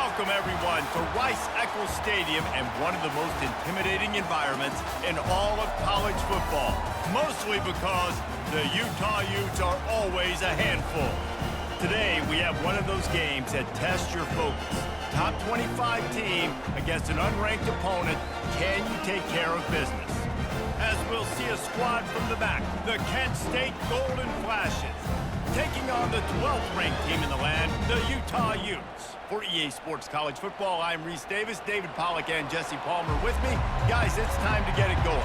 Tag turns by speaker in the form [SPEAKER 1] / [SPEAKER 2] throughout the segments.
[SPEAKER 1] Welcome, everyone, to Rice-Eccles Stadium and one of the most intimidating environments in all of college football, mostly because the Utah Utes are always a handful. Today, we have one of those games that tests your focus. Top 25 team against an unranked opponent. Can you take care of business? As we'll see a squad from the back, the Kent State Golden Flashes, taking on the 12th ranked team in the land, the Utah Utes. For EA Sports College Football, I'm Reese Davis, David Pollack and Jesse Palmer with me. Guys, it's time to get it going.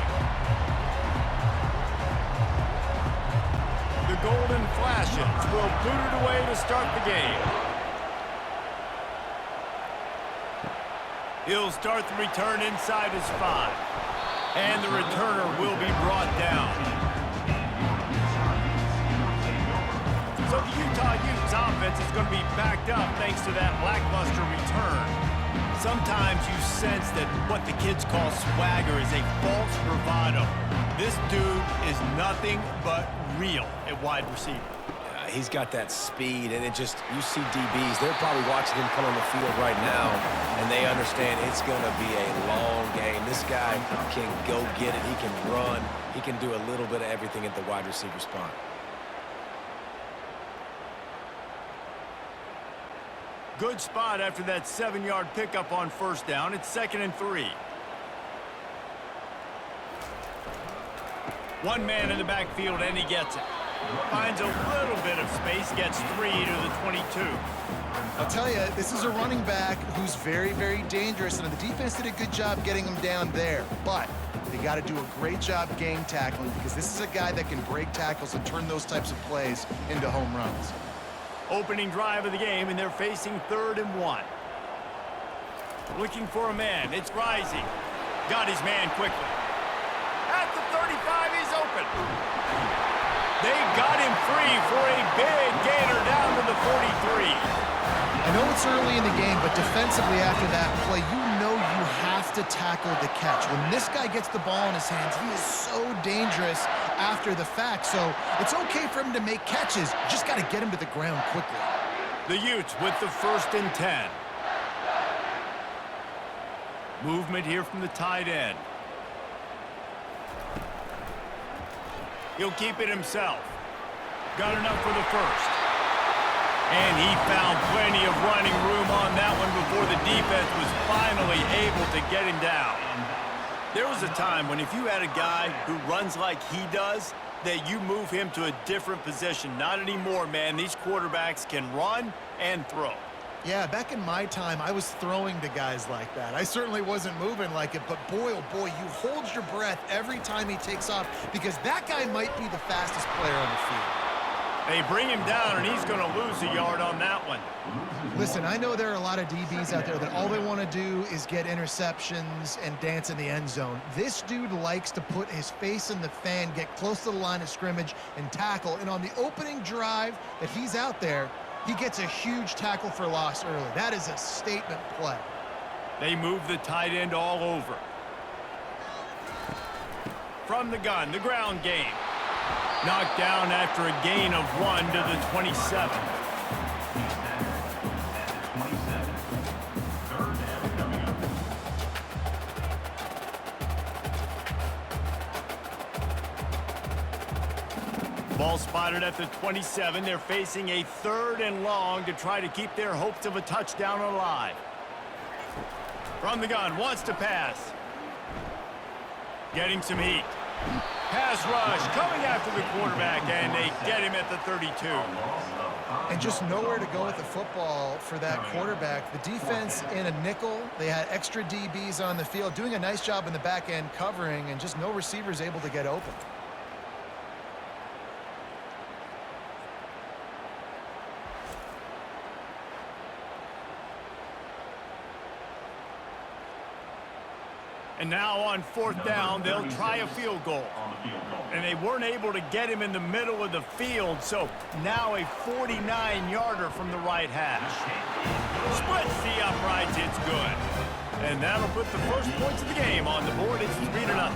[SPEAKER 1] The Golden Flashes will boot it away to start the game. He'll start the return inside his 5. And the returner will be brought down. So the Utah Utes offense is going to be backed up thanks to that lackluster return. Sometimes you sense that what the kids call swagger is a false bravado. This dude is nothing but real at wide receiver.
[SPEAKER 2] He's got that speed, and you see DBs, they're probably watching him come on the field right now, and they understand it's going to be a long game. This guy can go get it. He can run. He can do a little bit of everything at the wide receiver spot.
[SPEAKER 1] Good spot after that 7-yard pickup on first down. It's 2nd and 3. One man in the backfield, and he gets it. Finds a little bit of space, gets 3 to the 22.
[SPEAKER 3] I'll tell you, this is a running back who's very, very dangerous, and the defense did a good job getting him down there. But they got to do a great job game tackling because this is a guy that can break tackles and turn those types of plays into home runs.
[SPEAKER 1] Opening drive of the game, and they're facing 3rd and 1. Looking for a man. It's Rising. Got his man quickly. At the 35, he's open. They got him free for a big gainer down to the 43.
[SPEAKER 3] I know it's early in the game, but defensively after that play, you know you have to tackle the catch. When this guy gets the ball in his hands, he is so dangerous after the fact. So it's okay for him to make catches. You just got to get him to the ground quickly.
[SPEAKER 1] The Utes with the 1st and 10. Movement here from the tight end. He'll keep it himself. Got enough for the 1st. And he found plenty of running room on that one before the defense was finally able to get him down. There was a time when if you had a guy who runs like he does, that you move him to a different position. Not anymore, man. These quarterbacks can run and throw.
[SPEAKER 3] Yeah, back in my time, I was throwing to guys like that. I certainly wasn't moving like it, but boy, oh boy, you hold your breath every time he takes off because that guy might be the fastest player on the field.
[SPEAKER 1] They bring him down, and he's going to lose a yard on that one.
[SPEAKER 3] Listen, I know there are a lot of DBs out there that all they want to do is get interceptions and dance in the end zone. This dude likes to put his face in the fan, get close to the line of scrimmage, and tackle. And on the opening drive that he's out there, he gets a huge tackle for loss early. That is a statement play.
[SPEAKER 1] They move the tight end all over. From the gun, the ground game. Knocked down after a gain of 1 to the 27. Ball spotted at the 27. They're facing a 3rd and long to try to keep their hopes of a touchdown alive. From the gun, wants to pass. Getting some heat. Pass rush coming after the quarterback, and they get him at the 32.
[SPEAKER 3] And just nowhere to go with the football for that quarterback. The defense in a nickel, they had extra DBs on the field, doing a nice job in the back end covering, and just no receivers able to get open.
[SPEAKER 1] And now on 4th down, they'll try a field goal. And they weren't able to get him in the middle of the field, so now a 49-yarder from the right hash. Splits the uprights, it's good. And that'll put the first points of the game on the board. It's 3-0.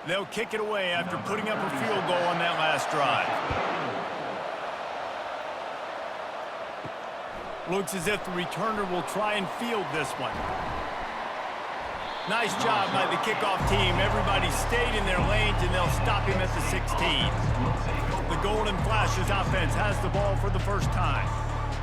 [SPEAKER 1] They'll kick it away after putting up a field goal on that last drive. Looks as if the returner will try and field this one. Nice job by the kickoff team. Everybody stayed in their lanes, and they'll stop him at the 16. The Golden Flashes offense has the ball for the first time.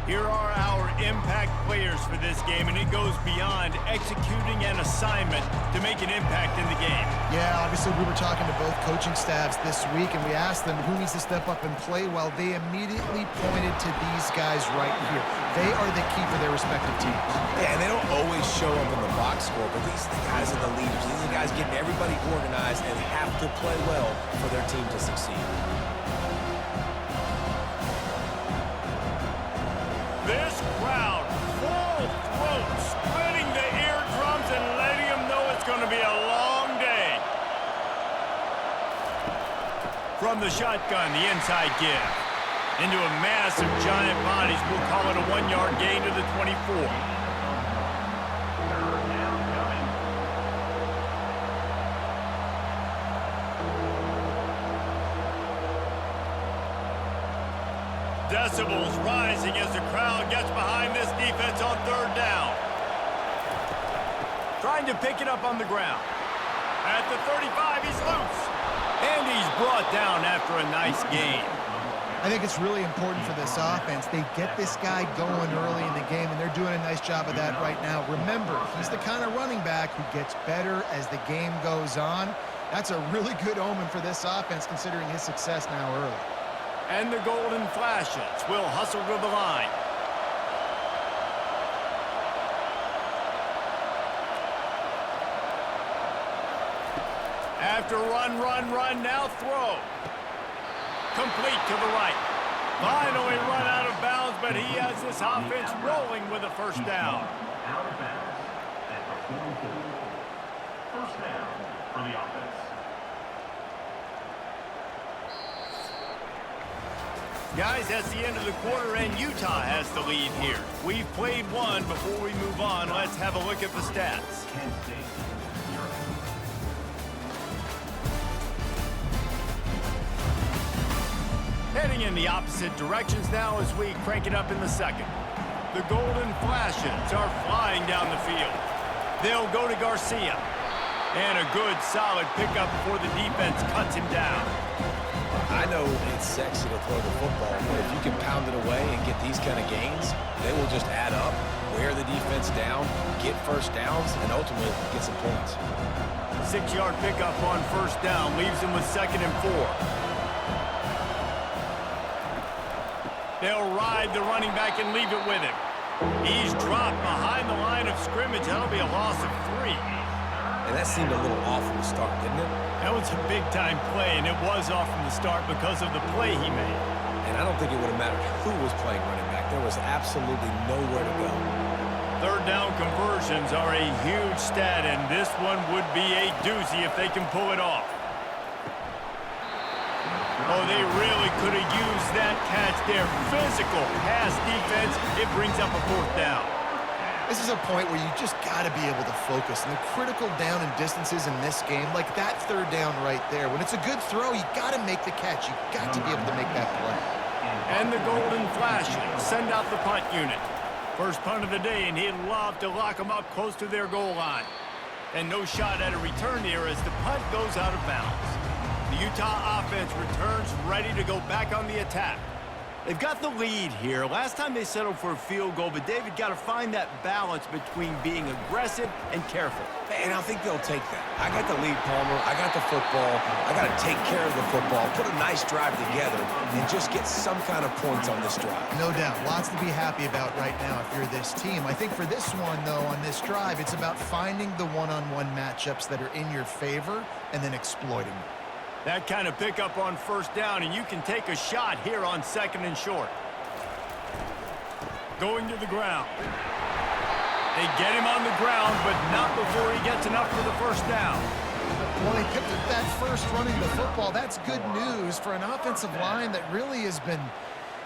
[SPEAKER 1] Here are our impact players for this game, and it goes beyond executing an assignment to make an impact in the game.
[SPEAKER 3] Yeah, obviously we were talking to both coaching staffs this week, and we asked them who needs to step up and play well. They immediately pointed to these guys right here. They are the key for their respective teams.
[SPEAKER 2] Yeah, and they don't always show up in the box score, but these are the guys are the leaders. These are the guys getting everybody organized and have to play well for their team to succeed.
[SPEAKER 1] This crowd, full throat, splitting the eardrums and letting them know it's going to be a long day. From the shotgun, the inside give. Into a mass of giant bodies, we'll call it a 1-yard gain to the 24. Decibels rising as the crowd gets behind this defense on third down. Trying to pick it up on the ground. At the 35, he's loose. And he's brought down after a nice gain.
[SPEAKER 3] I think it's really important for this offense. They get this guy going early in the game, and they're doing a nice job of that right now. Remember, he's the kind of running back who gets better as the game goes on. That's a really good omen for this offense, considering his success now early.
[SPEAKER 1] And the Golden Flashes will hustle to the line. After run, now throw. Complete to the right. Finally run out of bounds, but he has this offense rolling with a first down.
[SPEAKER 4] Out of bounds at the 44. First down for the offense.
[SPEAKER 1] Guys, that's the end of the quarter, and Utah has the lead here. We've played one. Before we move on, let's have a look at the stats. Heading in the opposite directions now as we crank it up in the second. The Golden Flashes are flying down the field. They'll go to Garcia. And a good, solid pickup before the defense cuts him down.
[SPEAKER 2] I know it's sexy to throw the football, but if you can pound it away and get these kind of gains, they will just add up, wear the defense down, get first downs, and ultimately get some points.
[SPEAKER 1] 6-yard pickup on first down leaves him with 2nd and 4. They'll ride the running back and leave it with him. He's dropped behind the line of scrimmage. That'll be a loss of 3.
[SPEAKER 2] And that seemed a little off from the start, didn't it?
[SPEAKER 1] That was a big-time play, and it was off from the start because of the play he made.
[SPEAKER 2] And I don't think it would have mattered who was playing running back. There was absolutely nowhere to go.
[SPEAKER 1] Third down conversions are a huge stat, and this one would be a doozy if they can pull it off. Oh, they really could have used that catch there. Physical pass defense. It brings up a 4th down.
[SPEAKER 3] This is a point where you just got to be able to focus. And the critical down and distances in this game, like that 3rd down right there, when it's a good throw, you got to make the catch. You got to be able to make that play.
[SPEAKER 1] And the Golden Flashes send out the punt unit. First punt of the day, and he'd love to lock them up close to their goal line. And no shot at a return here as the punt goes out of bounds. The Utah offense returns ready to go back on the attack. They've got the lead here. Last time they settled for a field goal, but David got to find that balance between being aggressive and careful.
[SPEAKER 2] And I think they'll take that. I got the lead, Palmer. I got the football. I got to take care of the football, put a nice drive together, and just get some kind of points on this drive.
[SPEAKER 3] No doubt. Lots to be happy about right now if you're this team. I think for this one, though, on this drive, it's about finding the one-on-one matchups that are in your favor and then exploiting them.
[SPEAKER 1] That kind of pickup on first down, and you can take a shot here on 2nd and short. Going to the ground. They get him on the ground, but not before he gets enough for the first down.
[SPEAKER 3] Well, they picked up that first running the football. That's good news for an offensive line that really has been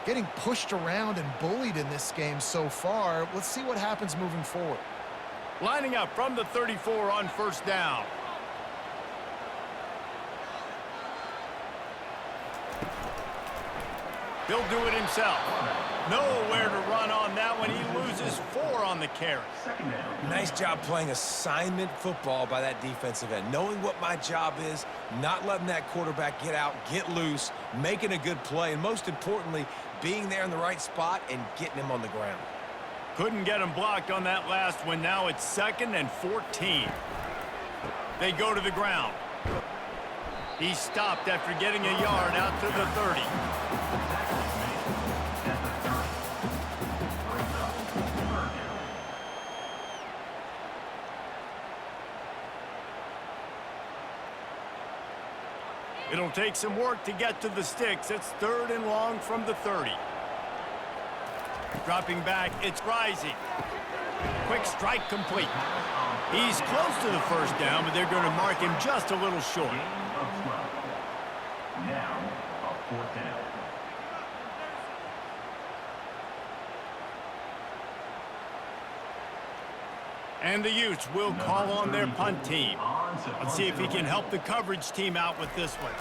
[SPEAKER 3] getting pushed around and bullied in this game so far. Let's see what happens moving forward.
[SPEAKER 1] Lining up from the 34 on first down. He'll do it himself. Nowhere to run on that one. He loses 4 on the carry.
[SPEAKER 2] Nice job playing assignment football by that defensive end. Knowing what my job is, not letting that quarterback get out, get loose, making a good play, and most importantly, being there in the right spot and getting him on the ground.
[SPEAKER 1] Couldn't get him blocked on that last one. Now it's 2nd and 14. They go to the ground. He stopped after getting a yard out to the 30. It'll take some work to get to the sticks. It's 3rd and long from the 30. Dropping back, it's Rising. Quick strike complete. He's close to the first down, but they're going to mark him just a little short.
[SPEAKER 4] Now, a 4th down.
[SPEAKER 1] And the Utes will call on their punt team. Let's see if he can help the coverage team out with this one.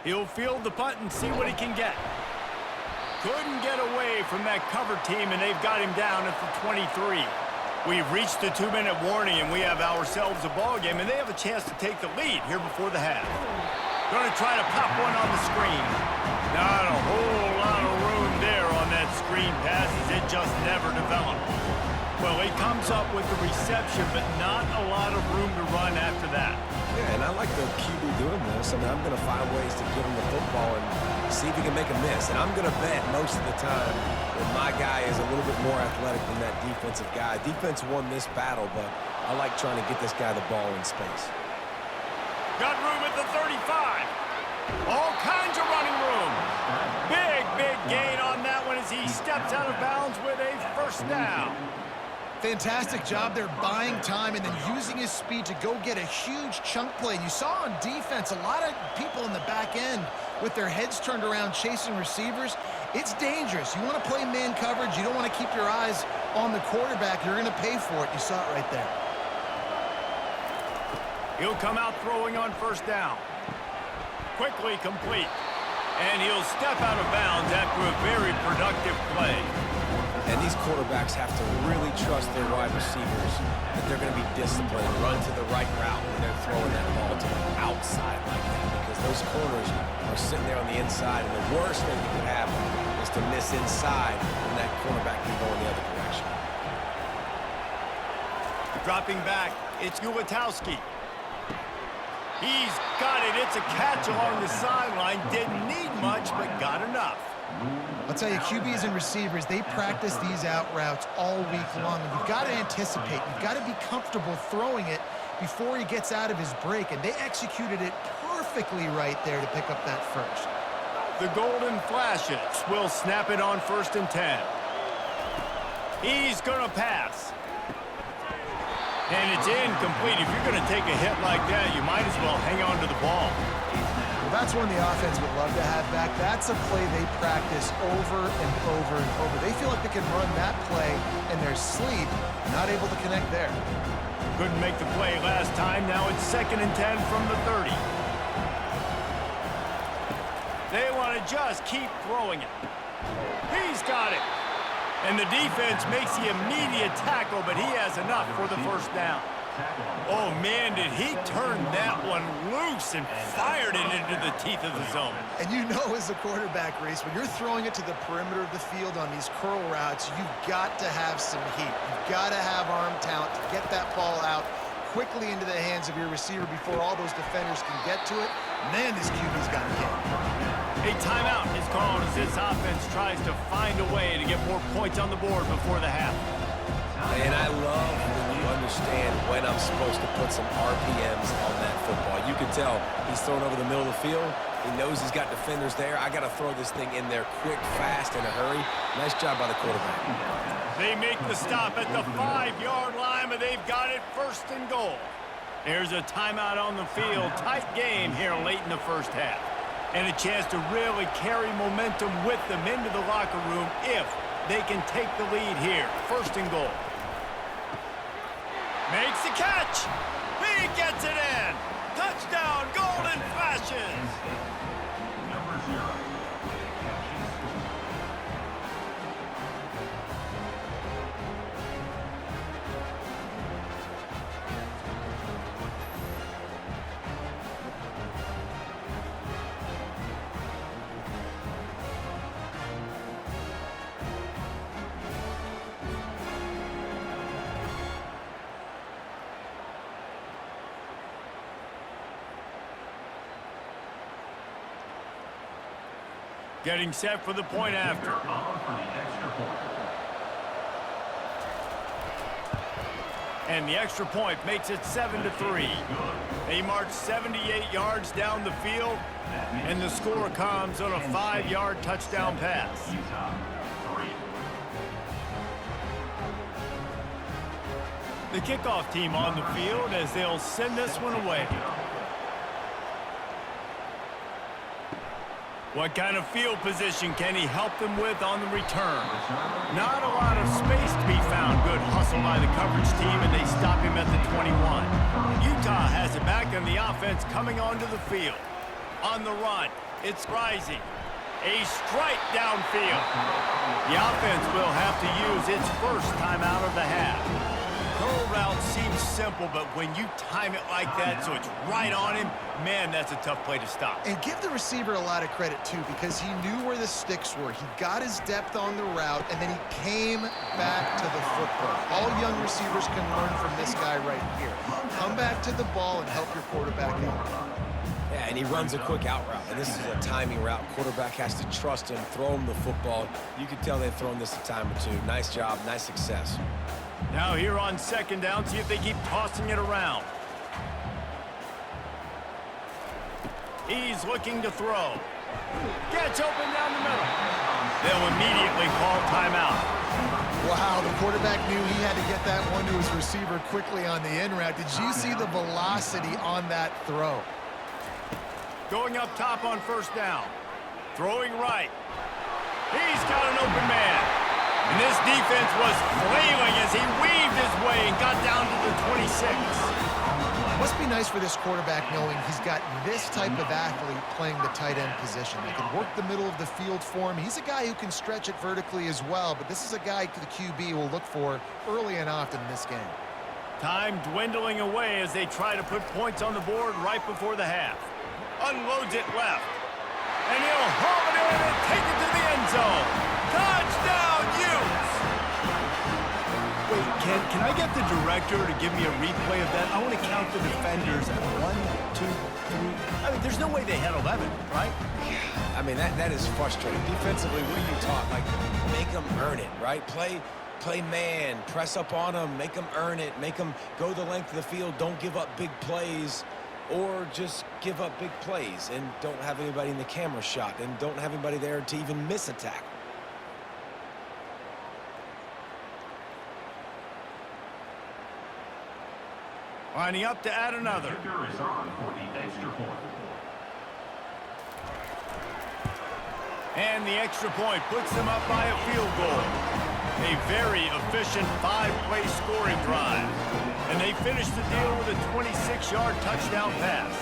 [SPEAKER 1] He'll field the punt and see what he can get. Couldn't get away from that cover team, and they've got him down at the 23. We've reached the 2-minute warning, and we have ourselves a ball game, and they have a chance to take the lead here before the half. Going to try to pop one on the screen. Not a whole lot of room there on that screen pass, as it just never developed. Well, he comes up with the reception, but not a lot of room to run after that.
[SPEAKER 2] Yeah, and I like the QB doing this. I mean, I'm going to find ways to get him the football and see if he can make a miss. And I'm going to bet most of the time that my guy is a little bit more athletic than that defensive guy. Defense won this battle, but I like trying to get this guy the ball in space.
[SPEAKER 1] Got room at the 35. All kinds of running room. Big gain on that one as he steps out of bounds with a 1st down.
[SPEAKER 3] Fantastic job there buying time and then using his speed to go get a huge chunk play. And you saw on defense a lot of people in the back end with their heads turned around chasing receivers. It's dangerous. You want to play man coverage. You don't want to keep your eyes on the quarterback. You're going to pay for it. You saw it right there.
[SPEAKER 1] He'll come out throwing on 1st down. Quickly complete. And he'll step out of bounds after a very productive play.
[SPEAKER 2] And these quarterbacks have to really trust their wide receivers that they're going to be disciplined and run to the right route when they're throwing that ball to the outside like that, because those corners are sitting there on the inside, and the worst thing that could happen is to miss inside when that cornerback can go in the other direction.
[SPEAKER 1] Dropping back, it's Ulatowski. He's got it. It's a catch along the sideline. Didn't need much, but got enough.
[SPEAKER 3] I'll tell you, QBs and receivers, they practice these out routes all week long. And you've got to anticipate. You've got to be comfortable throwing it before he gets out of his break. And they executed it perfectly right there to pick up that 1st.
[SPEAKER 1] The golden flashes will snap it on 1st and 10. He's going to pass. And it's incomplete. If you're going to take a hit like that, you might as well hang on to the ball.
[SPEAKER 3] Well, that's one the offense would love to have back. That's a play they practice over and over and over. They feel like they can run that play in their sleep, not able to connect there.
[SPEAKER 1] Couldn't make the play last time. Now it's 2nd and 10 from the 30. They want to just keep throwing it. He's got it. And the defense makes the immediate tackle, but he has enough for the 1st down. Oh, man, did he turn that one loose and fired it into the teeth of the zone.
[SPEAKER 3] And you know, as a quarterback, Reese, when you're throwing it to the perimeter of the field on these curl routes, you've got to have some heat. You've got to have arm talent to get that ball out quickly into the hands of your receiver before all those defenders can get to it. Man, this QB's got hit.
[SPEAKER 1] A timeout is called as this offense tries to find a way to get more points on the board before the half.
[SPEAKER 2] And I love when you understand when I'm supposed to put some RPMs on that football. You can tell he's thrown over the middle of the field. He knows he's got defenders there. I got to throw this thing in there quick, fast, in a hurry. Nice job by the quarterback.
[SPEAKER 1] They make the stop at the 5-yard line, but they've got it 1st and goal. There's a timeout on the field. Tight game here late in the 1st half. And a chance to really carry momentum with them into the locker room if they can take the lead here. 1st and goal. Makes the catch. He gets it in. Touchdown, Golden Flashes!
[SPEAKER 4] Number 0. Catching score.
[SPEAKER 1] Getting set for the point after.
[SPEAKER 4] On for the extra point.
[SPEAKER 1] And the extra point makes it 7-3. They march 78 yards down the field, and the score comes on a 5-yard touchdown pass.
[SPEAKER 4] Utah 3.
[SPEAKER 1] The kickoff team on the field as they'll send this one away. What kind of field position can he help them with on the return? Not a lot of space to be found. Good hustle by the coverage team, and they stop him at the 21. Utah has it back, and the offense coming onto the field. On the run, it's rising. A strike downfield. The offense will have to use its first timeout of the half. Curl route seems simple, but when you time it like that so it's right on him, man, that's a tough play to stop.
[SPEAKER 3] And give the receiver a lot of credit, too, because he knew where the sticks were. He got his depth on the route, and then he came back to the football. All young receivers can learn from this guy right here. Come back to the ball and help your quarterback out.
[SPEAKER 2] Yeah, and he runs a quick out route, and this is a timing route. Quarterback has to trust him, throw him the football. You can tell they've thrown this a time or two. Nice job, nice success.
[SPEAKER 1] Now here on second down, see if they keep tossing it around. He's looking to throw. Gets open down the middle. They'll immediately call timeout.
[SPEAKER 3] Wow, the quarterback knew he had to get that one to his receiver quickly on the in route. Did you see the velocity on that throw?
[SPEAKER 1] Going up top on first down. Throwing right. He's got an open man. And this defense was flailing as he weaved his way and got down to the 26.
[SPEAKER 3] Must be nice for this quarterback knowing he's got this type of athlete playing the tight end position. He can work the middle of the field for him. He's a guy who can stretch it vertically as well, but this is a guy the QB will look for early and often in this game.
[SPEAKER 1] Time dwindling away as they try to put points on the board right before the half. Unloads it left. And he'll haul it in and take it to the end zone. Touchdown, Utes! Wait, can I get the director to give me a replay of that? I want to count the defenders at 1, 2, 3. I mean, there's no way they had 11, right?
[SPEAKER 2] I mean, that is frustrating. Defensively, what are you taught? Like, make them earn it, right? Play man, press up on them, make them earn it, make them go the length of the field, don't give up big plays, or just give up big plays and don't have anybody in the camera shot and don't have anybody there to even miss a tackle.
[SPEAKER 1] Lining up to add another.
[SPEAKER 4] Kicker is on for the extra point.
[SPEAKER 1] And the extra point puts them up by a field goal. A very efficient 5-play scoring drive. And they finish the deal with a 26-yard touchdown pass.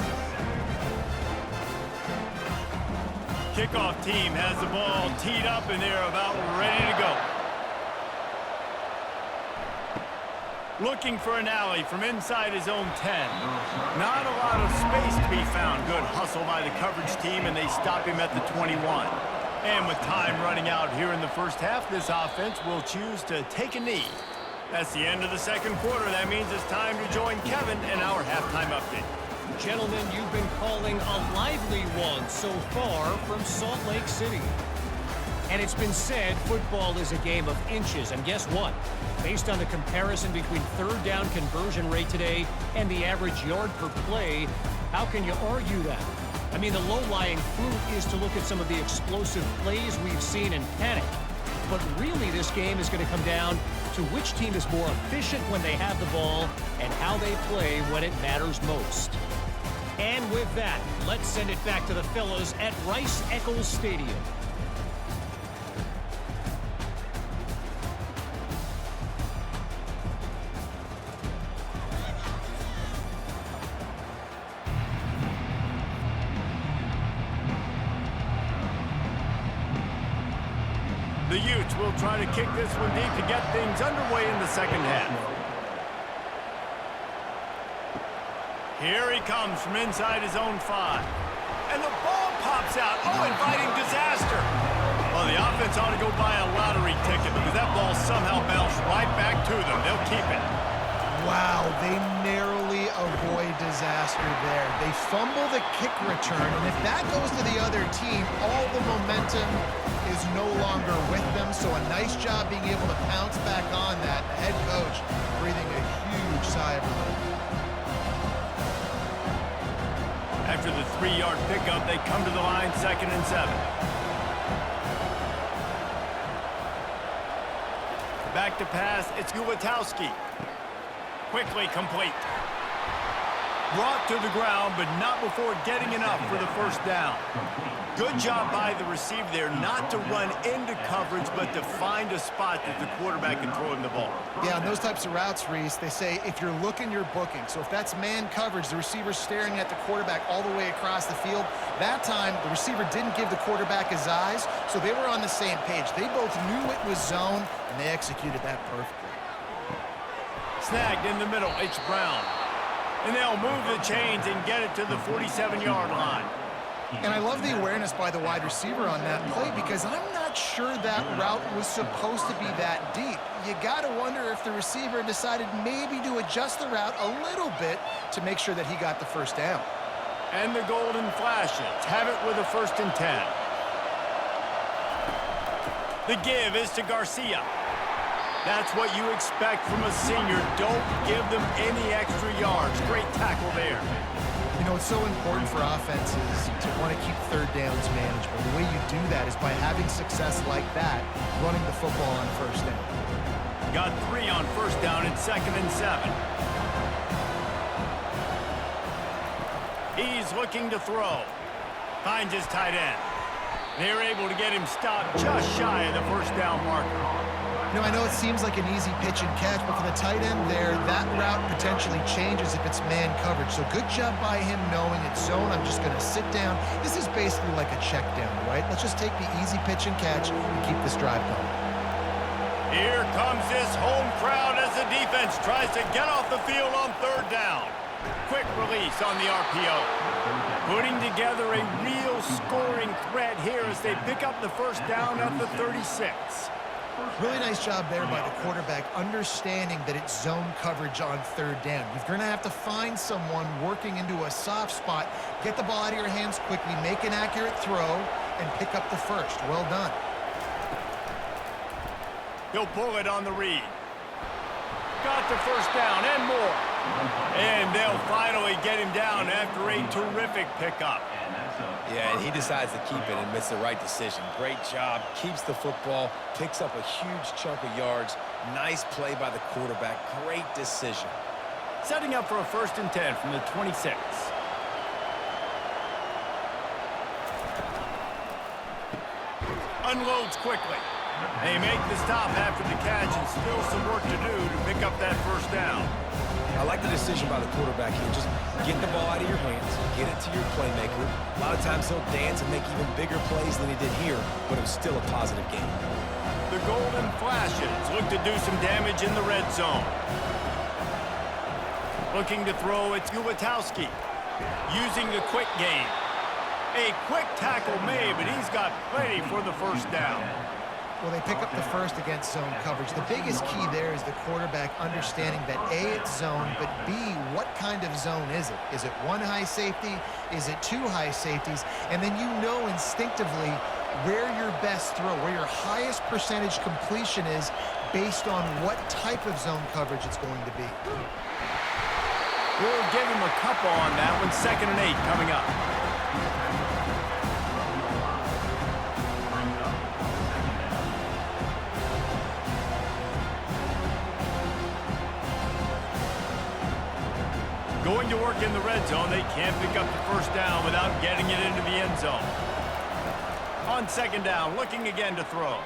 [SPEAKER 1] Kickoff team has the ball teed up and they're about ready to go. Looking for an alley from inside his own 10. Not a lot of space to be found. Good hustle by the coverage team, and they stop him at the 21. And with time running out here in the first half, this offense will choose to take a knee. That's the end of the second quarter. That means it's time to join Kevin in our halftime update.
[SPEAKER 5] Gentlemen, you've been calling a lively one so far from Salt Lake City. And it's been said football is a game of inches. And guess what? Based on the comparison between third down conversion rate today and the average yard per play, how can you argue that? I mean, the low-lying fruit is to look at some of the explosive plays we've seen and panic. But really, this game is going to come down to which team is more efficient when they have the ball and how they play when it matters most. And with that, let's send it back to the fellas at Rice-Eccles Stadium.
[SPEAKER 1] The Utes will try to kick this one deep to get things underway in the second half. Here he comes from inside his own 5. And the ball pops out. Oh, inviting disaster. Well, the offense ought to go buy a lottery ticket because that ball somehow bounced right back to them. They'll keep it.
[SPEAKER 3] Wow, they narrowly avoid disaster there. They fumble the kick return, and if that goes to the other team, all the momentum is no longer with them. So a nice job being able to pounce back on that. The head coach breathing a huge sigh of relief.
[SPEAKER 1] After the 3-yard pickup, they come to the line, 2nd and 7. Back to pass, it's Gauntlet. Quickly complete. Brought to the ground, but not before getting enough for the first down. Good job by the receiver there not to run into coverage, but to find a spot that the quarterback can throw him the ball.
[SPEAKER 3] Yeah, on those types of routes, Reese, they say if you're looking, you're booking. So if that's man coverage, the receiver's staring at the quarterback all the way across the field. That time, the receiver didn't give the quarterback his eyes, so they were on the same page. They both knew it was zone, and they executed that perfectly.
[SPEAKER 1] Snagged in the middle, it's Brown. And they'll move the chains and get it to the 47-yard line.
[SPEAKER 3] And I love the awareness by the wide receiver on that play because I'm not sure that route was supposed to be that deep. You got to wonder if the receiver decided maybe to adjust the route a little bit to make sure that he got the first down.
[SPEAKER 1] And the golden flashes have it with a 1st and 10. The give is to Garcia. That's what you expect from a senior. Don't give them any extra yards. Great tackle there.
[SPEAKER 3] You know, it's so important for offenses to want to keep 3rd downs manageable. The way you do that is by having success like that, running the football on 1st down.
[SPEAKER 1] Got 3 on 1st down and 2nd and 7. He's looking to throw. Finds his tight end. They're able to get him stopped just shy of the 1st down marker.
[SPEAKER 3] You know, I know it seems like an easy pitch and catch, but for the tight end there, that route potentially changes if it's man coverage. So good job by him knowing it's zone. I'm just going to sit down. This is basically like a check down, right? Let's just take the easy pitch and catch and keep this drive going.
[SPEAKER 1] Here comes this home crowd as the defense tries to get off the field on 3rd down. Quick release on the RPO. Putting together a real scoring threat here as they pick up the 1st down at the 36.
[SPEAKER 3] Really nice job there by the quarterback, understanding that it's zone coverage on 3rd down. You're going to have to find someone working into a soft spot, get the ball out of your hands quickly, make an accurate throw, and pick up the 1st. Well done.
[SPEAKER 1] He'll pull it on the read. Got the 1st down and more. And they'll finally get him down after a terrific pickup.
[SPEAKER 2] Yeah, and he decides to keep it and makes the right decision. Great job. Keeps the football, picks up a huge chunk of yards. Nice play by the quarterback. Great decision.
[SPEAKER 1] Setting up for a 1st and 10 from the 26. Unloads quickly. They make the stop after the catch and still some work to do to pick up that 1st down.
[SPEAKER 2] I like the decision by the quarterback here. Just get the ball out of your hands, get it to your playmaker. A lot of times he'll dance and make even bigger plays than he did here, but it was still a positive game.
[SPEAKER 1] The golden flashes look to do some damage in the red zone. Looking to throw, it's Gauntlet. Using the quick game. A quick tackle made, but he's got plenty for the 1st down.
[SPEAKER 3] Well, they pick up the 1st against zone coverage. The biggest key there is the quarterback understanding that A, it's zone, but B, what kind of zone is it? Is it 1 high safety? Is it 2 high safeties? And then you know instinctively where your best throw, where your highest percentage completion is based on what type of zone coverage it's going to be.
[SPEAKER 1] We'll give him a couple on that one. 2nd and 8 coming up. Going to work in the red zone. They can't pick up the 1st down without getting it into the end zone. On 2nd down, looking again to throw.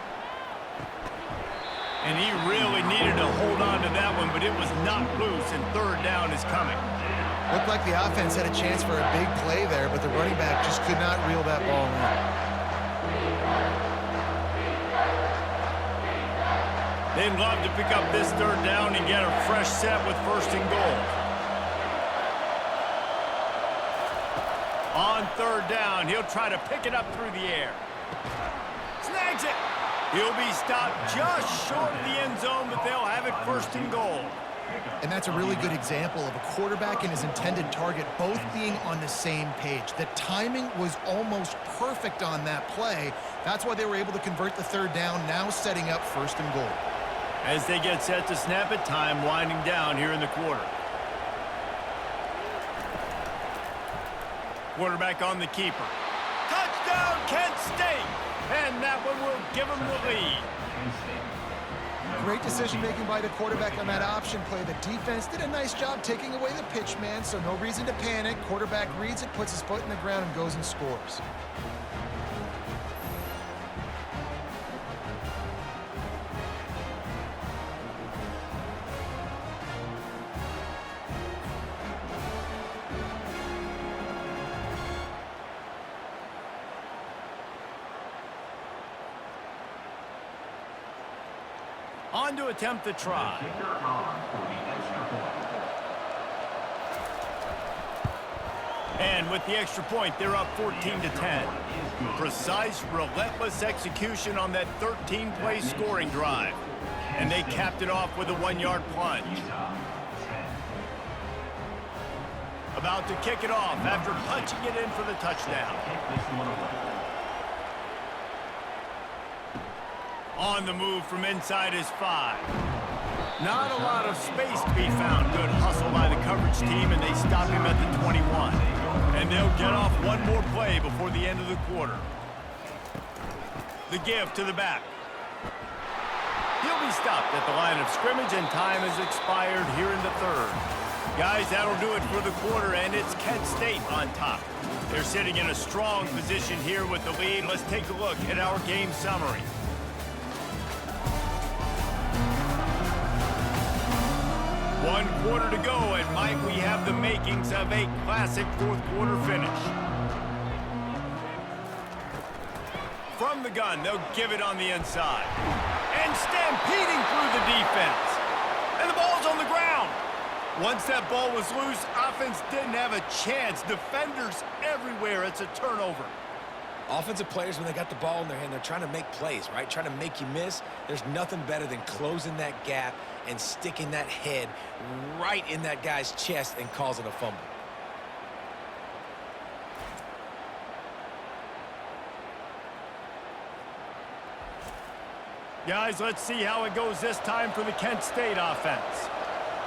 [SPEAKER 1] And he really needed to hold on to that one, but it was not loose, and 3rd down is coming.
[SPEAKER 3] Looked like the offense had a chance for a big play there, but the running back just could not reel that ball in.
[SPEAKER 1] They'd love to pick up this third down and get a fresh set with first and goal. On third down, he'll try to pick it up through the air. Snags it. He'll be stopped just short of the end zone, but they'll have it first and goal.
[SPEAKER 3] And that's a really good example of a quarterback and his intended target both being on the same page. The timing was almost perfect on that play. That's why they were able to convert the third down, now setting up first and goal.
[SPEAKER 1] As they get set to snap it, time winding down here in the quarter. Quarterback on the keeper. Touchdown, Kent State! And that one will give them the lead.
[SPEAKER 3] Great decision-making by the quarterback on that option play. The defense did a nice job taking away the pitch man, so no reason to panic. Quarterback reads it, puts his foot in the ground, and goes and scores.
[SPEAKER 1] On to attempt the try. And with the extra point, they're up 14-10. Precise, relentless execution on that 13-play scoring drive. And they capped it off with a 1-yard plunge. About to kick it off after punching it in for the touchdown. On the move from inside his 5. Not a lot of space to be found. Good hustle by the coverage team, and they stop him at the 21. And they'll get off one more play before the end of the quarter. The give to the back. He'll be stopped at the line of scrimmage, and time has expired here in the third. Guys, that'll do it for the quarter, and it's Kent State on top. They're sitting in a strong position here with the lead. Let's take a look at our game summary. One quarter to go, and Mike, we have the makings of a classic fourth quarter finish. From the gun, they'll give it on the inside. And stampeding through the defense. And the ball's on the ground. Once that ball was loose, offense didn't have a chance. Defenders everywhere. It's a turnover.
[SPEAKER 2] Offensive players, when they got the ball in their hand, they're trying to make plays, right? Trying to make you miss. There's nothing better than closing that gap and sticking that head right in that guy's chest and causing a fumble.
[SPEAKER 1] Guys, let's see how it goes this time for the Kent State offense.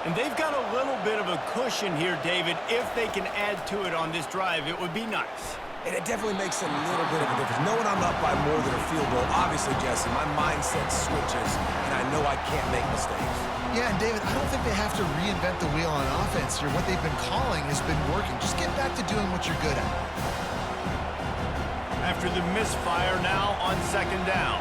[SPEAKER 1] And they've got a little bit of a cushion here, David. If they can add to it on this drive, it would be nice.
[SPEAKER 2] And it definitely makes a little bit of a difference. Knowing I'm up by more than a field goal, obviously, Jesse, my mindset switches, and I know I can't make mistakes.
[SPEAKER 3] Yeah, and David, I don't think they have to reinvent the wheel on offense here. What they've been calling has been working. Just get back to doing what you're good at.
[SPEAKER 1] After the misfire, now on second down.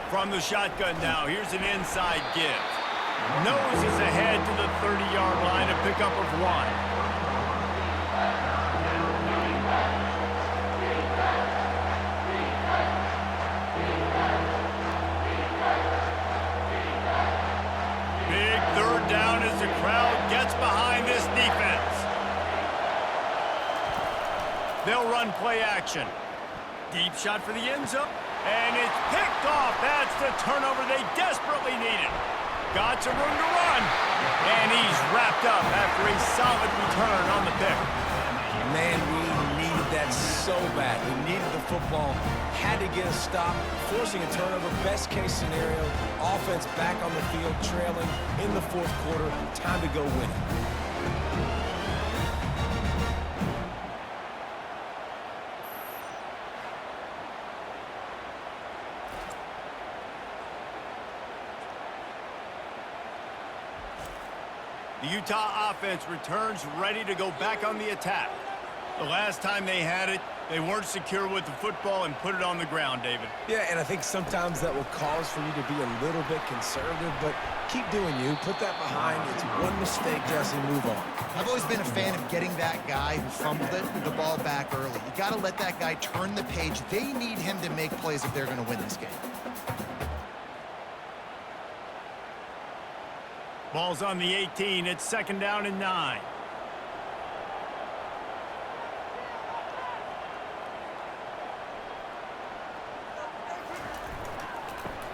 [SPEAKER 1] From the shotgun now, here's an inside give. Noses ahead to the 30-yard line, a pickup of 1. Big third down as the crowd gets behind this defense. They'll run play action. Deep shot for the end zone. And it's picked off. That's the turnover they desperately needed. Got some room to run. And he's wrapped up after a solid return on the pick.
[SPEAKER 2] Man, we needed that so bad. We needed the football. Had to get a stop. Forcing a turnover. Best case scenario. Offense back on the field, trailing in the fourth quarter. Time to go win it.
[SPEAKER 1] The Utah offense returns ready to go back on the attack. The last time they had it, they weren't secure with the football and put it on the ground, David.
[SPEAKER 2] Yeah, and I think sometimes that will cause for you to be a little bit conservative, but Keep doing you. Put that behind. It's one mistake, Jesse. Move on.
[SPEAKER 3] I've always been a fan of getting that guy who fumbled it, the ball back early. You got to let that guy turn the page. They need him to make plays if they're going to win this game.
[SPEAKER 1] Ball's on the 18. It's 2nd down and 9.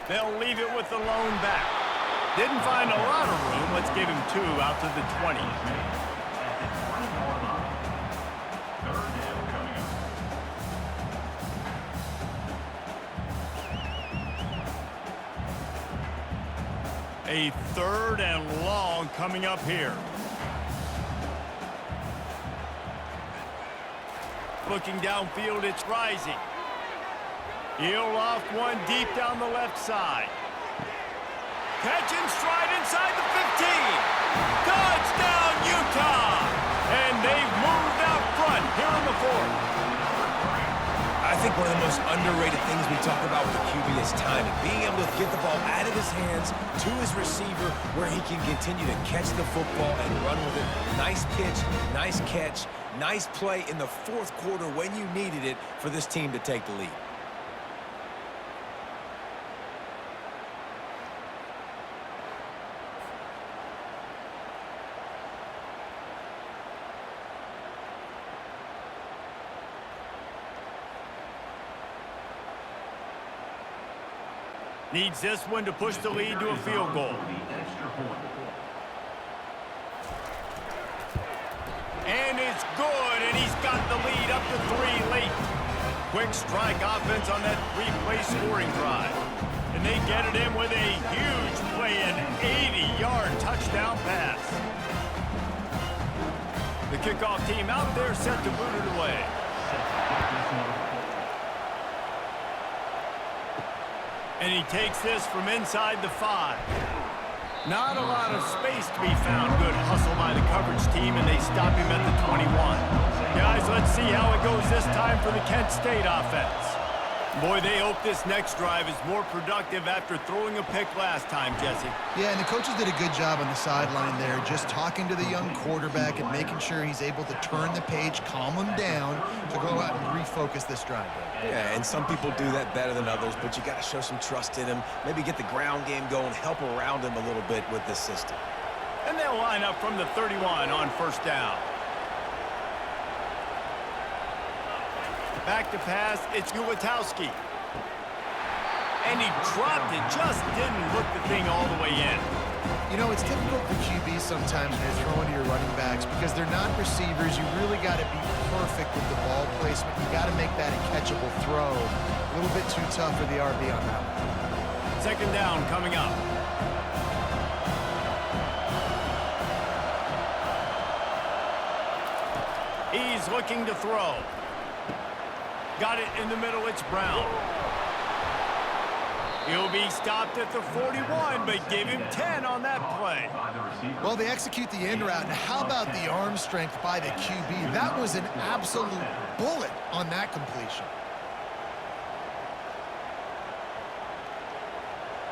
[SPEAKER 1] They'll leave it with the lone back. Didn't find a lot of room. Let's give him 2 out to the 20. A 3rd and long coming up here. Looking downfield, it's Rising. He'll loft one deep down the left side. Catch and stride inside the 15. Touchdown, Utah! And they've moved out front here in the 4th.
[SPEAKER 2] I think one of the most underrated things we talk about with the QB is timing. Being able to get the ball out of his hands to his receiver where he can continue to catch the football and run with it. Nice pitch, nice catch, nice play in the 4th quarter when you needed it for this team to take the lead.
[SPEAKER 1] Needs this one to push the lead to a field goal. And it's good, and he's got the lead up to 3 late. Quick strike offense on that 3-play scoring drive. And they get it in with a huge play, an 80-yard touchdown pass. The kickoff team out there set to boot it away. And he takes this from inside the 5. Not a lot of space to be found. Good hustle by the coverage team, and they stop him at the 21. Guys, let's see how it goes this time for the Kent State offense. Boy, they hope this next drive is more productive after throwing a pick last time, Jesse.
[SPEAKER 3] Yeah, and the coaches did a good job on the sideline there, just talking to the young quarterback and making sure he's able to turn the page, calm him down to go out and refocus this drive.
[SPEAKER 2] Yeah, and some people do that better than others, but you got to show some trust in him, maybe get the ground game going, help around him a little bit with this system.
[SPEAKER 1] And they'll line up from the 31 on 1st down. Back to pass, it's Ulatowski. And he dropped it, just didn't look the thing all the way in.
[SPEAKER 3] You know, it's difficult for QBs sometimes when you're throwing to your running backs because they're not receivers. You really got to be perfect with the ball placement. You got to make that a catchable throw. A little bit too tough for the RB on that one.
[SPEAKER 1] 2nd down coming up. He's looking to throw. Got it in the middle, it's Brown. He'll be stopped at the 41, but give him 10 on that play.
[SPEAKER 3] Well, they execute the end route. Now, how about the arm strength by the QB? That was an absolute bullet on that completion.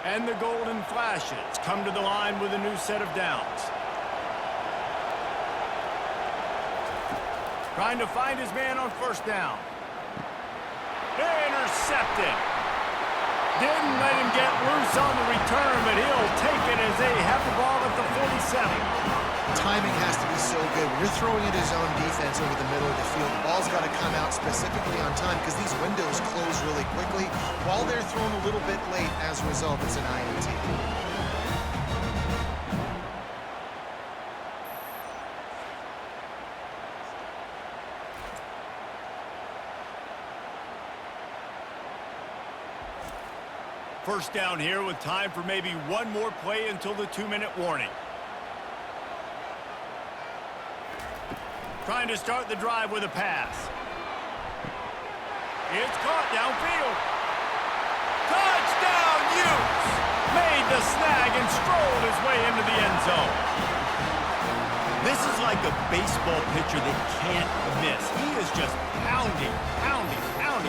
[SPEAKER 1] And the Golden Flashes come to the line with a new set of downs. Trying to find his man on 1st down. Intercepted. Didn't let him get loose on the return, but he'll take it as they have the ball at the 47.
[SPEAKER 3] Timing has to be so good. When you're throwing at his own defense over the middle of the field, the ball's got to come out specifically on time because these windows close really quickly. While they're thrown a little bit late, as a result, it's an INT.
[SPEAKER 1] First down here with time for maybe one more play until the 2-minute warning. Trying to start the drive with a pass. It's caught downfield. Touchdown, Utes! Made the snag and strolled his way into the end zone. This is like a baseball pitcher that can't miss. He is just pounding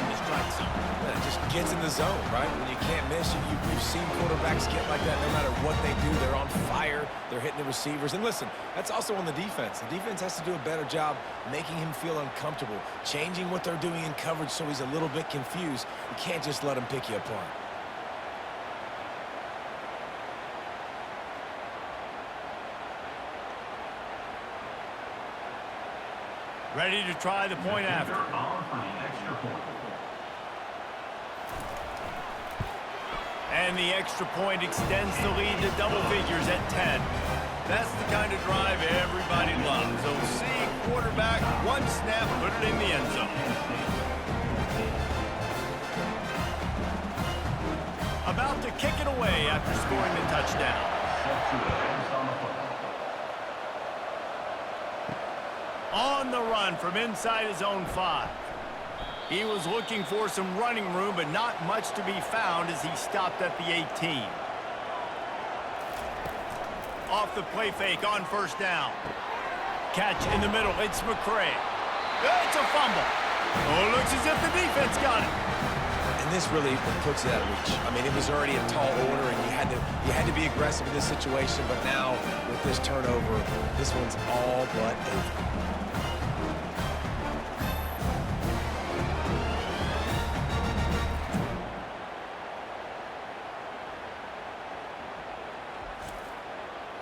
[SPEAKER 1] the strike zone.
[SPEAKER 2] Yeah, it just gets in the zone, right? When you can't miss, you've seen quarterbacks get like that no matter what they do. They're on fire. They're hitting the receivers. And listen, that's also on the defense. The defense has to do a better job making him feel uncomfortable, changing what they're doing in coverage so he's a little bit confused. You can't just let him pick you apart.
[SPEAKER 1] Ready to try the point after.
[SPEAKER 4] On for the extra point.
[SPEAKER 1] And the extra point extends the lead to double figures at 10. That's the kind of drive everybody loves. So see quarterback, one snap, put it in the end zone. About to kick it away after scoring the touchdown.
[SPEAKER 4] Set to advance on the football.
[SPEAKER 1] On the run from inside his own 5. He was looking for some running room, but not much to be found as he stopped at the 18. Off the play fake on first down. Catch in the middle. It's McCray. It's a fumble. Oh, looks as if the defense got it.
[SPEAKER 2] And this really puts it out of reach. I mean, it was already a tall order, and you had to be aggressive in this situation. But now, with this turnover, this one's all but over.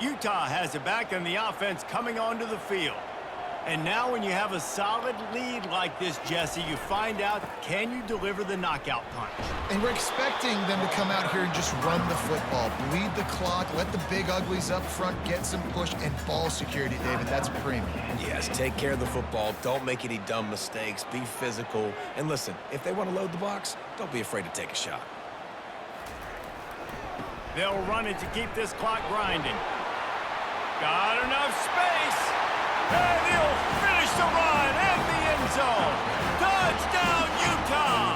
[SPEAKER 1] Utah has it back and the offense coming onto the field. And now when you have a solid lead like this, Jesse, you find out, can you deliver the knockout punch?
[SPEAKER 3] And we're expecting them to come out here and just run the football, bleed the clock, let the big uglies up front get some push and ball security, David. That's premium.
[SPEAKER 2] Yes, take care of the football. Don't make any dumb mistakes. Be physical. And listen, if they want to load the box, don't be afraid to take a shot.
[SPEAKER 1] They'll run it to keep this clock grinding. Got enough space. And he'll finish the run in the end zone. Touchdown, Utah!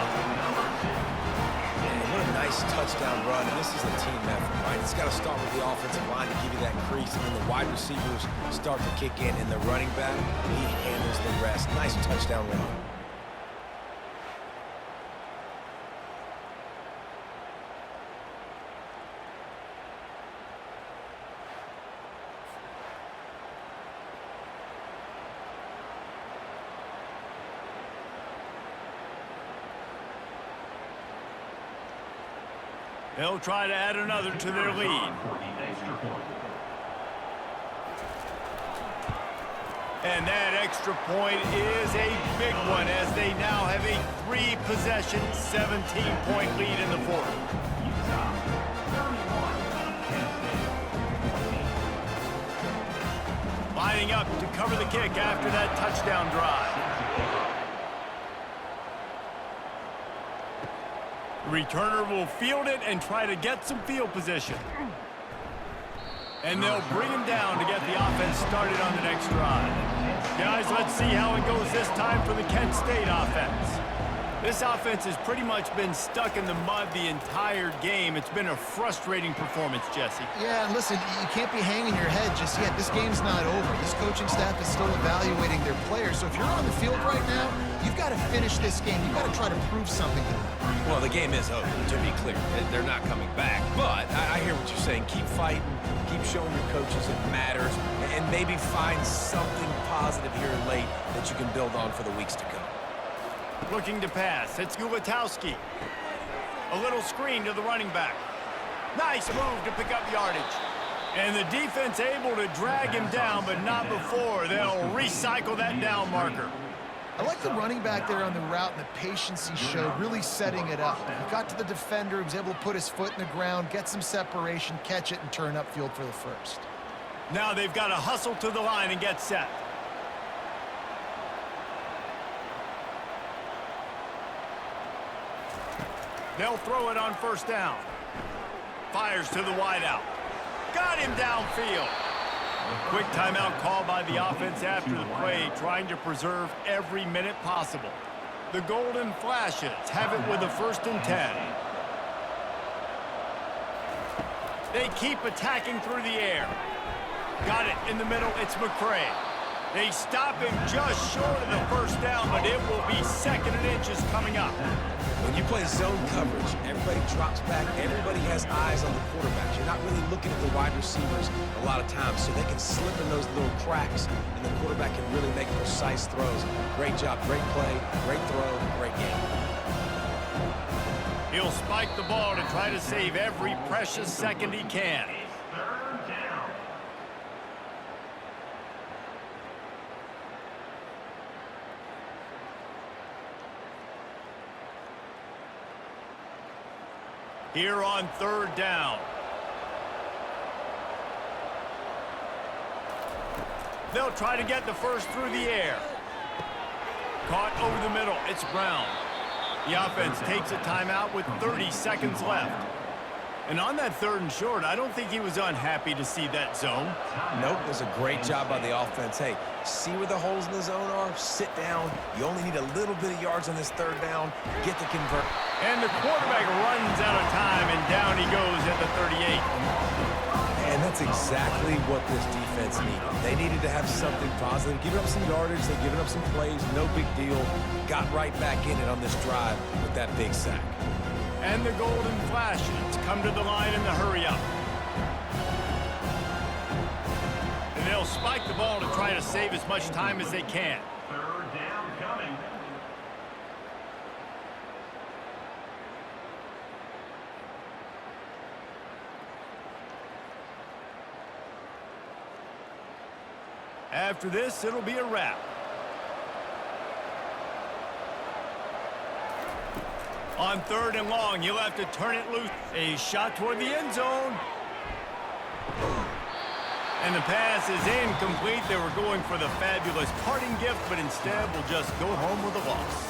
[SPEAKER 2] Man, what a nice touchdown run. And this is a team effort, right? It's got to start with the offensive line to give you that crease. And then the wide receivers start to kick in. And the running back, he handles the rest. Nice touchdown run.
[SPEAKER 1] They'll try to add another to their lead.
[SPEAKER 4] For the extra point.
[SPEAKER 1] And that extra point is a big one as they now have a 3-possession, 17-point lead in the fourth.
[SPEAKER 4] Utah 31. Kansas.
[SPEAKER 1] Lining up to cover the kick after that touchdown drive. Returner will field it and try to get some field position. And they'll bring him down to get the offense started on the next drive. Guys, let's see how it goes this time for the Kent State offense. This offense has pretty much been stuck in the mud the entire game. It's been a frustrating performance, Jesse.
[SPEAKER 3] Yeah, and listen, you can't be hanging your head just yet. This game's not over. This coaching staff is still evaluating their players. So if you're on the field right now, you've got to finish this game. You've got to try to prove something to them.
[SPEAKER 2] Well, the game is over, to be clear. They're not coming back. But I hear what you're saying. Keep fighting. Keep showing your coaches it matters. And maybe find something positive here late that you can build on for the weeks to come.
[SPEAKER 1] Looking to pass. It's Gulatowski. A little screen to the running back. Nice move to pick up yardage. And the defense able to drag him down, but not before. They'll recycle that down marker.
[SPEAKER 3] I like the running back there on the route and the patience he showed, really setting it up. He got to the defender, he was able to put his foot in the ground, get some separation, catch it, and turn upfield for the first.
[SPEAKER 1] Now they've got to hustle to the line and get set. They'll throw it on first down. Fires to the wideout. Got him downfield. Quick timeout call by the offense after the play, trying to preserve every minute possible. The Golden Flashes have it with a 1st and 10. They keep attacking through the air. Got it in the middle. It's McCray. They stop him just short of the first down, but it will be 2nd and inches coming up.
[SPEAKER 2] When you play zone coverage, everybody drops back. Everybody has eyes on the quarterbacks. You're not really looking at the wide receivers a lot of times, so they can slip in those little cracks, and the quarterback can really make precise throws. Great job, great play, great throw, great game.
[SPEAKER 1] He'll spike the ball to try to save every precious second he can.
[SPEAKER 4] Third down.
[SPEAKER 1] Here on 3rd down. They'll try to get the first through the air. Caught over the middle. It's Brown. The offense takes a timeout with 30 seconds left. And on that 3rd and short, I don't think he was unhappy to see that zone.
[SPEAKER 2] Nope, it was a great job by the offense. Hey, see where the holes in the zone are? Sit down. You only need a little bit of yards on this 3rd down. Get the convert.
[SPEAKER 1] And the quarterback runs out of time, and down he goes at the 38.
[SPEAKER 2] And that's exactly what this defense needed. They needed to have something positive. Giving up some yardage, they've given up some plays, no big deal. Got right back in it on this drive with that big sack.
[SPEAKER 1] And the golden flashes come to the line in the hurry-up. And they'll spike the ball to try to save as much time as they can.
[SPEAKER 4] 3rd down coming.
[SPEAKER 1] After this, it'll be a wrap. On 3rd and long, you'll have to turn it loose. A shot toward the end zone. And the pass is incomplete. They were going for the fabulous parting gift, but instead will just go home with a loss.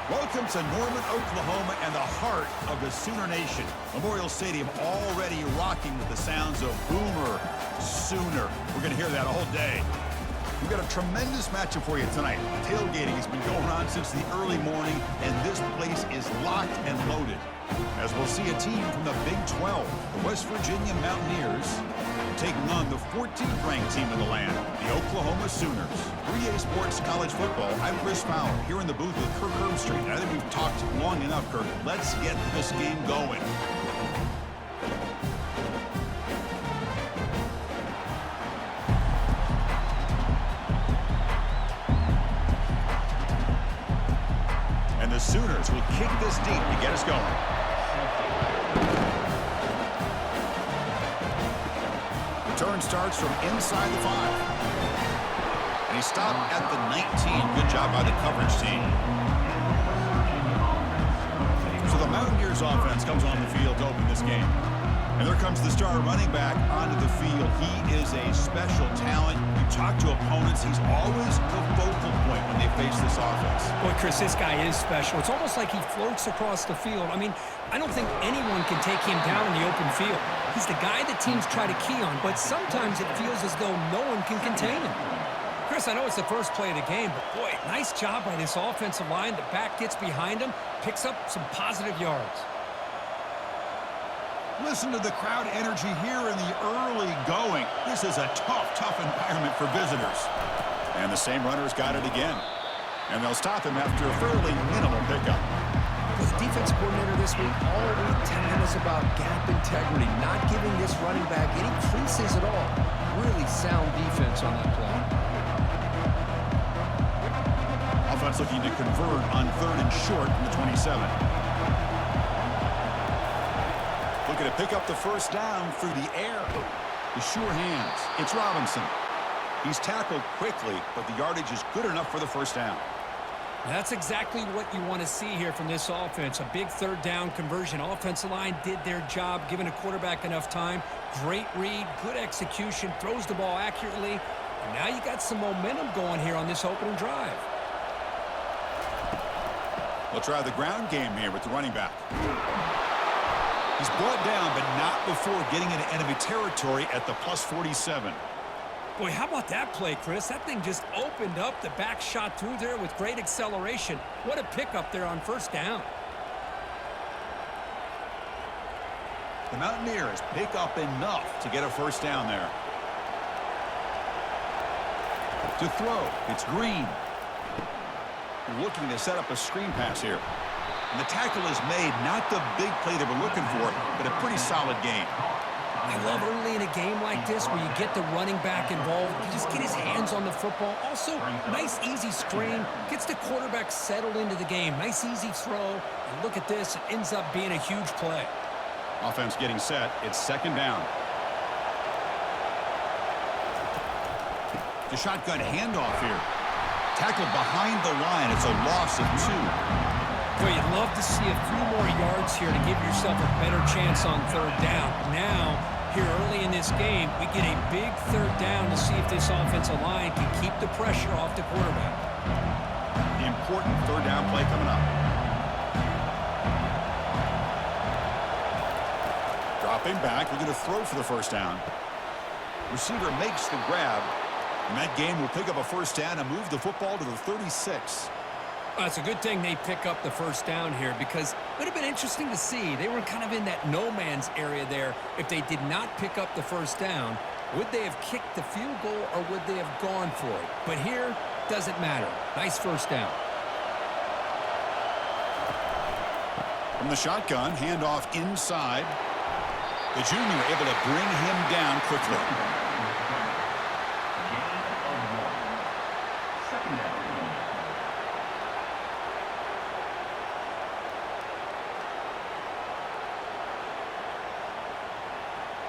[SPEAKER 6] Welcome to Norman, Oklahoma, and the heart of the Sooner Nation. Memorial Stadium already rocking with the sounds of Boomer Sooner. We're going to hear that all day. We've got a tremendous matchup for you tonight. Tailgating has been going on since the early morning, and this place is locked and loaded. As we'll see a team from the Big 12, the West Virginia Mountaineers, taking on the 14th ranked team in the land, the Oklahoma Sooners. 3A Sports College Football, I'm Chris Fowler, here in the booth with Kirk Herbstreit. And I think we've talked long enough, Kirk. Let's get this game going. And the Sooners will kick this deep to get us going. Turn starts from inside the 5. And he stopped at the 19. Good job by the coverage team. So the Mountaineers offense comes on the field to open this game. And there comes the star running back onto the field. He is a special talent. You talk to opponents, he's always the focal point when they face this offense.
[SPEAKER 7] Boy, Chris, this guy is special. It's almost like he floats across the field. I mean, I don't think anyone can take him down in the open field. He's the guy that teams try to key on, but sometimes it feels as though no one can contain him. Chris, I know it's the first play of the game, but boy, nice job by this offensive line. The back gets behind him, picks up some positive yards.
[SPEAKER 6] Listen to the crowd energy here in the early going. This is a tough environment for visitors. And the same runner's got it again. And they'll stop him after a fairly minimal pickup.
[SPEAKER 2] The defense coordinator this week, all week telling us about gap integrity, not giving this running back any creases at all. Really sound defense on that play.
[SPEAKER 6] Offense looking to convert on 3rd and short from the 27. Looking to pick up the first down through the air. The sure hands. It's Robinson. He's tackled quickly, but the yardage is good enough for the first down.
[SPEAKER 7] That's exactly what you want to see here from this offense. A big 3rd down conversion. Offensive line did their job, giving a quarterback enough time. Great read, good execution, throws the ball accurately. And now you got some momentum going here on this opening drive.
[SPEAKER 6] They'll try the ground game here with the running back. He's brought down, but not before getting into enemy territory at the +47.
[SPEAKER 7] Boy, how about that play, Chris? That thing just opened up. The back shot through there with great acceleration. What a pickup there on 1st down.
[SPEAKER 6] The Mountaineers pick up enough to get a first down there. To throw, it's Green. Looking to set up a screen pass here. And the tackle is made, not the big play they were looking for, but a pretty solid game.
[SPEAKER 7] I love early in a game like this where you get the running back involved. You just get his hands on the football. Also, nice, easy screen. Gets the quarterback settled into the game. Nice, easy throw. And look at this. It ends up being a huge play.
[SPEAKER 6] Offense getting set. It's 2nd down. The shotgun handoff here. Tackled behind the line. It's a loss of 2.
[SPEAKER 7] Well, you'd love to see a few more yards here to give yourself a better chance on 3rd down. Now, here early in this game, we get a big 3rd down to see if this offensive line can keep the pressure off the quarterback.
[SPEAKER 6] The important 3rd down play coming up. Dropping back, looking to throw for the first down. Receiver makes the grab, and that game will pick up a first down and move the football to the 36.
[SPEAKER 7] Well, it's a good thing they pick up the first down here because it would have been interesting to see. They were kind of in that no-man's area there. If they did not pick up the first down, would they have kicked the field goal or would they have gone for it? But here, doesn't matter. Nice first down.
[SPEAKER 6] From the shotgun, handoff inside. The junior able to bring him down quickly.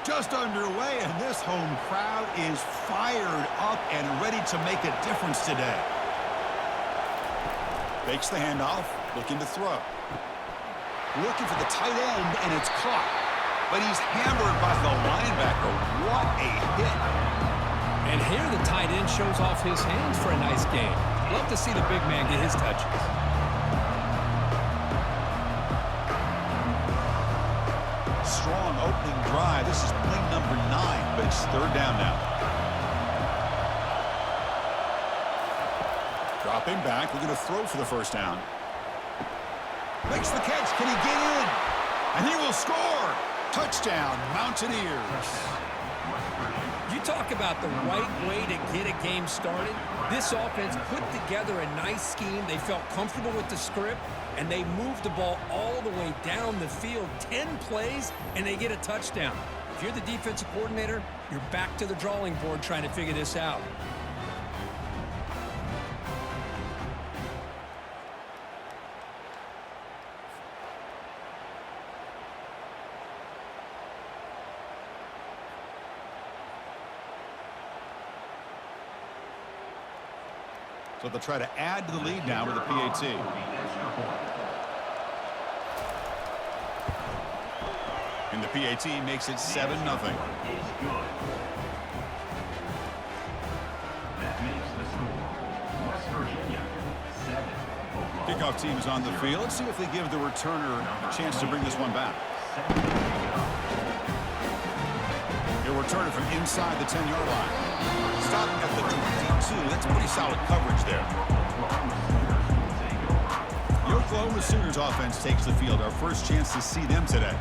[SPEAKER 6] Just underway, and this home crowd is fired up and ready to make a difference today. Fakes the handoff, looking to throw. Looking for the tight end, and it's caught. But he's hammered by the linebacker. What a hit.
[SPEAKER 7] And here the tight end shows off his hands for a nice game. Love to see the big man get his touches.
[SPEAKER 6] opening drive. This is play number 9, but it's third down now. Dropping back, looking to throw for the first down. Makes the catch. Can he get in? And he will score. Touchdown, Mountaineers.
[SPEAKER 7] You talk about the right way to get a game started. This offense put together a nice scheme. They felt comfortable with the script, and they moved the ball all the way down the field. 10 plays, and they get a touchdown. If you're the defensive coordinator, you're back to the drawing board trying to figure this out.
[SPEAKER 6] So they'll try to add to the lead now with a PAT. And the PAT makes it 7-0. Kickoff team is on the field. Let's see if they give the returner a chance to bring this one back. He'll return it from inside the 10-yard line. Stop at the 22. That's pretty solid coverage there. The Oklahoma Sooners offense takes the field. Our first chance to see them today.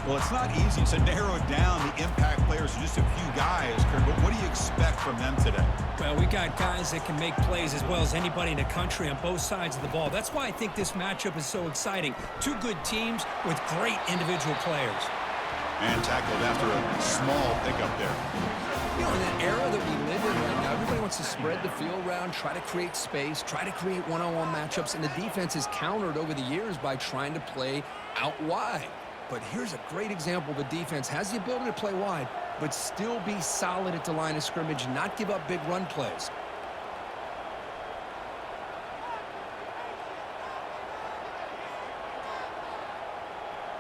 [SPEAKER 6] Well, it's not easy to narrow down the impact players to just a few guys, Kurt, but what do you expect from them today?
[SPEAKER 7] Well, we got guys that can make plays as well as anybody in the country on both sides of the ball. That's why I think this matchup is so exciting. Two good teams with great individual players.
[SPEAKER 6] And tackled after a small pickup there.
[SPEAKER 2] You know, in an era that we live in right now, everybody wants to spread the field around, try to create space, try to create one-on-one matchups, and the defense is countered over the years by trying to play out wide. But here's a great example. The defense has the ability to play wide, but still be solid at the line of scrimmage, not give up big run plays.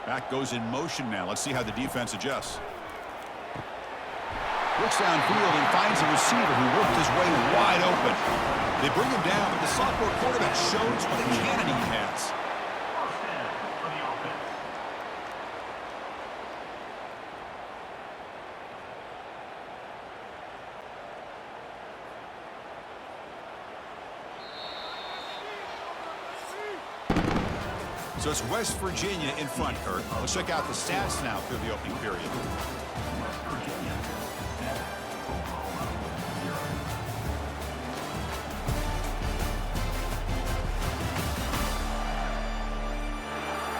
[SPEAKER 6] Back goes in motion now. Let's see how the defense adjusts. Looks downfield and finds a receiver who worked his way wide open. They bring him down, but the sophomore quarterback shows what a cannon he has. So it's West Virginia in front, Kurt. Let's check out the stats now through the opening period.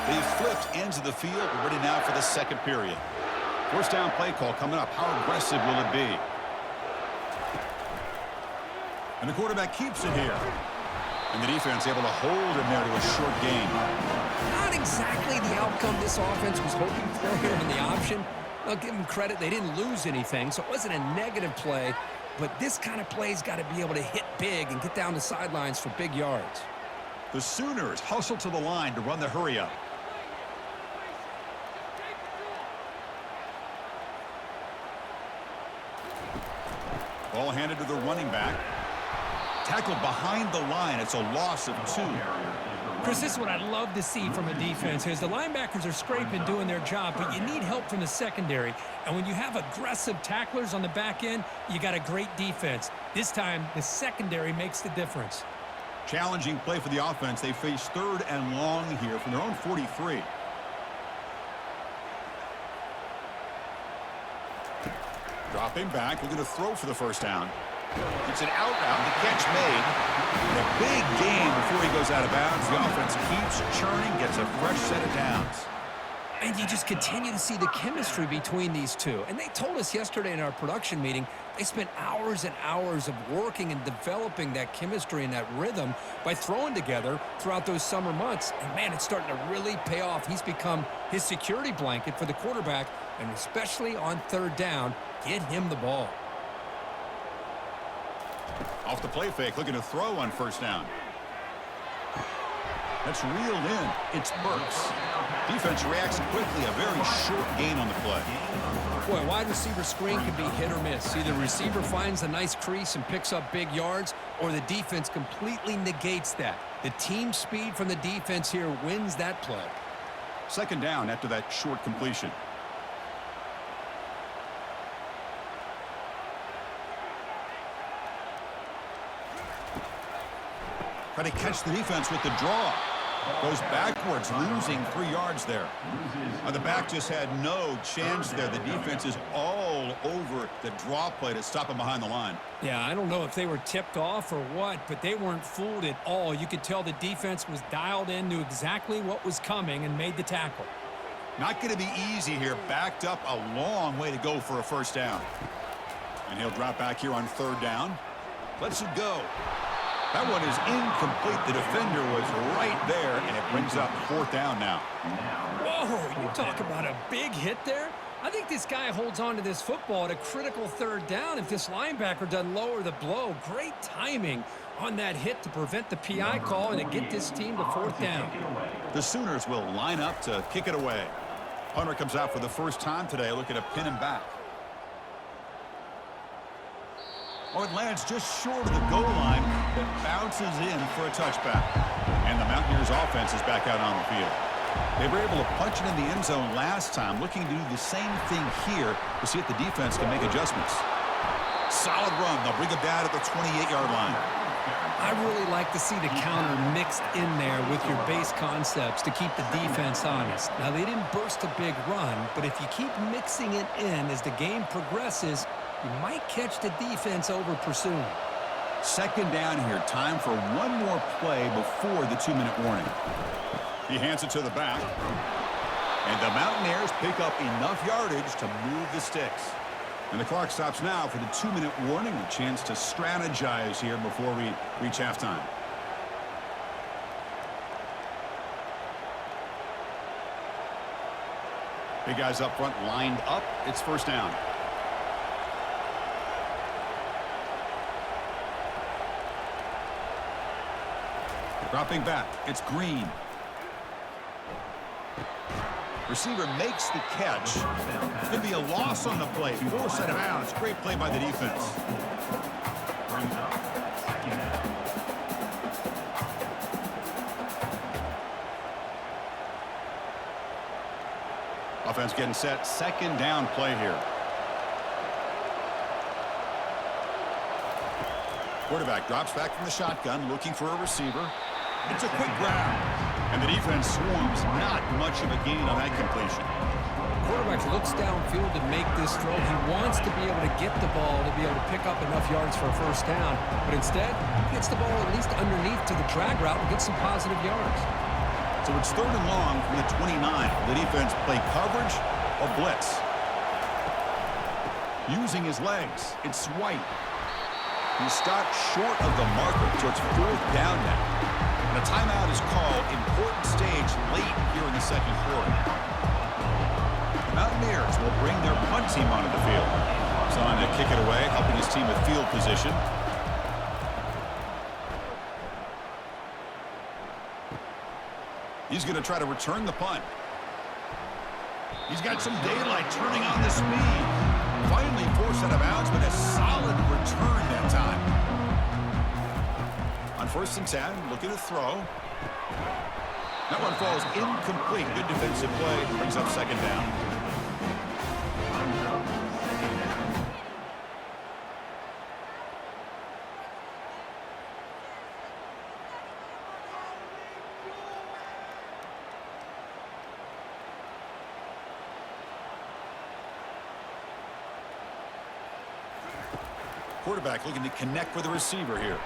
[SPEAKER 6] They've flipped ends of the field. We're ready now for the second period. First down play call coming up. How aggressive will it be? And the quarterback keeps it here. And the defense able to hold him there to a short gain.
[SPEAKER 7] Not exactly the outcome this offense was hoping for here in the option. I'll give them credit. They didn't lose anything, so it wasn't a negative play. But this kind of play's got to be able to hit big and get down the sidelines for big yards.
[SPEAKER 6] The Sooners hustle to the line to run the hurry up. Ball handed to the running back. Tackled behind the line. It's a loss of 2.
[SPEAKER 7] Chris, this is what I'd love to see from a defense is the linebackers are scraping, doing their job, but you need help from the secondary. And when you have aggressive tacklers on the back end, you got a great defense. This time, the secondary makes the difference.
[SPEAKER 6] Challenging play for the offense. They face 3rd and long here from their own 43. Dropping back, looking to throw for the first down. It's an out route, the catch made. And a big gain before he goes out of bounds. The offense keeps churning, gets a fresh set of downs.
[SPEAKER 7] And you just continue to see the chemistry between these two. And they told us yesterday in our production meeting, they spent hours and hours of working and developing that chemistry and that rhythm by throwing together throughout those summer months. And, man, it's starting to really pay off. He's become his security blanket for the quarterback, and especially on 3rd down, get him the ball.
[SPEAKER 6] Off the play fake, looking to throw on first down. That's reeled in. It's Burks. Defense reacts quickly. A very short gain on the play.
[SPEAKER 7] Boy, wide receiver screen can be hit or miss. Either the receiver finds a nice crease and picks up big yards, or the defense completely negates that. The team speed from the defense here wins that play.
[SPEAKER 6] 2nd down after that short completion. Try to catch the defense with the draw. Goes backwards, losing 3 yards there. The back just had no chance there. The defense is all over the draw play to stop him behind the line.
[SPEAKER 7] Yeah, I don't know if they were tipped off or what, but they weren't fooled at all. You could tell the defense was dialed in, knew exactly what was coming, and made the tackle.
[SPEAKER 6] Not going to be easy here. Backed up a long way to go for a first down. And he'll drop back here on 3rd down. Lets it go. That one is incomplete. The defender was right there, and it brings up 4th down now.
[SPEAKER 7] Whoa, you talk about a big hit there? I think this guy holds on to this football at a critical 3rd down if this linebacker doesn't lower the blow. Great timing on that hit to prevent the PI call and to get this team to 4th down.
[SPEAKER 6] The Sooners will line up to kick it away. Punter comes out for the first time today, looking to pin him back. Oh, it lands just short of the goal line, but bounces in for a touchback. And the Mountaineers offense is back out on the field. They were able to punch it in the end zone last time, looking to do the same thing here to see if the defense can make adjustments. Solid run. They'll bring it down at the 28-yard line.
[SPEAKER 7] I really like to see the counter mixed in there with your base concepts to keep the defense honest. Now, they didn't burst a big run, but if you keep mixing it in as the game progresses, you might catch the defense over pursuing.
[SPEAKER 6] 2nd down here. Time for one more play before the 2-minute warning. He hands it to the back. And the Mountaineers pick up enough yardage to move the sticks. And the clock stops now for the 2-minute warning. A chance to strategize here before we reach halftime. Big guys up front lined up. It's 1st down. Dropping back. It's Green. Receiver makes the catch. Could be a loss on the play. 4 set of bounds. Great play by the defense. Offense getting set. 2nd down play here. Quarterback drops back from the shotgun, looking for a receiver. It's a quick grab. And the defense swarms. Not much of a gain on that completion.
[SPEAKER 7] Quarterback looks downfield to make this throw. He wants to be able to get the ball to be able to pick up enough yards for a 1st down. But instead, he gets the ball at least underneath to the drag route and gets some positive yards.
[SPEAKER 6] So it's 3rd and long from the 29. The defense play coverage or blitz. Using his legs. It's White. He stopped short of the marker, so it's 4th down now. And a timeout is called. Important stage late here in the 2nd quarter. The Mountaineers will bring their punt team onto the field. So on to kick it away, helping his team with field position. He's going to try to return the punt. He's got some daylight turning on the speed. Finally 4 set of bounds, but a solid return that time. On 1st and 10, looking to throw. That one falls incomplete. Good defensive play. Brings up 2nd down. Quarterback looking to connect with the receiver here.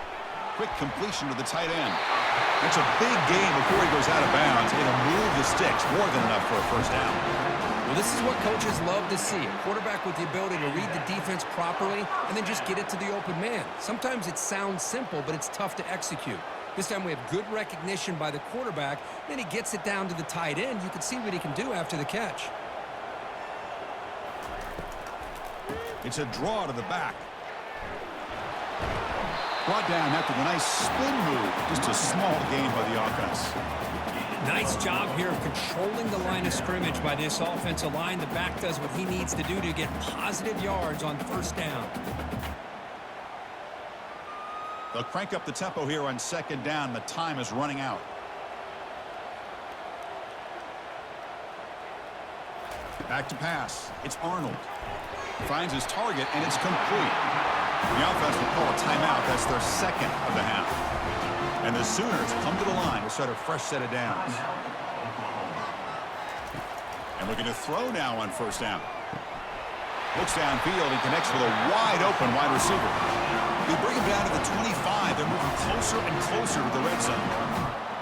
[SPEAKER 6] Quick completion to the tight end. That's a big gain before he goes out of bounds. It'll move the sticks. More than enough for a 1st down.
[SPEAKER 7] Well, this is what coaches love to see. A quarterback with the ability to read the defense properly and then just get it to the open man. Sometimes it sounds simple, but it's tough to execute. This time we have good recognition by the quarterback. Then he gets it down to the tight end. You can see what he can do after the catch.
[SPEAKER 6] It's a draw to the back. Brought down after the nice spin move. Just a small gain by the offense.
[SPEAKER 7] Nice job here of controlling the line of scrimmage by this offensive line. The back does what he needs to do to get positive yards on 1st down.
[SPEAKER 6] They'll crank up the tempo here on 2nd down. The time is running out. Back to pass. It's Arnold. Finds his target, and it's complete. The offense will call a timeout. That's their 2nd of the half. And the Sooners come to the line to start a fresh set of downs. And looking to throw now on first down. Looks downfield and connects with a wide-open wide receiver. They bring him down to the 25. They're moving closer and closer to the red zone.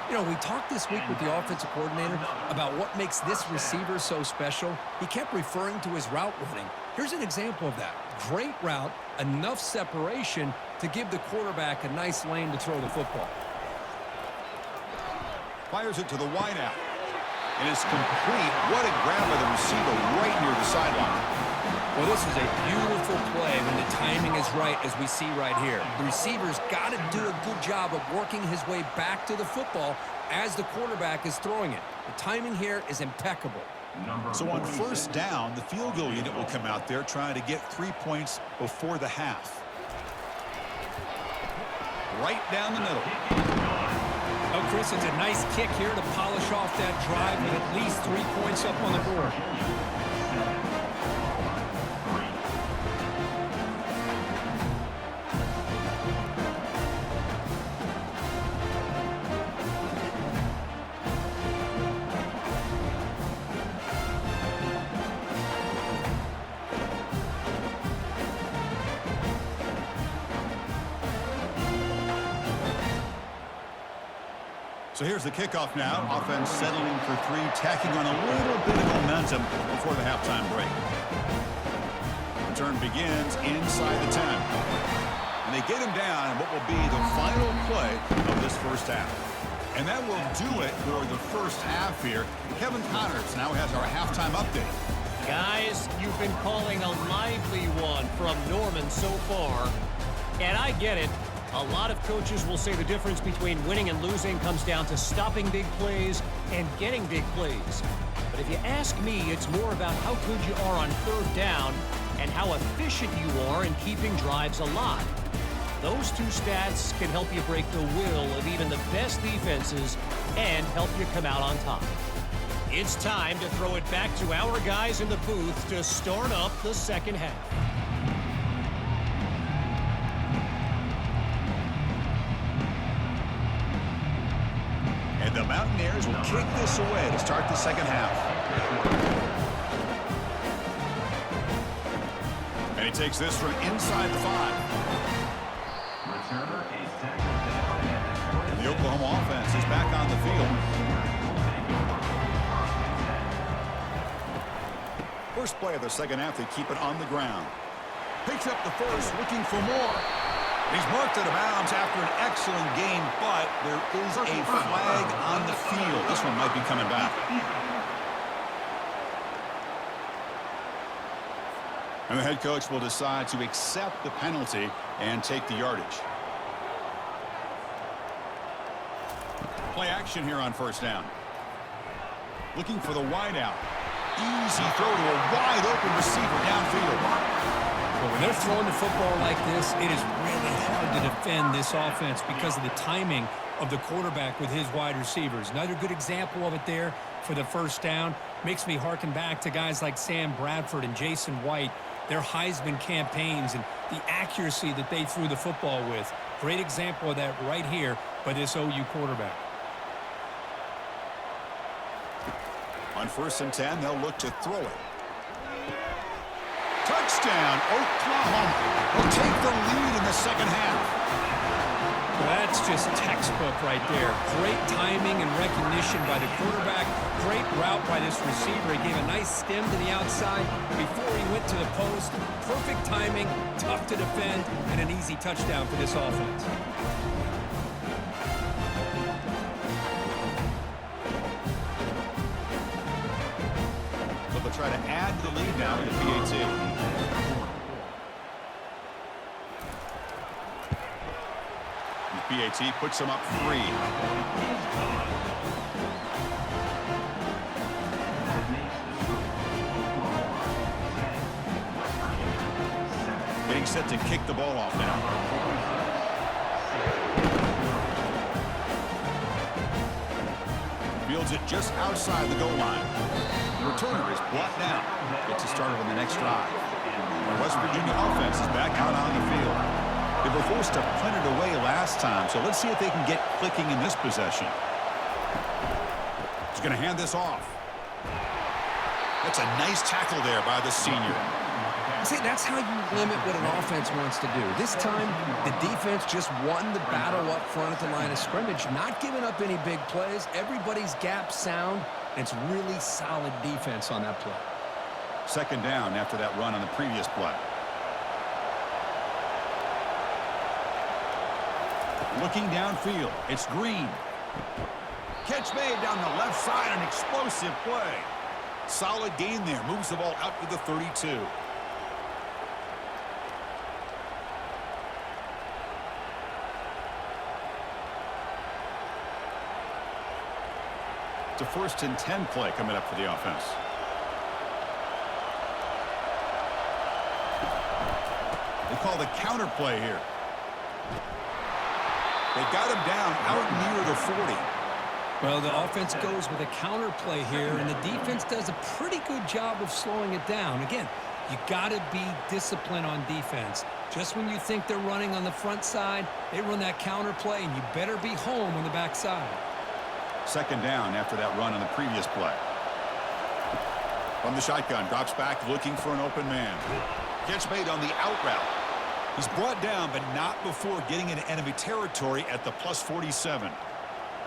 [SPEAKER 7] You know, we talked this week with the offensive coordinator about what makes this receiver so special. He kept referring to his route running. Here's an example of that. Great route, enough separation to give the quarterback a nice lane to throw the football.
[SPEAKER 6] Fires it to the wideout. And it's complete. What a grab by the receiver right near the sideline.
[SPEAKER 7] Well, this is a beautiful play when the timing is right, as we see right here. The receiver's got to do a good job of working his way back to the football as the quarterback is throwing it. The timing here is impeccable.
[SPEAKER 6] So on first down, the field goal unit will come out there trying to get 3 points before the half. Right down the middle.
[SPEAKER 7] Oh, Chris, it's a nice kick here to polish off that drive with at least 3 points up on the board.
[SPEAKER 6] So here's the kickoff now. Offense settling for 3, tacking on a little bit of momentum before the halftime break. Return begins inside the 10. And they get him down in what will be the final play of this first half. And that will do it for the first half here. Kevin Connors now has our halftime update.
[SPEAKER 5] Guys, you've been calling a lively one from Norman so far. And I get it. A lot of coaches will say the difference between winning and losing comes down to stopping big plays and getting big plays. But if you ask me, it's more about how good you are on third down and how efficient you are in keeping drives alive. Those two stats can help you break the will of even the best defenses and help you come out on top. It's time to throw it back to our guys in the booth to start up the second half.
[SPEAKER 6] And the Mountaineers will kick this away to start the second half. And he takes this from inside the 5. And the Oklahoma offense is back on the field. First play of the second half, they keep it on the ground. Picks up the first, looking for more. He's marked out of bounds after an excellent game, but there is a flag on the field. This one might be coming back. And the head coach will decide to accept the penalty and take the yardage. Play action here on first down. Looking for the wideout. Easy throw to a wide-open receiver downfield.
[SPEAKER 7] Well, when they're throwing the football like this, it is really hard to defend this offense because of the timing of the quarterback with his wide receivers. Another good example of it there for the first down. Makes me harken back to guys like Sam Bradford and Jason White, their Heisman campaigns and the accuracy that they threw the football with. Great example of that right here by this OU quarterback.
[SPEAKER 6] On first and 10, they'll look to throw it. Touchdown, Oklahoma. Will take the lead in the second half.
[SPEAKER 7] That's just textbook right there. Great timing and recognition by the quarterback. Great route by this receiver. He gave a nice stem to the outside before he went to the post. Perfect timing, tough to defend, and an easy touchdown for this offense.
[SPEAKER 6] So they'll try to add to the lead now with the PAT. PAT puts him up 3. Getting set to kick the ball off now. Fields it just outside the goal line. The returner is brought down. Gets us started on the next drive. The West Virginia offense is back out on the field. They were forced to punt it away last time, so let's see if they can get clicking in this possession. He's going to hand this off. That's a nice tackle there by the senior.
[SPEAKER 7] See, that's how you limit what an offense wants to do. This time, the defense just won the battle up front at the line of scrimmage, not giving up any big plays. Everybody's gap sound, and it's really solid defense on that play.
[SPEAKER 6] Second down after that run on the previous play. Looking downfield, it's Green. Catch made down the left side, an explosive play. Solid gain there, moves the ball out to the 32. It's a 1st and 10 play coming up for the offense. They call the counter play here. They got him down out near the 40.
[SPEAKER 7] Well, the offense goes with a counter play here, and the defense does a pretty good job of slowing it down. Again, you got to be disciplined on defense. Just when you think they're running on the front side, they run that counter play, and you better be home on the back side.
[SPEAKER 6] Second down after that run on the previous play. From the shotgun, drops back looking for an open man. Catch made on the out route. He's brought down, but not before getting into enemy territory at the plus 47.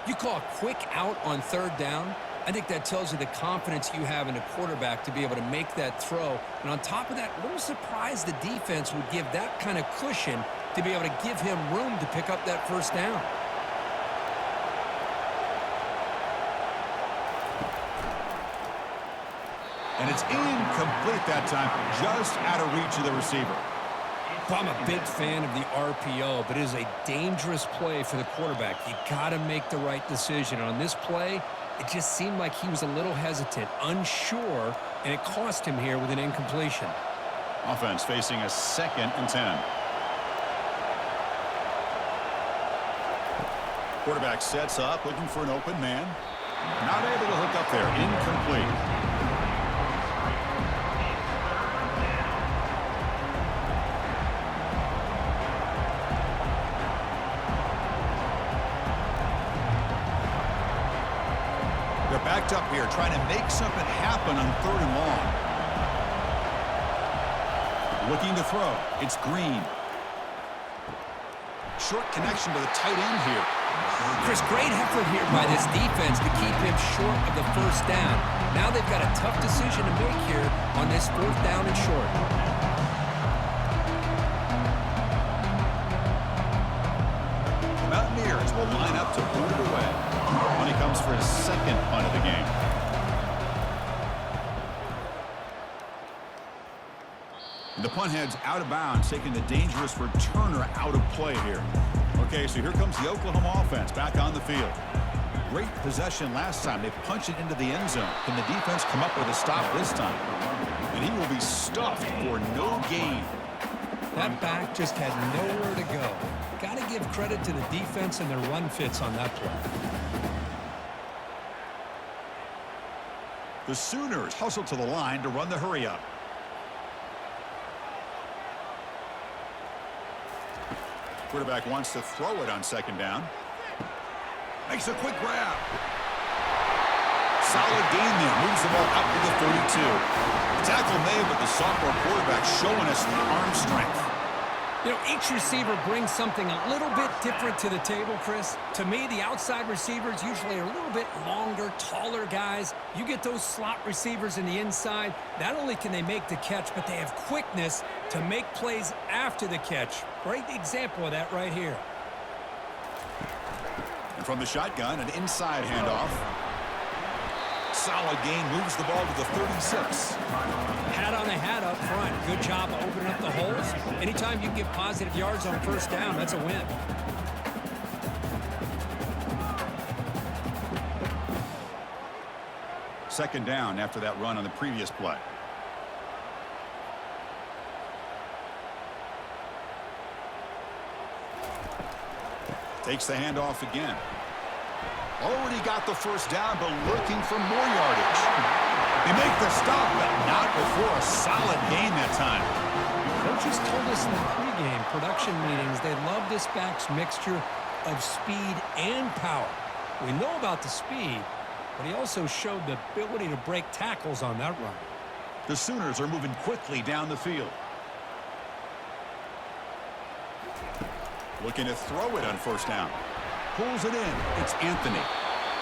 [SPEAKER 7] You call a quick out on 3rd down. I think that tells you the confidence you have in a quarterback to be able to make that throw. And on top of that, a little surprised the defense would give that kind of cushion to be able to give him room to pick up that 1st down.
[SPEAKER 6] And it's incomplete that time, just out of reach of the receiver.
[SPEAKER 7] I'm a big fan of the RPO, but it is a dangerous play for the quarterback. You got to make the right decision. On this play, it just seemed like he was a little hesitant, unsure, and it cost him here with an incompletion.
[SPEAKER 6] Offense facing a 2nd and 10. Quarterback sets up, looking for an open man. Not able to hook up there. Incomplete. Backed up here, trying to make something happen on 3rd and long. Looking to throw. It's Green. Short connection to the tight end here.
[SPEAKER 7] Chris, great effort here by this defense to keep him short of the 1st down. Now they've got a tough decision to make here on this 4th down and short.
[SPEAKER 6] Mountaineers will line up to boot it away. When he comes for his 2nd punt of the game. The punt heads out of bounds, taking the dangerous returner out of play here. Okay, so here comes the Oklahoma offense back on the field. Great possession last time. They punch it into the end zone. Can the defense come up with a stop this time? And he will be stuffed for no gain.
[SPEAKER 7] That back just had nowhere to go. Got to give credit to the defense and their run fits on that play.
[SPEAKER 6] The Sooners hustle to the line to run the hurry-up. Quarterback wants to throw it on 2nd down. Makes a quick grab. Solid gain there. Moves the ball up to the 32. Tackle made, but the sophomore quarterback showing us the arm strength.
[SPEAKER 7] You know, each receiver brings something a little bit different to the table, Chris. To me, the outside receivers usually are a little bit longer, taller guys. You get those slot receivers in the inside, not only can they make the catch, but they have quickness to make plays after the catch. Great example of that right here.
[SPEAKER 6] And from the shotgun, an inside handoff. Solid gain, moves the ball to the 36.
[SPEAKER 7] Hat on the hat up front. Good job of opening up the holes. Anytime you get positive yards on 1st down, that's a win.
[SPEAKER 6] Second down after that run on the previous play. Takes the handoff again. Already got the 1st down, but looking for more yardage. They make the stop, but not before a solid gain that time.
[SPEAKER 5] Coach
[SPEAKER 7] coaches told us in the pregame production meetings they love this back's mixture of speed and power. We know about the speed, but he also showed the ability to break tackles on that run.
[SPEAKER 6] The Sooners are moving quickly down the field. Looking to throw it on first down. Pulls it in. It's Anthony.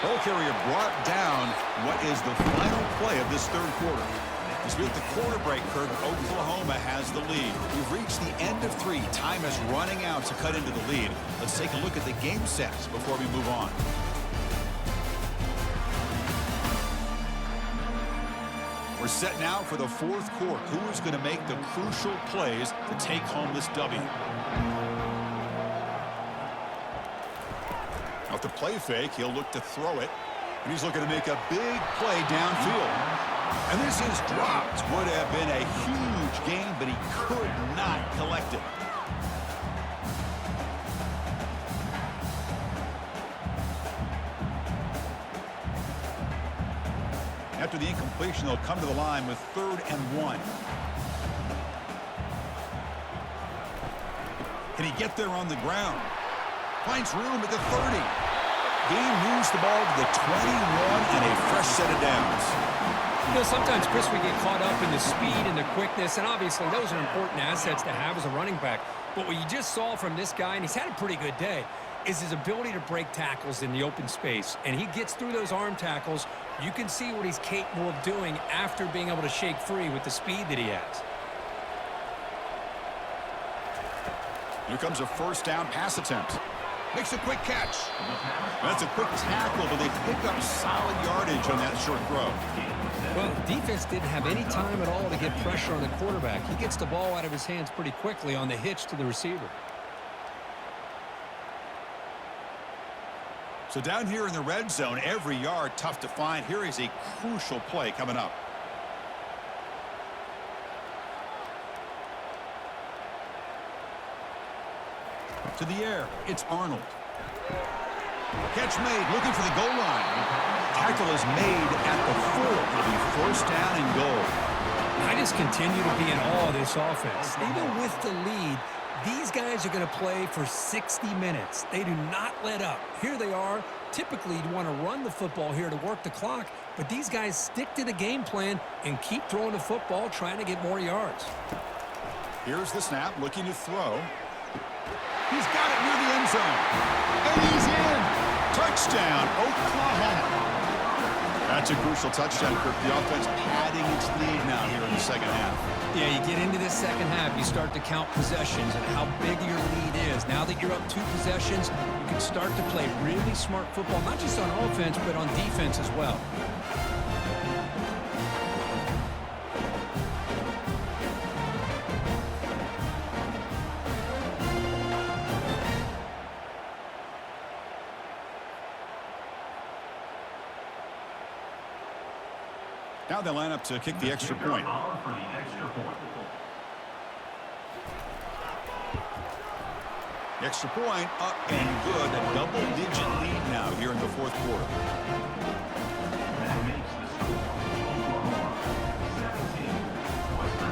[SPEAKER 6] Ball carrier brought down what is the final play of this third quarter. As we hit the quarter break, Kirk, Oklahoma has the lead. We've reached the end of 3. Time is running out to cut into the lead. Let's take a look at the game sets before we move on. We're set now for the fourth quarter. Who is going to make the crucial plays to take home this W? Off the play fake, he'll look to throw it. And he's looking to make a big play downfield. And this is dropped. Would have been a huge gain, but he could not collect it. After the incompletion, they'll come to the line with 3rd and 1. Can he get there on the ground? Finds room at the 30. Gain moves the ball to the 21 and a fresh set of downs.
[SPEAKER 7] You know, sometimes, Chris, we get caught up in the speed and the quickness, and obviously those are important assets to have as a running back. But what you just saw from this guy, and he's had a pretty good day, is his ability to break tackles in the open space. And he gets through those arm tackles. You can see what he's capable of doing after being able to shake free with the speed that he has.
[SPEAKER 6] Here comes a first down pass attempt. Makes a quick catch. That's a quick tackle, but they pick up solid yardage on that short throw.
[SPEAKER 7] Well, defense didn't have any time at all to get pressure on the quarterback. He gets the ball out of his hands pretty quickly on the hitch to the receiver.
[SPEAKER 6] So down here in the red zone, every yard tough to find. Here is a crucial play coming up. To the air, it's Arnold. Catch made, looking for the goal line. Tackle is made at the 4. It'll be first down and goal.
[SPEAKER 7] I just continue to be in awe of this offense. Even with the lead, these guys are going to play for 60 minutes. They do not let up. Here they are. Typically, you'd want to run the football here to work the clock, but these guys stick to the game plan and keep throwing the football, trying to get more yards.
[SPEAKER 6] Here's the snap, looking to throw. He's got it near the end zone. And he's in. Touchdown, Oklahoma. That's a crucial touchdown, Kirk. The offense padding its lead now here in the second half.
[SPEAKER 7] Yeah, you get into this second half, you start to count possessions and how big your lead is. Now that you're up 2 possessions, you can start to play really smart football, not just on offense, but on defense as well.
[SPEAKER 6] Now they line up to kick the extra point. The extra point up and good. A double-digit lead now here in the fourth quarter.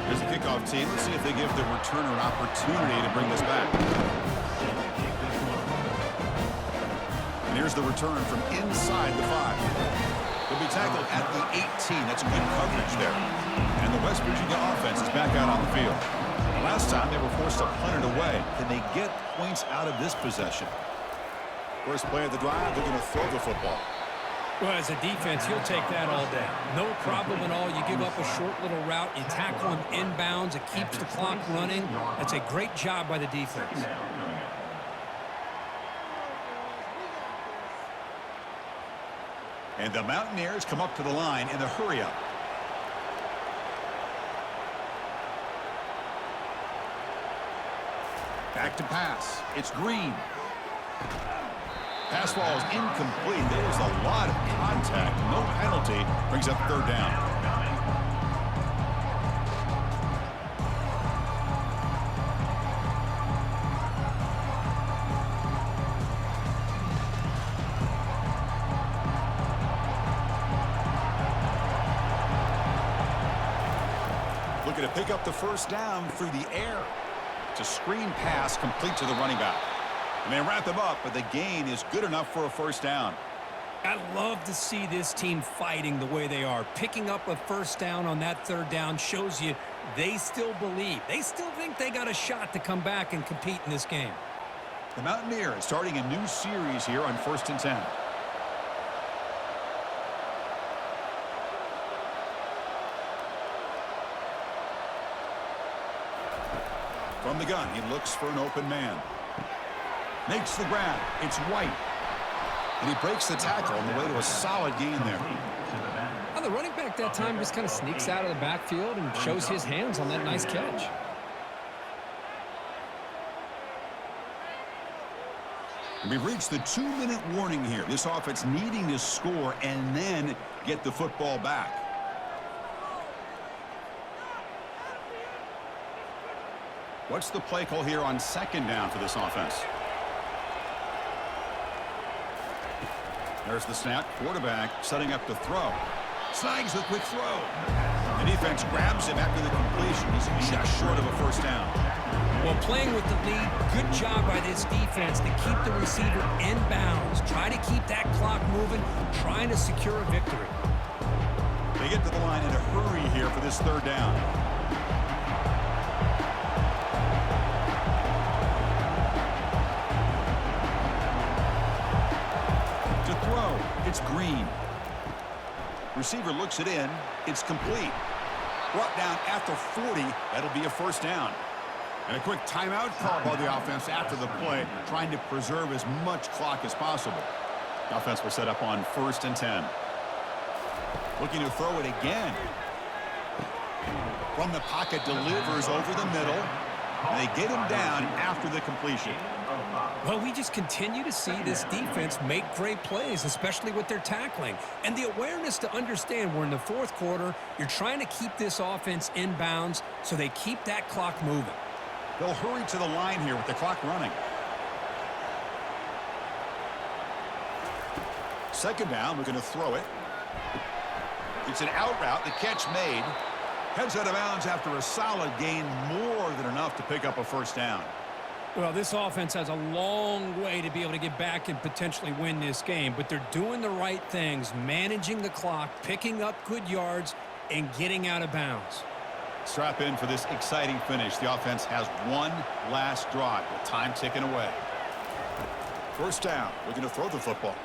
[SPEAKER 6] Here's the kickoff team. Let's see if they give the returner an opportunity to bring this back. And here's the return from inside the 5. He'll be tackled at the 18. That's good coverage there. And the West Virginia offense is back out on the field. The last time they were forced to punt it away. Can they get points out of this possession? First play of the drive, they're going to throw the football.
[SPEAKER 7] Well, as a defense, you'll take that all day. No problem at all. You give up a short little route. You tackle him inbounds. It keeps the clock running. That's a great job by the defense.
[SPEAKER 6] And the Mountaineers come up to the line in the hurry-up. Back to pass. It's Green. Pass ball is incomplete. There was a lot of contact. No penalty. Brings up 3rd down. looking to pick up the first down through the air. It's a screen pass complete to the running back. And they wrap him up, but the gain is good enough for a first down.
[SPEAKER 7] I love to see this team fighting the way they are. Picking up a first down on that third down shows you they still believe. They still think they got a shot to come back and compete in this game.
[SPEAKER 6] The Mountaineers starting a new series here on 1st and 10. From the gun, he looks for an open man. Makes the grab. It's White. And he breaks the tackle on the way to a solid gain there.
[SPEAKER 7] Well, the running back that time just kind of sneaks out of the backfield and shows his hands on that nice catch.
[SPEAKER 6] We've reached the 2-minute warning here. This offense needing to score and then get the football back. What's the play call here on 2nd down for this offense? There's the snap. Quarterback setting up to throw. Snags the quick throw. The defense grabs him after the completion. He's just short of a first down.
[SPEAKER 7] Well, playing with the lead, good job by this defense to keep the receiver in bounds. Try to keep that clock moving, trying to secure a victory.
[SPEAKER 6] They get to the line in a hurry here for this 3rd down. To throw, it's Green. Receiver looks it in. It's complete. Brought down after 40. That'll be a first down. And a quick timeout call by the offense after the play, trying to preserve as much clock as possible. The offense will set up on 1st and 10. Looking to throw it again. From the pocket, delivers over the middle. And they get him down after the completion.
[SPEAKER 7] Well, we just continue to see this defense make great plays, especially with their tackling. And the awareness to understand we're in the 4th quarter, you're trying to keep this offense in bounds so they keep that clock moving.
[SPEAKER 6] They'll hurry to the line here with the clock running. 2nd down, we're going to throw it. It's an out route, the catch made. Heads out of bounds after a solid gain, more than enough to pick up a first down.
[SPEAKER 7] Well, this offense has a long way to be able to get back and potentially win this game, but they're doing the right things, managing the clock, picking up good yards, and getting out of bounds.
[SPEAKER 6] Strap in for this exciting finish. The offense has one last drive with time ticking away. First down. We're going to throw the football.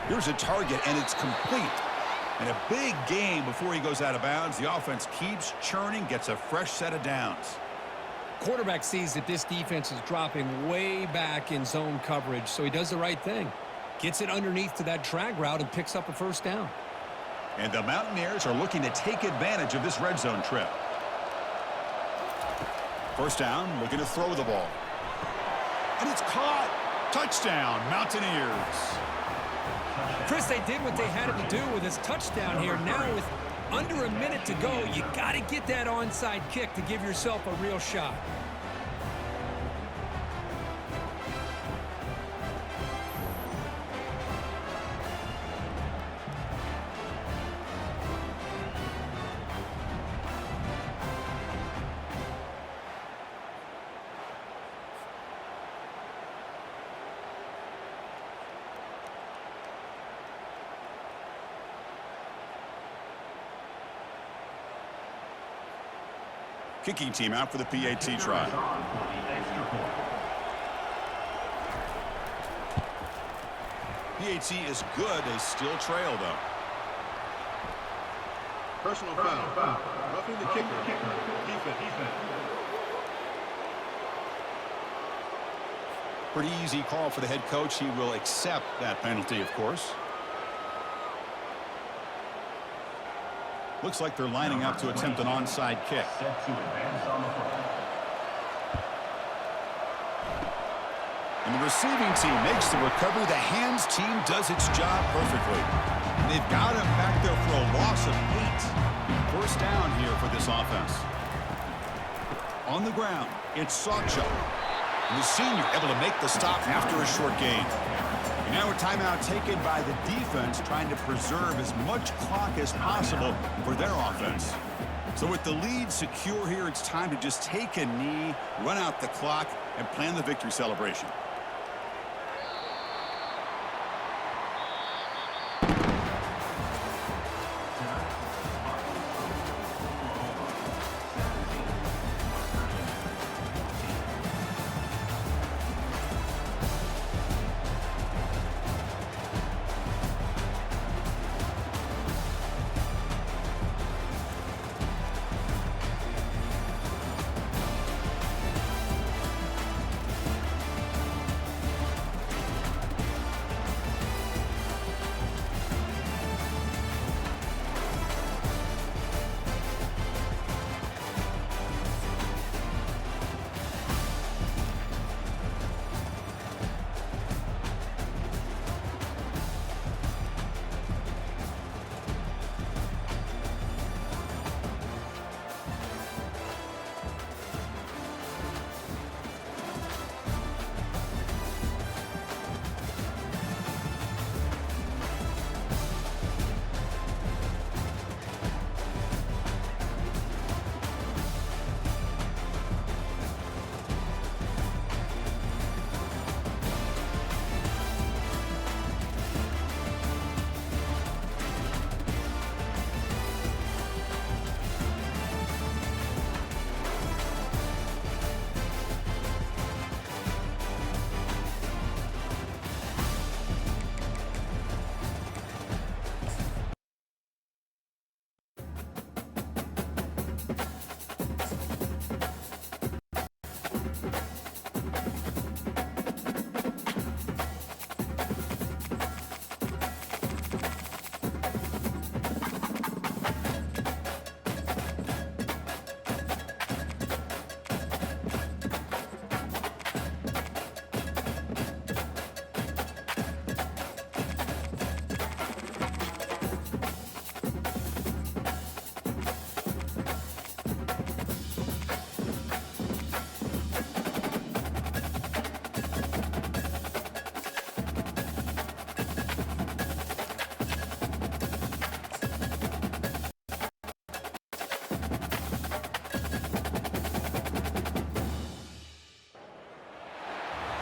[SPEAKER 6] Here's a target, and it's complete. And a big gain before he goes out of bounds. The offense keeps churning, gets a fresh set of downs.
[SPEAKER 7] Quarterback sees that this defense is dropping way back in zone coverage, so he does the right thing. Gets it underneath to that drag route and picks up a first down.
[SPEAKER 6] And the Mountaineers are looking to take advantage of this red zone trip. First down, looking to throw the ball. And it's caught. Touchdown, Mountaineers.
[SPEAKER 7] Chris, they did what they had to do with his touchdown here. Now with under a minute to go, you got to get that onside kick to give yourself a real shot.
[SPEAKER 6] Kicking team out for the PAT try. PAT is good. They still trail, though.
[SPEAKER 8] Personal foul. Roughing the kicker. Defense.
[SPEAKER 6] Pretty easy call for the head coach. He will accept that penalty, of course. Looks like they're lining up to attempt an onside kick. And the receiving team makes the recovery. The hands team does its job perfectly. And they've got him back there for a loss of 8. First down here for this offense. On the ground, it's Sancho. And the senior able to make the stop after a short gain. And now a timeout taken by the defense, trying to preserve as much clock as possible for their offense. So with the lead secure here, it's time to just take a knee, run out the clock, and plan the victory celebration.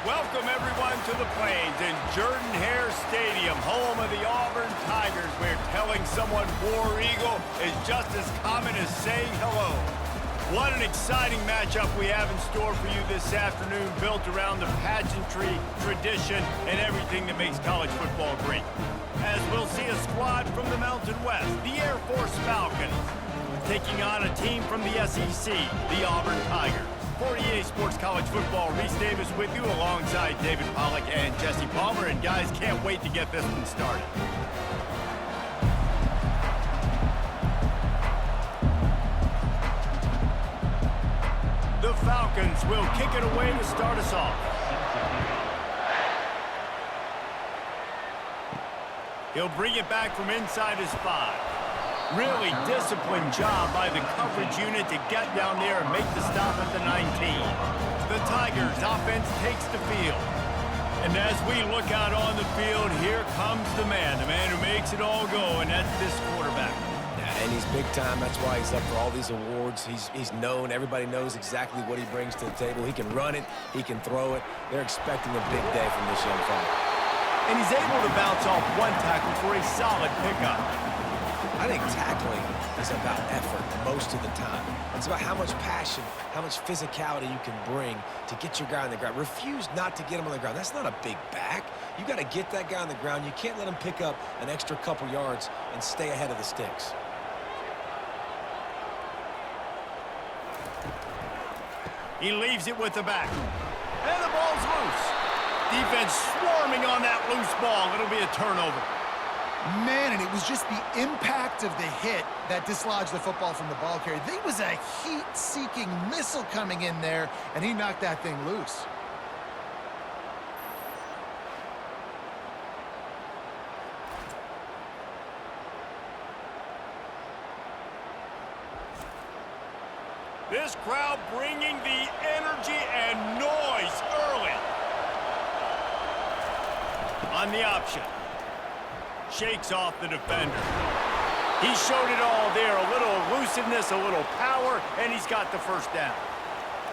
[SPEAKER 1] Welcome, everyone, to the Plains in Jordan-Hare Stadium, home of the Auburn Tigers, where telling someone War Eagle is just as common as saying hello. What an exciting matchup we have in store for you this afternoon, built around the pageantry, tradition, and everything that makes college football great. As we'll see a squad from the Mountain West, the Air Force Falcons, taking on a team from the SEC, the Auburn Tigers. For EA Sports College Football, Reese Davis with you alongside David Pollack and Jesse Palmer. And guys, can't wait to get this one started. The Falcons will kick it away to start us off. He'll bring it back from inside his 5. Really disciplined job by the coverage unit to get down there and make the stop at the 19. The Tigers offense takes the field. And as we look out on the field, here comes the man who makes it all go, and that's this quarterback.
[SPEAKER 2] Yeah, and he's big time. That's why he's up for all these awards. He's known. Everybody knows exactly what he brings to the table. He can run it. He can throw it. They're expecting a big day from this young fella.
[SPEAKER 1] And he's able to bounce off one tackle for a solid pickup.
[SPEAKER 2] I think tackling is about effort most of the time. It's about how much passion, how much physicality you can bring to get your guy on the ground. Refuse not to get him on the ground. That's not a big back. You got to get that guy on the ground. You can't let him pick up an extra couple yards and stay ahead of the sticks.
[SPEAKER 1] He leaves it with the back. And the ball's loose. Defense swarming on that loose ball. It'll be a turnover.
[SPEAKER 3] Man, and it was just the impact of the hit that dislodged the football from the ball carrier. There was a heat-seeking missile coming in there, and he knocked that thing loose.
[SPEAKER 1] This crowd bringing the energy and noise early. On the option. Shakes off the defender. He showed it all there, a little elusiveness, a little power, and he's got the first down.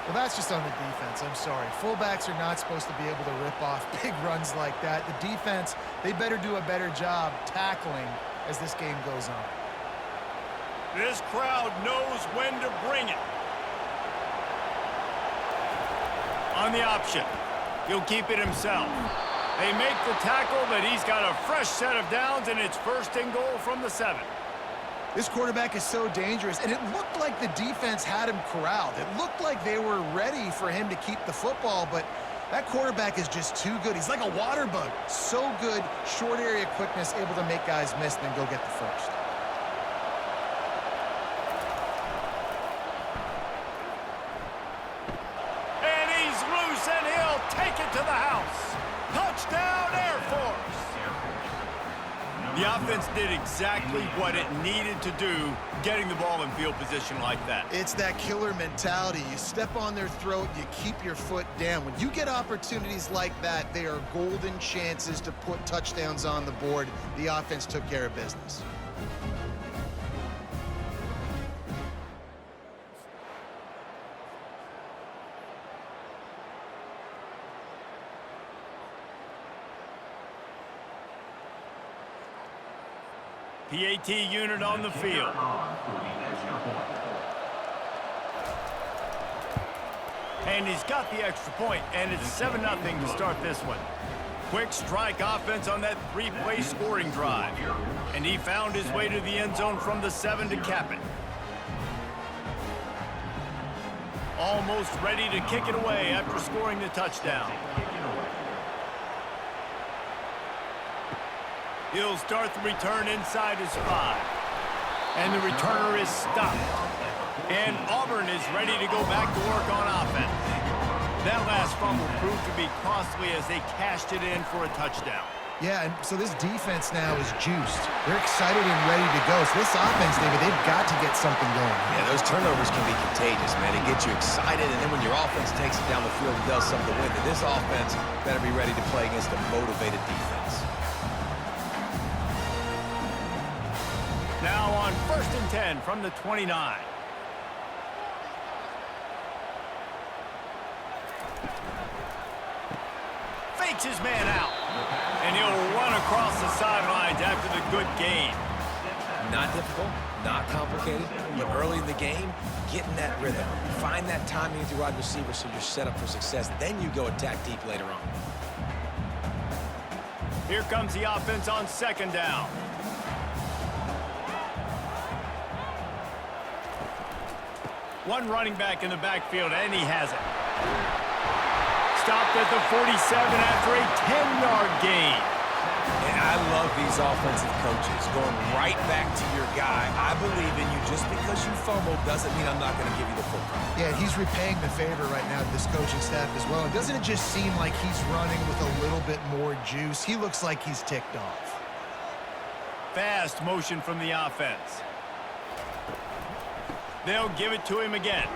[SPEAKER 3] Well, that's just on the defense. I'm sorry. Fullbacks are not supposed to be able to rip off big runs like that. The defense, they better do a better job tackling as this game goes on.
[SPEAKER 1] This crowd knows when to bring it. On the option, he'll keep it himself. They make the tackle, but he's got a fresh set of downs, and it's first and goal from the 7.
[SPEAKER 3] This quarterback is so dangerous, and it looked like the defense had him corralled. It looked like they were ready for him to keep the football, but that quarterback is just too good. He's like a water bug. So good, short area quickness, able to make guys miss and then go get the first.
[SPEAKER 1] And he's loose, and he'll take it to the house. Touchdown, Air Force! The offense did exactly what it needed to do, getting the ball in field position like that.
[SPEAKER 3] It's that killer mentality. You step on their throat, you keep your foot down. When you get opportunities like that, they are golden chances to put touchdowns on the board. The offense took care of business.
[SPEAKER 1] PAT unit on the field. And he's got the extra point, and it's 7-0 to start this one. Quick strike offense on that 3-play scoring drive. And he found his way to the end zone from the 7 to cap it. Almost ready to kick it away after scoring the touchdown. He'll start the return inside his 5. And the returner is stopped. And Auburn is ready to go back to work on offense. That last fumble proved to be costly as they cashed it in for a touchdown.
[SPEAKER 3] Yeah, and so this defense now is juiced. They're excited and ready to go. So this offense, David, they've got to get something going.
[SPEAKER 2] Yeah, those turnovers can be contagious, man. It gets you excited, and then when your offense takes it down the field and does something with it, this offense better be ready to play against a motivated defense.
[SPEAKER 1] Now on 1st and 10 from the 29. Fakes his man out. And he'll run across the sidelines after the good gain.
[SPEAKER 2] Not difficult, not complicated, but early in the game, get in that rhythm. Find that timing with your wide receiver so you're set up for success. Then you go attack deep later on.
[SPEAKER 1] Here comes the offense on 2nd down. One running back in the backfield, and he has it. Stopped at the 47 after a 10-yard gain.
[SPEAKER 2] And I love these offensive coaches going right back to your guy. I believe in you. Just because you fumbled doesn't mean I'm not going to give you the football.
[SPEAKER 3] Yeah, he's repaying the favor right now to this coaching staff as well. And doesn't it just seem like he's running with a little bit more juice? He looks like he's ticked off.
[SPEAKER 1] Fast motion from the offense. They'll give it to him again.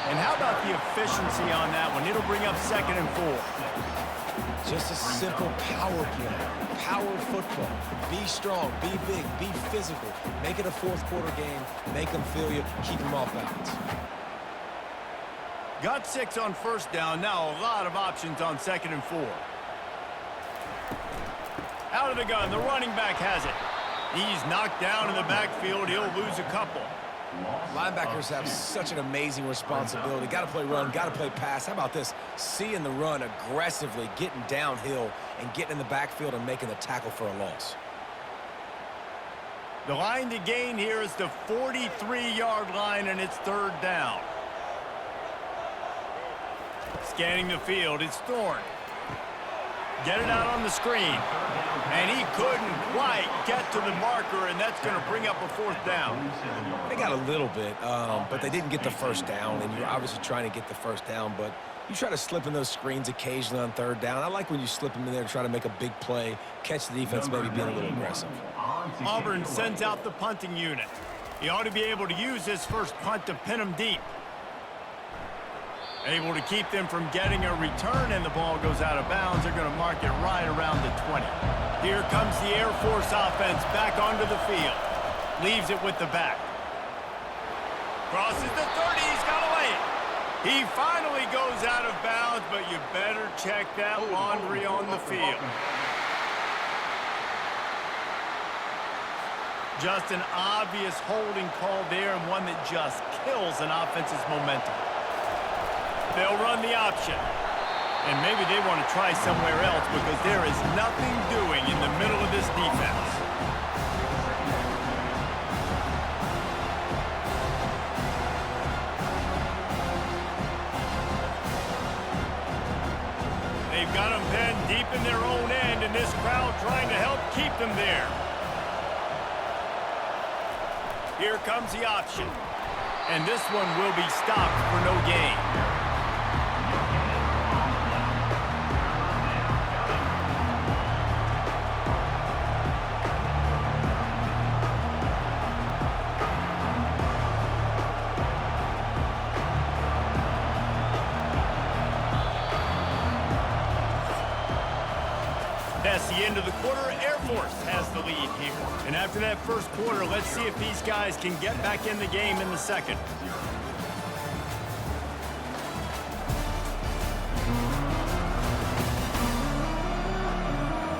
[SPEAKER 1] And how about the efficiency on that one? It'll bring up 2nd and 4.
[SPEAKER 2] Just a simple power play. Power football. Be strong, be big, be physical. Make it a 4th quarter game. Make them feel you. Keep them off balance.
[SPEAKER 1] Got 6 on 1st down. Now a lot of options on 2nd and 4. Out of the gun. The running back has it. He's knocked down in the backfield. He'll lose a couple.
[SPEAKER 2] Linebackers have such an amazing responsibility. Got to play run, got to play pass. How about this? Seeing the run aggressively, getting downhill, and getting in the backfield and making the tackle for a loss.
[SPEAKER 1] The line to gain here is the 43-yard line, and it's 3rd down. Scanning the field, it's Thorne. Get it out on the screen. And he couldn't quite get to the marker, and that's going to bring up a 4th down.
[SPEAKER 2] They got a little bit, but they didn't get the 1st down, and you're obviously trying to get the 1st down, but you try to slip in those screens occasionally on 3rd down. I like when you slip them in there to try to make a big play, catch the defense maybe being a little aggressive.
[SPEAKER 1] Auburn sends out the punting unit. He ought to be able to use his first punt to pin him deep. Able to keep them from getting a return, and the ball goes out of bounds. They're going to mark it right around the 20. Here comes the Air Force offense back onto the field. Leaves it with the back. Crosses the 30. He's got to lay it. He finally goes out of bounds, but you better check that laundry on the field. Just an obvious holding call there, and one that just kills an offense's momentum. They'll run the option. And maybe they want to try somewhere else because there is nothing doing in the middle of this defense. They've got them pinned deep in their own end, and this crowd trying to help keep them there. Here comes the option. And this one will be stopped for no gain. That's the end of the quarter. Air Force has the lead here. And after that first quarter, let's see if these guys can get back in the game in the second.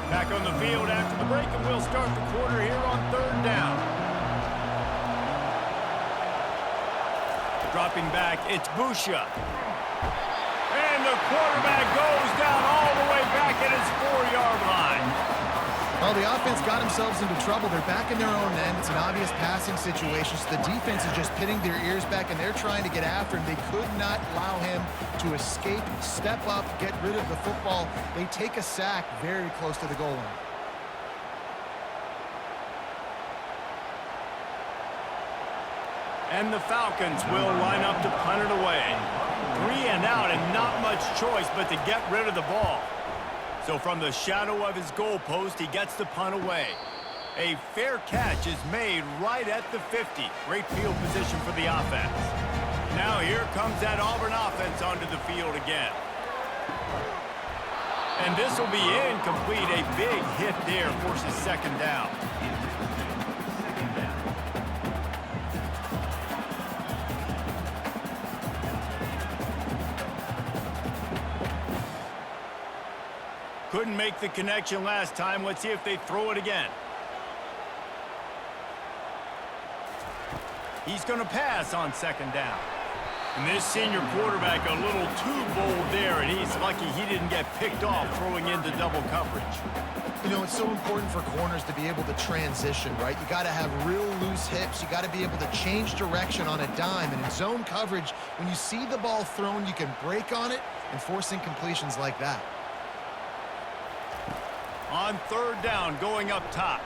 [SPEAKER 1] Back on the field after the break, and we'll start the quarter here on 3rd down. Dropping back, it's Busha. And the quarterback goes down all the way back at his 4-yard line.
[SPEAKER 3] Well, the offense got themselves into trouble. They're back in their own end. It's an obvious passing situation, so the defense is just pinning their ears back, and they're trying to get after him. They could not allow him to escape, step up, get rid of the football. They take a sack very close to the goal line.
[SPEAKER 1] And the Falcons will line up to punt it away. 3 and out, and not much choice but to get rid of the ball. So from the shadow of his goalpost, he gets the punt away. A fair catch is made right at the 50. Great field position for the offense. Now here comes that Auburn offense onto the field again. And this will be incomplete. A big hit there forces 2nd down. Couldn't make the connection last time. Let's see if they throw it again. He's going to pass on 2nd down. And this senior quarterback a little too bold there, and he's lucky he didn't get picked off throwing into double coverage.
[SPEAKER 3] You know, it's so important for corners to be able to transition, right? You got to have real loose hips. You got to be able to change direction on a dime. And in zone coverage, when you see the ball thrown, you can break on it and force incompletions like that.
[SPEAKER 1] On 3rd down, going up top.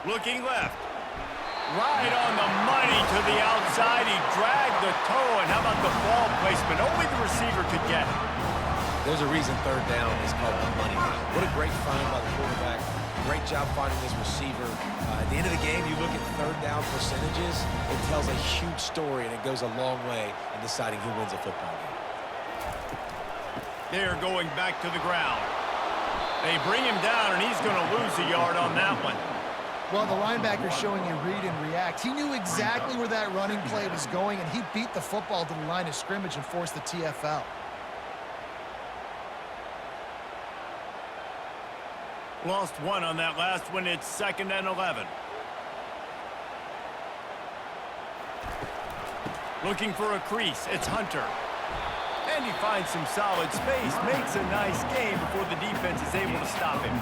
[SPEAKER 1] Looking left. Right on the money to the outside. He dragged the toe, and how about the ball placement? Only the receiver could get it.
[SPEAKER 2] There's a reason 3rd down is called the money round. What a great find by the quarterback. Great job finding his receiver. At the end of the game, you look at 3rd down percentages. It tells a huge story, and it goes a long way in deciding who wins a football game.
[SPEAKER 1] They're going back to the ground. They bring him down, and he's going to lose a yard on that one.
[SPEAKER 3] Well, the linebacker's showing you read and react. He knew exactly where that running play was going, and he beat the football to the line of scrimmage and forced the TFL.
[SPEAKER 1] Lost 1 on that last one. It's 2nd and 11. Looking for a crease. It's Hunter. And he finds some solid space, makes a nice game before the defense is able to stop him.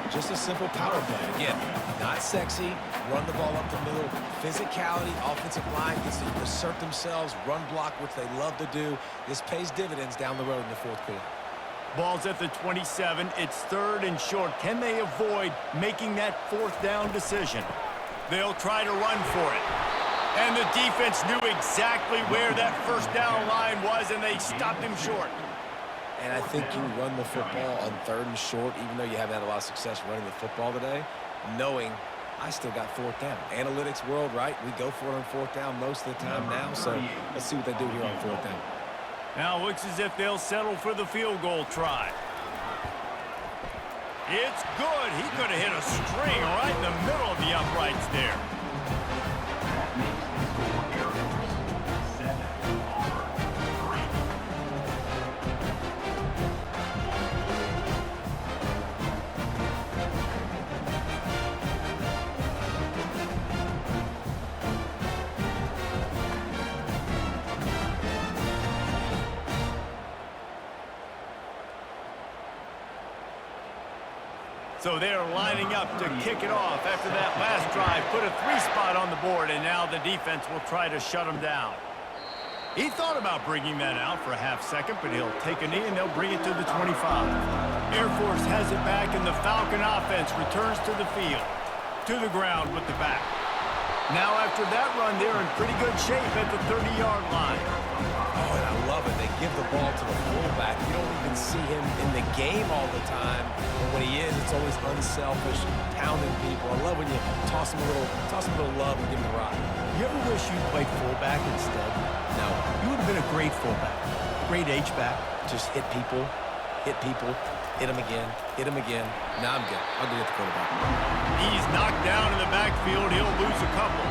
[SPEAKER 2] Just a simple power play. Again, not sexy, run the ball up the middle. Physicality, offensive line gets to assert themselves, run block, which they love to do. This pays dividends down the road in the 4th quarter.
[SPEAKER 1] Ball's at the 27. It's 3rd and short. Can they avoid making that 4th down decision? They'll try to run for it. And the defense knew exactly where that 1st down line was, and they stopped him short.
[SPEAKER 2] And I think you run the football on 3rd and short, even though you haven't had a lot of success running the football today, knowing I still got 4th down. Analytics world, right? We go for it on 4th down most of the time now, so let's see what they do here on 4th down.
[SPEAKER 1] Now looks as if they'll settle for the field goal try. It's good. He could have hit a string right in the middle of the uprights there. So they're lining up to kick it off after that last drive. Put a 3-spot on the board, and now the defense will try to shut them down. He thought about bringing that out for a half second, but he'll take a knee, and they'll bring it to the 25. Air Force has it back, and the Falcon offense returns to the field. To the ground with the back. Now after that run, they're in pretty good shape at the 30-yard line.
[SPEAKER 2] Oh, and I love it. They give the ball to the fullback. You don't even see him in the game all the time. But when he is, it's always unselfish, pounding people. I love when you toss him a little love and give him a rock.
[SPEAKER 1] You ever wish you played fullback instead?
[SPEAKER 2] No.
[SPEAKER 1] You would have been a great fullback. Great H-back.
[SPEAKER 2] Just hit people, hit them again, hit them again. Now I'm good. I'll go get the quarterback.
[SPEAKER 1] He's knocked down in the backfield. He'll lose a couple.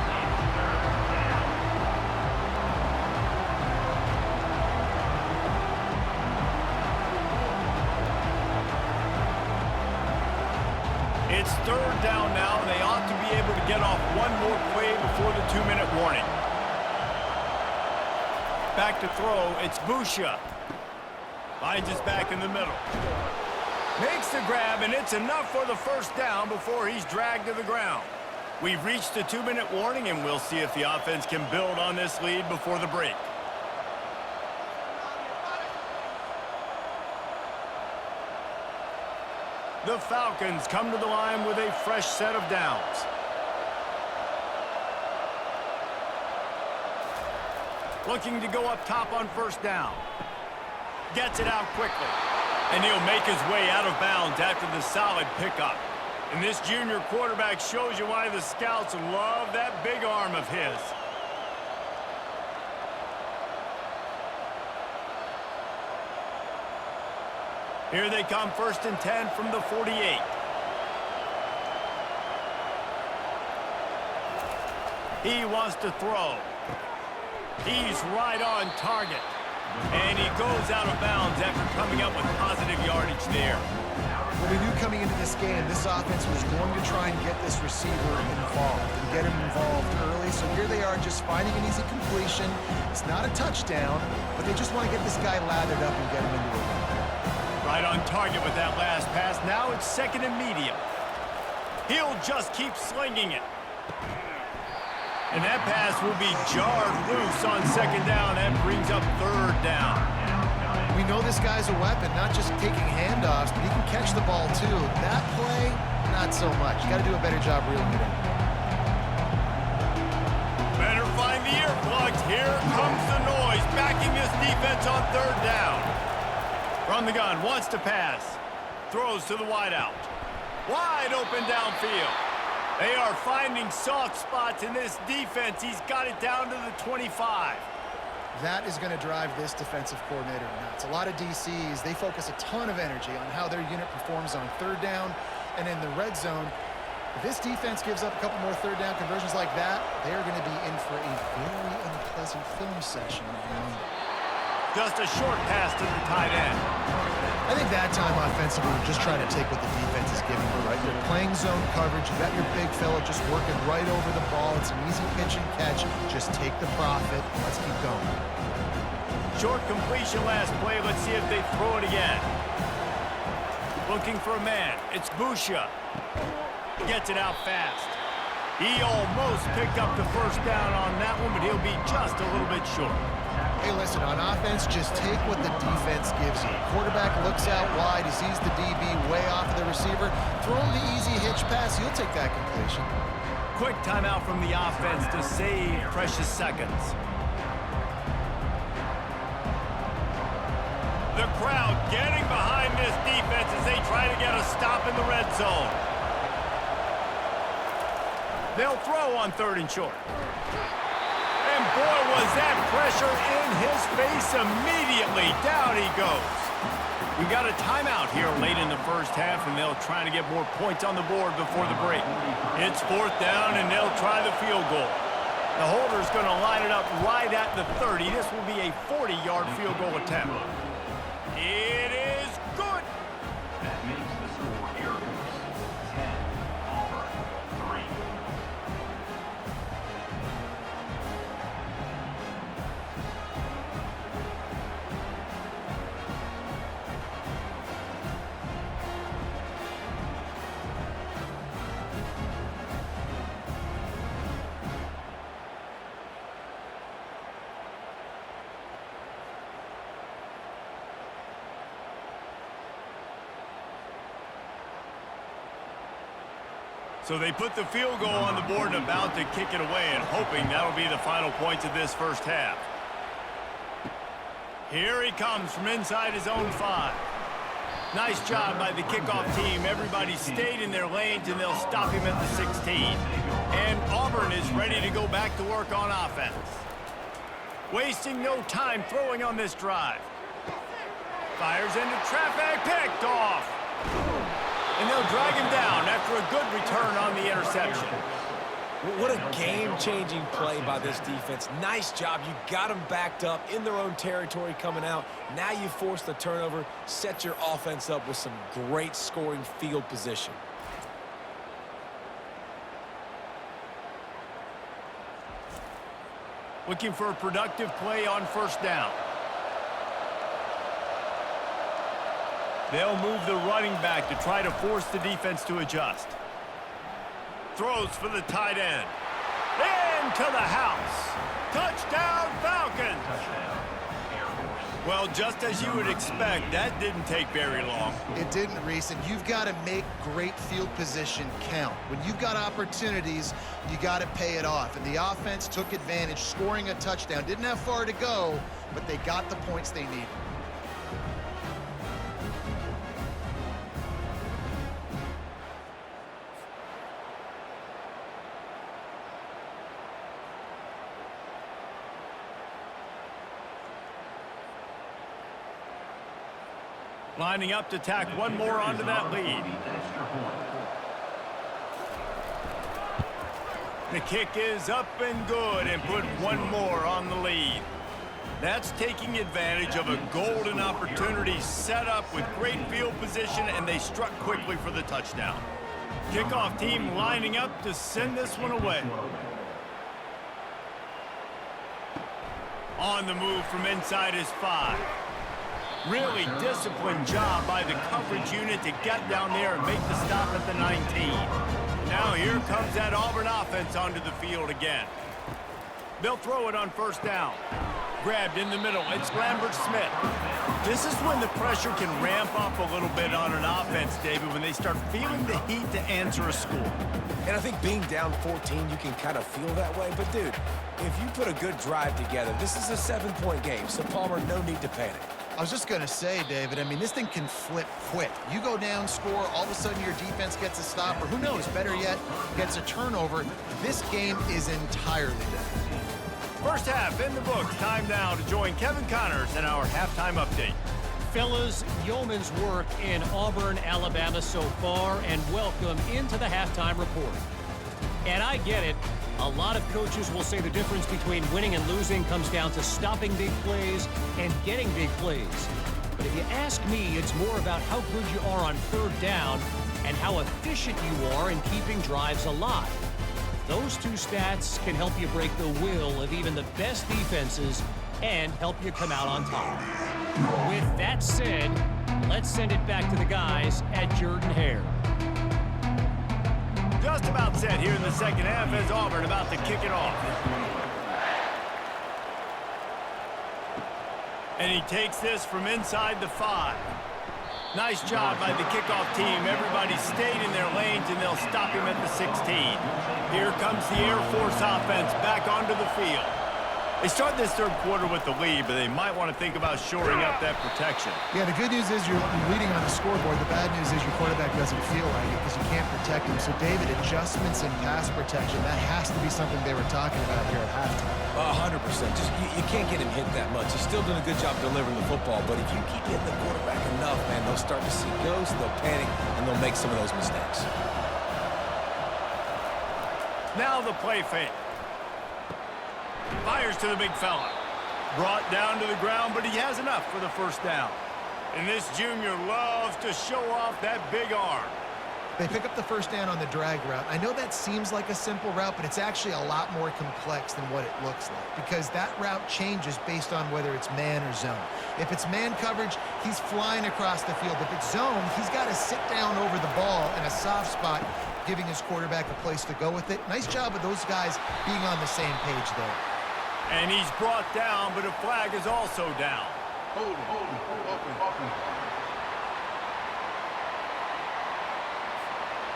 [SPEAKER 1] It's third down now, and they ought to be able to get off one more play before the 2-minute warning. Back to throw, it's Busha. Finds his back in the middle. Makes the grab, and it's enough for the first down before he's dragged to the ground. We've reached the 2-minute warning, and we'll see if the offense can build on this lead before the break. The Falcons come to the line with a fresh set of downs. Looking to go up top on first down. Gets it out quickly. And he'll make his way out of bounds after the solid pickup. And this junior quarterback shows you why the scouts love that big arm of his. Here they come, 1st and 10 from the 48. He wants to throw. He's right on target. And he goes out of bounds after coming up with positive yardage there.
[SPEAKER 3] Well, we knew coming into this game, this offense was going to try and get this receiver involved and get him involved early. So here they are just finding an easy completion. It's not a touchdown, but they just want to get this guy lathered up and get him into a run.
[SPEAKER 1] Right on target with that last pass. Now it's 2nd and medium. He'll just keep slinging it. And that pass will be jarred loose on 2nd down. That brings up 3rd down.
[SPEAKER 3] We know this guy's a weapon, not just taking handoffs, but he can catch the ball too. That play, not so much. You got to do a better job reeling it in.
[SPEAKER 1] Better find the earplugs. Here comes the noise, backing this defense on 3rd down. From the gun, wants to pass. Throws to the wideout. Wide open downfield. They are finding soft spots in this defense. He's got it down to the 25.
[SPEAKER 3] That is going to drive this defensive coordinator nuts. A lot of DCs, they focus a ton of energy on how their unit performs on 3rd down and in the red zone. If this defense gives up a couple more 3rd down conversions like that, they are going to be in for a very unpleasant film session.
[SPEAKER 1] Just a short pass to the tight end.
[SPEAKER 3] I think that time offensively, we're just trying to take what the defense is giving you, right? You're playing zone coverage. You got your big fella just working right over the ball. It's an easy pitch and catch. Just take the profit. Let's keep going.
[SPEAKER 1] Short completion last play. Let's see if they throw it again. Looking for a man. It's Busha. Gets it out fast. He almost picked up the first down on that one, but he'll be just a little bit short.
[SPEAKER 3] Hey, listen, on offense, just take what the defense gives you. Quarterback looks out wide. He sees the DB way off of the receiver. Throw him the easy hitch pass. You'll take that completion.
[SPEAKER 1] Quick timeout from the offense to save precious seconds. The crowd getting behind this defense as they try to get a stop in the red zone. They'll throw on 3rd and short. And boy, was that pressure in his face immediately. Down he goes. We got a timeout here late in the first half, and they'll try to get more points on the board before the break. It's 4th down, and they'll try the field goal. The holder's going to line it up right at the 30. This will be a 40-yard field goal attempt. It is good.
[SPEAKER 4] That makes the score Air Force 10, Auburn 3.
[SPEAKER 1] So they put the field goal on the board and about to kick it away, and hoping that'll be the final points of this first half. Here he comes from inside his own 5. Nice job by the kickoff team. Everybody stayed in their lanes, and they'll stop him at the 16. And Auburn is ready to go back to work on offense. Wasting no time throwing on this drive. Fires into traffic, picked off. And they'll drag him down after a good return on the interception.
[SPEAKER 2] What a game-changing play by this defense. Nice job. You got them backed up in their own territory coming out. Now you force the turnover, set your offense up with some great scoring field position.
[SPEAKER 1] Looking for a productive play on 1st down. They'll move the running back to try to force the defense to adjust. Throws for the tight end. Into the house. Touchdown, Falcons!
[SPEAKER 4] Touchdown, Air Force.
[SPEAKER 1] Well, just as you would expect, that didn't take very long.
[SPEAKER 3] It didn't, Reese, and you've got to make great field position count. When you've got opportunities, you got to pay it off. And the offense took advantage, scoring a touchdown. Didn't have far to go, but they got the points they needed.
[SPEAKER 1] Lining up to tack one more onto that lead. The kick is up and good, and put one more on the lead. That's taking advantage of a golden opportunity set up with great field position, and they struck quickly for the touchdown. Kickoff team lining up to send this one away. On the move from inside his 5. Really disciplined job by the coverage unit to get down there and make the stop at the 19. Now here comes that Auburn offense onto the field again. They'll throw it on 1st down. Grabbed in the middle. It's Lambert-Smith. This is when the pressure can ramp up a little bit on an offense, David, when they start feeling the heat to answer a score.
[SPEAKER 2] And I think being down 14, you can kind of feel that way. But, dude, if you put a good drive together, this is a 7-point game, so Palmer, no need to panic.
[SPEAKER 3] I was just going to say, David, I mean, this thing can flip quick. You go down, score, all of a sudden your defense gets a stop, or who knows, better yet, gets a turnover. This game is entirely different.
[SPEAKER 1] First half in the books. Time now to join Kevin Connors in our halftime update.
[SPEAKER 5] Fellas, yeoman's work in Auburn, Alabama so far, and welcome into the halftime report. And I get it. A lot of coaches will say the difference between winning and losing comes down to stopping big plays and getting big plays. But if you ask me, it's more about how good you are on 3rd down and how efficient you are in keeping drives alive. Those two stats can help you break the will of even the best defenses and help you come out on top. With that said, let's send it back to the guys at Jordan-Hare.
[SPEAKER 1] Just about set here in the second half as Auburn about to kick it off. And he takes this from inside the 5. Nice job by the kickoff team. Everybody stayed in their lanes, and they'll stop him at the 16. Here comes the Air Force offense back onto the field. They start this third quarter with the lead, but they might want to think about shoring up that protection.
[SPEAKER 3] Yeah, the good news is you're leading on the scoreboard. The bad news is your quarterback doesn't feel like it because you can't protect him. So, David, adjustments in pass protection, that has to be something they were talking about here at halftime.
[SPEAKER 2] 100%. Just you can't get him hit that much. He's still doing a good job delivering the football, but if you keep hitting the quarterback enough, man, they'll start to see ghosts, they'll panic, and they'll make some of those mistakes.
[SPEAKER 1] Now the play fake. Fires to the big fella. Brought down to the ground, but he has enough for the first down. And this junior loves to show off that big arm.
[SPEAKER 3] They pick up the first down on the drag route. I know that seems like a simple route, but it's actually a lot more complex than what it looks like because that route changes based on whether it's man or zone. If it's man coverage, he's flying across the field. If it's zone, he's got to sit down over the ball in a soft spot, giving his quarterback a place to go with it. Nice job of those guys being on the same page there.
[SPEAKER 1] And he's brought down, but a flag is also down.
[SPEAKER 8] Hold him.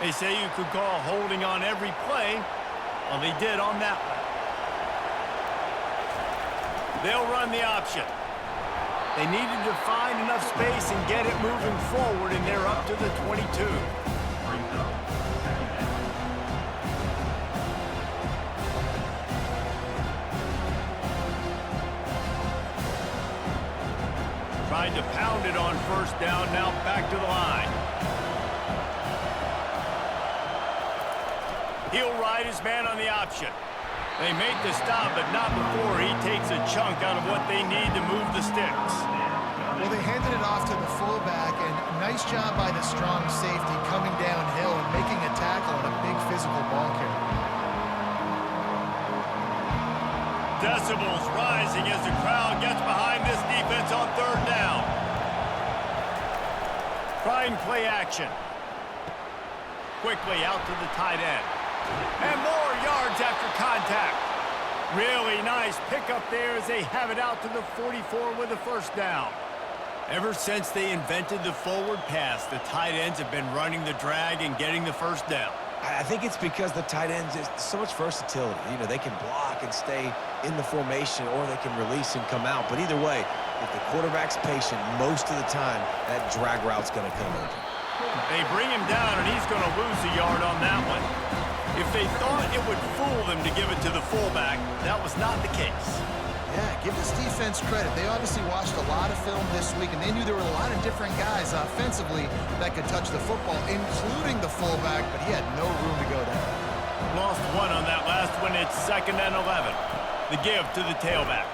[SPEAKER 1] They say you could call holding on every play. Well, they did on that one. They'll run the option. They needed to find enough space and get it moving forward, and they're up to the 22. Trying to pound it on first down, now back to the line. He'll ride his man on the option. They make the stop, but not before he takes a chunk out of what they need to move the sticks.
[SPEAKER 3] Well, they handed it off to the fullback, and nice job by the strong safety coming downhill and making a tackle on a big physical ball carrier.
[SPEAKER 1] Decibels rising as the crowd gets behind this defense on third down. Trying play action. Quickly out to the tight end. And more yards after contact. Really nice pickup there as they have it out to the 44 with a first down. Ever since they invented the forward pass, the tight ends have been running the drag and getting the first down.
[SPEAKER 2] I think it's because the tight ends is so much versatility. You know, they can block and stay in the formation, or they can release and come out. But either way, if the quarterback's patient, most of the time, that drag route's going to come open.
[SPEAKER 1] They bring him down, and he's going to lose a yard on that one. If they thought it would fool them to give it to the fullback, that was not the case.
[SPEAKER 3] Yeah, give this defense credit. They obviously watched a lot of film this week, and they knew there were a lot of different guys offensively that could touch the football, including the fullback, but he had no room to go there.
[SPEAKER 1] Lost one on that last one. It's 2nd and 11. The give to the tailback.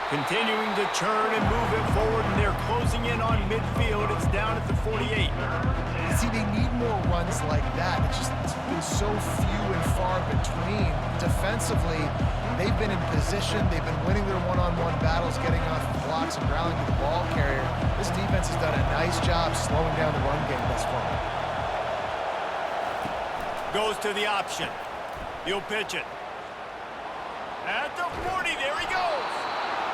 [SPEAKER 1] Continuing to churn and move it forward, and they're closing in on midfield. It's down at the 48.
[SPEAKER 3] See, they need more runs like that. It's been so few and far between. Defensively, they've been in position. They've been winning their one-on-one battles, getting off blocks and rallying to the ball carrier. This defense has done a nice job slowing down the run game thus far.
[SPEAKER 1] Goes to the option. He'll pitch it. At the 40, there he goes.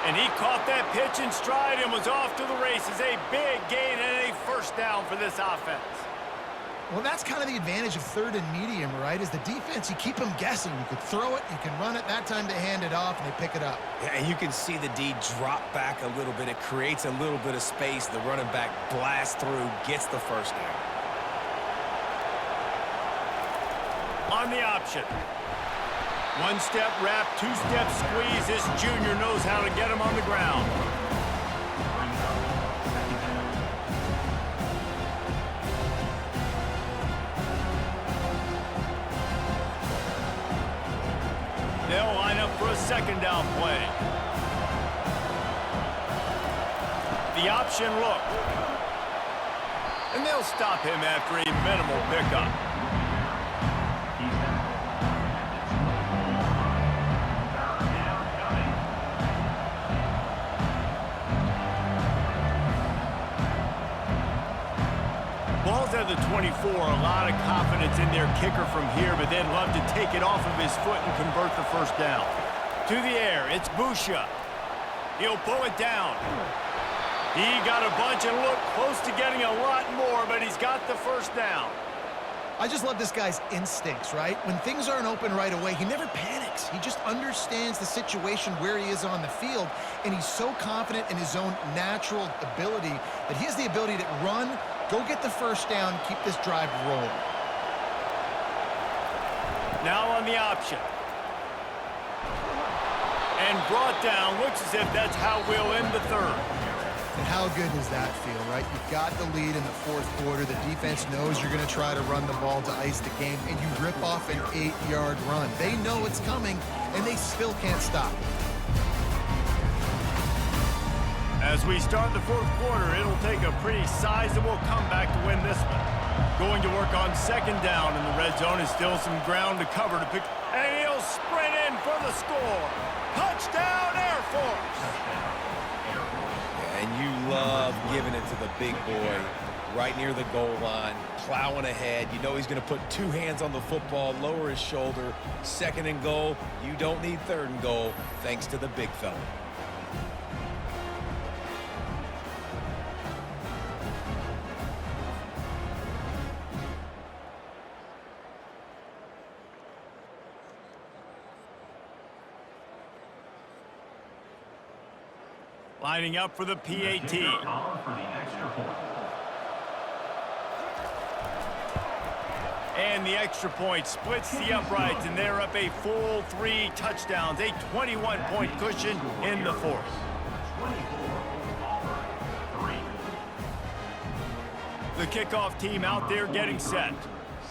[SPEAKER 1] And he caught that pitch in stride and was off to the races. A big gain and a first down for this offense.
[SPEAKER 3] Well, that's kind of the advantage of third and medium, right? Is the defense, you keep them guessing. You could throw it, you can run it. That time they hand it off, and they pick it up.
[SPEAKER 2] Yeah, and you can see the D drop back a little bit. It creates a little bit of space. The running back blasts through, gets the first down.
[SPEAKER 1] On the option. One-step wrap, two-step squeeze. This junior knows how to get him on the ground. They'll line up for a second down play. The option look. And they'll stop him after a minimal pickup. Ball's at the 24, a lot of confidence in their kicker from here, but they'd love to take it off of his foot and convert the first down. To the air, it's Busha. He'll pull it down. He got a bunch and looked close to getting a lot more, but he's got the first down.
[SPEAKER 3] I just love this guy's instincts, right? When things aren't open right away, he never panics. He just understands the situation where he is on the field, and he's so confident in his own natural ability that he has the ability to run, go get the first down, keep this drive rolling.
[SPEAKER 1] Now on the option. And brought down. Looks as if that's how we'll end the third.
[SPEAKER 3] And how good does that feel, right? You've got the lead in the fourth quarter. The defense knows you're going to try to run the ball to ice the game, and you rip off an 8-yard run. They know it's coming, and they still can't stop.
[SPEAKER 1] As we start the fourth quarter, it'll take a pretty sizable comeback to win this one. Going to work on second down, and the red zone is still some ground to cover to pick. And he'll sprint in for the score. Touchdown, Air Force!
[SPEAKER 2] And you love giving it to the big boy right near the goal line, plowing ahead. You know he's going to put two hands on the football, lower his shoulder. Second and goal. You don't need third and goal, thanks to the big fella.
[SPEAKER 1] Lining up for the PAT.
[SPEAKER 4] For the extra point.
[SPEAKER 1] And the extra point splits the uprights, and they're up a full 3 touchdowns, a 21-point cushion in the fourth.
[SPEAKER 4] 24, 3.
[SPEAKER 1] The kickoff team out there getting set.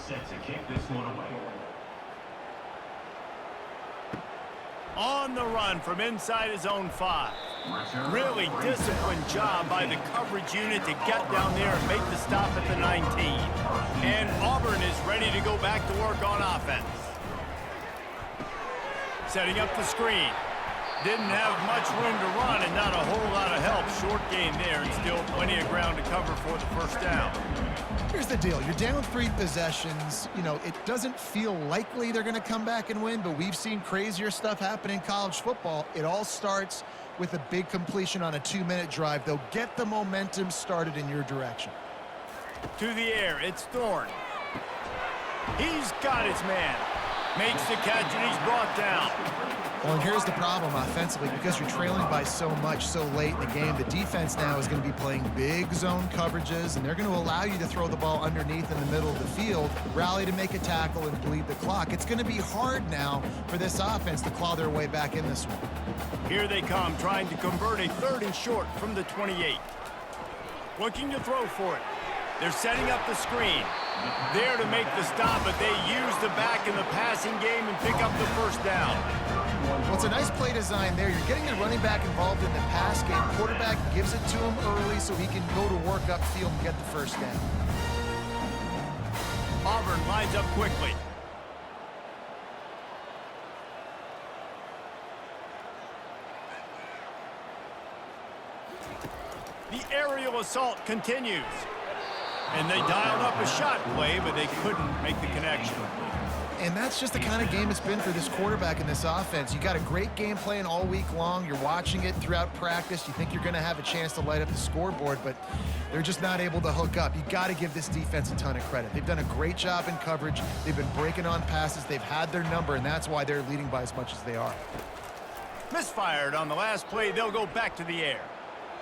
[SPEAKER 4] Set to kick this one away.
[SPEAKER 1] On the run from inside his own 5. Really disciplined job by the coverage unit to get down there and make the stop at the 19. And Auburn is ready to go back to work on offense. Setting up the screen. Didn't have much room to run and not a whole lot of help. Short gain there and still plenty of ground to cover for the first down.
[SPEAKER 3] Here's the deal. You're down 3 possessions. You know, it doesn't feel likely they're going to come back and win, but we've seen crazier stuff happen in college football. It all starts with a big completion on a 2-minute drive. They'll get the momentum started in your direction.
[SPEAKER 1] To the air, it's Thorne. He's got his man. Makes the catch, and he's brought down.
[SPEAKER 3] Well, and here's the problem offensively. Because you're trailing by so much so late in the game, the defense now is going to be playing big zone coverages, and they're going to allow you to throw the ball underneath in the middle of the field, rally to make a tackle, and bleed the clock. It's going to be hard now for this offense to claw their way back in this one.
[SPEAKER 1] Here they come, trying to convert a 3rd and short from the 28. Looking to throw for it. They're setting up the screen. There to make the stop, but they use the back in the passing game and pick up the first down.
[SPEAKER 3] Well, it's a nice play design there. You're getting the running back involved in the pass game. Quarterback gives it to him early so he can go to work upfield and get the first down.
[SPEAKER 1] Auburn lines up quickly. The aerial assault continues. And they dialed up a shot play, but they couldn't make the connection.
[SPEAKER 3] And that's just the kind of game it's been for this quarterback in this offense. You got a great game plan all week long. You're watching it throughout practice. You think you're going to have a chance to light up the scoreboard, but they're just not able to hook up. You got to give this defense a ton of credit. They've done a great job in coverage. They've been breaking on passes. They've had their number, and that's why they're leading by as much as they are.
[SPEAKER 1] Misfired on the last play. They'll go back to the air.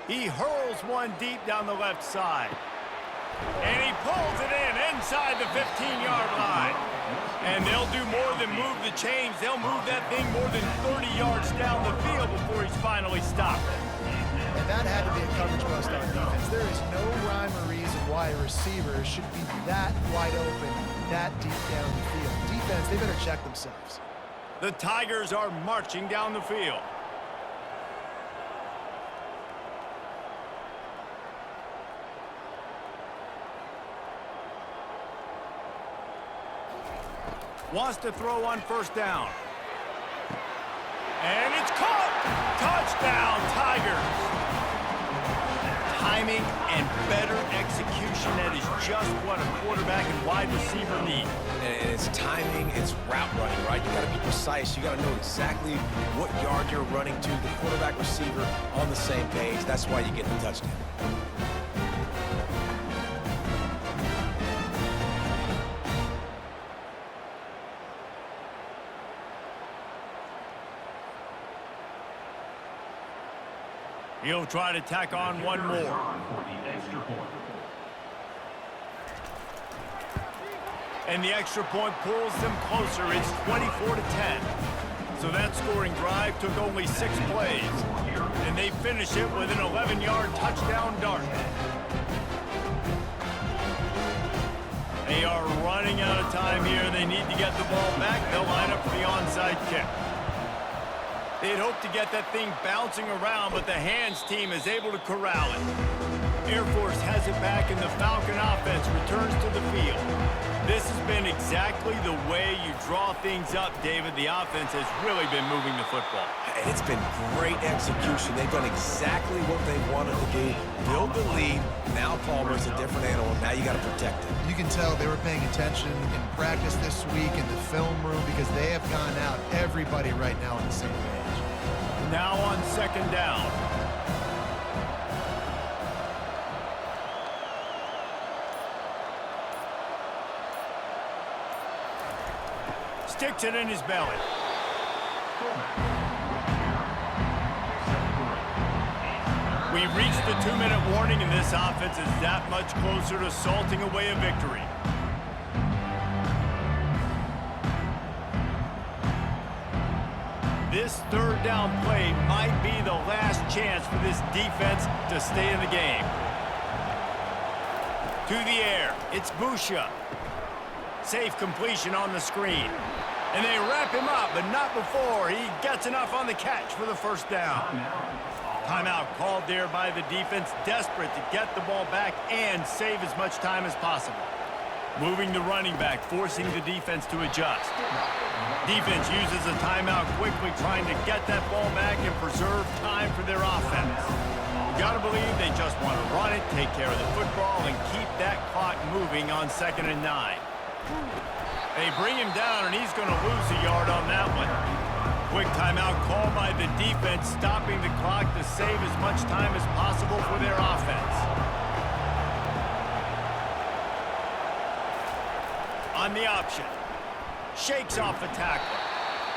[SPEAKER 1] He hurls one deep down the left side. And he pulls it in inside the 15-yard line. And they'll do more than move the chains. They'll move that thing more than 30 yards down the field before he's finally stopped.
[SPEAKER 3] And that had to be a coverage bust on defense. There is no rhyme or reason why a receiver should be that wide open, that deep down the field. Defense, they better check themselves.
[SPEAKER 1] The Tigers are marching down the field. Wants to throw on first down. And it's caught! Touchdown, Tigers! Timing and better execution, that is just what a quarterback and wide receiver need.
[SPEAKER 2] And it's timing, it's route running, right? You got to be precise. You got to know exactly what yard you're running to. The quarterback receiver on the same page. That's why you get the touchdown.
[SPEAKER 1] He'll try to tack on one more.
[SPEAKER 4] For the extra point.
[SPEAKER 1] And the extra point pulls them closer. It's 24-10. So that scoring drive took only 6 plays. And they finish it with an 11-yard touchdown dart. They are running out of time here. They need to get the ball back. They'll line up for the onside kick. They'd hope to get that thing bouncing around, but the hands team is able to corral it. Air Force has it back, and the Falcon offense returns to the field. This has been exactly the way you draw things up, David. The offense has really been moving the football.
[SPEAKER 2] It's been great execution. They've done exactly what they wanted to do. Build the lead. Now Palmer's a different animal. Now you got to protect it.
[SPEAKER 3] You can tell they were paying attention in practice this week in the film room because they have gone out, everybody right now on the same page.
[SPEAKER 1] Now on second down. Sticks it in his belly. We've reached the 2-minute warning, and this offense is that much closer to salting away a victory. This third down play might be the last chance for this defense to stay in the game. To the air, it's Busha. Safe completion on the screen. And they wrap him up, but not before he gets enough on the catch for the first down. Timeout called there by the defense, desperate to get the ball back and save as much time as possible. Moving the running back, forcing the defense to adjust. Defense uses a timeout quickly, trying to get that ball back and preserve time for their offense. You gotta believe they just want to run it, take care of the football, and keep that clock moving on 2nd and 9. They bring him down, and he's going to lose a yard on that one. Quick timeout called by the defense, stopping the clock to save as much time as possible for their offense. On the option. Shakes off the tackler.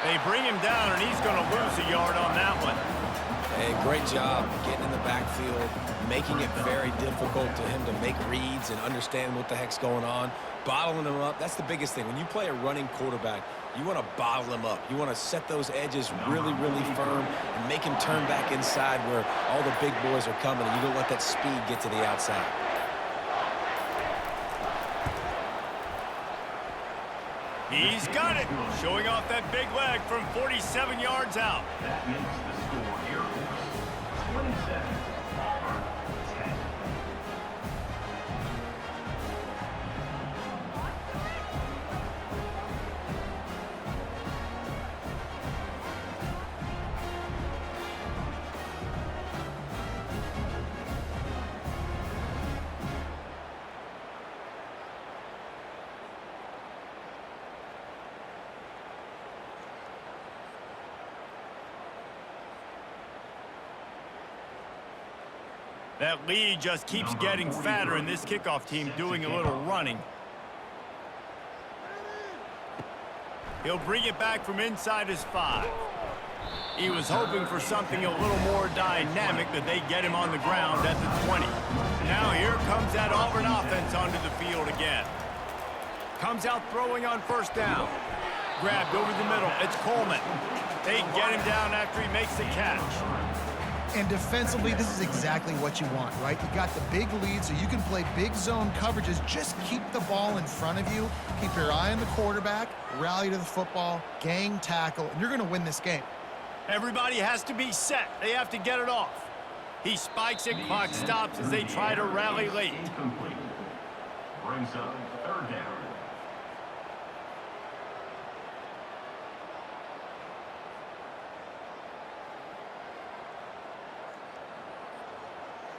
[SPEAKER 1] They bring him down, and he's going to lose a yard on that one.
[SPEAKER 2] Hey, great job getting in the backfield, making it very difficult to him to make reads and understand what the heck's going on. Bottling him up, that's the biggest thing. When you play a running quarterback, you want to bottle him up. You want to set those edges really, really firm and make him turn back inside where all the big boys are coming, and you don't let that speed get to the outside.
[SPEAKER 1] He's got it, showing off that big leg from 47 yards out.
[SPEAKER 4] That makes the score Air Force 27, Palmer 10.
[SPEAKER 1] That lead just keeps getting fatter, and this kickoff team doing a little running. He'll bring it back from inside his 5. He was hoping for something a little more dynamic, but they get him on the ground at the 20. Now here comes that Auburn offense onto the field again. Comes out throwing on first down. Grabbed over the middle. It's Coleman. They get him down after he makes the catch.
[SPEAKER 3] And defensively, this is exactly what you want, right? You got the big lead, so you can play big zone coverages. Just keep the ball in front of you. Keep your eye on the quarterback, rally to the football, gang tackle, and you're going to win this game.
[SPEAKER 1] Everybody has to be set. They have to get it off. He spikes it, clock stops as they try to rally late.
[SPEAKER 4] Incomplete. Brings up third down.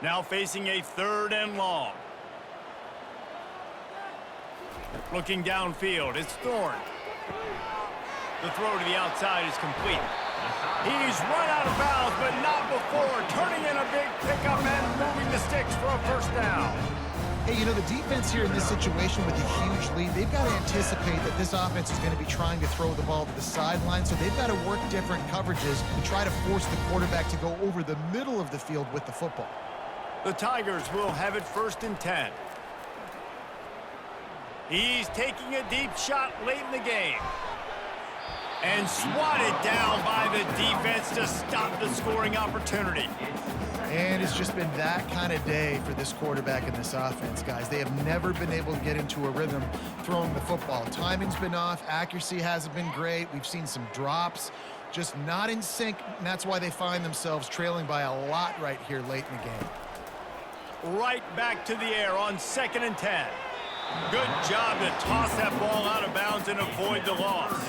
[SPEAKER 1] Now facing a 3rd and long. Looking downfield, it's Thorne. The throw to the outside is complete. He's run out of bounds, but not before turning in a big pickup and moving the sticks for a first down.
[SPEAKER 3] Hey, you know, the defense here in this situation with a huge lead, they've got to anticipate that this offense is going to be trying to throw the ball to the sideline, so they've got to work different coverages to try to force the quarterback to go over the middle of the field with the football.
[SPEAKER 1] The Tigers will have it 1st and 10. He's taking a deep shot late in the game. And swatted down by the defense to stop the scoring opportunity.
[SPEAKER 3] And it's just been that kind of day for this quarterback and this offense, guys. They have never been able to get into a rhythm throwing the football. Timing's been off. Accuracy hasn't been great. We've seen some drops, just not in sync, and that's why they find themselves trailing by a lot right here late in the game.
[SPEAKER 1] Right back to the air on 2nd and 10. Good job to toss that ball out of bounds and avoid the loss.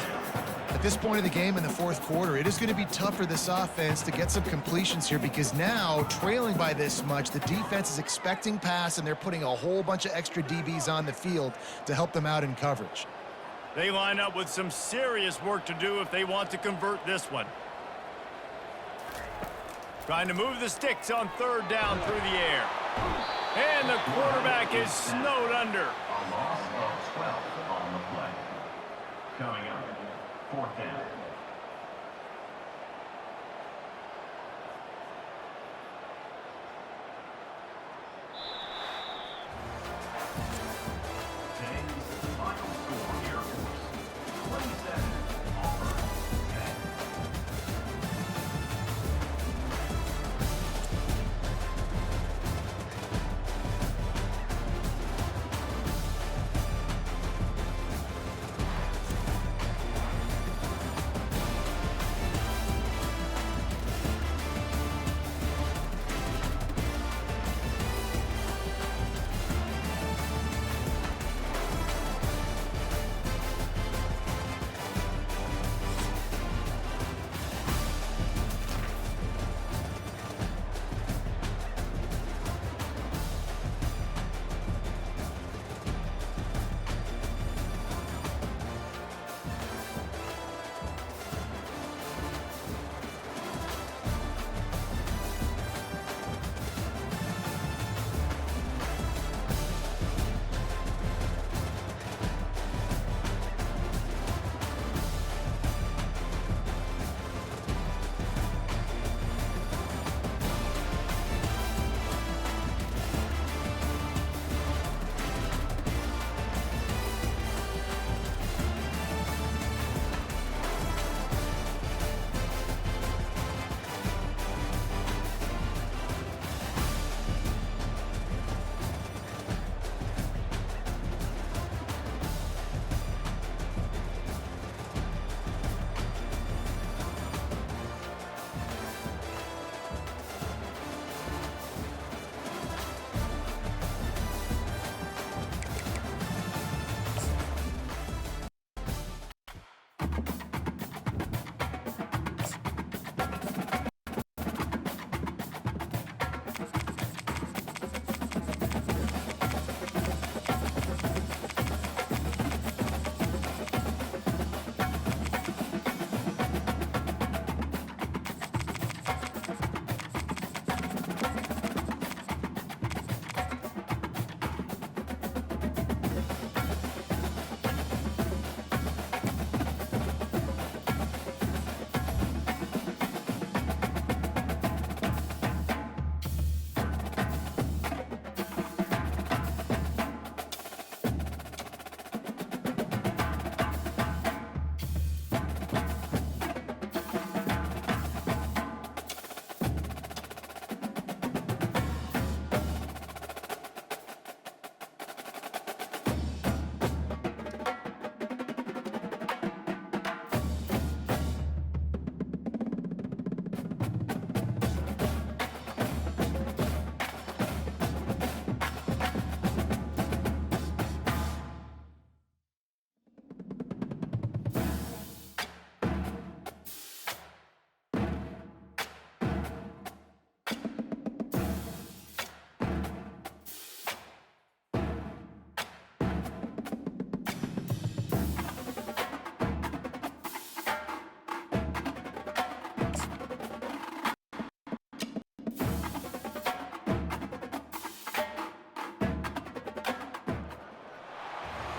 [SPEAKER 3] At this point of the game in the 4th quarter, it is going to be tough for this offense to get some completions here because now, trailing by this much, the defense is expecting pass, and they're putting a whole bunch of extra DBs on the field to help them out in coverage.
[SPEAKER 1] They line up with some serious work to do if they want to convert this one. Trying to move the sticks on 3rd down through the air. And the quarterback is snowed under.
[SPEAKER 4] A loss of 12 on the play. Coming up, 4th down. Today's final score, Air Force 27, Auburn 10.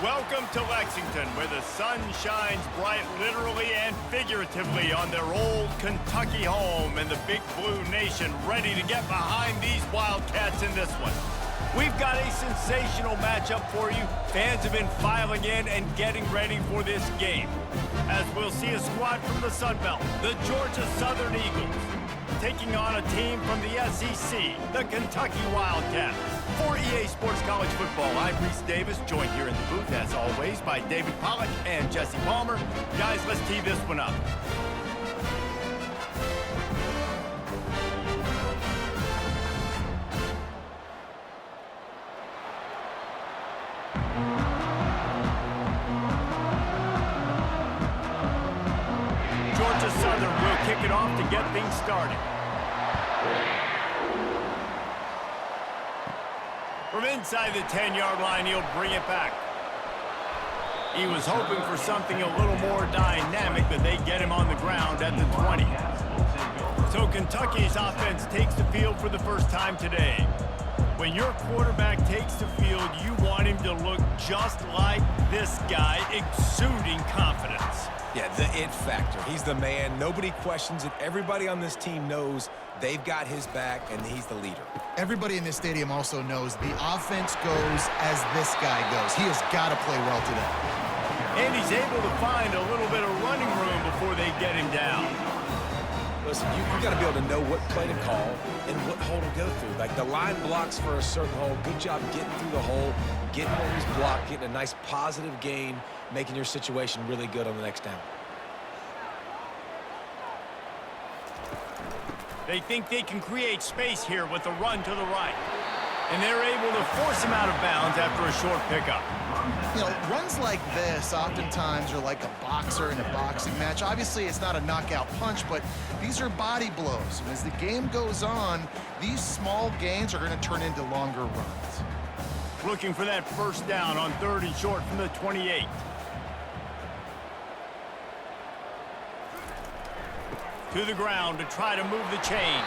[SPEAKER 1] Welcome to Lexington, where the sun shines bright literally and figuratively on their old Kentucky home, and the Big Blue Nation ready to get behind these Wildcats in this one. We've got a sensational matchup for you. Fans have been filing in and getting ready for this game, as we'll see a squad from the Sun Belt, the Georgia Southern Eagles, taking on a team from the SEC, the Kentucky Wildcats. For EA Sports College Football, I'm Reese Davis, joined here in the booth, as always, by David Pollack and Jesse Palmer. Guys, let's tee this one up. Georgia Southern will kick it off to get things started. From inside the 10-yard line, he'll bring it back. He was hoping for something a little more dynamic, but they get him on the ground at the 20. So Kentucky's offense takes the field for the first time today. When your quarterback takes the field, you want him to look just like this guy, exuding confidence.
[SPEAKER 2] Yeah, the it factor. He's the man. Nobody questions it. Everybody on this team knows they've got his back, and he's the leader.
[SPEAKER 3] Everybody in this stadium also knows the offense goes as this guy goes. He has got to play well today.
[SPEAKER 1] And he's able to find a little bit of running room before they get him down.
[SPEAKER 2] Listen, you got to be able to know what play to call and what hole to go through. Like the line blocks for a certain hole. Good job getting through the hole, getting where he's blocked, getting a nice positive gain, making your situation really good on the next down.
[SPEAKER 1] They think they can create space here with a run to the right. And they're able to force him out of bounds after a short pickup.
[SPEAKER 3] You know, runs like this oftentimes are like a boxer in a boxing match. Obviously, it's not a knockout punch, but these are body blows. And as the game goes on, these small gains are going to turn into longer runs.
[SPEAKER 1] Looking for that first down on 3rd and short from the 28. To the ground to try to move the chains.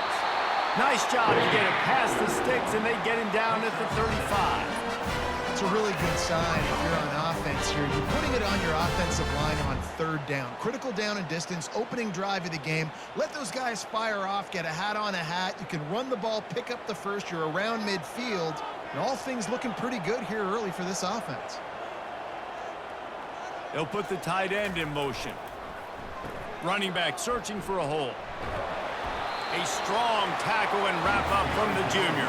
[SPEAKER 1] Nice job to get it past the sticks, and they get him down at the 35.
[SPEAKER 3] It's a really good sign if you're on offense here. You're putting it on your offensive line on 3rd down. Critical down and distance, opening drive of the game. Let those guys fire off, get a hat on a hat. You can run the ball, pick up the first. You're around midfield. And all things looking pretty good here early for this offense.
[SPEAKER 1] They'll put the tight end in motion. Running back searching for a hole. A strong tackle and wrap up from the junior.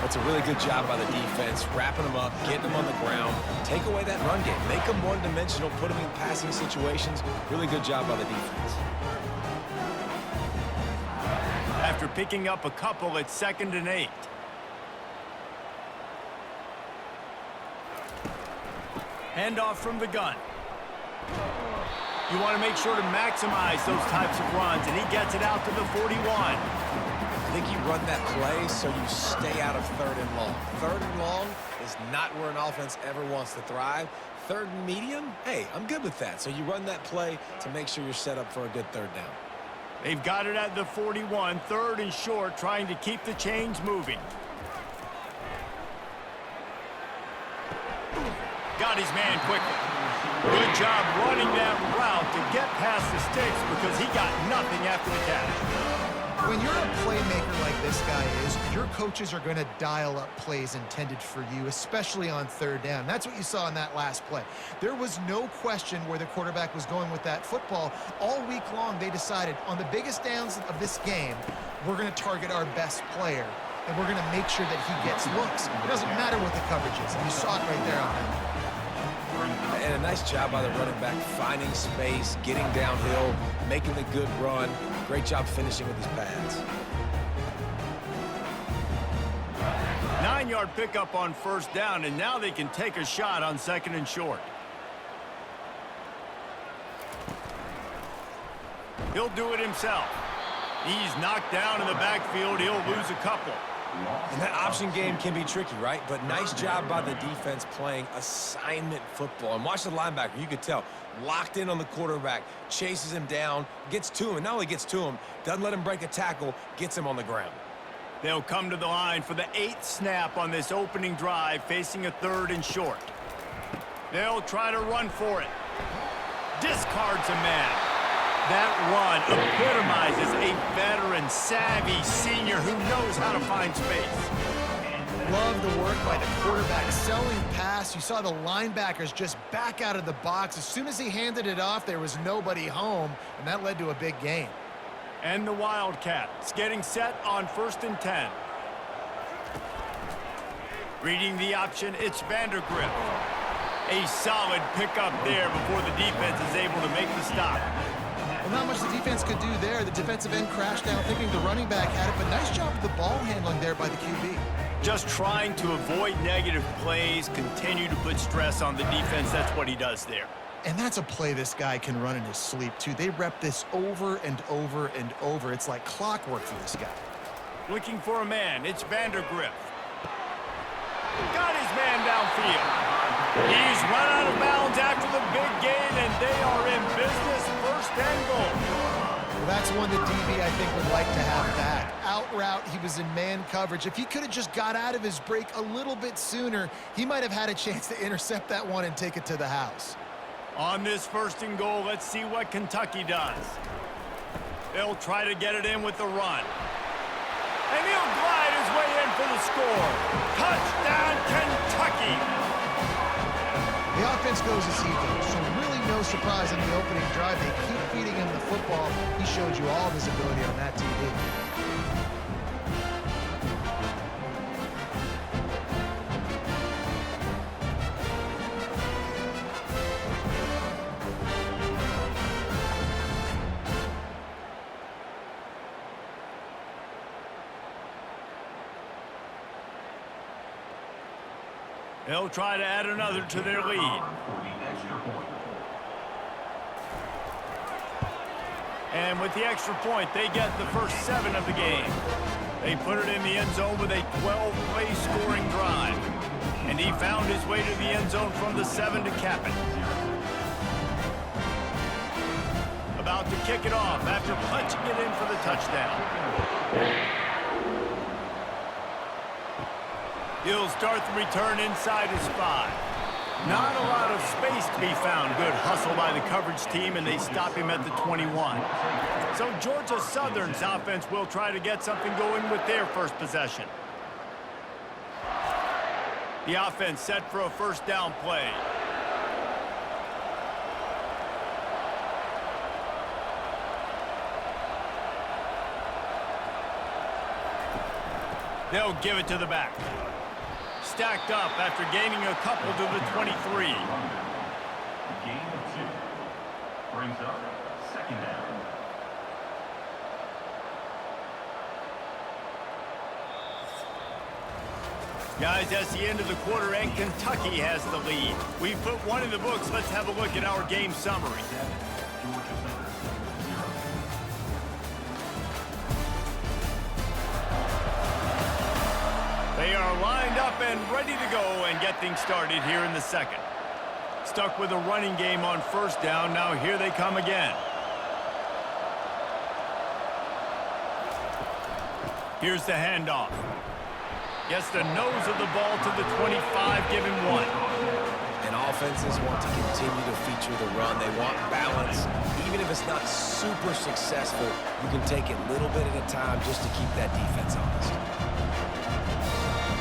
[SPEAKER 2] That's a really good job by the defense, wrapping them up, getting them on the ground, take away that run game, make them one-dimensional, put them in passing situations. Really good job by the defense.
[SPEAKER 1] After picking up a couple at 2nd and 8. Handoff from the gun. You want to make sure to maximize those types of runs, and he gets it out to the 41.
[SPEAKER 2] I think you run that play so you stay out of 3rd and long. 3rd and long is not where an offense ever wants to thrive. 3rd and medium, hey, I'm good with that. So you run that play to make sure you're set up for a good 3rd down.
[SPEAKER 1] They've got it at the 41, 3rd and short, trying to keep the chains moving. Got his man quickly. Good job running that route to get past the sticks because he got nothing after the catch.
[SPEAKER 3] When you're a playmaker like this guy is, your coaches are going to dial up plays intended for you, especially on 3rd down. That's what you saw in that last play. There was no question where the quarterback was going with that football. All week long, they decided on the biggest downs of this game, we're going to target our best player, and we're going to make sure that he gets looks. It doesn't matter what the coverage is, and you saw it right there on him.
[SPEAKER 2] And a nice job by the running back, finding space, getting downhill, making the good run. Great job finishing with his pads.
[SPEAKER 1] 9-yard pickup on 1st down, and now they can take a shot on 2nd and short. He'll do it himself. He's knocked down in the backfield. He'll lose a couple.
[SPEAKER 2] And that option game can be tricky, right? But nice job by the defense playing assignment football. And watch the linebacker. You could tell. Locked in on the quarterback. Chases him down. Gets to him. And not only gets to him, doesn't let him break a tackle. Gets him on the ground.
[SPEAKER 1] They'll come to the line for the 8th snap on this opening drive, facing a 3rd and short. They'll try to run for it. Discards a man. That run epitomizes a veteran, savvy senior who knows how to find space.
[SPEAKER 3] Love the work by the quarterback. Selling pass. You saw the linebackers just back out of the box. As soon as he handed it off, there was nobody home, and that led to a big gain.
[SPEAKER 1] And the Wildcats getting set on 1st and 10. Reading the option, it's Vandergrift. A solid pickup there before the defense is able to make the stop.
[SPEAKER 3] Well, not much the defense could do there. The defensive end crashed down thinking the running back had it, but nice job of the ball handling there by the QB.
[SPEAKER 1] Just trying to avoid negative plays, continue to put stress on the defense. That's what he does there.
[SPEAKER 3] And that's a play this guy can run in his sleep, too. They rep this over and over and over. It's like clockwork for this guy.
[SPEAKER 1] Looking for a man. It's Vandergrift. Got his man downfield. He's run out of bounds after the big gain, and they are in business. 1st and goal.
[SPEAKER 3] Well, that's one that DB, I think, would like to have back. Out route, he was in man coverage. If he could have just got out of his break a little bit sooner, he might have had a chance to intercept that one and take it to the house.
[SPEAKER 1] On this 1st and goal, let's see what Kentucky does. They'll try to get it in with the run. And he'll glide his way in for the score. Touchdown, Kentucky!
[SPEAKER 3] The offense goes as he goes, so really no surprise in the opening drive. They keep feeding him the football. He showed you all of his ability on that TV.
[SPEAKER 1] They'll try to add another to their lead. And with the extra point, they get the first 7 of the game. They put it in the end zone with a 12-play scoring drive. And he found his way to the end zone from the 7 to cap it. About to kick it off after punching it in for the touchdown. He'll start the return inside his 5. Not a lot of space to be found. Good hustle by the coverage team, and they stop him at the 21. So Georgia Southern's offense will try to get something going with their first possession. The offense set for a 1st down play. They'll give it to the back. Stacked up after gaining a couple to the 23.
[SPEAKER 4] Gain of 2. Brings up 2nd down.
[SPEAKER 1] Guys, that's the end of the quarter, and Kentucky has the lead. We've put one in the books. Let's have a look at our game summary.
[SPEAKER 4] Georgia Southern 0.
[SPEAKER 1] They are lined up and ready to go and get things started here in the 2nd. Stuck with a running game on 1st down. Now here they come again. Here's the handoff. Gets the nose of the ball to the 25, give him 1.
[SPEAKER 2] And offenses want to continue to feature the run. They want balance. Even if it's not super successful, you can take it little bit at a time just to keep that defense honest.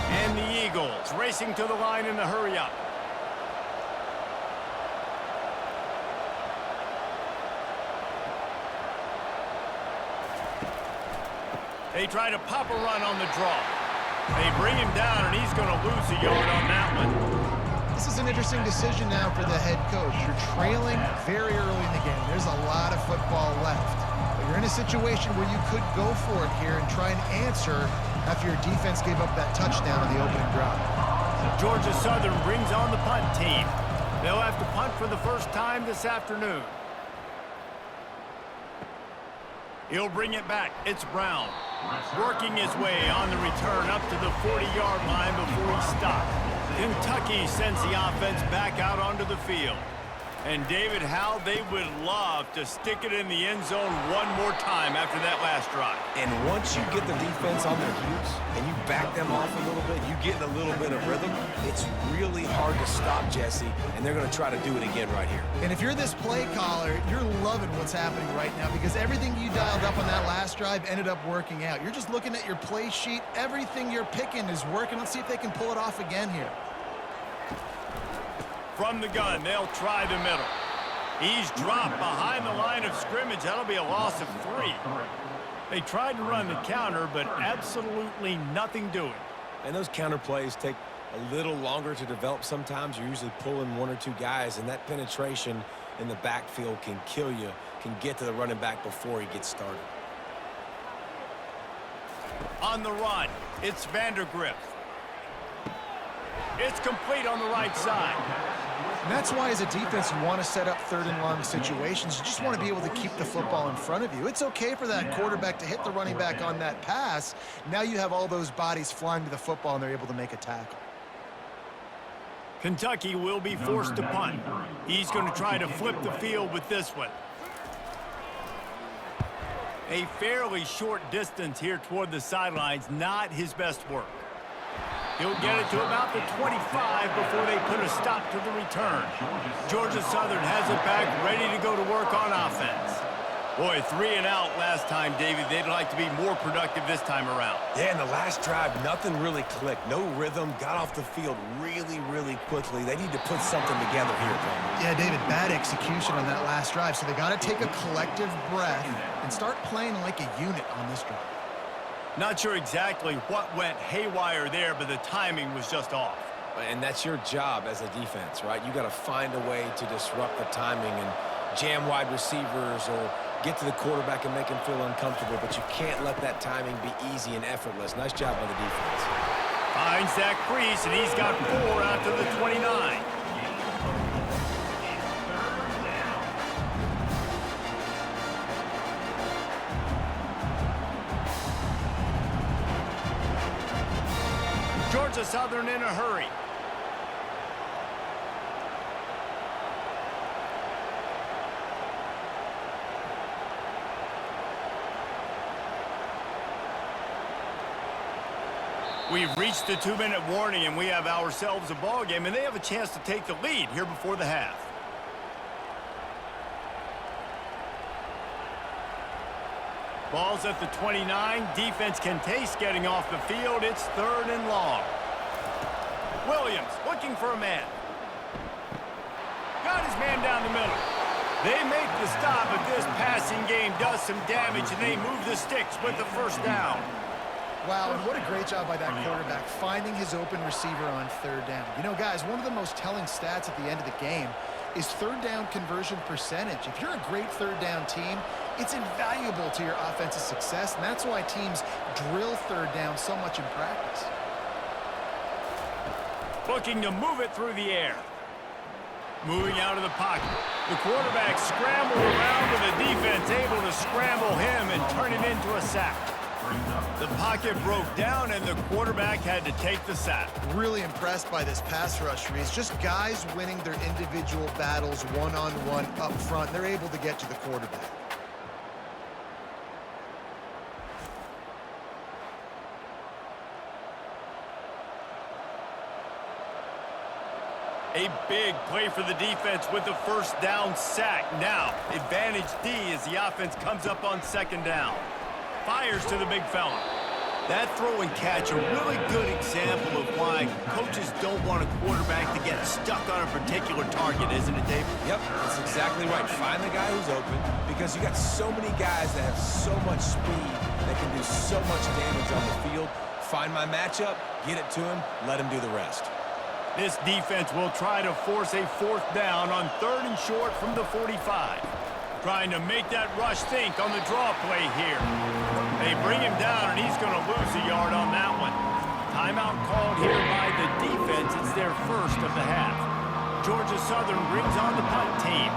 [SPEAKER 1] And the Eagles racing to the line in the hurry-up. They try to pop a run on the draw. They bring him down, and he's going to lose a yard on that one.
[SPEAKER 3] This is an interesting decision now for the head coach. You're trailing very early in the game. There's a lot of football left. But you're in a situation where you could go for it here and try and answer after your defense gave up that touchdown on the opening drive.
[SPEAKER 1] Georgia Southern brings on the punt team. They'll have to punt for the first time this afternoon. He'll bring it back. It's Brown. Working his way on the return up to the 40-yard line before he stopped. Kentucky sends the offense back out onto the field. And, David, how they would love to stick it in the end zone one more time after that last drive.
[SPEAKER 2] And once you get the defense on their heels and you back them off a little bit, you get in a little bit of rhythm, it's really hard to stop, Jesse, and they're going to try to do it again right here.
[SPEAKER 3] And if you're this play caller, you're loving what's happening right now because everything you dialed up on that last drive ended up working out. You're just looking at your play sheet. Everything you're picking is working. Let's see if they can pull it off again here.
[SPEAKER 1] From the gun, they'll try the middle. He's dropped behind the line of scrimmage. That'll be a loss of 3. They tried to run the counter, but absolutely nothing doing.
[SPEAKER 2] And those counter plays take a little longer to develop sometimes. You're usually pulling 1 or 2 guys, and that penetration in the backfield can kill you, can get to the running back before he gets started.
[SPEAKER 1] On the run, it's Vandergrift. It's complete on the right side.
[SPEAKER 3] And that's why, as a defense, you want to set up 3rd and long situations. You just want to be able to keep the football in front of you. It's okay for that quarterback to hit the running back on that pass. Now you have all those bodies flying to the football, and they're able to make a tackle.
[SPEAKER 1] Kentucky will be forced to punt. He's going to try to flip the field with this one. A fairly short distance here toward the sidelines, not his best work. He'll get it to about the 25 before they put a stop to the return. Georgia Southern has it back, ready to go to work on offense. Boy, 3 and out last time, David. They'd like to be more productive this time around.
[SPEAKER 2] Yeah, in the last drive, nothing really clicked. No rhythm, got off the field really, really quickly. They need to put something together here, Tom.
[SPEAKER 3] Yeah, David, bad execution on that last drive, so they got to take a collective breath and start playing like a unit on this drive.
[SPEAKER 1] Not sure exactly what went haywire there, but the timing was just off.
[SPEAKER 2] And that's your job as a defense, right? You got to find a way to disrupt the timing and jam wide receivers or get to the quarterback and make him feel uncomfortable, but you can't let that timing be easy and effortless. Nice job by the defense.
[SPEAKER 1] Finds that crease, and he's got 4 out to the 29. Georgia Southern in a hurry. We've reached the 2-minute warning, and we have ourselves a ball game, and they have a chance to take the lead here before the half. Ball's at the 29. Defense can taste getting off the field. It's 3rd and long. Williams looking for a man. Got his man down the middle. They make the stop, but this passing game does some damage, and they move the sticks with the 1st down.
[SPEAKER 3] Wow, and what a great job by that quarterback, finding his open receiver on 3rd down. You know, guys, one of the most telling stats at the end of the game is 3rd down conversion percentage. If you're a great 3rd down team, it's invaluable to your offensive success, and that's why teams drill 3rd down so much in practice.
[SPEAKER 1] Looking to move it through the air. Moving out of the pocket. The quarterback scrambled around with the defense able to scramble him and turn it into a sack. The pocket broke down, and the quarterback had to take the sack.
[SPEAKER 3] Really impressed by this pass rush, Reese. Just guys winning their individual battles one-on-one up front. They're able to get to the quarterback.
[SPEAKER 1] A big play for the defense with the 1st down sack. Now, advantage D as the offense comes up on 2nd down. Fires to the big fella. That throw and catch, a really good example of why coaches don't want a quarterback to get stuck on a particular target, isn't it, Dave?
[SPEAKER 2] Yep, that's exactly right. Find the guy who's open because you got so many guys that have so much speed that can do so much damage on the field. Find my matchup, get it to him, let him do the rest.
[SPEAKER 1] This defense will try to force a 4th down on 3rd and short from the 45. Trying to make that rush think on the draw play here. They bring him down, and he's going to lose a yard on that one. Timeout called here by the defense. It's their 1st of the half. Georgia Southern brings on the punt team.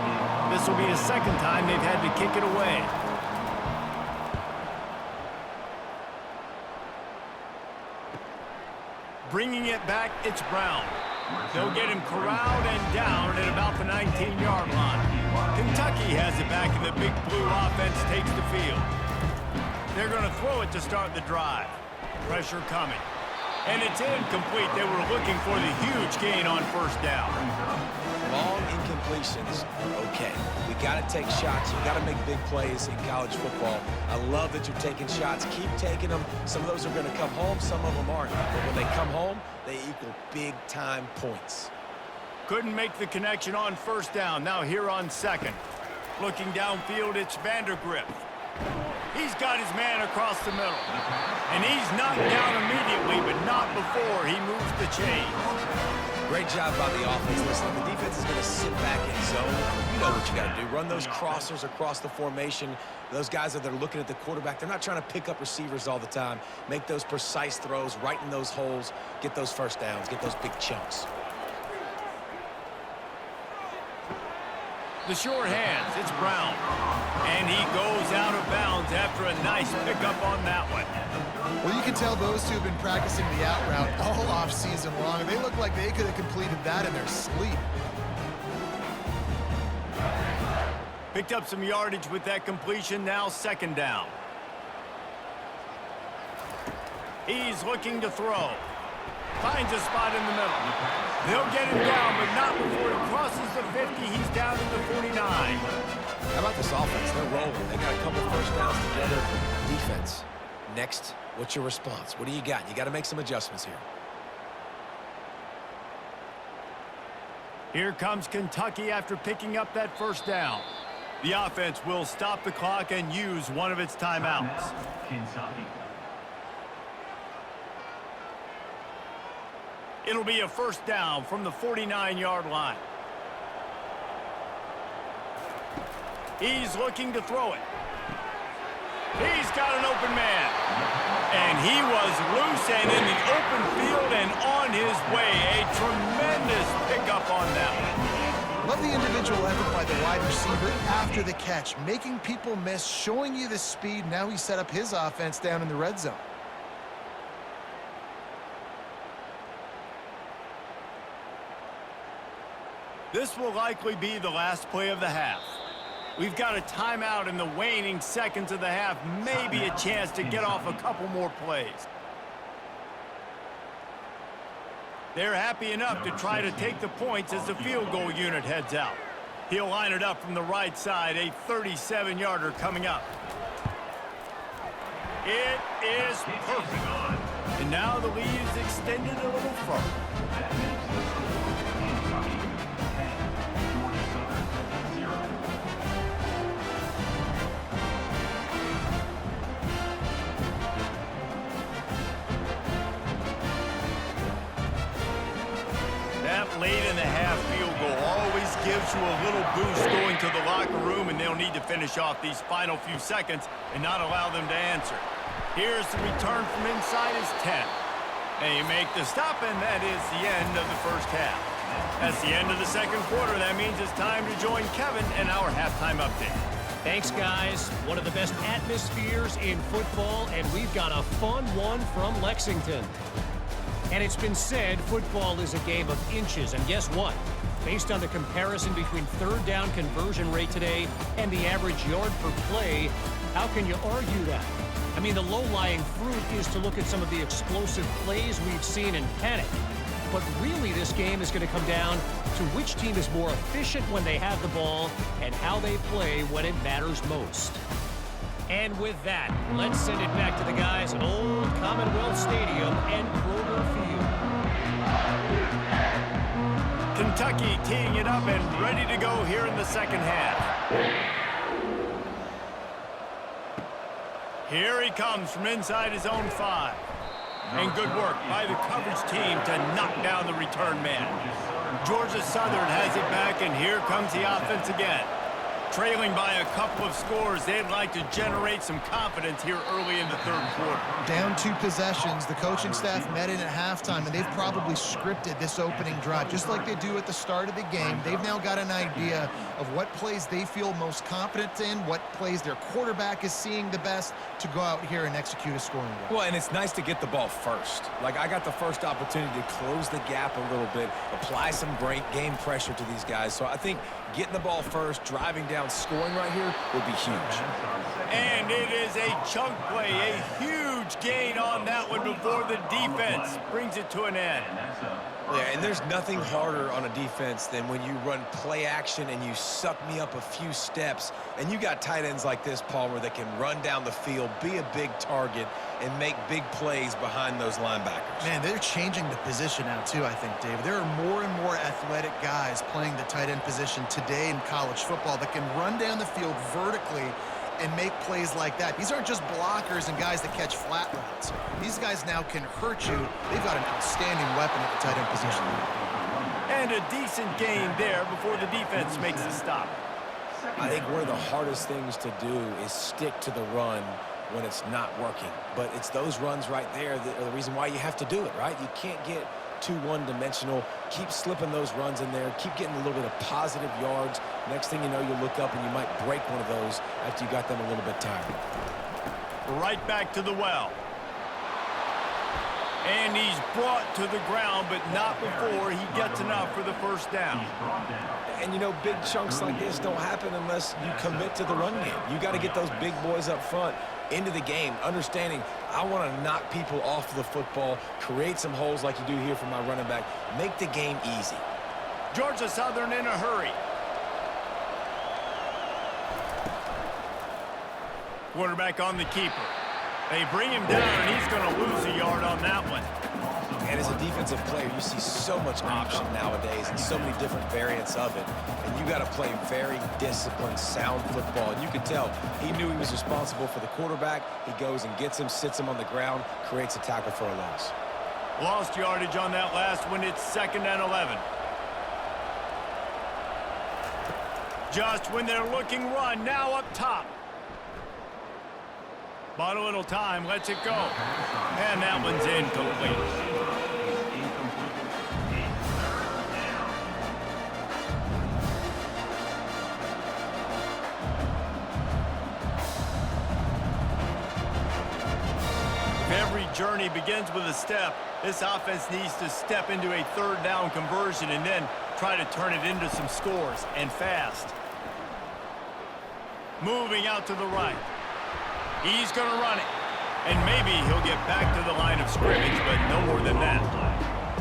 [SPEAKER 1] This will be the 2nd time they've had to kick it away. Bringing it back, it's Brown. They'll get him corralled and down at about the 19-yard line. Kentucky has it back, and the Big Blue offense takes the field. They're going to throw it to start the drive. Pressure coming. And it's incomplete. They were looking for the huge gain on first down.
[SPEAKER 2] Long incompletions are okay. We got to take shots. You got to make big plays in college football. I love that you're taking shots. Keep taking them. Some of those are going to come home. Some of them aren't. But when they come home, they equal big-time points.
[SPEAKER 1] Couldn't make the connection on first down. Now here on second. Looking downfield, it's Vandergrift. He's got his man across the middle. And he's knocked down immediately, but not before he moves the chains.
[SPEAKER 2] Great job by the offense. Listen, the defense is going to sit back in zone. You know what you got to do. Run those crossers across the formation. Those guys that are looking at the quarterback, they're not trying to pick up receivers all the time. Make those precise throws, right in those holes, get those first downs, get those big chunks.
[SPEAKER 1] The short hands, it's Brown. And he goes out of bounds after a nice pickup on that one.
[SPEAKER 3] Well, you can tell those two have been practicing the out route all off-season long. They look like they could have completed that in their sleep.
[SPEAKER 1] Picked up some yardage with that completion, now second down. He's looking to throw. Finds a spot in the middle. They'll get him down, but not before he crosses the 50. He's down to the 49.
[SPEAKER 2] How about this offense? They're rolling. They got a couple first downs together. Defense. Next, what's your response? What do you got? You got to make some adjustments here.
[SPEAKER 1] Here comes Kentucky after picking up that first down. The offense will stop the clock and use one of its timeouts.
[SPEAKER 4] Kentucky.
[SPEAKER 1] It'll be a first down from the 49-yard line. He's looking to throw it. He's got an open man. And he was loose and in the open field and on his way. A tremendous pickup on that one.
[SPEAKER 3] Love the individual effort by the wide receiver after the catch, making people miss, showing you the speed. Now he set up his offense down in the red zone.
[SPEAKER 1] This will likely be the last play of the half. We've got a timeout in the waning seconds of the half, maybe a chance to get off a couple more plays. They're happy enough to try to take the points as the field goal unit heads out. He'll line it up from the right side, a 37-yarder coming up. It is perfect. And now the lead is extended a little further. Late in the half field goal always gives you a little boost going to the locker room, and they'll need to finish off these final few seconds and not allow them to answer. Here's the return from inside his 10. They make the stop, and that is the end of the first half. That's the end of the second quarter. That means it's time to join Kevin and our halftime update.
[SPEAKER 5] Thanks, guys. One of the best atmospheres in football, and we've got a fun one from Lexington. And it's been said football is a game of inches. And guess what? Based on the comparison between third down conversion rate today and the average yard per play, how can you argue that? I mean, the low-lying fruit is to look at some of the explosive plays we've seen and panic. But really, this game is going to come down to which team is more efficient when they have the ball and how they play when it matters most. And with that, let's send it back to the guys at Old Commonwealth Stadium and Kroger Field.
[SPEAKER 1] Kentucky teeing it up and ready to go here in the second half. Here he comes from inside his own 5. And good work by the coverage team to knock down the return man. Georgia Southern has it back, and here comes the offense again. Trailing by a couple of scores, they'd like to generate some confidence here early in the third quarter.
[SPEAKER 3] Down 2 possessions, the coaching staff met in at halftime, and they've probably scripted this opening drive, just like they do at the start of the game. They've now got an idea of what plays they feel most confident in, what plays their quarterback is seeing the best to go out here and execute a scoring drive.
[SPEAKER 2] Well, and it's nice to get the ball first. Like, I got the first opportunity to close the gap a little bit, apply some great game pressure to these guys. So I think getting the ball first, driving down, scoring right here would be huge.
[SPEAKER 1] And it is a chunk play, a huge gain on that one before the defense brings it to an end.
[SPEAKER 2] Yeah, and there's nothing harder on a defense than when you run play action and you suck me up a few steps, and you got tight ends like this, Palmer, that can run down the field, be a big target, and make big plays behind those linebackers.
[SPEAKER 3] Man, they're changing the position now, too, I think, David. There are more and more athletic guys playing the tight end position today in college football that can run down the field vertically and make plays like that. These aren't just blockers and guys that catch flat routes. These guys now can hurt you. They've got an outstanding weapon at the tight end position.
[SPEAKER 1] And a decent gain there before the defense makes the stop.
[SPEAKER 2] I think one of the hardest things to do is stick to the run when it's not working. But it's those runs right there that are the reason why you have to do it, right? You can't get too one-dimensional. Keep slipping those runs in there. Keep getting a little bit of positive yards. Next thing you know, you'll look up and you might break one of those after you got them a little bit tired.
[SPEAKER 1] Right back to the well. And he's brought to the ground, but not before he gets enough for the first down.
[SPEAKER 2] And, you know, big chunks like this don't happen unless you commit to the run game. You got to get those big boys up front into the game, understanding I want to knock people off the football, create some holes like you do here for my running back, make the game easy.
[SPEAKER 1] Georgia Southern in a hurry. Quarterback on the keeper. They bring him down, and he's going to lose a yard on that one.
[SPEAKER 2] And as a defensive player, you see so much option nowadays and so many different variants of it. And you got to play very disciplined, sound football. And you could tell he knew he was responsible for the quarterback. He goes and gets him, sits him on the ground, creates a tackle for a loss.
[SPEAKER 1] Lost yardage on that last one. It's 2nd and 11. Just when they're looking run, now up top. Bought a little time, lets it go. And that one's incomplete. Every journey begins with a step. This offense needs to step into a 3rd down conversion and then try to turn it into some scores, and fast. Moving out to the right. He's going to run it. And maybe he'll get back to the line of scrimmage, but no more than that.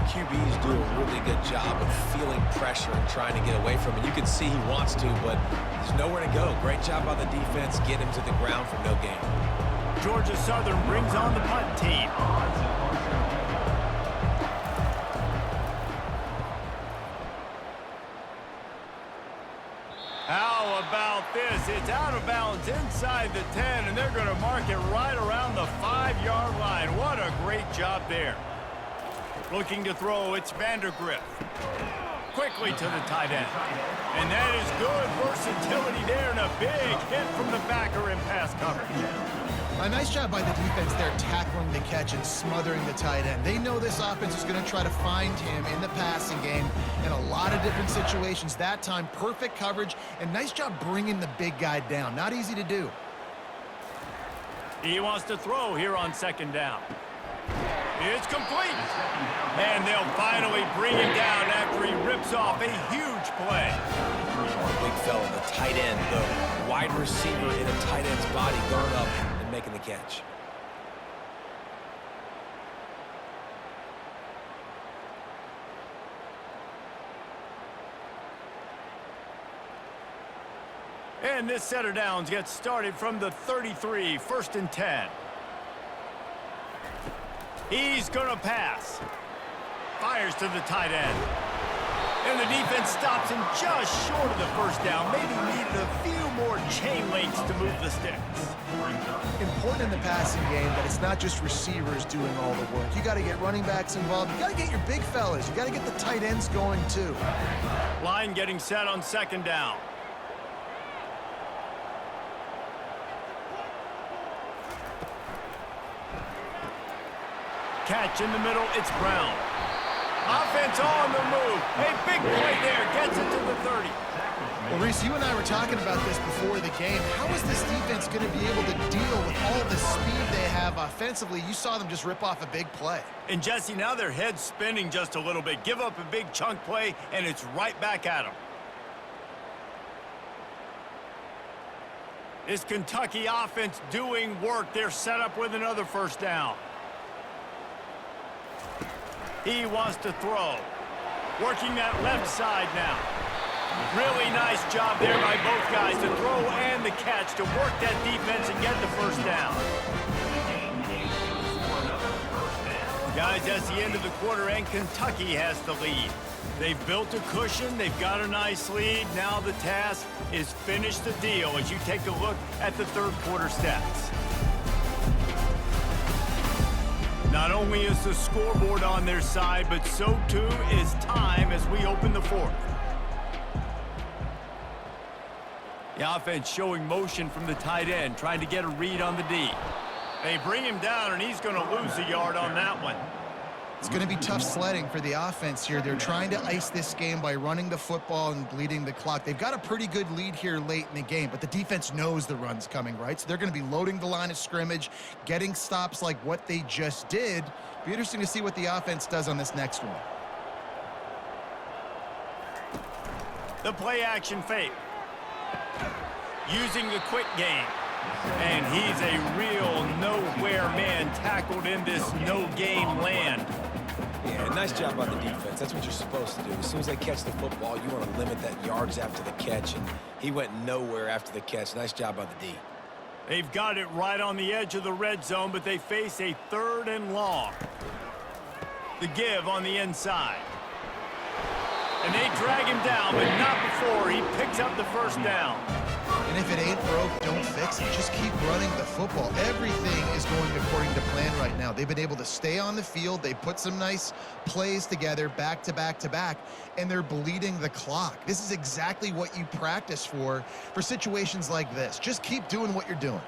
[SPEAKER 2] QBs do a really good job of feeling pressure and trying to get away from it. You can see he wants to, but there's nowhere to go. Great job by the defense. Get him to the ground for no gain.
[SPEAKER 1] Georgia Southern brings on the punt team. How about this? It's out of bounds inside the 10, and they're going to mark it right around the 5-yard line. What a great job there. Looking to throw, it's Vandergrift. Quickly to the tight end. And that is good versatility there, and a big hit from the backer in pass coverage.
[SPEAKER 3] A nice job by the defense there tackling the catch and smothering the tight end. They know this offense is going to try to find him in the passing game in a lot of different situations. That time, perfect coverage, and nice job bringing the big guy down. Not easy to do.
[SPEAKER 1] He wants to throw here on 2nd down. It's complete. And they'll finally bring him down after he rips off a huge play.
[SPEAKER 2] Big fella, the tight end, the wide receiver in a tight end's body going up and making the catch.
[SPEAKER 1] And this set of downs gets started from the 33, 1st and 10. He's going to pass. Fires to the tight end. And the defense stops him just short of the 1st down. Maybe needed a few more chain links to move the sticks.
[SPEAKER 3] Important in the passing game that it's not just receivers doing all the work. You got to get running backs involved. You got to get your big fellas. You got to get the tight ends going too.
[SPEAKER 1] Line getting set on 2nd down. catch in the middle. It's Brown. Offense on the move. A big play there. Gets it to the 30.
[SPEAKER 3] Well, Reese, you and I were talking about this before the game. How is this defense going to be able to deal with all the speed they have offensively? You saw them just rip off a big play.
[SPEAKER 1] And, Jesse, now their head's spinning just a little bit. Give up a big chunk play, and it's right back at them. This Kentucky offense doing work. They're set up with another first down. He wants to throw. Working that left side now. Really nice job there by both guys to throw and the catch to work that defense and get the first down. Guys, that's the end of the quarter, and Kentucky has the lead. They've built a cushion. They've got a nice lead. Now the task is finish the deal as you take a look at the third quarter stats. Not only is the scoreboard on their side, but so too is time as we open the fourth. The offense showing motion from the tight end, trying to get a read on the D. They bring him down, and he's going to lose a yard on that one.
[SPEAKER 3] It's going to be tough sledding for the offense here. They're trying to ice this game by running the football and bleeding the clock. They've got a pretty good lead here late in the game, but the defense knows the run's coming, right? So they're going to be loading the line of scrimmage, getting stops like what they just did. Be interesting to see what the offense does on this next one.
[SPEAKER 1] The play action fake. Using the quick game. And he's a real nowhere man tackled in this no-game land.
[SPEAKER 2] Yeah, nice job on the defense. That's what you're supposed to do. As soon as they catch the football, you want to limit that yards after the catch, and he went nowhere after the catch. Nice job on the D.
[SPEAKER 1] They've got it right on the edge of the red zone, but they face a 3rd and long. The give on the inside. And they drag him down, but not before he picks up the first down.
[SPEAKER 3] And if it ain't broke, don't fix it. Just keep running the football. Everything is going according to plan right now. They've been able to stay on the field. They put some nice plays together back to back to back, and they're bleeding the clock. This is exactly what you practice for situations like this. Just keep doing what you're doing.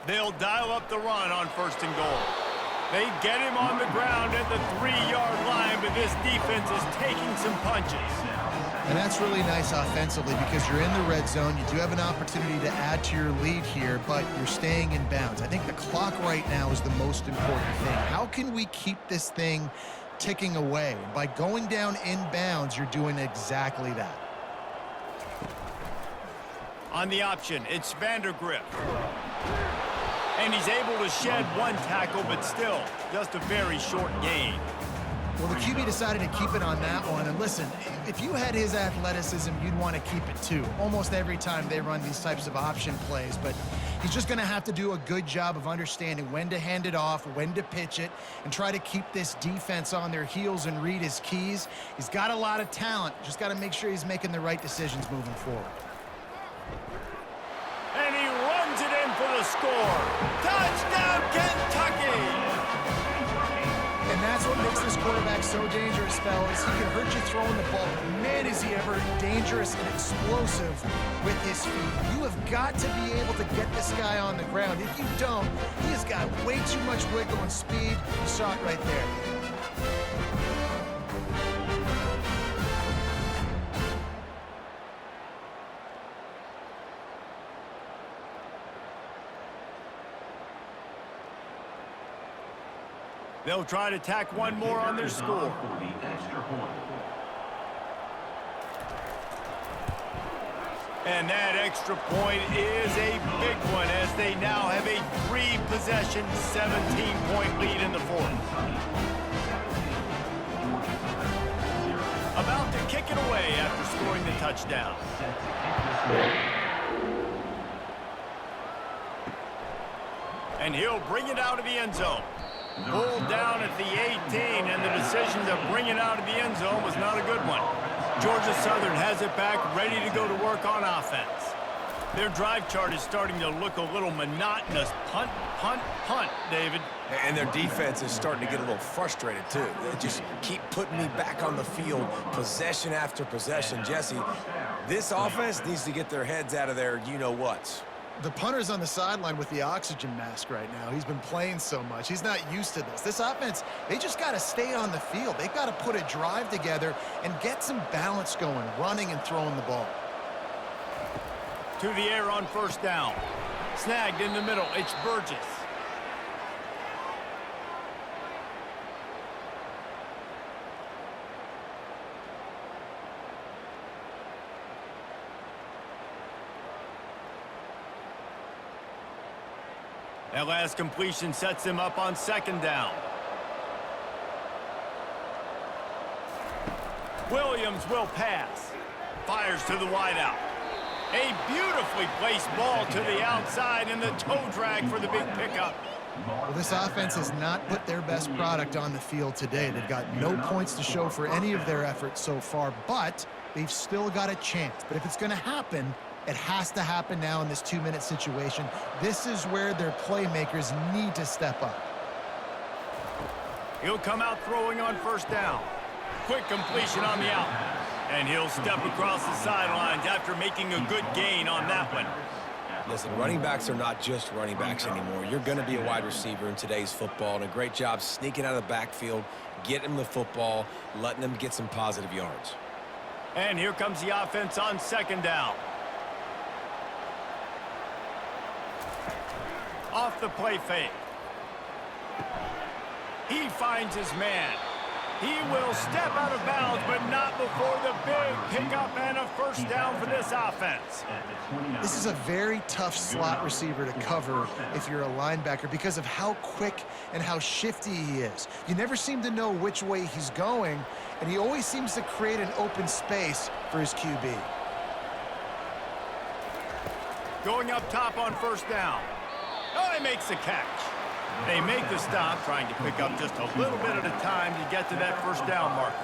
[SPEAKER 1] They'll dial up the run on 1st and goal. They get him on the ground at the 3-yard line, but this defense is taking some punches.
[SPEAKER 3] And that's really nice offensively because you're in the red zone. You do have an opportunity to add to your lead here, but you're staying in bounds. I think the clock right now is the most important thing. How can we keep this thing ticking away? By going down in bounds, you're doing exactly that.
[SPEAKER 1] On the option, it's Vandergrift. And he's able to shed one tackle, but still, just a very short gain.
[SPEAKER 3] Well, the QB decided to keep it on that one. And listen, if you had his athleticism, you'd want to keep it too. Almost every time they run these types of option plays. But he's just going to have to do a good job of understanding when to hand it off, when to pitch it, and try to keep this defense on their heels and read his keys. He's got a lot of talent. Just got to make sure he's making the right decisions moving forward.
[SPEAKER 1] And he runs it in for the score. Touchdown, Kentucky!
[SPEAKER 3] And that's what makes this quarterback so dangerous, fellas. He can hurt you throwing the ball. Man, is he ever dangerous and explosive with his feet. You have got to be able to get this guy on the ground. If you don't, he has got way too much wiggle and speed. You saw it right there.
[SPEAKER 1] They'll try to tack one more on their score. And that extra point is a big one as they now have a 3-possession, 17-point lead in the fourth. About to kick it away after scoring the touchdown. And he'll bring it out of the end zone. Pulled down at the 18, and the decision to bring it out of the end zone was not a good one. Georgia Southern has it back, ready to go to work on offense. Their drive chart is starting to look a little monotonous. Punt, punt, punt, David.
[SPEAKER 2] And their defense is starting to get a little frustrated, too. They just keep putting me back on the field, possession after possession. Jesse, this offense needs to get their heads out of their you-know-whats.
[SPEAKER 3] The punter's on the sideline with the oxygen mask right now. He's been playing so much. He's not used to this. This offense, they just got to stay on the field. They've got to put a drive together and get some balance going, running and throwing the ball.
[SPEAKER 1] To the air on first down. Snagged in the middle. It's Burgess. That last completion sets him up on second down. Williams will pass. Fires to the wideout. A beautifully placed ball to the outside and the toe drag for the big pickup.
[SPEAKER 3] Well, this offense has not put their best product on the field today. They've got no points to show for any of their efforts so far, but they've still got a chance. But if it's going to happen, it has to happen now in this 2-minute situation. This is where their playmakers need to step up.
[SPEAKER 1] He'll come out throwing on first down. Quick completion on the out. And he'll step across the sidelines after making a good gain on that one.
[SPEAKER 2] Listen, running backs are not just running backs anymore. You're going to be a wide receiver in today's football, and a great job sneaking out of the backfield, getting them the football, letting them get some positive yards.
[SPEAKER 1] And here comes the offense on second down. Off the play fake. He finds his man. He will step out of bounds, but not before the big pickup and a first down for this offense.
[SPEAKER 3] This is a very tough slot receiver to cover if you're a linebacker because of how quick and how shifty he is. You never seem to know which way he's going, and he always seems to create an open space for his QB.
[SPEAKER 1] Going up top on first down. Oh, he makes the catch. They make the stop, trying to pick up just a little bit at a time to get to that first down marker.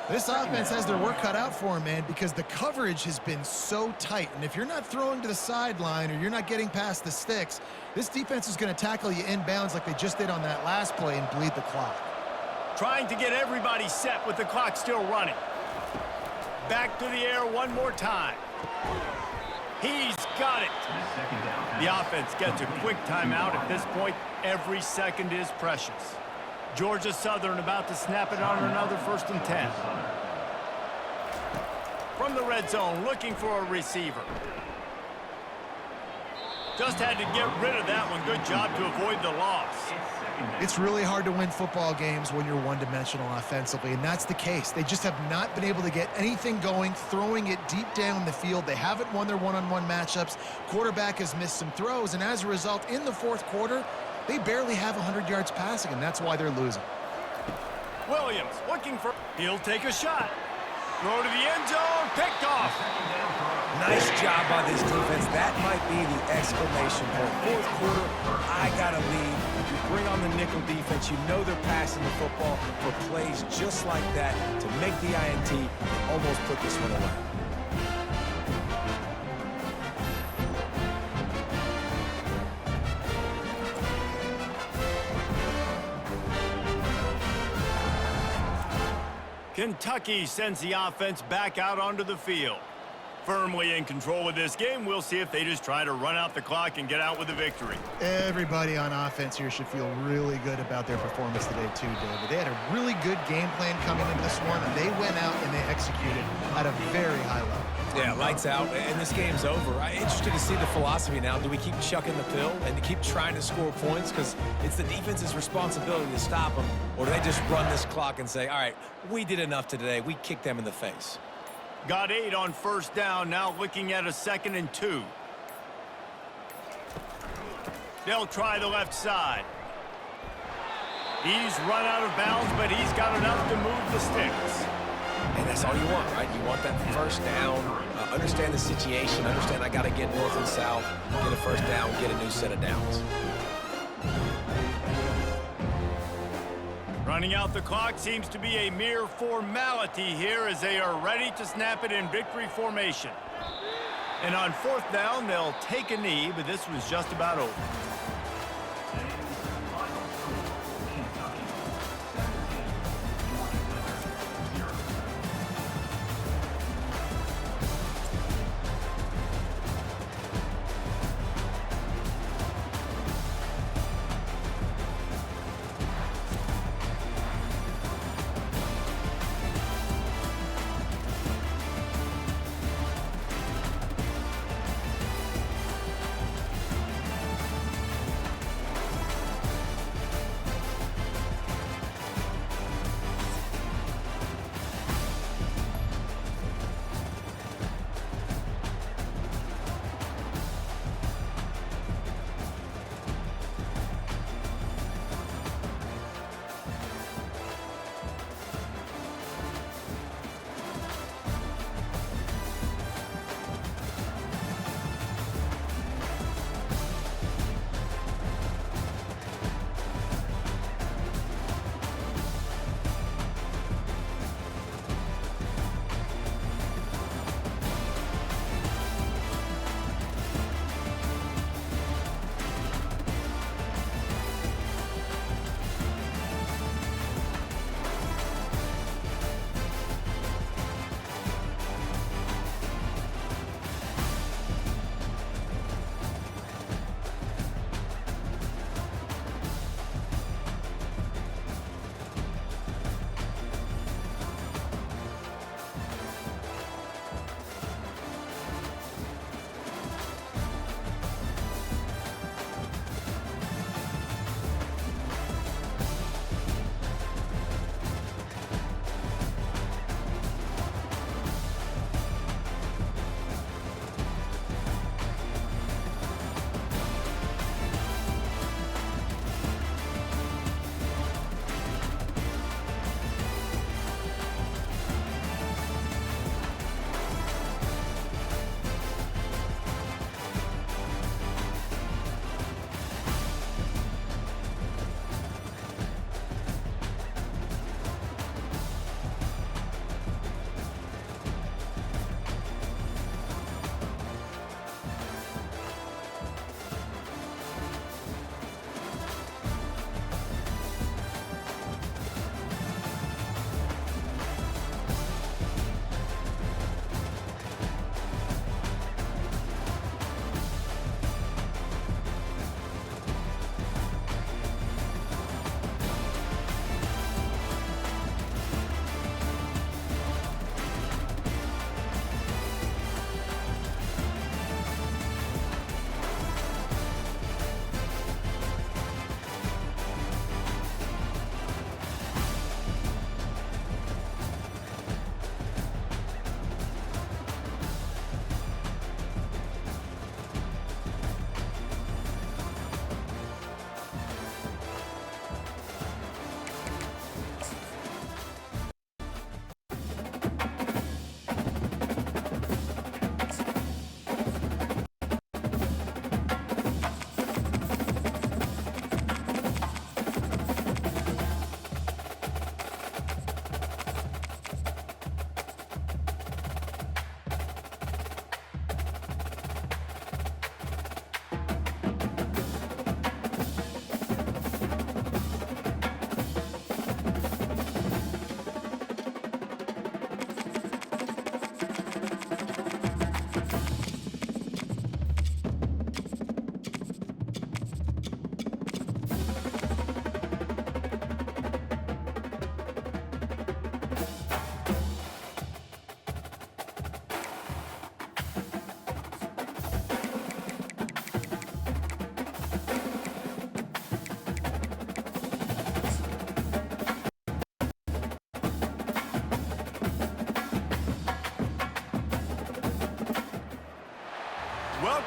[SPEAKER 3] This offense has their work cut out for him, man, because the coverage has been so tight. And if you're not throwing to the sideline or you're not getting past the sticks, this defense is going to tackle you inbounds like they just did on that last play and bleed the clock. Trying to get everybody set with the clock still running. Back to the air one more time. He's got it. The offense gets a quick timeout. At this point, every second is precious. Georgia Southern about to snap it on another 1st and 10. From the red zone, looking for a receiver. Just had to get rid of that one. Good job to avoid the loss. It's really hard to win football games when you're one-dimensional offensively, and that's the case. They just have not been able to get anything going, throwing it deep down the field. They haven't won their one-on-one matchups. Quarterback has missed some throws, and as a result, in the fourth quarter, they barely have 100 yards passing, and that's why they're losing. Williams looking for... He'll take a shot. Throw to the end zone, picked off.
[SPEAKER 2] Nice job by this defense. That might be the exclamation point. Fourth quarter, I got to lead. You bring on the nickel defense. You know they're passing the football for plays just like that to make the INT and almost put this one away.
[SPEAKER 1] Kentucky sends the offense back out onto the field. Firmly in control of this game. We'll see if they just try to run out the clock and get out with a victory. Everybody on offense here should feel really good about their performance today too, David. They had a really good game plan coming into this one, and they went out and they executed at a very high level.
[SPEAKER 2] Yeah, lights out, and this game's over. I'm interested to see the philosophy now. Do we keep chucking the pill and to keep trying to score points because it's the defense's responsibility to stop them, or do they just run this clock and say, all right, we did enough today. We kicked them in the face.
[SPEAKER 1] Got 8 on first down, now looking at a 2nd and 2. They'll try the left side. He's run out of bounds, but he's got enough to move the sticks.
[SPEAKER 2] And that's all you want, right? You want that first down, understand the situation, understand I got to get north and south, get a first down, get a new set of downs.
[SPEAKER 1] Running out the clock seems to be a mere formality here as they are ready to snap it in victory formation. And on 4th down, they'll take a knee, but this was just about over.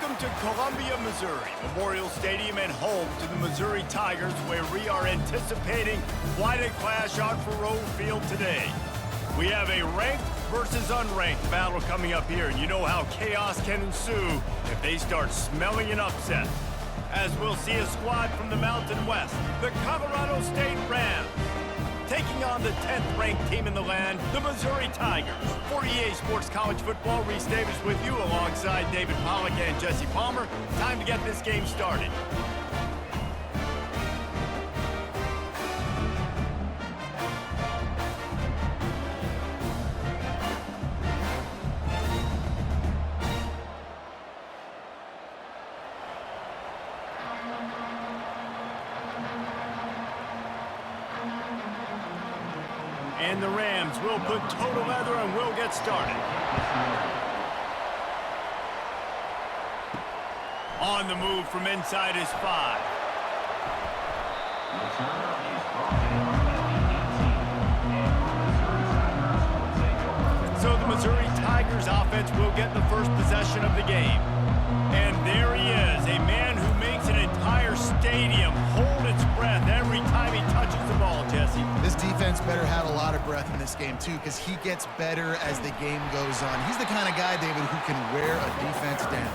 [SPEAKER 1] Welcome to Columbia, Missouri, Memorial Stadium and home to the Missouri Tigers, where we are anticipating quite a clash on Faroe Field today. We have a ranked versus unranked battle coming up here, and you know how chaos can ensue if they start smelling an upset. As we'll see a squad from the Mountain West, the Colorado State Rams, taking on the 10th-ranked team in the land, the Missouri Tigers. For EA Sports College Football, Reese Davis with you alongside David Pollack and Jesse Palmer. Time to get this game started. And the Rams will put total leather and will get started. On the move from inside his 5. So the Missouri Tigers offense will get the first possession of the game. And there he is, a man who makes an entire stadium hold its breath every time he touches the ball, Jesse.
[SPEAKER 3] This defense better have a lot of breath in this game, too, because he gets better as the game goes on. He's the kind of guy, David, who can wear a defense down.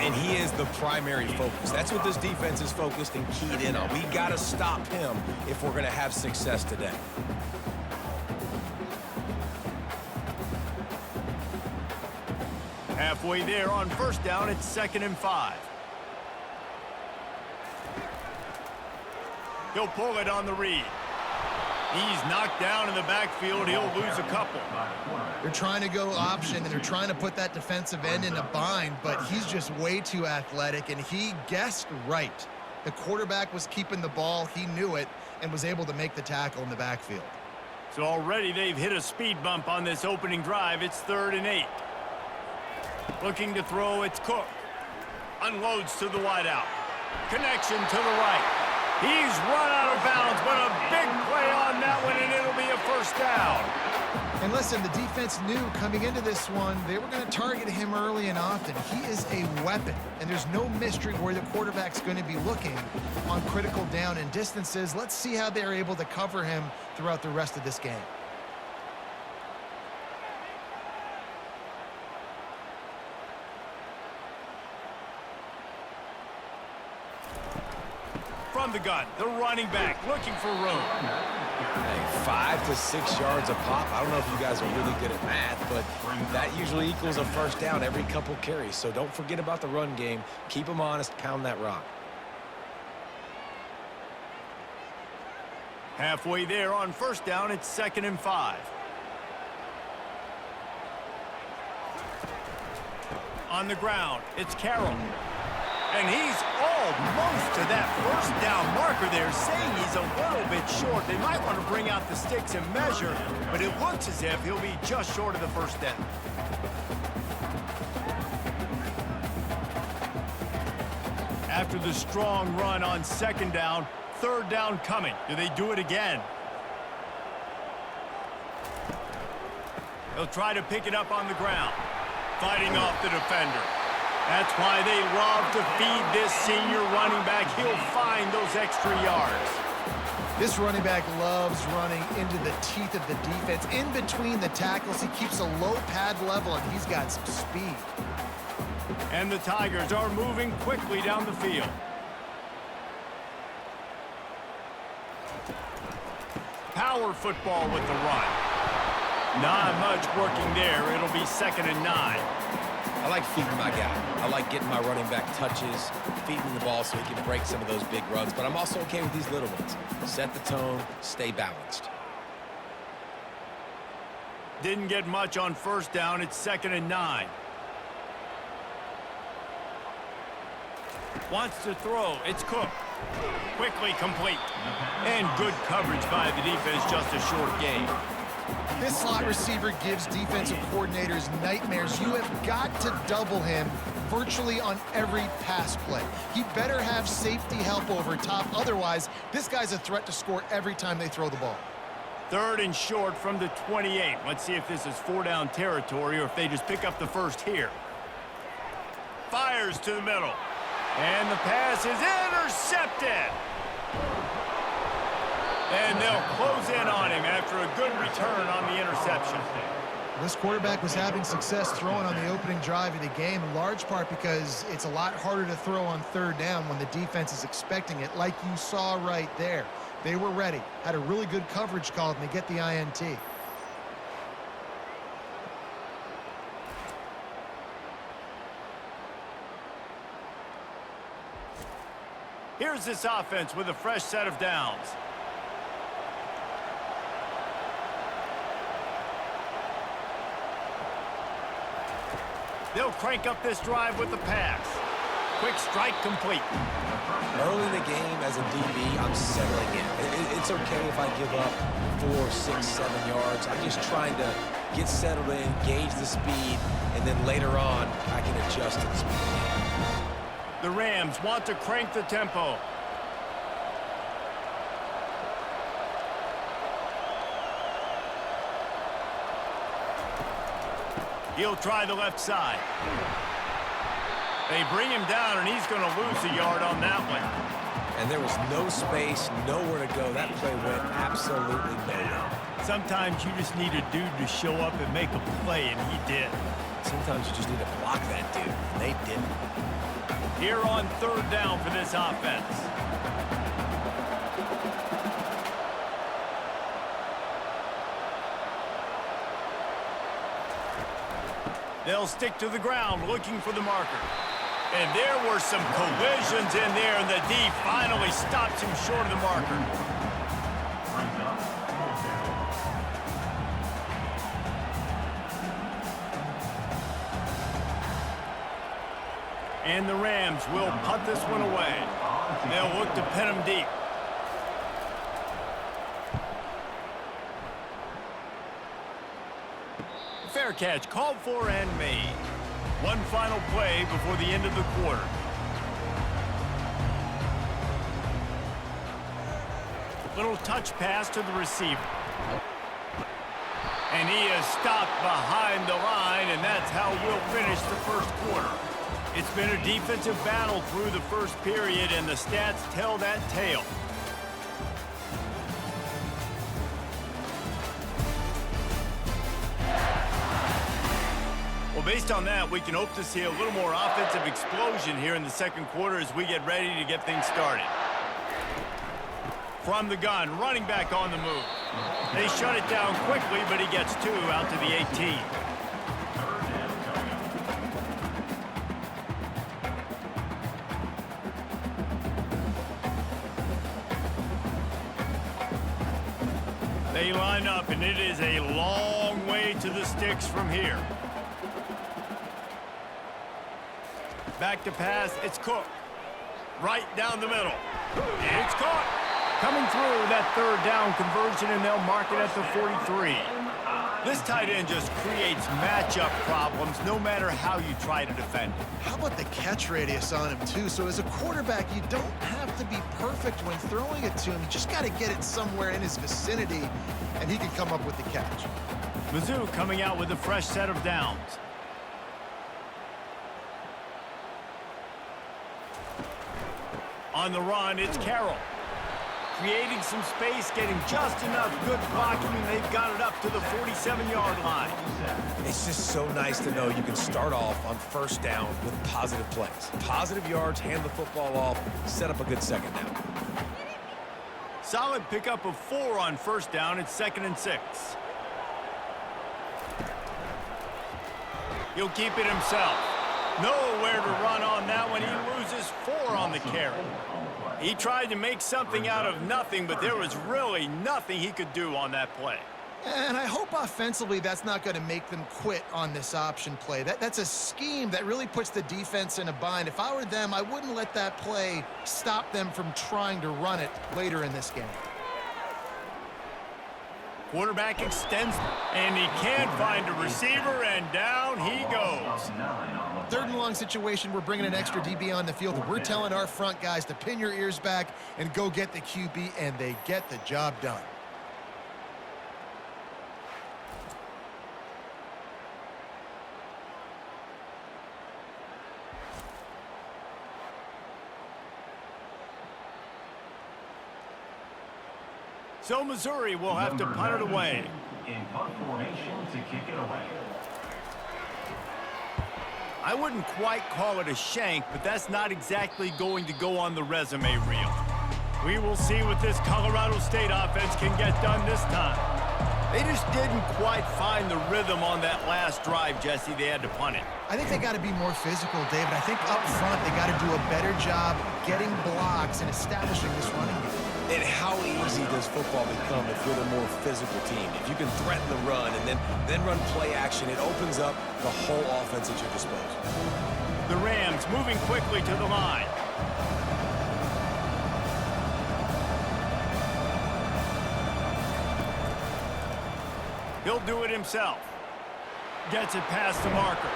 [SPEAKER 2] And he is the primary focus. That's what this defense is focused and keyed in on. We got to stop him if we're going to have success today.
[SPEAKER 1] Halfway there on first down, it's 2nd and 5. He'll pull it on the read. He's knocked down in the backfield. He'll lose a couple.
[SPEAKER 3] They're trying to go option, and they're trying to put that defensive end in a bind, but he's just way too athletic, and he guessed right. The quarterback was keeping the ball. He knew it and was able to make the tackle in the backfield.
[SPEAKER 1] So already they've hit a speed bump on this opening drive. It's 3rd and 8. Looking to throw, it's Cook. Unloads to the wideout. Connection to the right. He's run out of bounds, but a big play on that one, and it'll be a first down.
[SPEAKER 3] And listen, the defense knew coming into this one, they were going to target him early and often. He is a weapon, and there's no mystery where the quarterback's going to be looking on critical down and distances. Let's see how they're able to cover him throughout the rest of this game.
[SPEAKER 1] From the gun, the running back looking for room.
[SPEAKER 2] Hey, 5 to 6 yards a pop. I don't know if you guys are really good at math, but that usually equals a first down every couple carries. So don't forget about the run game. Keep them honest, pound that rock.
[SPEAKER 1] Halfway there on first down, it's 2nd and 5. On the ground, it's Carroll. And he's almost to that first down marker there, saying he's a little bit short. They might want to bring out the sticks and measure, but it looks as if he'll be just short of the first down. After the strong run on 2nd down, 3rd down coming. Do they do it again? He'll try to pick it up on the ground, fighting off the defender. That's why they love to feed this senior running back. He'll find those extra yards.
[SPEAKER 3] This running back loves running into the teeth of the defense. In between the tackles, he keeps a low pad level, and he's got some speed.
[SPEAKER 1] And the Tigers are moving quickly down the field. Power football with the run. Not much working there. It'll be 2nd and 9.
[SPEAKER 2] I like feeding my guy. I like getting my running back touches, feeding the ball so he can break some of those big runs, but I'm also okay with these little ones. Set the tone, stay balanced.
[SPEAKER 1] Didn't get much on first down. It's 2nd and 9. Wants to throw. It's Cook. Quickly complete. And good coverage by the defense, just a short gain.
[SPEAKER 3] This slot receiver gives defensive coordinators nightmares. You have got to double him virtually on every pass play. He better have safety help over top. Otherwise, this guy's a threat to score every time they throw the ball.
[SPEAKER 1] 3rd and short from the 28. Let's see if this is 4-down territory or if they just pick up the first here. fires to the middle. And the pass is intercepted. And they'll close in on him after a good return on the interception.
[SPEAKER 3] This quarterback was having success throwing on the opening drive of the game, in large part because it's a lot harder to throw on third down when the defense is expecting it, like you saw right there. They were ready, had a really good coverage call, and they get the INT.
[SPEAKER 1] Here's this offense with a fresh set of downs. They'll crank up this drive with the pass. Quick strike complete.
[SPEAKER 2] Early in the game as a DB, I'm settling in. It's okay if I give up 4, 6, 7 yards. I'm just trying to get settled in, gauge the speed, and then later on, I can adjust to the speed.
[SPEAKER 1] The Rams want to crank the tempo. He'll try the left side. They bring him down, and he's going to lose a yard on that one.
[SPEAKER 2] And there was no space, nowhere to go. That play went absolutely nowhere.
[SPEAKER 1] Sometimes you just need a dude to show up and make a play, and he did.
[SPEAKER 2] Sometimes you just need to block that dude, and they didn't.
[SPEAKER 1] Here on third down for this offense. They'll stick to the ground looking for the marker. And there were some collisions in there, and the D finally stops him short of the marker. And the Rams will punt this one away. They'll look to pin him deep. Fair catch called for and made. One final play before the end of the quarter. Little touch pass to the receiver. And he is stopped behind the line, and that's how we'll finish the first quarter. It's been a defensive battle through the first period, and the stats tell that tale. Well, based on that, we can hope to see a little more offensive explosion here in the second quarter as we get ready to get things started. From the gun, running back on the move. They shut it down quickly, but he gets 2 out to the 18. They line up, and it is a long way to the sticks from here. Back to pass, it's Cook. Right down the middle. It's caught. Coming through that third down conversion, and they'll mark it at the 43. This tight end just creates matchup problems no matter how you try to defend it.
[SPEAKER 3] How about the catch radius on him, too? So as a quarterback, you don't have to be perfect when throwing it to him. You just got to get it somewhere in his vicinity, and he can come up with the catch.
[SPEAKER 1] Mizzou coming out with a fresh set of downs. On the run, it's Carroll. Creating some space, getting just enough good blocking, and they've got it up to the 47-yard line.
[SPEAKER 2] It's just so nice to know you can start off on first down with positive plays. Positive yards, hand the football off, set up a good second down.
[SPEAKER 1] Solid pickup of 4 on first down. It's 2nd and 6. He'll keep it himself. Nowhere to run on that one. He loses 4 on the carry. He tried to make something out of nothing, but there was really nothing he could do on that play.
[SPEAKER 3] And I hope offensively that's not going to make them quit on this option play. That's a scheme that really puts the defense in a bind. If I were them, I wouldn't let that play stop them from trying to run it later in this game.
[SPEAKER 1] Quarterback extends, and he can't find a receiver, and down he goes.
[SPEAKER 3] 3rd and long situation, we're bringing an extra DB on the field, and we're telling our front guys to pin your ears back and go get the QB, and they get the job done.
[SPEAKER 1] So Missouri will have to punt it away.
[SPEAKER 4] In punt formation to kick it away.
[SPEAKER 1] I wouldn't quite call it a shank, but that's not exactly going to go on the resume reel. We will see what this Colorado State offense can get done this time. They just didn't quite find the rhythm on that last drive, Jesse. They had to punt it.
[SPEAKER 3] I think they got to be more physical, David. I think up front they got to do a better job getting blocks and establishing this running game.
[SPEAKER 2] And how easy does football become if you're the more physical team? If you can threaten the run and then run play action, it opens up the whole offense at your disposal.
[SPEAKER 1] The Rams moving quickly to the line. He'll do it himself. Gets it past the marker.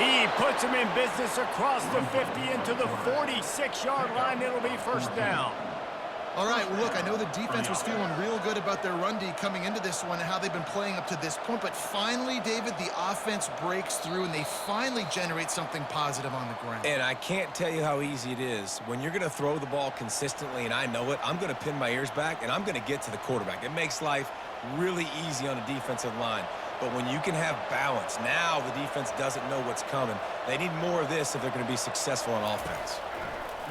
[SPEAKER 1] He puts him in business across the 50 into the 46-yard line. It'll be first down.
[SPEAKER 3] All right, well, look, I know the defense was feeling real good about their run D coming into this one and how they've been playing up to this point, but finally, David, the offense breaks through and they finally generate something positive on the ground.
[SPEAKER 2] And I can't tell you how easy it is. When you're going to throw the ball consistently, and I know it, I'm going to pin my ears back, and I'm going to get to the quarterback. It makes life really easy on a defensive line. But when you can have balance, now the defense doesn't know what's coming. They need more of this if they're going to be successful on offense.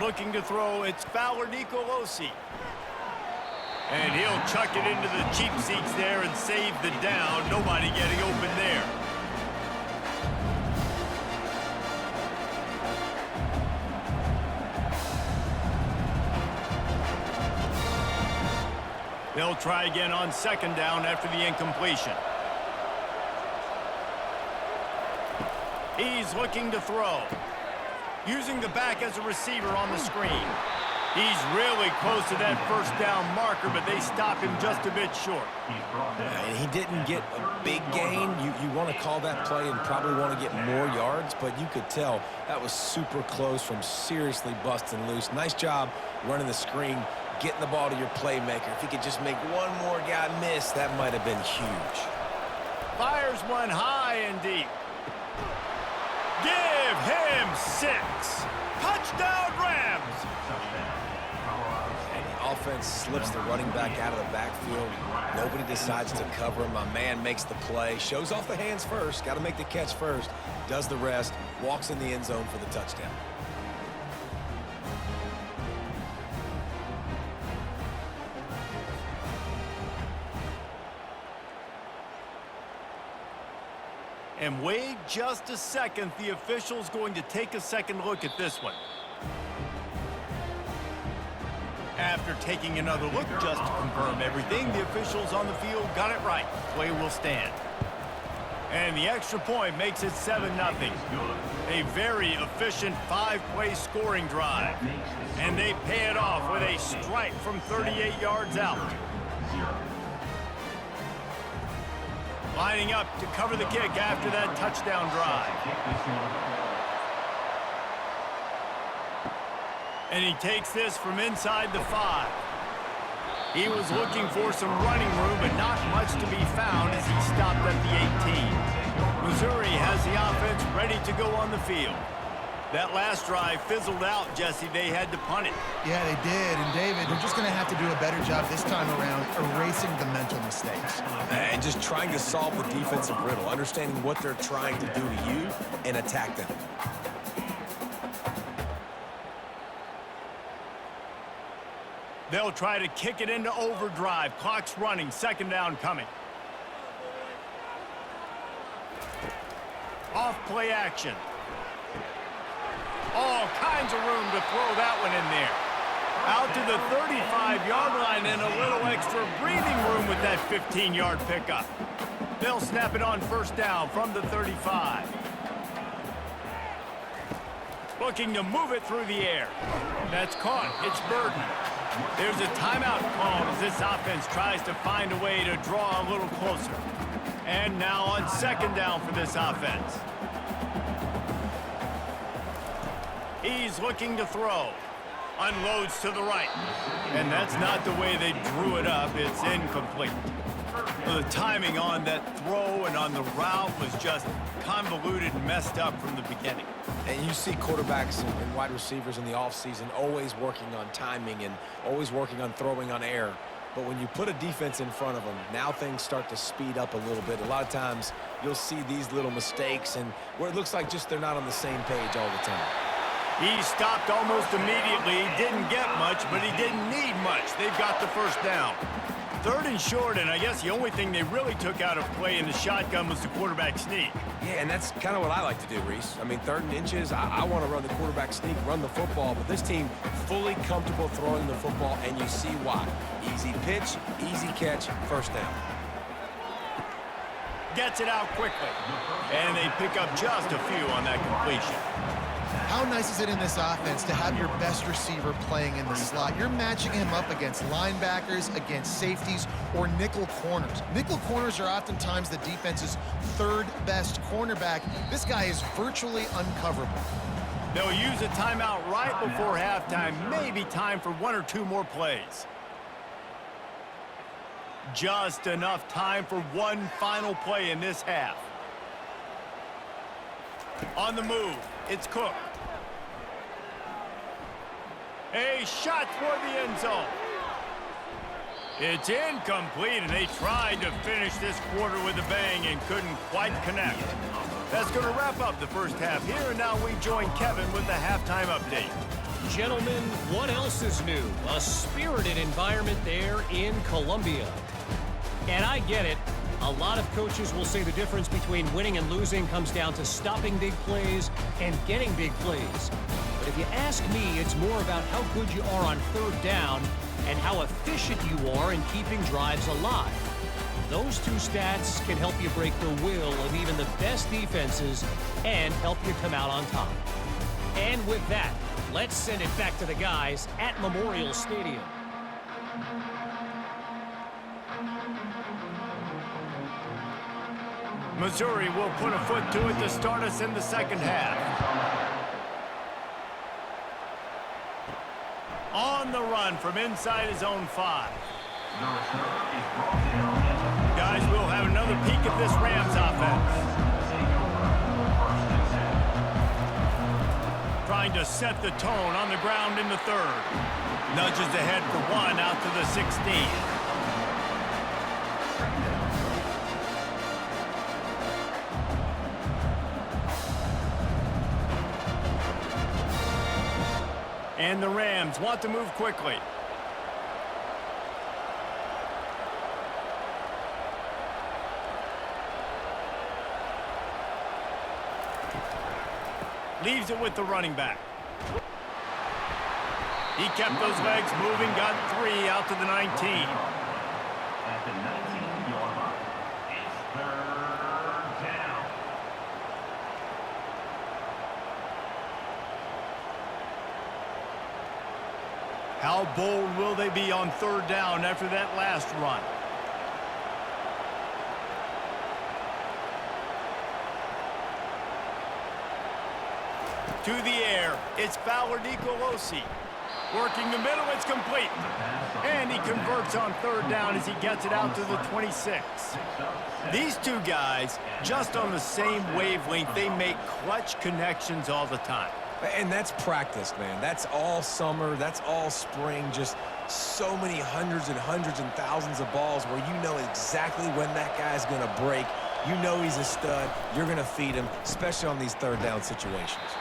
[SPEAKER 1] Looking to throw, it's Fowler Nicolosi. And he'll chuck it into the cheap seats there and save the down. Nobody getting open there. They'll try again on second down after the incompletion. He's looking to throw. Using the back as a receiver on the screen. He's really close to that first down marker, but they stop him just a bit short.
[SPEAKER 2] And he didn't get a big gain. You want to call that play and probably want to get more yards, but you could tell that was super close from seriously busting loose. Nice job running the screen, getting the ball to your playmaker. If he could just make one more guy miss, that might have been huge.
[SPEAKER 1] Fires one high and deep. Give him 6. Touchdown, Rams!
[SPEAKER 2] And the offense slips the running back out of the backfield. Nobody decides to cover him. My man makes the play. Shows off the hands first. Got to make the catch first. Does the rest. Walks in the end zone for the touchdown.
[SPEAKER 1] And wait just a second. The official's going to take a second look at this one. After taking another look just to confirm everything, the officials on the field got it right. Play will stand. And the extra point makes it 7-0. A very efficient 5-play scoring drive. And they pay it off with a strike from 38 yards out. Lining up to cover the kick after that touchdown drive. And he takes this from inside the 5. He was looking for some running room, but not much to be found as he stopped at the 18. Missouri has the offense ready to go on the field. That last drive fizzled out, Jesse. They had to punt it.
[SPEAKER 3] Yeah, they did. And, David, they're just going to have to do a better job this time around erasing the mental mistakes.
[SPEAKER 2] And just trying to solve the defensive riddle, understanding what they're trying to do to you and attack them.
[SPEAKER 1] They'll try to kick it into overdrive. Clock's running. Second down coming. Off play action. All kinds of room to throw that one in there. Out to the 35-yard line and a little extra breathing room with that 15-yard pickup. They'll snap it on first down from the 35. Looking to move it through the air. That's caught. It's Burden. There's a timeout called as this offense tries to find a way to draw a little closer. And now on second down for this offense. He's looking to throw. Unloads to the right. And that's not the way they drew it up. It's incomplete. The timing on that throw and on the route was just convoluted and messed up from the beginning.
[SPEAKER 2] And you see quarterbacks and wide receivers in the offseason always working on timing and always working on throwing on air. But when you put a defense in front of them, now things start to speed up a little bit. A lot of times you'll see these little mistakes and where it looks like just they're not on the same page all the time.
[SPEAKER 1] He stopped almost immediately. He didn't get much, but he didn't need much. They've got the first down. 3rd and short, and I guess the only thing they really took out of play in the shotgun was the quarterback sneak.
[SPEAKER 2] Yeah, and that's kind of what I like to do, Reese. I mean, 3rd and inches, I want to run the quarterback sneak, run the football, but this team fully comfortable throwing the football, and you see why. Easy pitch, easy catch, first down.
[SPEAKER 1] Gets it out quickly, and they pick up just a few on that completion.
[SPEAKER 3] How nice is it in this offense to have your best receiver playing in the slot? You're matching him up against linebackers, against safeties, or nickel corners. Nickel corners are oftentimes the defense's 3rd best cornerback. This guy is virtually uncoverable.
[SPEAKER 1] They'll use a timeout right before halftime, maybe time for 1 or 2 more plays. Just enough time for one final play in this half. On the move, it's Cook. A shot for the end zone. It's incomplete, and they tried to finish this quarter with a bang and couldn't quite connect. That's going to wrap up the first half here, and now we join Kevin with the halftime update.
[SPEAKER 5] Gentlemen, what else is new? A spirited environment there in Columbia. And I get it. A lot of coaches will say the difference between winning and losing comes down to stopping big plays and getting big plays. But if you ask me, it's more about how good you are on 3rd down and how efficient you are in keeping drives alive. Those 2 stats can help you break the will of even the best defenses and help you come out on top. And with that, let's send it back to the guys at Memorial Stadium.
[SPEAKER 1] Missouri will put a foot to it to start us in the second half. On the run from inside his own 5. Guys, we'll have another peek at this Rams offense. Trying to set the tone on the ground in the 3rd. Nudges ahead for 1 out to the 16. And the Rams want to move quickly. Leaves it with the running back. He kept those legs moving, got 3 out to the 19.
[SPEAKER 4] At the 19-yard line, it's 3rd down.
[SPEAKER 1] How bold will they be on 3rd down after that last run? To the air, it's Fowler Nicolosi. Working the middle, it's complete. And he converts on 3rd down as he gets it out to the 26. These 2 guys, just on the same wavelength, they make clutch connections all the time.
[SPEAKER 2] And that's practice, man. That's all summer. That's all spring. Just so many hundreds and thousands of balls where you know exactly when that guy's going to break. You know he's a stud. You're going to feed him, especially on these 3rd down situations.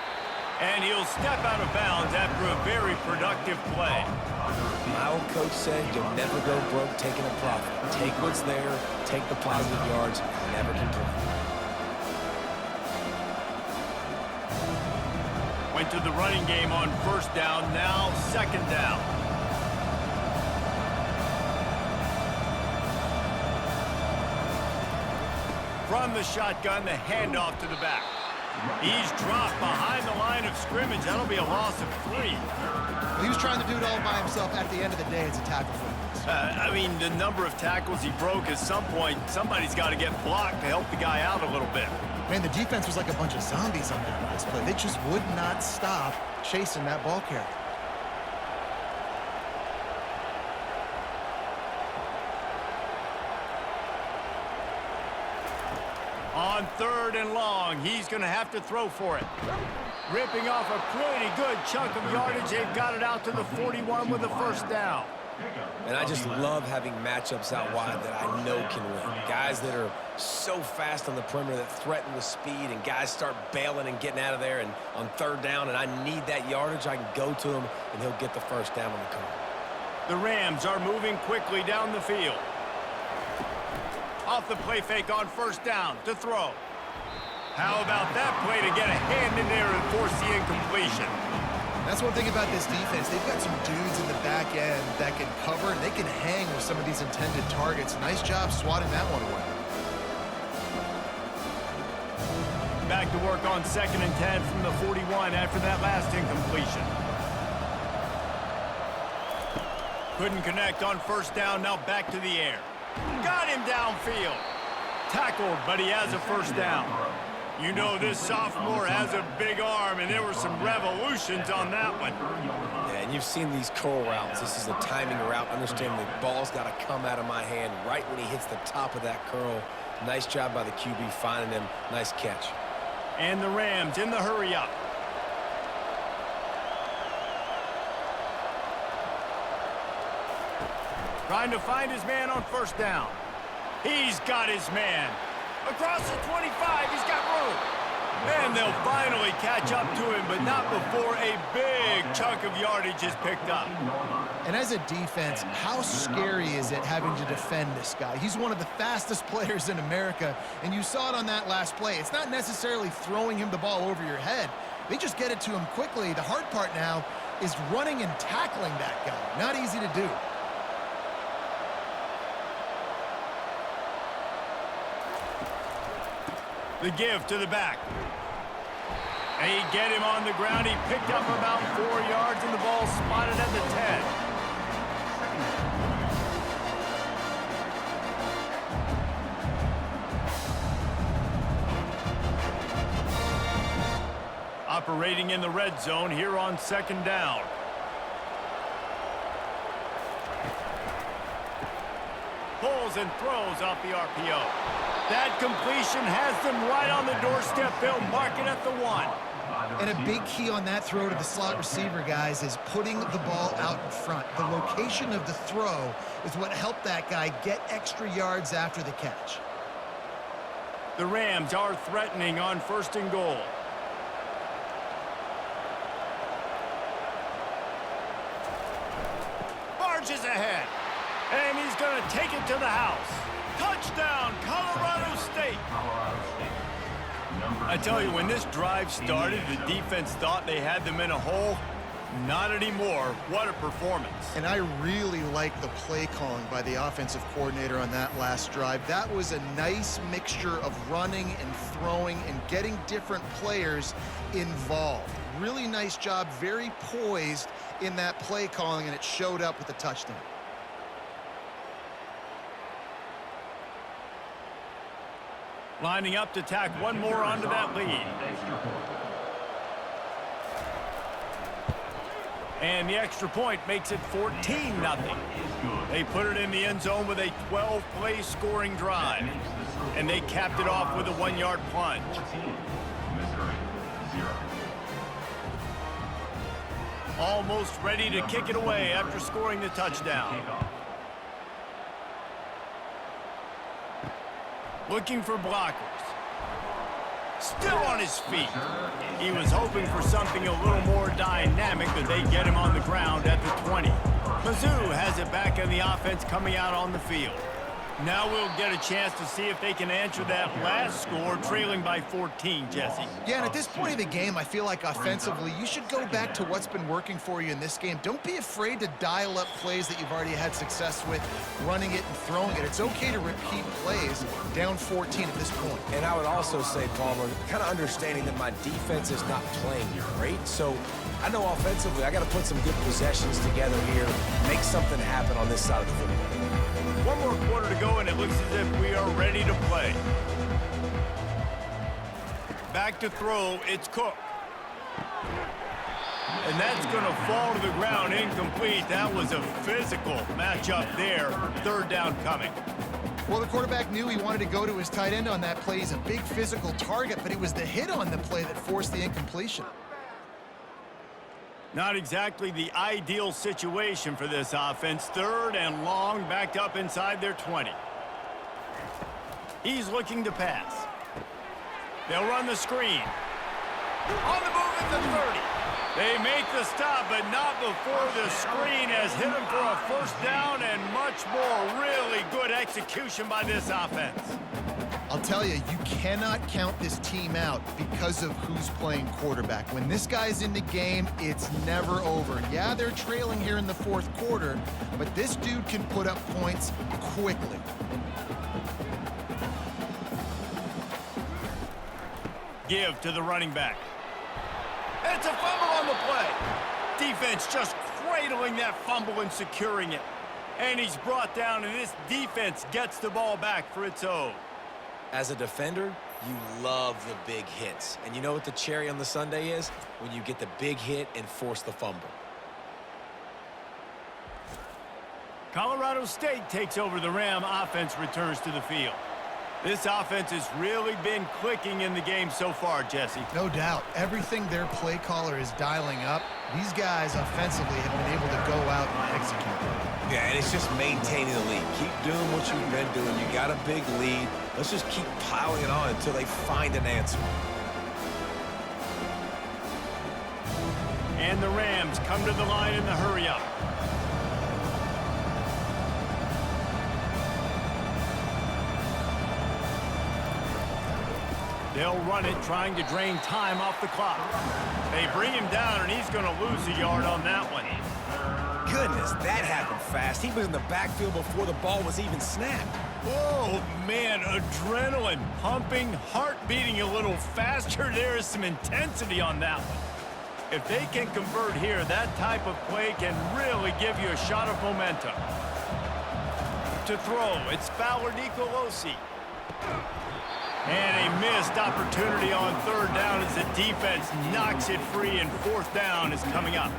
[SPEAKER 1] And he'll step out of bounds after a very productive play.
[SPEAKER 2] My old coach said you'll never go broke taking a profit. Take what's there, take the positive yards, and never complain.
[SPEAKER 1] Went to the running game on 1st down, now 2nd down. From the shotgun, the handoff to the back. He's dropped behind the line of scrimmage. That'll be a loss of 3.
[SPEAKER 3] He was trying to do it all by himself. At the end of the day, it's a tackle for him.
[SPEAKER 1] I mean, the number of tackles he broke, at some point, somebody's got to get blocked to help the guy out a little bit.
[SPEAKER 3] Man, the defense was like a bunch of zombies on that last play. They just would not stop chasing that ball carrier.
[SPEAKER 1] On 3rd and long, he's going to have to throw for it. Ripping off a pretty good chunk of yardage. They've got it out to the 41 with the 1st down.
[SPEAKER 2] And I just love having matchups out wide that I know can win. Guys that are so fast on the perimeter that threaten with speed, and guys start bailing and getting out of there and on third down, and I need that yardage. I can go to him, and he'll get the first down on the cover.
[SPEAKER 1] The Rams are moving quickly down the field. Off the play fake on first down to throw. How about that play to get a hand in there and force the incompletion?
[SPEAKER 3] That's one thing about this defense. They've got some dudes in the back end that can cover, and they can hang with some of these intended targets. Nice job swatting that one away.
[SPEAKER 1] Back to work on 2nd and 10 from the 41 after that last incompletion. Couldn't connect on first down, now back to the air. Got him downfield. Tackled, but he has a first down. You know this sophomore has a big arm, and there were some revolutions on that one.
[SPEAKER 2] Yeah, and you've seen these curl routes. This is a timing route. Understanding the ball's got to come out of my hand right when he hits the top of that curl. Nice job by the QB finding him. Nice catch.
[SPEAKER 1] And the Rams in the hurry-up. Trying to find his man on first down. He's got his man. Across the 25, he's got room. And they'll finally catch up to him, but not before a big chunk of yardage is picked up.
[SPEAKER 3] And as a defense, how scary is it having to defend this guy? He's one of the fastest players in America, and you saw it on that last play. It's not necessarily throwing him the ball over your head. They just get it to him quickly. The hard part now is running and tackling that guy. Not easy to do.
[SPEAKER 1] The give to the back. They get him on the ground. He picked up about 4 yards, and the ball spotted at the 10. Operating in the red zone here on 2nd down. Pulls and throws off the RPO. That completion has them right on the doorstep. They'll mark it at the 1.
[SPEAKER 3] And a big key on that throw to the slot receiver, guys, is putting the ball out in front. The location of the throw is what helped that guy get extra yards after the catch.
[SPEAKER 1] The Rams are threatening on 1st and goal. Barges ahead. And he's going to take it to the house. Touchdown, Colorado State. I tell you, when this drive started, the defense thought they had them in a hole. Not anymore. What a performance.
[SPEAKER 3] And I really like the play calling by the offensive coordinator on that last drive. That was a nice mixture of running and throwing and getting different players involved. Really nice job, very poised in that play calling, and it showed up with a touchdown.
[SPEAKER 1] Lining up to tack one more onto that lead. And the extra point makes it 14-0. They put it in the end zone with a 12-play scoring drive. And they capped it off with a 1-yard plunge. Almost ready to kick it away after scoring the touchdown. Looking for blockers. Still on his feet. He was hoping for something a little more dynamic, but they get him on the ground at the 20. Mizzou has it back in the offense coming out on the field. Now we'll get a chance to see if they can answer that last score, trailing by 14, Jesse.
[SPEAKER 3] Yeah, and at this point of the game, I feel like offensively, you should go back to what's been working for you in this game. Don't be afraid to dial up plays that you've already had success with, running it and throwing it. It's okay to repeat plays down 14 at this point.
[SPEAKER 2] And I would also say, Palmer, kind of understanding that my defense is not playing great, so I know offensively I got to put some good possessions together here, make something happen on this side of the football.
[SPEAKER 1] One more quarter to go, and it looks as if we are ready to play. Back to throw, it's Cook. And that's going to fall to the ground, incomplete. That was a physical matchup there. 3rd down coming.
[SPEAKER 3] Well, the quarterback knew he wanted to go to his tight end on that play. He's a big physical target, but it was the hit on the play that forced the incompletion.
[SPEAKER 1] Not exactly the ideal situation for this offense. 3rd and long, backed up inside their 20. He's looking to pass. They'll run the screen. On the move at the 30. They make the stop, but not before the screen has hit them for a first down and much more. Really good execution by this offense.
[SPEAKER 3] I'll tell you, you cannot count this team out because of who's playing quarterback. When this guy's in the game, it's never over. Yeah, they're trailing here in the 4th quarter, but this dude can put up points quickly.
[SPEAKER 1] Give to the running back. It's a fumble on the play. Defense just cradling that fumble and securing it. And he's brought down, and this defense gets the ball back for its own.
[SPEAKER 2] As a defender, you love the big hits. And you know what the cherry on the sundae is? When you get the big hit and force the fumble.
[SPEAKER 1] Colorado State takes over the Ram. Offense returns to the field. This offense has really been clicking in the game so far, Jesse.
[SPEAKER 3] No doubt. Everything their play caller is dialing up, these guys offensively have been able to go out and execute.
[SPEAKER 2] Yeah, and it's just maintaining the lead. Keep doing what you've been doing. You got a big lead. Let's just keep piling it on until they find an answer.
[SPEAKER 1] And the Rams come to the line in the hurry-up. They'll run it, trying to drain time off the clock. They bring him down, and he's going to lose a yard on that one.
[SPEAKER 2] Goodness, that happened fast. He was in the backfield before the ball was even snapped.
[SPEAKER 1] Oh, man, adrenaline pumping, heart beating a little faster. There is some intensity on that one. If they can convert here, that type of play can really give you a shot of momentum. To throw, it's Fowler-Nicolosi. And a missed opportunity on 3rd down as the defense knocks it free, and 4th down is coming up.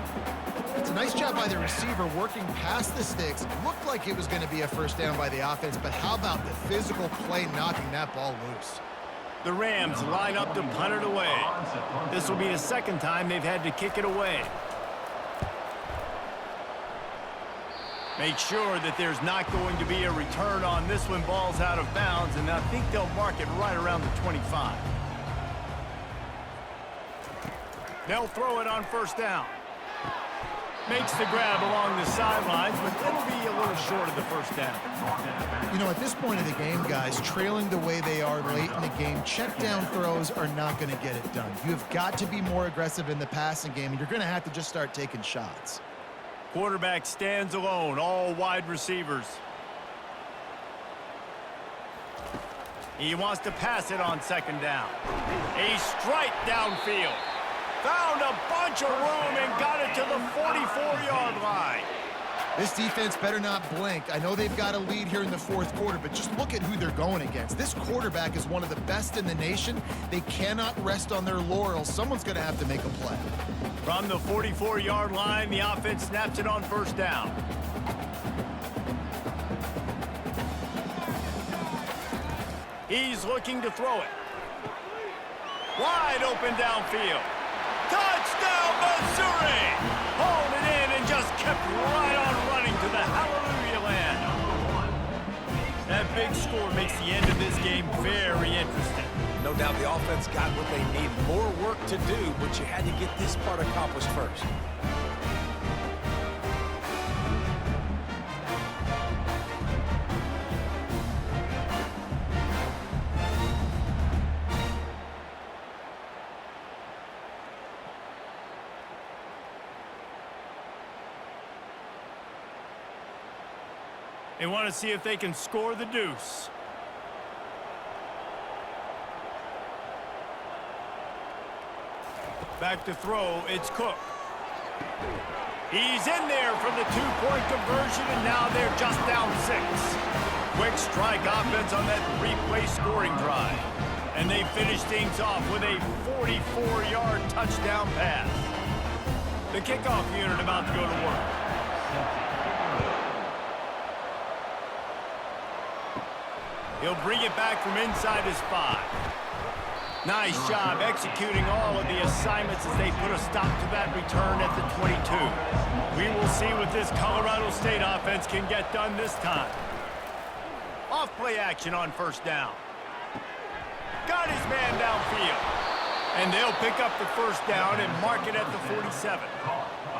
[SPEAKER 3] It's a nice job by the receiver working past the sticks. It looked like it was going to be a first down by the offense, but how about the physical play knocking that ball loose?
[SPEAKER 1] The Rams line up to punt it away. This will be the 2nd time they've had to kick it away. Make sure that there's not going to be a return on this one. Ball's out of bounds, and I think they'll mark it right around the 25. They'll throw it on 1st down. Makes the grab along the sidelines, but it'll be a little short of the 1st down.
[SPEAKER 3] You know, at this point of the game, guys, trailing the way they are late in the game, check down throws are not going to get it done. You've got to be more aggressive in the passing game, and you're going to have to just start taking shots.
[SPEAKER 1] Quarterback stands alone, all wide receivers. He wants to pass it on 2nd down. A strike downfield. Found a bunch of room and got it to the 44-yard line.
[SPEAKER 3] This defense better not blink. I know they've got a lead here in the 4th quarter, but just look at who they're going against. This quarterback is one of the best in the nation. They cannot rest on their laurels. Someone's going to have to make a play.
[SPEAKER 1] From the 44-yard line, the offense snaps it on 1st down. He's looking to throw it. Wide open downfield. Touchdown, Missouri! Hauled it in and just kept right on running to the hallelujah land. That big score makes the end of this game very interesting.
[SPEAKER 2] No doubt the offense got what they need. More work to do, but you had to get this part accomplished first.
[SPEAKER 1] They want to see if they can score the deuce. Back to throw, it's Cook. He's in there for the 2-point conversion, and now they're just down 6. Quick strike offense on that 3-play scoring drive. And they finish things off with a 44-yard touchdown pass. The kickoff unit about to go to work. He'll bring it back from inside his 5. Nice job executing all of the assignments as they put a stop to that return at the 22. We will see what this Colorado State offense can get done this time. Off play action on first down. Got his man downfield. And they'll pick up the first down and mark it at the 47.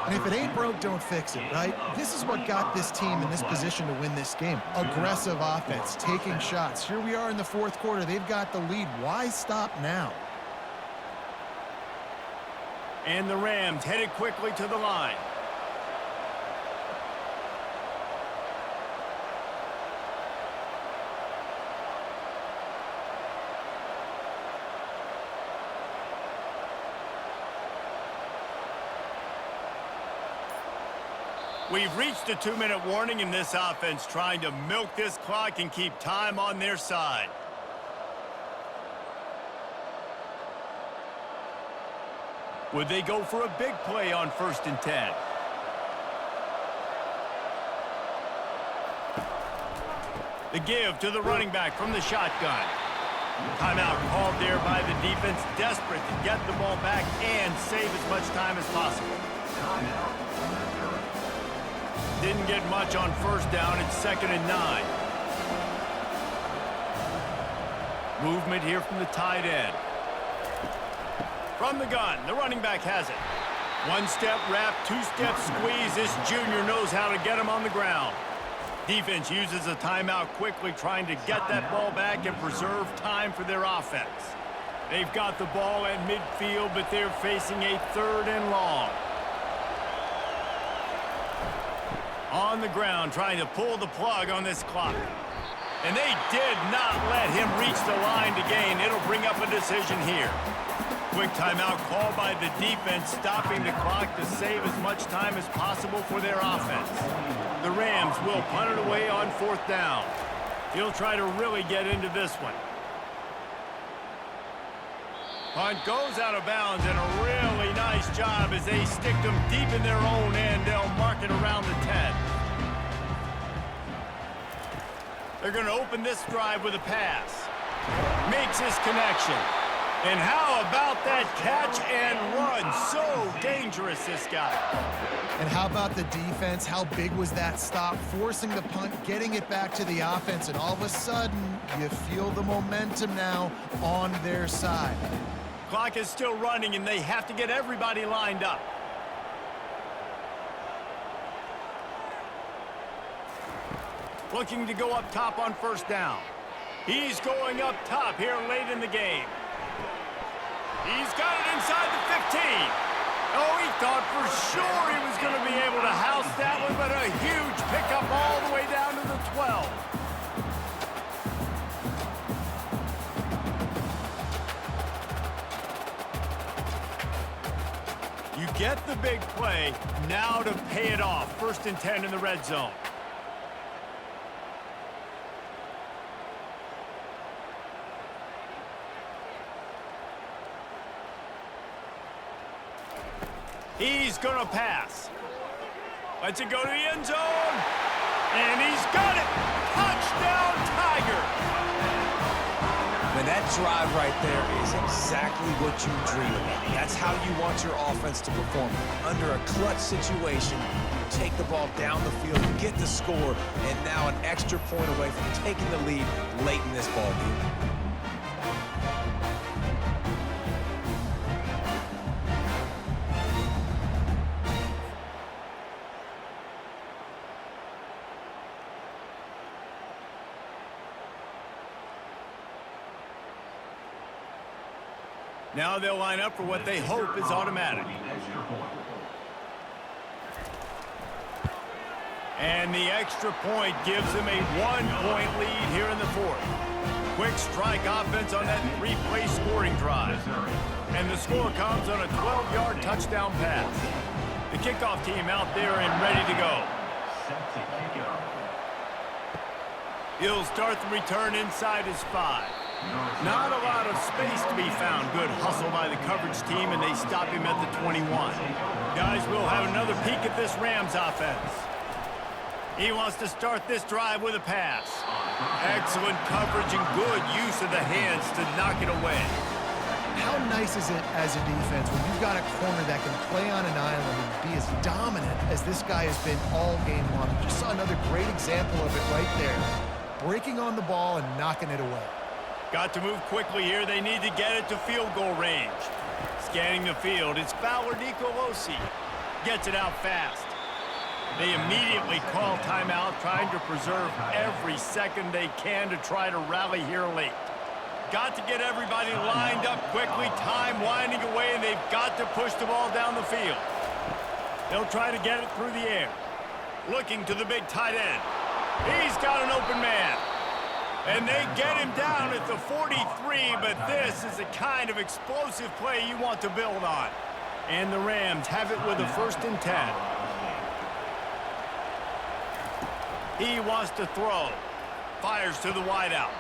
[SPEAKER 3] And if it ain't broke, don't fix it, right? This is what got this team in this position to win this game. Aggressive offense, taking shots. Here we are in the fourth quarter. They've got the lead. Why stop now?
[SPEAKER 1] And the Rams headed quickly to the line. We've reached a 2-minute warning in this offense, trying to milk this clock and keep time on their side. Would they go for a big play on 1st and 10? The give to the running back from the shotgun. Timeout called there by the defense, desperate to get the ball back and save as much time as possible. Didn't get much on 1st down. It's 2nd and 9. Movement here from the tight end. From the gun, the running back has it. 1-step wrap, 2-step squeeze. This junior knows how to get him on the ground. Defense uses a timeout quickly, trying to get that ball back and preserve time for their offense. They've got the ball at midfield, but they're facing a 3rd and long. On the ground, trying to pull the plug on this clock. And they did not let him reach the line to gain. It'll bring up a decision here. Quick timeout called by the defense, stopping the clock to save as much time as possible for their offense. The Rams will punt it away on 4th down. He'll try to really get into this one. Punt goes out of bounds, and a really nice job as they stick them deep in their own end. They'll mark it around the 10. They're going to open this drive with a pass. Makes his connection. And how about that catch and run? So dangerous, this guy.
[SPEAKER 3] And how about the defense? How big was that stop? Forcing the punt, getting it back to the offense, and all of a sudden, you feel the momentum now on their side.
[SPEAKER 1] Clock is still running, and they have to get everybody lined up. Looking to go up top on 1st down. He's going up top here late in the game. He's got it inside the 15. Oh, he thought for sure he was going to be able to house that one, but a huge pickup all the way down to the 12. You get the big play, now to pay it off. 1st and 10 in the red zone. He's going to pass. Lets it go to the end zone. And he's got it. Touchdown, Tiger.
[SPEAKER 2] Man, that drive right there is exactly what you dream about. That's how you want your offense to perform. Under a clutch situation, you take the ball down the field, get the score, and now an extra point away from taking the lead late in this ball game.
[SPEAKER 1] Now they'll line up for what they hope is automatic. And the extra point gives them a 1-point lead here in the 4th. Quick strike offense on that 3-play scoring drive. And the score comes on a 12-yard touchdown pass. The kickoff team out there and ready to go. He'll start the return inside his 5. Not a lot of space to be found. Good hustle by the coverage team, and they stop him at the 21. Guys, we'll have another peek at this Rams offense. He wants to start this drive with a pass. Excellent coverage and good use of the hands to knock it away.
[SPEAKER 3] How nice is it as a defense when you've got a corner that can play on an island and be as dominant as this guy has been all game long? Just saw another great example of it right there. Breaking on the ball and knocking it away.
[SPEAKER 1] Got to move quickly here. They need to get it to field goal range. Scanning the field, it's Fowler Nicolosi. Gets it out fast. They immediately call timeout, trying to preserve every second they can to try to rally here late. Got to get everybody lined up quickly, time winding away, and they've got to push the ball down the field. They'll try to get it through the air. Looking to the big tight end. He's got an open man. And they get him down at the 43, but this is the kind of explosive play you want to build on. And the Rams have it with a 1st and 10. He wants to throw. Fires to the wideout.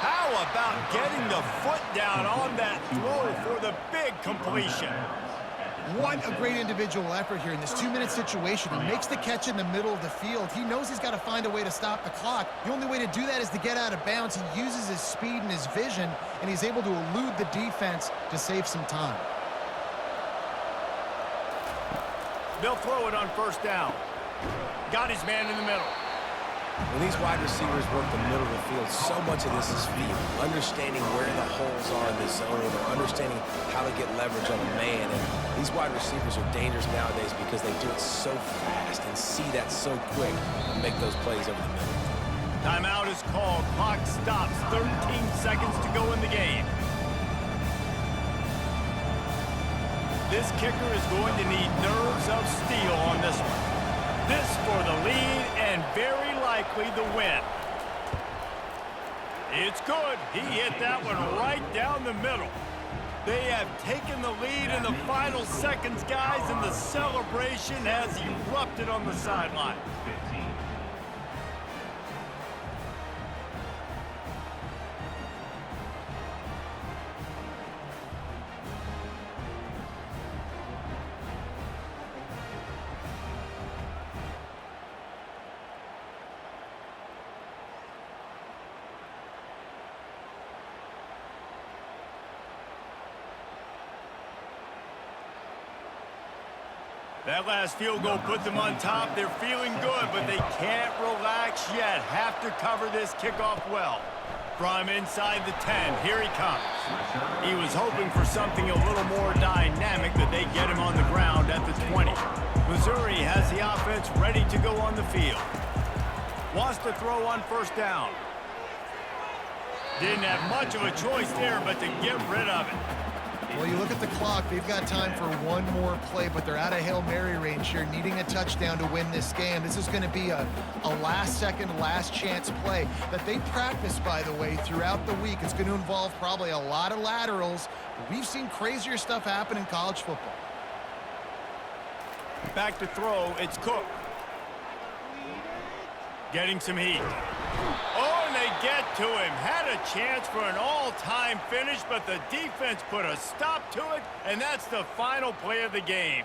[SPEAKER 1] How about getting the foot down on that throw for the big completion?
[SPEAKER 3] What a great individual effort here in this 2-minute situation. He makes the catch in the middle of the field. He knows he's got to find a way to stop the clock. The only way to do that is to get out of bounds. He uses his speed and his vision, and he's able to elude the defense to save some time.
[SPEAKER 1] They'll throw it on 1st down. Got his man in the middle.
[SPEAKER 2] When these wide receivers work the middle of the field, so much of this is feel. Understanding where the holes are in the zone, or understanding how to get leverage on a man. And these wide receivers are dangerous nowadays because they do it so fast and see that so quick and make those plays over the middle.
[SPEAKER 1] Timeout is called. Clock stops. 13 seconds to go in the game. This kicker is going to need nerves of steel on this one. This for the lead and very likely the win. It's good. He hit that one right down the middle. They have taken the lead in the final seconds, guys, and the celebration has erupted on the sideline. That last field goal put them on top. They're feeling good, but they can't relax yet. Have to cover this kickoff well. From inside the 10, here he comes. He was hoping for something a little more dynamic, but they get him on the ground at the 20. Missouri has the offense ready to go on the field. Wants to throw on 1st down. Didn't have much of a choice there, but to get rid of it.
[SPEAKER 3] Well, you look at the clock, they've got time for one more play, but they're out of Hail Mary range here, needing a touchdown to win this game. This is going to be a last-second, last-chance play that they practice, by the way, throughout the week. It's going to involve probably a lot of laterals. We've seen crazier stuff happen in college football.
[SPEAKER 1] Back to throw, it's Cook. Getting some heat. Oh, and they get to him. Had a chance for an all-time finish, but the defense put a stop to it, and that's the final play of the game.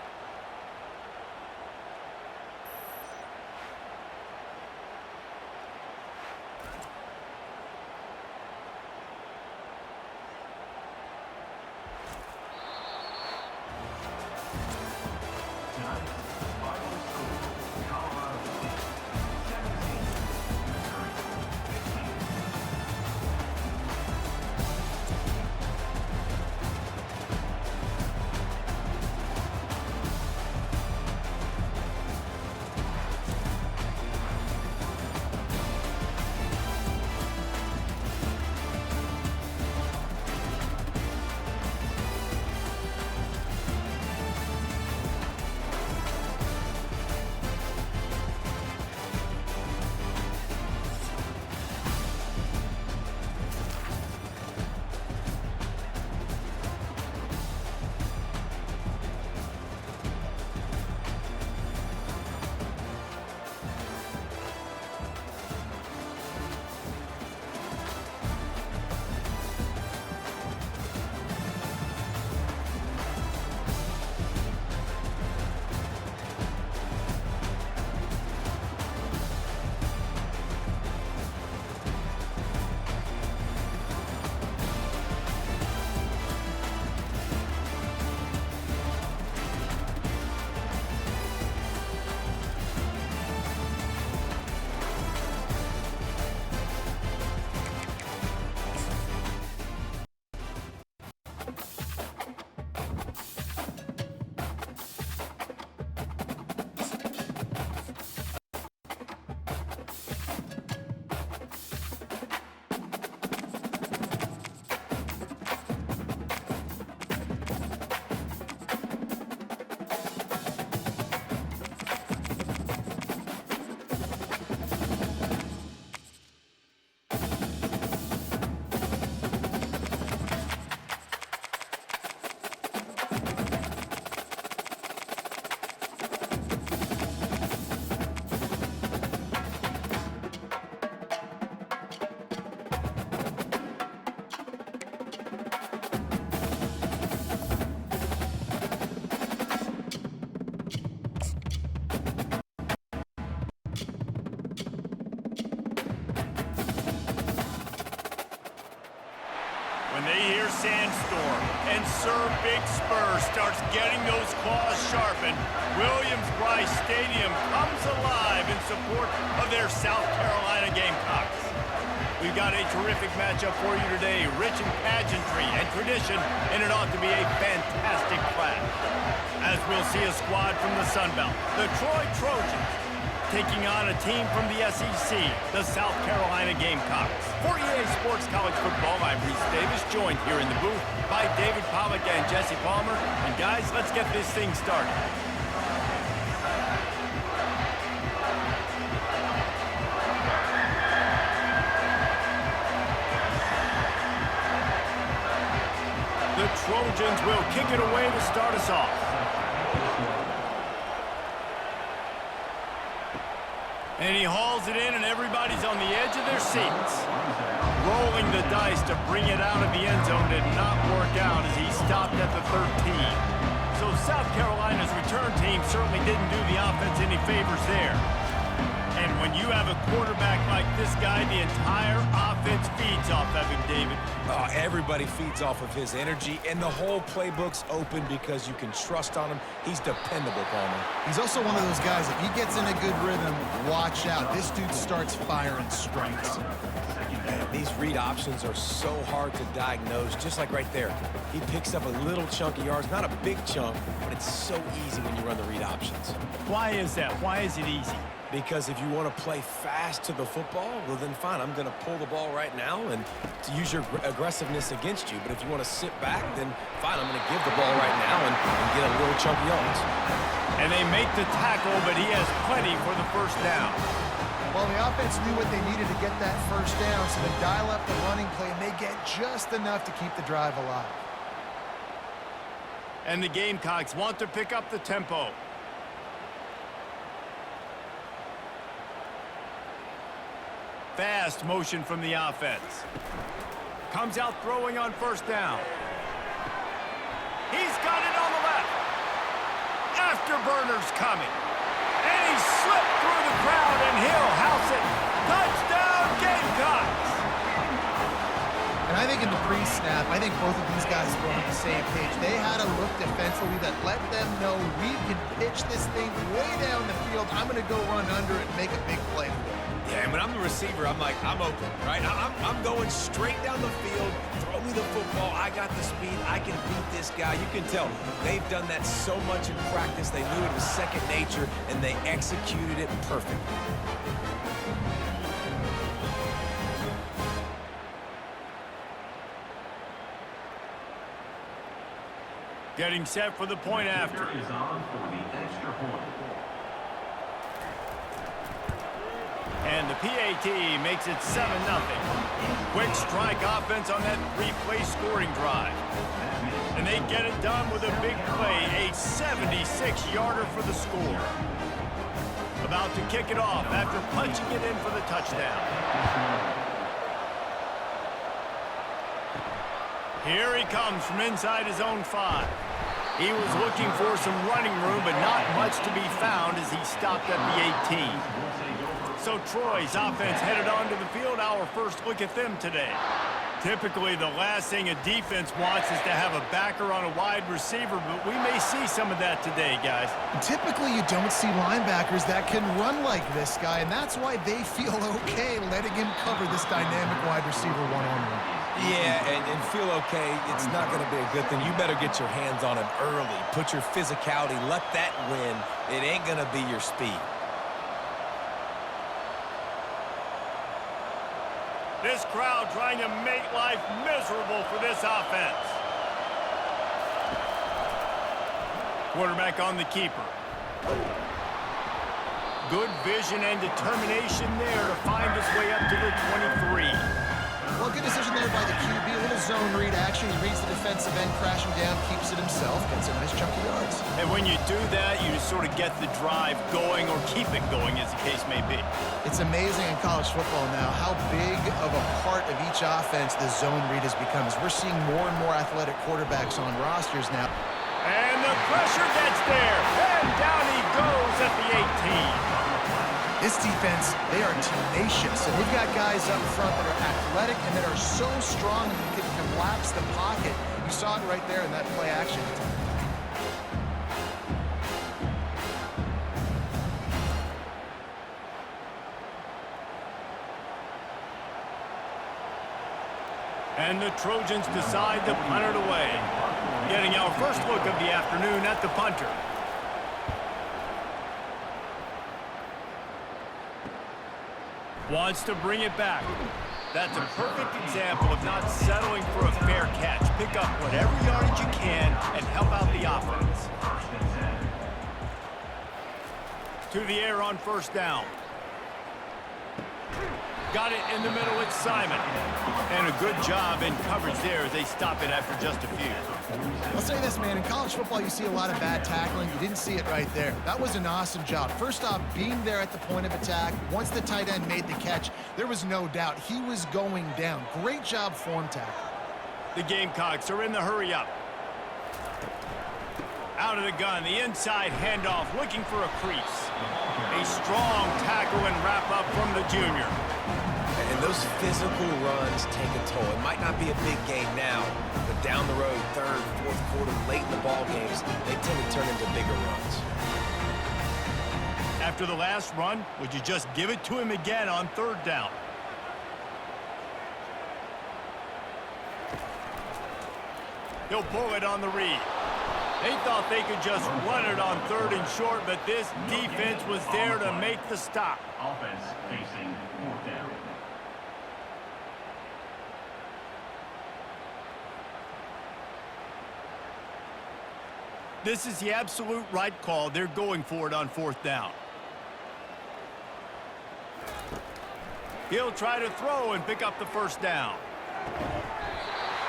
[SPEAKER 1] When they hear Sandstorm and Sir Big Spur starts getting those claws sharpened, Williams-Brice Stadium comes alive in support of their South Carolina Gamecocks. We've got a terrific matchup for you today, rich in pageantry and tradition, and it ought to be a fantastic clash. As we'll see a squad from the Sun Belt, the Troy Trojans, taking on a team from the SEC, the South Carolina Gamecocks. For EA Sports College Football, I'm Reese Davis, joined here in the booth by David Pollack and Jesse Palmer. And guys, let's get this thing started. The Trojans will kick it away to start us off. And he hauls it in, and everybody's on the edge of their seats. Rolling the dice to bring it out of the end zone did not work out as he stopped at the 13. So South Carolina's return team certainly didn't do the offense any favors there. And when you have a quarterback like this guy, the entire offense feeds off of him, David.
[SPEAKER 2] Everybody feeds off of his energy, and the whole playbook's open because you can trust on him. He's dependable, Palmer.
[SPEAKER 3] He's also one of those guys, if he gets in a good rhythm, watch out. This dude starts firing strikes.
[SPEAKER 2] Man, these read options are so hard to diagnose, just like right there. He picks up a little chunk of yards, not a big chunk, but it's so easy when you run the read options.
[SPEAKER 1] Why is that? Why is it easy?
[SPEAKER 2] Because if you want to play fast to the football, well then fine, I'm going to pull the ball right now and to use your aggressiveness against you. But if you want to sit back, then fine, I'm going to give the ball right now and get a little chunk of yards.
[SPEAKER 1] And they make the tackle, but he has plenty for the first down.
[SPEAKER 3] Well, the offense knew what they needed to get that first down, so they dial up the running play, and they get just enough to keep the drive alive.
[SPEAKER 1] And the Gamecocks want to pick up the tempo. Fast motion from the offense. Comes out throwing on first down. He's got it on the left. Afterburner's coming. And he slipped through the crowd, and he'll house it. Touchdown, Gamecocks!
[SPEAKER 3] And I think in the pre-snap, I think both of these guys were on the same page. They had a look defensively that let them know we can pitch this thing way down the field. I'm going to go run under it and make a big play for it.
[SPEAKER 2] Yeah, and when I'm the receiver, I'm like, I'm open, right? I'm going straight down the field. Throw me the football. I got the speed. I can beat this guy. You can tell they've done that so much in practice. They knew it was second nature, and they executed it perfectly.
[SPEAKER 1] Getting set for the point after.
[SPEAKER 4] Is on for the extra point.
[SPEAKER 1] And the PAT makes it 7-0. Quick strike offense on that three-play scoring drive. And they get it done with a big play, a 76-yarder for the score. About to kick it off after punching it in for the touchdown. Here he comes from inside his own 5. He was looking for some running room, but not much to be found as he stopped at the 18. So Troy's offense headed onto the field. Our first look at them today. Typically, the last thing a defense wants is to have a backer on a wide receiver, but we may see some of that today, guys.
[SPEAKER 3] Typically, you don't see linebackers that can run like this guy, and that's why they feel okay letting him cover this dynamic wide receiver one-on-one.
[SPEAKER 2] Yeah, and feel okay. It's not going to be a good thing. You better get your hands on him early. Put your physicality. Let that win. It ain't going to be your speed.
[SPEAKER 1] This crowd trying to make life miserable for this offense. Quarterback on the keeper. Good vision and determination there to find his way up to the 23.
[SPEAKER 3] Well, good decision there by the QB. A little zone read action. He reads the defensive end, crashing down, keeps it himself, gets a nice chunk of yards.
[SPEAKER 1] And when you do that, you just sort of get the drive going or keep it going, as the case may be.
[SPEAKER 3] It's amazing in college football now how big of a part of each offense the zone read has become. As we're seeing more and more athletic quarterbacks on rosters now.
[SPEAKER 1] And the pressure gets there. And down he goes at the 18.
[SPEAKER 3] This defense, they are tenacious, and they've got guys up front that are athletic and that are so strong that they can collapse the pocket. You saw it right there in that play action.
[SPEAKER 1] And the Trojans decide to punt it away. Getting our first look of the afternoon at the punter. Wants to bring it back. That's a perfect example of not settling for a fair catch. Pick up whatever yardage you can and help out the offense. To the air on first down. Got it in the middle with Simon. And a good job in coverage there as they stop it after just a few.
[SPEAKER 3] I'll say this, man. In college football, you see a lot of bad tackling. You didn't see it right there. That was an awesome job. First off, being there at the point of attack. Once the tight end made the catch, there was no doubt he was going down. Great job form tackle.
[SPEAKER 1] The Gamecocks are in the hurry up. Out of the gun, the inside handoff, looking for a crease. A strong tackle and wrap up from the junior.
[SPEAKER 2] And those physical runs take a toll. It might not be a big game now, but down the road, third, fourth quarter, late in the ball games, they tend to turn into bigger runs.
[SPEAKER 1] After the last run, would you just give it to him again on third down? He'll pull it on the read. They thought they could just run it on third and short, but this defense was there to make the stop.
[SPEAKER 4] Offense facing fourth down.
[SPEAKER 1] This is the absolute right call. They're going for it on fourth down. He'll try to throw and pick up the first down.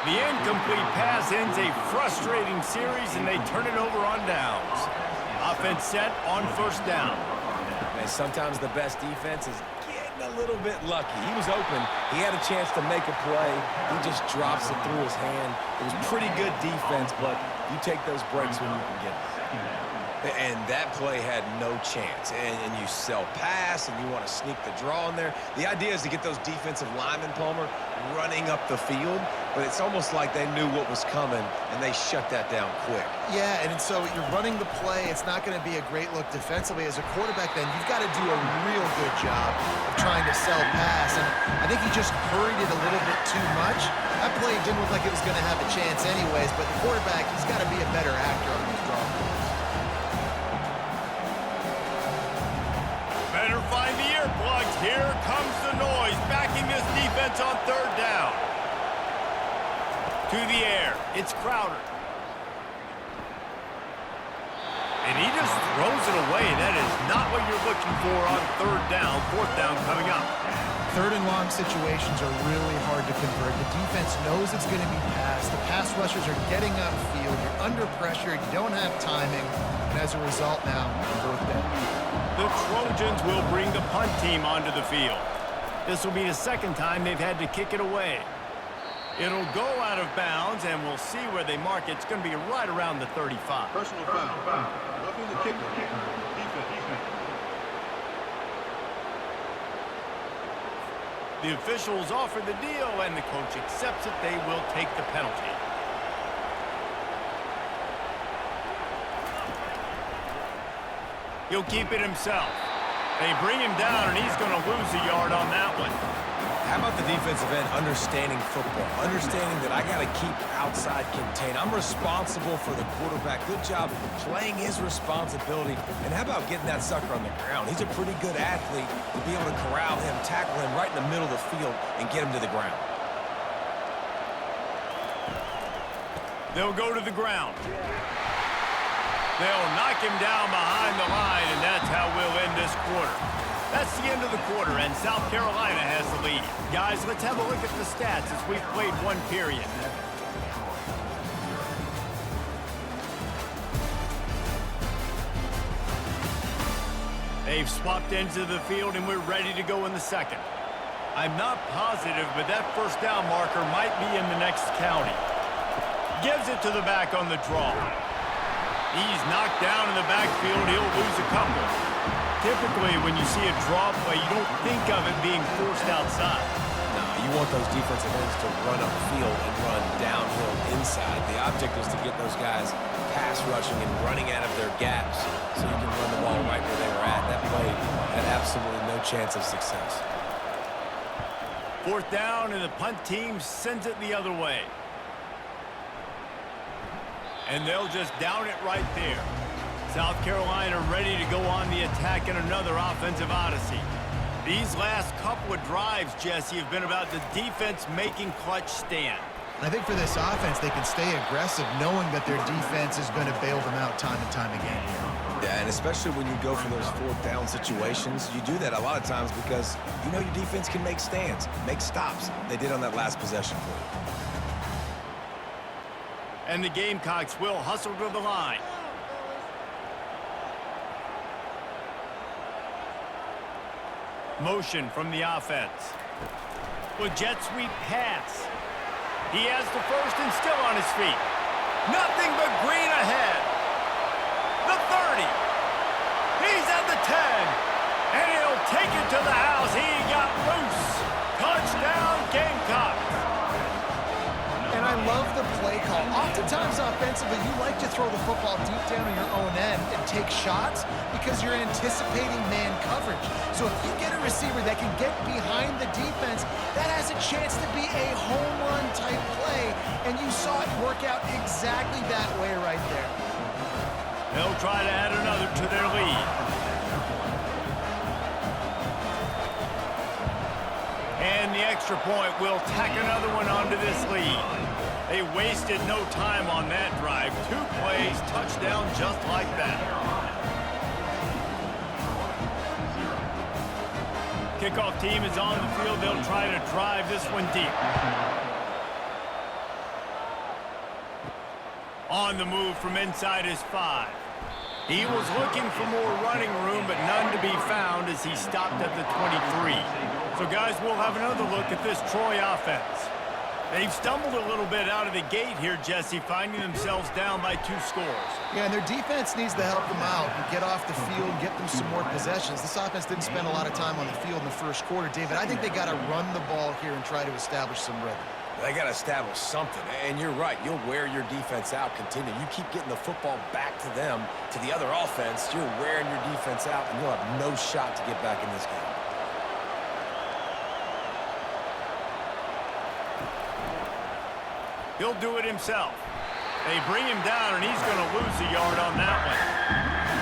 [SPEAKER 1] The incomplete pass ends a frustrating series, and they turn it over on downs. Offense set on first down.
[SPEAKER 2] And sometimes the best defense is getting a little bit lucky. He was open. He had a chance to make a play. He just drops it through his hand. It was pretty good defense, but you take those breaks when you can get them. And that play had no chance. And you sell pass, and you want to sneak the draw in there. The idea is to get those defensive linemen, Palmer, running up the field. But it's almost like they knew what was coming, and they shut that down quick.
[SPEAKER 3] Yeah, and so you're running the play. It's not going to be a great look defensively. As a quarterback, then, you've got to do a real good job of trying to sell pass. And I think he just hurried it a little bit too much. That play didn't look like it was going to have a chance anyways, but the quarterback, he's got to be a better actor on these draw plays.
[SPEAKER 1] Better find the earplugs. Here comes the noise, backing this defense on third down. To the air, it's Crowder. And he just throws it away. That is not what you're looking for on third down. Fourth down coming up.
[SPEAKER 3] Third and long situations are really hard to convert. The defense knows it's going to be passed. The pass rushers are getting upfield. You're under pressure. You don't have timing. And as a result now, fourth down.
[SPEAKER 1] The Trojans will bring the punt team onto the field. This will be the second time they've had to kick it away. It'll go out of bounds, and we'll see where they mark it. It's going to be right around the 35.
[SPEAKER 8] Personal foul. Roughing the kicker. Defense.
[SPEAKER 1] The officials offer the deal, and the coach accepts it. They will take the penalty. He'll keep it himself. They bring him down, and he's going to lose a yard on that one.
[SPEAKER 2] How about the defensive end understanding football, understanding that I got to keep outside contained. I'm responsible for the quarterback. Good job playing his responsibility. And how about getting that sucker on the ground? He's a pretty good athlete to be able to corral him, tackle him right in the middle of the field, and get him to the ground.
[SPEAKER 1] They'll go to the ground. They'll knock him down behind the line, and that's how we'll end this quarter. That's the end of the quarter, and South Carolina has the lead. Guys, let's have a look at the stats as we've played one period. They've swapped ends of the field, and we're ready to go in the second. I'm not positive, but that first down marker might be in the next county. Gives it to the back on the draw. He's knocked down in the backfield. He'll lose a couple. Typically, when you see a draw play, you don't think of it being forced outside.
[SPEAKER 2] No, you want those defensive ends to run upfield and run downhill inside. The object is to get those guys pass rushing and running out of their gaps so you can run the ball right where they were at. That play had absolutely no chance of success.
[SPEAKER 1] Fourth down, and the punt team sends it the other way. And they'll just down it right there. South Carolina ready to go on the attack in another offensive odyssey. These last couple of drives, Jesse, have been about the defense making clutch stand.
[SPEAKER 3] I think for this offense, they can stay aggressive knowing that their defense is going to bail them out time and time again here.
[SPEAKER 2] Yeah, and especially when you go for those fourth down situations, you do that a lot of times because you know your defense can make stands, make stops. They did on that last possession for you.
[SPEAKER 1] And the Gamecocks will hustle to the line. Motion from the offense. With jet sweep pass. He has the first and still on his feet. Nothing but green ahead. The 30. He's at the 10. And he'll take it to the house. He got loose. Touchdown, Gamecocks.
[SPEAKER 3] And I love the play call. Oftentimes offensively, you like to throw the football deep down in your own end and take shots because you're anticipating man coverage. So if you get a receiver that can get behind the defense, that has a chance to be a home run type play. And you saw it work out exactly that way right there.
[SPEAKER 1] They'll try to add another to their lead. And the extra point will tack another one onto this lead. They wasted no time on that drive. 2 plays, touchdown just like that. Kickoff team is on the field. They'll try to drive this one deep. On the move from inside his 5. He was looking for more running room, but none to be found as he stopped at the 23. So, guys, we'll have another look at this Troy offense. They've stumbled a little bit out of the gate here, Jesse, finding themselves down by 2 scores.
[SPEAKER 3] Yeah, and their defense needs to help them out and get off the field, get them some more possessions. This offense didn't spend a lot of time on the field in the first quarter, David. I think they got to run the ball here and try to establish some rhythm.
[SPEAKER 2] They got to establish something, and you're right. You'll wear your defense out, continue. You keep getting the football back to them, to the other offense, you're wearing your defense out, and you'll have no shot to get back in this game.
[SPEAKER 1] He'll do it himself. They bring him down, and he's going to lose a yard on that one.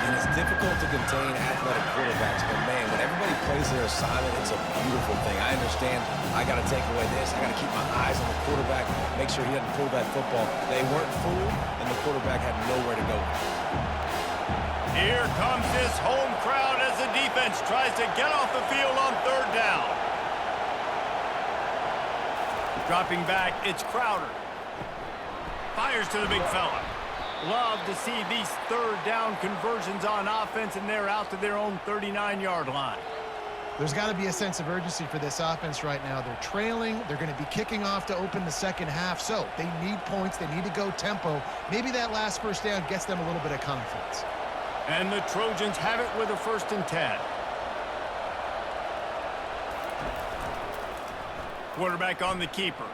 [SPEAKER 2] And it's difficult to contain athletic quarterbacks, but, man, when everybody plays their assignment, it's a beautiful thing. I understand I got to take away this. I got to keep my eyes on the quarterback, make sure he doesn't pull that football. They weren't fooled, and the quarterback had nowhere to go.
[SPEAKER 1] Here comes this home crowd as the defense tries to get off the field on 3rd down. Dropping back, it's Crowder. Fires to the big fella. Love to see these 3rd down conversions on offense, and they're out to their own 39-yard line.
[SPEAKER 3] There's got to be a sense of urgency for this offense right now. They're trailing. They're going to be kicking off to open the second half. So they need points. They need to go tempo. Maybe that last first down gets them a little bit of confidence.
[SPEAKER 1] And the Trojans have it with a 1st and 10. Quarterback on the keeper.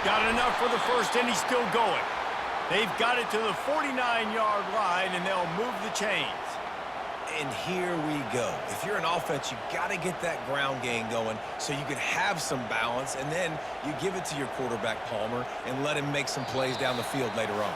[SPEAKER 1] Got enough for the first, and he's still going. They've got it to the 49-yard line, and they'll move the chains.
[SPEAKER 2] And here we go. If you're an offense, you got to get that ground game going so you can have some balance, and then you give it to your quarterback, Palmer, and let him make some plays down the field later on.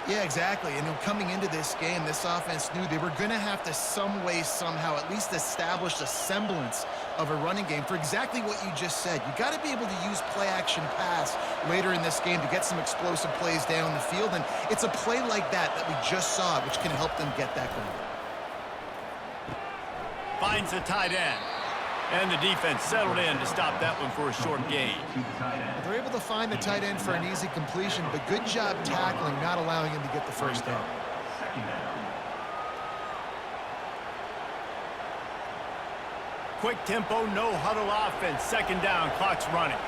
[SPEAKER 3] Yeah, exactly. And coming into this game, this offense knew they were going to have to some way, somehow, at least establish a semblance of a running game for exactly what you just said. You got to be able to use play-action pass later in this game to get some explosive plays down the field. And it's a play like that we just saw, which can help them get that going.
[SPEAKER 1] finds the tight end. And the defense settled in to stop that one for a short gain.
[SPEAKER 3] They're able to find the tight end for an easy completion, but good job tackling, not allowing him to get the first down.
[SPEAKER 1] Quick tempo, no huddle offense. Second down, clock's running.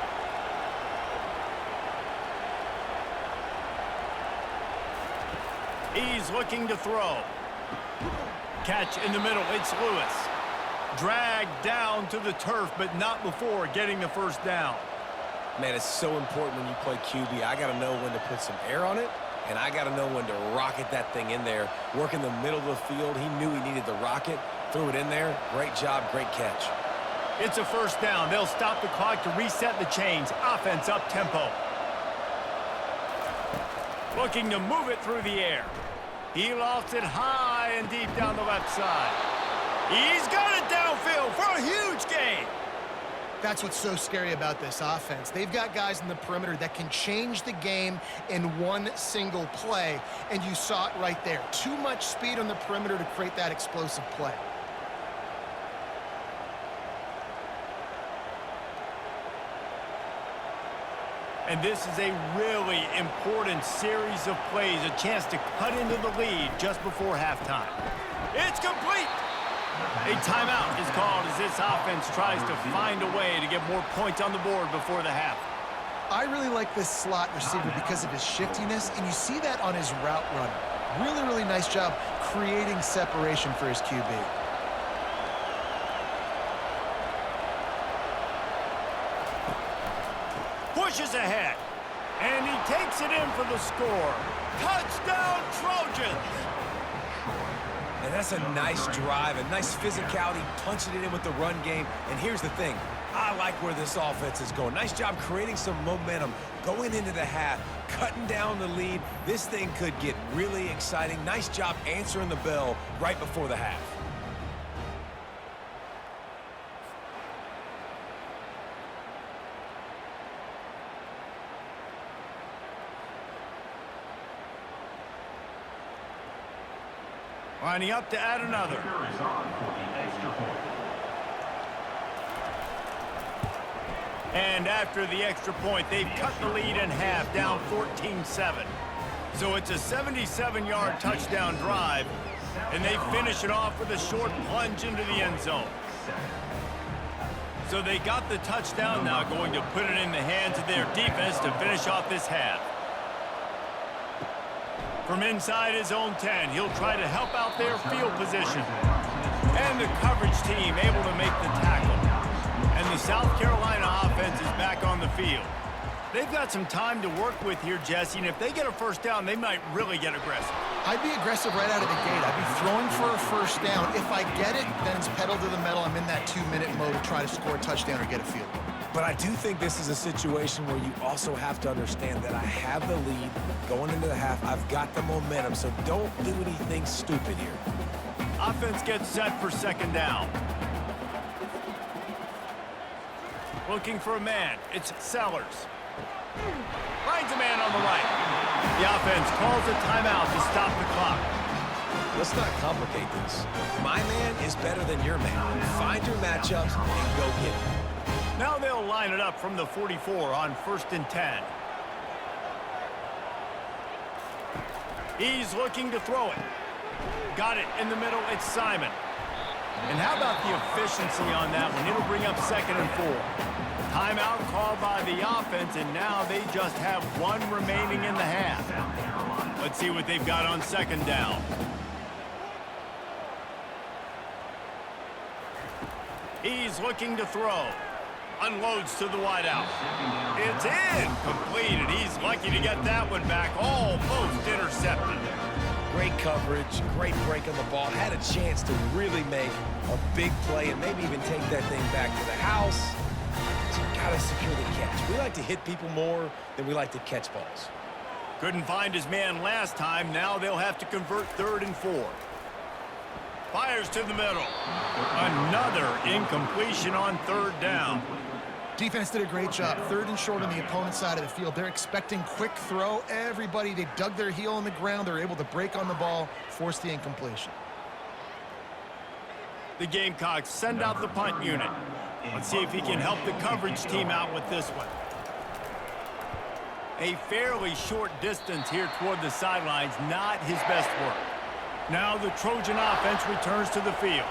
[SPEAKER 1] He's looking to throw. Catch in the middle, it's Lewis. Dragged down to the turf, but not before getting the first down.
[SPEAKER 2] Man, it's so important when you play QB. I got to know when to put some air on it, and I got to know when to rocket that thing in there. Work in the middle of the field. He knew he needed the rocket. Threw it in there. Great job, great catch.
[SPEAKER 1] It's a first down. They'll stop the clock to reset the chains. Offense up tempo. Looking to move it through the air. He lofts it high and deep down the left side. He's got it downfield for a huge gain.
[SPEAKER 3] That's what's so scary about this offense. They've got guys in the perimeter that can change the game in one single play, and you saw it right there. Too much speed on the perimeter to create that explosive play.
[SPEAKER 1] And this is a really important series of plays, a chance to cut into the lead just before halftime. It's complete. A timeout is called as this offense tries to find a way to get more points on the board before the half.
[SPEAKER 3] I really like this slot receiver because of his shiftiness, and you see that on his route running. Really, really nice job creating separation for his QB.
[SPEAKER 1] Pushes ahead, and he takes it in for the score. Touchdown, Trojans!
[SPEAKER 2] And that's a nice drive, a nice physicality, punching it in with the run game. And here's the thing. I like where this offense is going. Nice job creating some momentum, going into the half, cutting down the lead. This thing could get really exciting. Nice job answering the bell right before the half.
[SPEAKER 1] Lining up to add another. And after the extra point, they've cut the lead in half, down 14-7. So it's a 77-yard touchdown drive, and they finish it off with a short plunge into the end zone. So they got the touchdown, now going to put it in the hands of their defense to finish off this half. From inside his own 10, he'll try to help out their field position. And the coverage team able to make the tackle. And the South Carolina offense is back on the field. They've got some time to work with here, Jesse, and if they get a first down, they might really get aggressive.
[SPEAKER 3] I'd be aggressive right out of the gate. I'd be throwing for a first down. If I get it, then it's pedal to the metal. I'm in that 2-minute mode to try to score a touchdown or get a field goal.
[SPEAKER 2] But I do think this is a situation where you also have to understand that I have the lead going into the half. I've got the momentum, so don't do anything stupid here.
[SPEAKER 1] Offense gets set for second down. Looking for a man. It's Sellers. Finds a man on the right. The offense calls a timeout to stop the clock.
[SPEAKER 2] Let's not complicate this. My man is better than your man. Find your matchups and go get it.
[SPEAKER 1] Now they'll line it up from the 44 on 1st and 10. He's looking to throw it. Got it in the middle, it's Simon. And how about the efficiency on that one? It'll bring up 2nd and 4. Timeout called by the offense, and now they just have one remaining in the half. Let's see what they've got on 2nd down. He's looking to throw. Unloads to the wideout. It's in. Completed. He's lucky to get that one back. Almost intercepted.
[SPEAKER 2] Great coverage, great break on the ball. Had a chance to really make a big play and maybe even take that thing back to the house. So you gotta secure the catch. We like to hit people more than we like to catch balls.
[SPEAKER 1] Couldn't find his man last time. Now they'll have to convert 3rd and 4. Fires to the middle. Another incompletion on 3rd down.
[SPEAKER 3] Defense did a great job. 3rd and short on the opponent's side of the field. They're expecting quick throw. Everybody, they dug their heel on the ground. They're able to break on the ball, force the incompletion.
[SPEAKER 1] The Gamecocks send out the punt unit. Let's see if he can help the coverage team out with this one. A fairly short distance here toward the sidelines, not his best work. Now the Trojan offense returns to the field.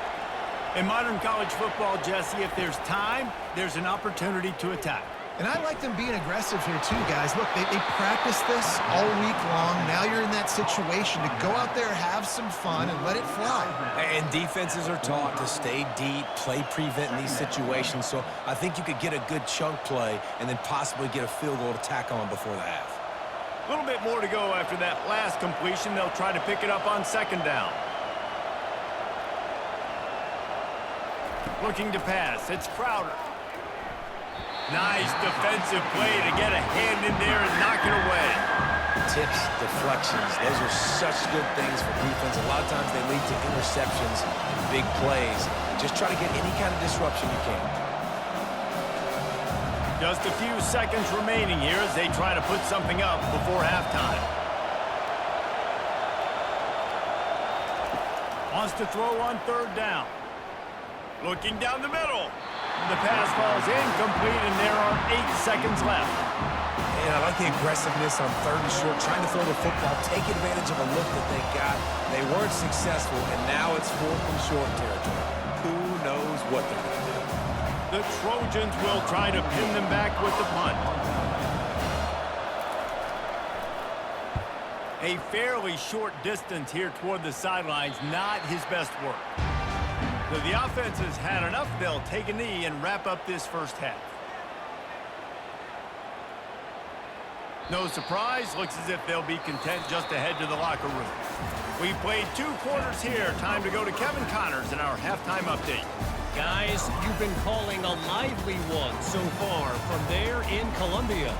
[SPEAKER 1] In modern college football, Jesse, if there's time, there's an opportunity to attack.
[SPEAKER 3] And I like them being aggressive here too, guys. Look, they practice this all week long. Now you're in that situation to go out there, have some fun, and let it fly.
[SPEAKER 2] And defenses are taught to stay deep, play prevent in these situations. So I think you could get a good chunk play and then possibly get a field goal to tack on before the half.
[SPEAKER 1] A little bit more to go after that last completion. They'll try to pick it up on second down. Looking to pass. It's Crowder. Nice defensive play to get a hand in there and knock it away.
[SPEAKER 2] Tips, deflections, those are such good things for defense. A lot of times they lead to interceptions and big plays. Just try to get any kind of disruption you can.
[SPEAKER 1] Just a few seconds remaining here as they try to put something up before halftime. Wants to throw on third down. Looking down the middle. The pass falls incomplete, and there are 8 seconds left.
[SPEAKER 2] And I like the aggressiveness on third and short, trying to throw the football, take advantage of a look that they got. They weren't successful, and now it's fourth and short territory. Who knows what they're going to do?
[SPEAKER 1] The Trojans will try to pin them back with the punt. A fairly short distance here toward the sidelines, not his best work. So the offense has had enough. They'll take a knee and wrap up this first half. No surprise. Looks as if they'll be content just to head to the locker room. We played 2 quarters here. Time to go to Kevin Connors in our halftime update.
[SPEAKER 5] Guys, you've been calling a lively one so far from there in Columbia.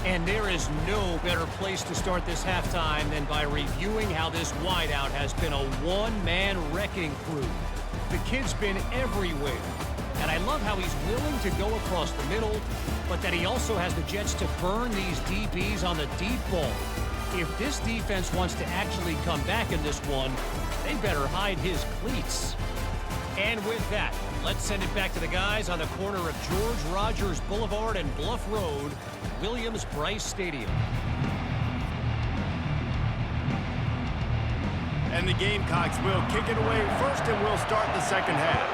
[SPEAKER 5] And there is no better place to start this halftime than by reviewing how this wideout has been a one-man wrecking crew. The kid's been everywhere, and I love how he's willing to go across the middle, but that he also has the jets to burn these DBs on the deep ball. If this defense wants to actually come back in this one, they better hide his cleats. And with that, let's send it back to the guys on the corner of George Rogers Boulevard and Bluff Road, Williams-Brice Stadium.
[SPEAKER 1] And the Gamecocks will kick it away first, and we'll start the second half.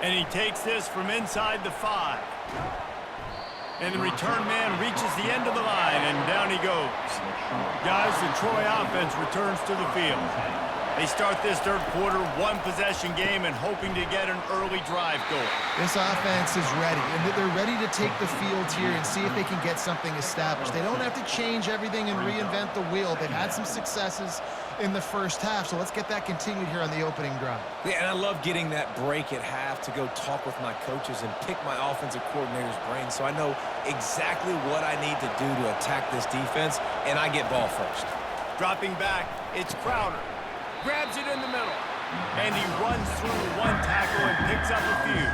[SPEAKER 1] And he takes this from inside the 5. And the return man reaches the end of the line, and down he goes. Guys, the Troy offense returns to the field. They start this third quarter, 1-possession game, and hoping to get an early drive going.
[SPEAKER 3] This offense is ready, and they're ready to take the field here and see if they can get something established. They don't have to change everything and reinvent the wheel. They've had some successes in the first half, so let's get that continued here on the opening drive.
[SPEAKER 2] Yeah, and I love getting that break at half to go talk with my coaches and pick my offensive coordinator's brain so I know exactly what I need to do to attack this defense, and I get ball first.
[SPEAKER 1] Dropping back, it's Crowder. Grabs it in the middle. And he runs through 1 tackle and picks up a few.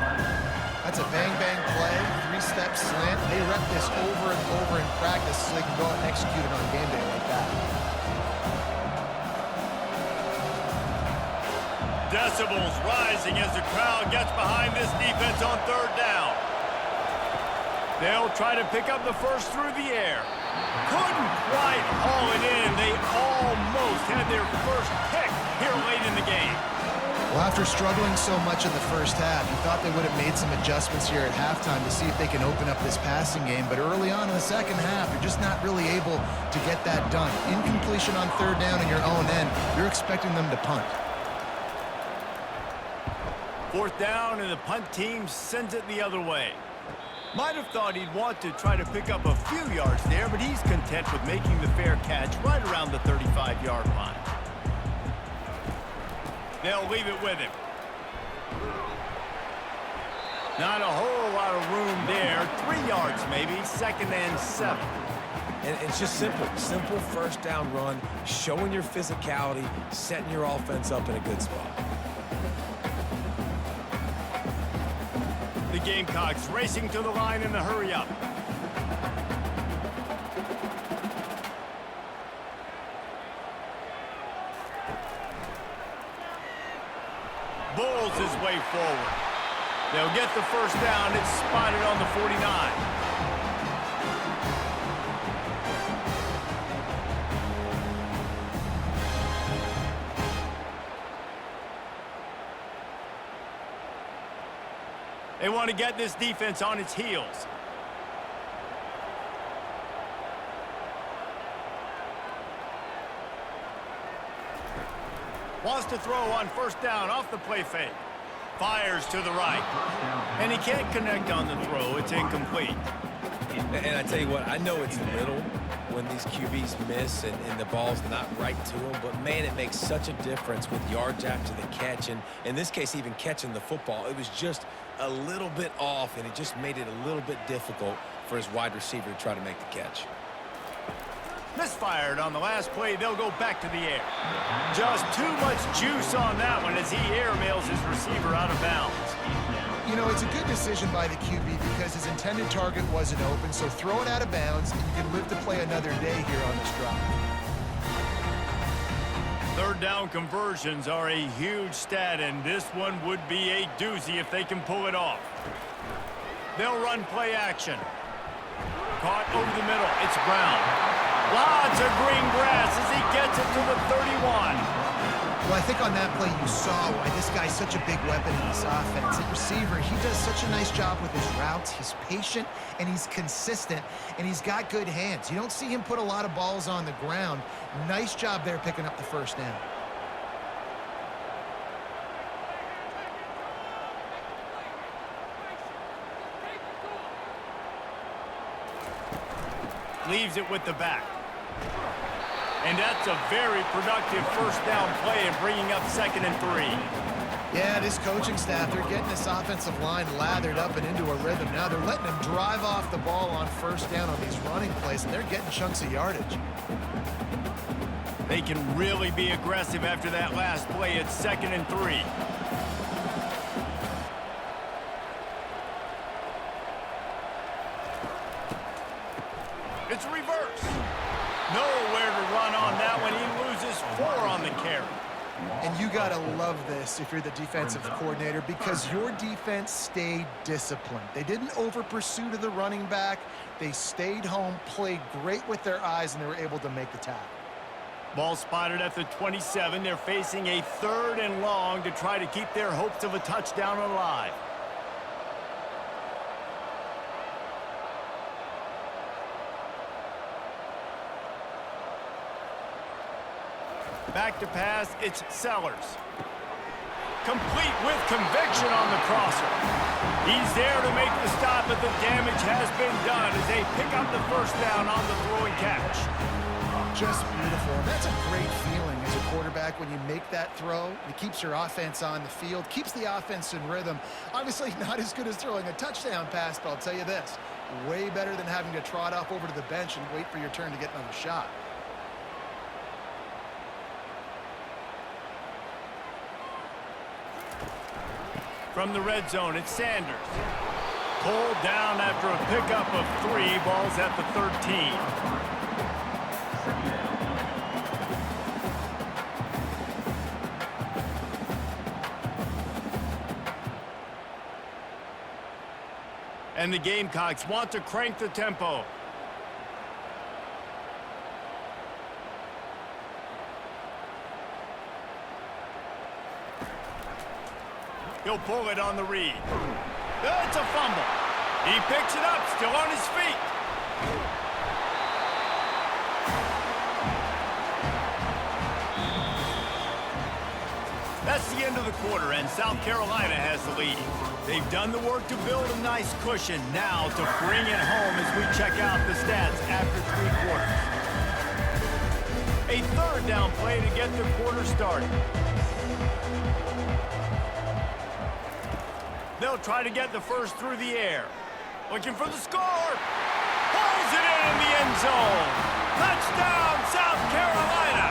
[SPEAKER 3] That's a bang-bang play, 3-step slant. They rep this over and over in practice so they can go out and execute it on game day like that.
[SPEAKER 1] Decibels rising as the crowd gets behind this defense on third down. They'll try to pick up the first through the air. Couldn't quite haul it in. They almost had their first pick here late in the game.
[SPEAKER 3] Well, after struggling so much in the first half, you thought they would have made some adjustments here at halftime to see if they can open up this passing game. But early on in the second half, you're just not really able to get that done. Incompletion on third down in your own end, you're expecting them to punt.
[SPEAKER 1] Fourth down, and the punt team sends it the other way. Might have thought he'd want to try to pick up a few yards there, but he's content with making the fair catch right around the 35-yard line. They'll leave it with him. Not a whole lot of room there. 3 yards maybe, 2nd and 7.
[SPEAKER 2] And it's just simple. Simple first down run, showing your physicality, setting your offense up in a good spot.
[SPEAKER 1] The Gamecocks racing to the line in a hurry-up. drills his way forward. They'll get the first down. It's spotted on the 49. They want to get this defense on its heels. Wants to throw on first down off the play fake. Fires to the right. And he can't connect on the throw. It's incomplete.
[SPEAKER 2] And I tell you what, I know it's little when these QBs miss and the ball's not right to them, but man, it makes such a difference with yards after the catch, and in this case, even catching the football. It was just a little bit off, and it just made it a little bit difficult for his wide receiver to try to make the catch.
[SPEAKER 1] Misfired on the last play. They'll go back to the air. Just too much juice on that one as he airmails his receiver out of bounds.
[SPEAKER 3] You know, it's a good decision by the QB because his intended target wasn't open, so throw it out of bounds, and you can live to play another day here on this drive.
[SPEAKER 1] Third down conversions are a huge stat, and this one would be a doozy if they can pull it off. They'll run play action. Caught over the middle. It's Brown. Lots of green grass as he gets it to the 31.
[SPEAKER 3] Well, I think on that play you saw why this guy's such a big weapon in this offense. At receiver, he does such a nice job with his routes. He's patient, and he's consistent, and he's got good hands. You don't see him put a lot of balls on the ground. Nice job there picking up the first down.
[SPEAKER 1] Leaves it with the back. And that's a very productive first down play and bringing up 2nd and 3.
[SPEAKER 3] Yeah, this coaching staff, they're getting this offensive line lathered up and into a rhythm. Now they're letting them drive off the ball on first down on these running plays, and they're getting chunks of yardage.
[SPEAKER 1] They can really be aggressive after that last play. It's 2nd and 3. It's reverse. Nowhere to run on that one. He loses 4 on the carry.
[SPEAKER 3] And you got to love this if you're the defensive coordinator because your defense stayed disciplined. They didn't over-pursue to the running back. They stayed home, played great with their eyes, and they were able to make the tackle.
[SPEAKER 1] Ball spotted at the 27. They're facing a 3rd and long to try to keep their hopes of a touchdown alive. Back to pass, it's Sellers. Complete with conviction on the crosser. He's there to make the stop, but the damage has been done as they pick up the first down on the throwing catch.
[SPEAKER 3] Just beautiful. And that's a great feeling as a quarterback when you make that throw. It keeps your offense on the field, keeps the offense in rhythm. Obviously not as good as throwing a touchdown pass, but I'll tell you this, way better than having to trot off over to the bench and wait for your turn to get another shot.
[SPEAKER 1] From the red zone, it's Sanders. Pulled down after a pickup of 3. Ball's at the 13. And the Gamecocks want to crank the tempo. He'll pull it on the read. It's a fumble. He picks it up, still on his feet. That's the end of the quarter, and South Carolina has the lead. They've done the work to build a nice cushion. Now to bring it home as we check out the stats after 3 quarters. A 3rd down play to get the quarter started. They'll try to get the first through the air. Looking for the score. Pulls it in the end zone. Touchdown, South Carolina.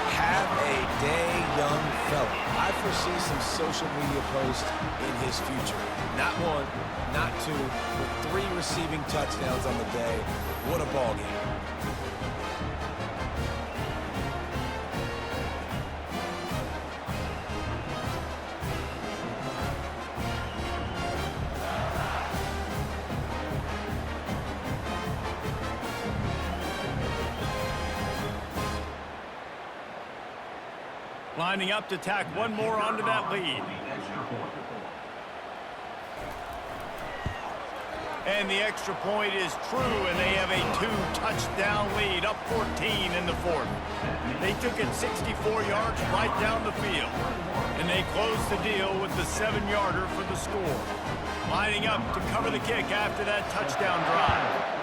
[SPEAKER 2] Have a day, young fella. I foresee some social media posts in his future. Not 1, not 2, but 3 receiving touchdowns on the day. What a ball game.
[SPEAKER 1] Lining up to tack one more onto that lead. And the extra point is true, and they have a 2-touchdown lead, up 14 in the fourth. They took it 64 yards right down the field, and they closed the deal with the 7-yarder for the score. Lining up to cover the kick after that touchdown drive.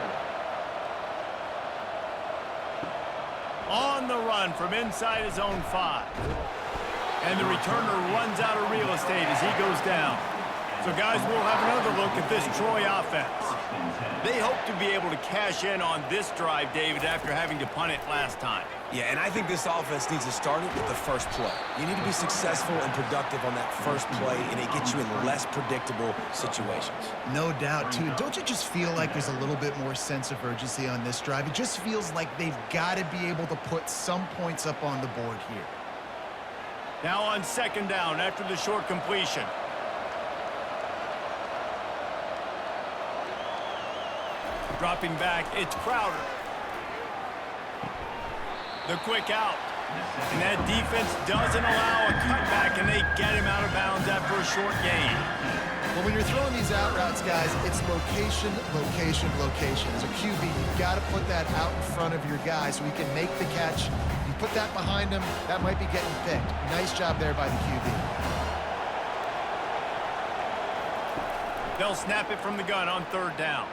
[SPEAKER 1] On the run from inside his own 5. And the returner runs out of real estate as he goes down. So, guys, we'll have another look at this Troy offense. They hope to be able to cash in on this drive, David, after having to punt it last time.
[SPEAKER 2] Yeah, and I think this offense needs to start it with the first play. You need to be successful and productive on that first play, and it gets you in less predictable situations.
[SPEAKER 3] No doubt, too. Don't you just feel like there's a little bit more sense of urgency on this drive? It just feels like they've got to be able to put some points up on the board here.
[SPEAKER 1] Now on second down after the short completion. Dropping back, it's Crowder. The quick out. And that defense doesn't allow a cutback, and they get him out of bounds after a short gain.
[SPEAKER 3] Well, when you're throwing these out routes, guys, it's location, location, location. As a QB, you've got to put that out in front of your guy so he can make the catch. You put that behind him, that might be getting picked. Nice job there by the QB.
[SPEAKER 1] They'll snap it from the gun on third down.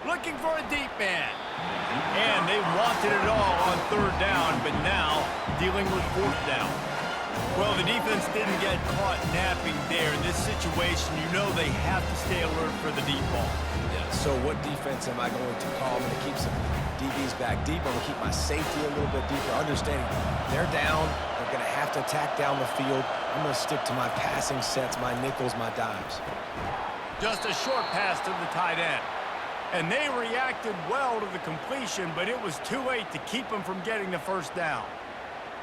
[SPEAKER 1] Looking for a deep man. And they wanted it all on third down, but now dealing with fourth down. Well, the defense didn't get caught napping there. In this situation, you know they have to stay alert for the deep ball.
[SPEAKER 2] Yeah, so what defense am I going to call? I'm going to keep some DBs back deep. I'm going to keep my safety a little bit deeper, understanding they're down. They're going to have to attack down the field. I'm going to stick to my passing sets, my nickels, my dimes.
[SPEAKER 1] Just a short pass to the tight end. And they reacted well to the completion, but it was too late to keep them from getting the first down.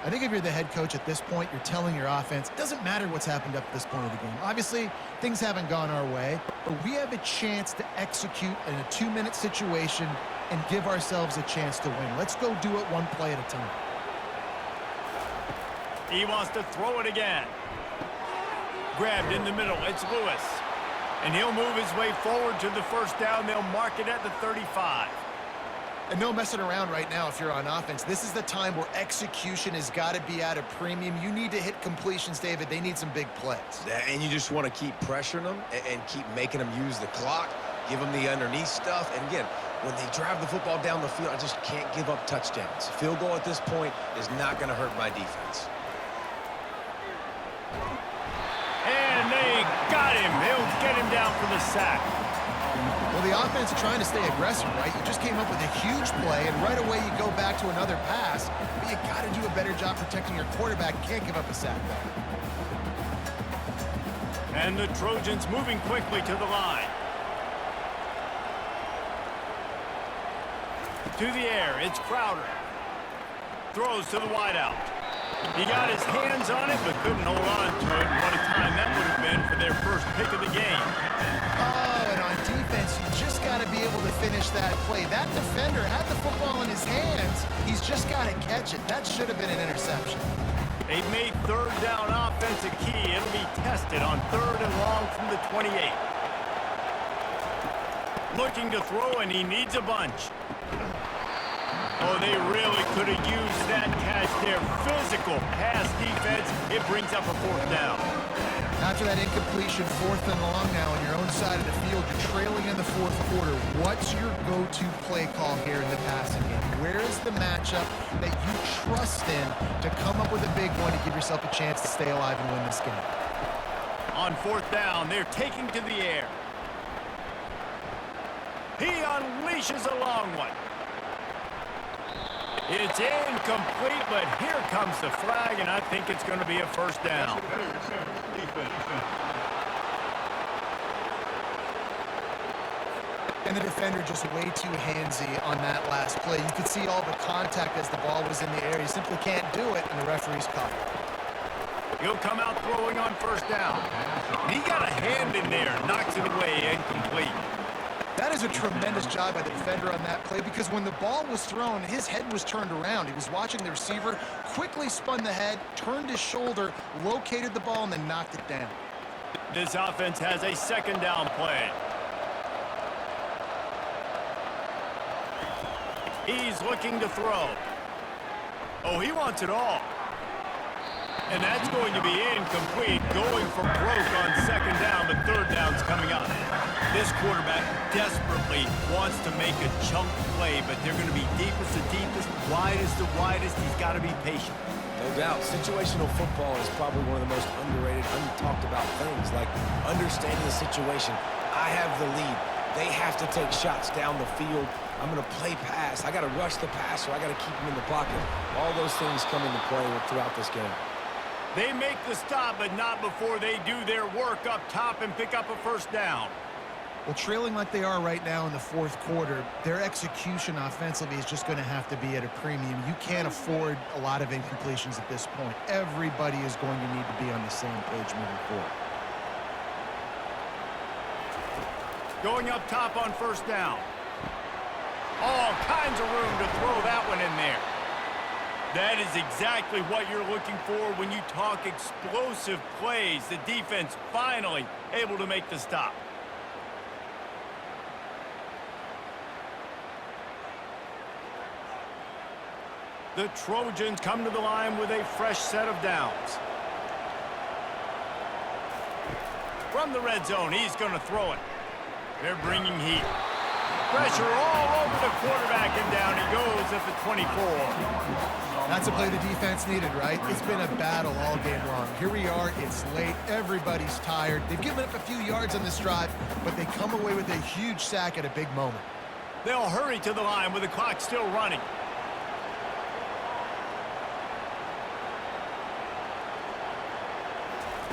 [SPEAKER 3] I think if you're the head coach at this point, you're telling your offense, it doesn't matter what's happened up to this point of the game. Obviously, things haven't gone our way, but we have a chance to execute in a 2-minute situation and give ourselves a chance to win. Let's go do it one play at a time.
[SPEAKER 1] He wants to throw it again. Grabbed in the middle, it's Lewis. And he'll move his way forward to the first down. They'll mark it at the 35.
[SPEAKER 3] And no messing around right now if you're on offense. This is the time where execution has got to be at a premium. You need to hit completions, David. They need some big plays.
[SPEAKER 2] And you just want to keep pressuring them and keep making them use the clock, give them the underneath stuff. And again, when they drive the football down the field, I just can't give up touchdowns. Field goal at this point is not going to hurt my defense.
[SPEAKER 1] And they got him. He'll get him down for the sack.
[SPEAKER 3] Well, the offense is trying to stay aggressive, right? You just came up with a huge play, and right away you go back to another pass. But you got to do a better job protecting your quarterback. You can't give up a sack there.
[SPEAKER 1] And the Trojans moving quickly to the line. To the air, it's Crowder. Throws to the wideout. He got his hands on it, but couldn't hold on to it. What a time that would have been for their first pick of the game.
[SPEAKER 3] Oh, and on defense, you just got to be able to finish that play. That defender had the football in his hands. He's just got to catch it. That should have been an interception.
[SPEAKER 1] They've made third down offense a key. It'll be tested on third and long from the 28. Looking to throw, and he needs a bunch. Oh, they really could have used that catch there. Physical pass defense. It brings up a fourth down.
[SPEAKER 3] After that incompletion, fourth and long now on your own side of the field, you're trailing in the fourth quarter. What's your go-to play call here in the passing game? Where is the matchup that you trust in to come up with a big one to give yourself a chance to stay alive and win this game?
[SPEAKER 1] On fourth down, they're taking to the air. He unleashes a long one. It's incomplete, but here comes the flag, and I think it's going to be a first down.
[SPEAKER 3] And the defender just way too handsy on that last play. You could see all the contact as the ball was in the air. He simply can't do it, and the referee's caught it.
[SPEAKER 1] He'll come out throwing on first down. And he got a hand in there, knocks it away, incomplete.
[SPEAKER 3] That is a tremendous job by the defender on that play because when the ball was thrown, his head was turned around. He was watching the receiver, quickly spun the head, turned his shoulder, located the ball, and then knocked it down.
[SPEAKER 1] This offense has a second down play. He's looking to throw. Oh, he wants it all. And that's going to be incomplete, going for broke on second down, but third down's coming up. This quarterback desperately wants to make a chunk play, but they're going to be deepest to deepest, widest to widest. He's got to be patient.
[SPEAKER 2] No doubt. Situational football is probably one of the most underrated, untalked about things, like understanding the situation. I have the lead. They have to take shots down the field. I'm going to play pass. I got to rush the passer. I got to keep him in the pocket. All those things come into play throughout this game.
[SPEAKER 1] They make the stop, but not before they do their work up top and pick up a first down.
[SPEAKER 3] Well, trailing like they are right now in the fourth quarter, their execution offensively is just going to have to be at a premium. You can't afford a lot of incompletions at this point. Everybody is going to need to be on the same page moving forward.
[SPEAKER 1] Going up top on first down. All kinds of room to throw that one in there. That is exactly what you're looking for when you talk explosive plays. The defense finally able to make the stop. The Trojans come to the line with a fresh set of downs. From the red zone, he's going to throw it. They're bringing heat. Pressure all over the quarterback, and down he goes at the 24.
[SPEAKER 3] That's a play the defense needed, right? It's been a battle all game long. Here we are, it's late, everybody's tired. They've given up a few yards on this drive, but they come away with a huge sack at a big moment.
[SPEAKER 1] They'll hurry to the line with the clock still running.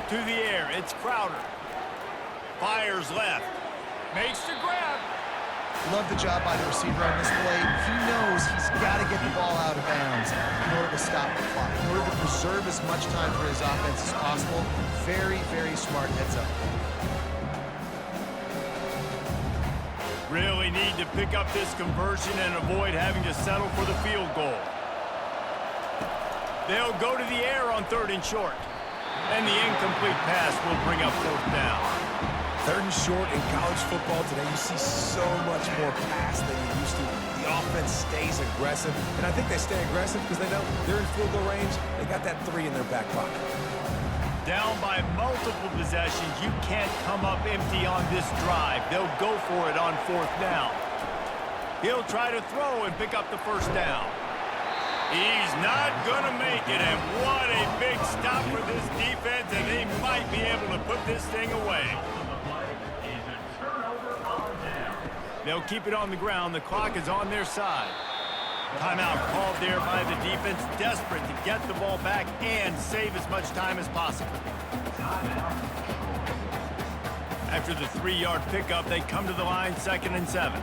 [SPEAKER 1] To the air, it's Crowder. Fires left. Makes the grab.
[SPEAKER 3] Love the job by the receiver on this play. He knows he's got to get the ball out of bounds in order to stop the clock, in order to preserve as much time for his offense as possible. Very, very smart heads up.
[SPEAKER 1] Really need to pick up this conversion and avoid having to settle for the field goal. They'll go to the air on third and short. And the incomplete pass will bring up fourth down.
[SPEAKER 2] Third and short in college football today, you see so much more pass than you used to. The offense stays aggressive, and I think they stay aggressive because they know they're in field goal range. They got that 3 in their back pocket.
[SPEAKER 1] Down by multiple possessions, you can't come up empty on this drive. They'll go for it on fourth down. He'll try to throw and pick up the first down. He's not going to make it, and what a big stop for this defense, and they might be able to put this thing away. They'll keep it on the ground. The clock is on their side. Timeout called there by the defense, desperate to get the ball back and save as much time as possible. After the 3-yard pickup, they come to the line, 2nd and 7.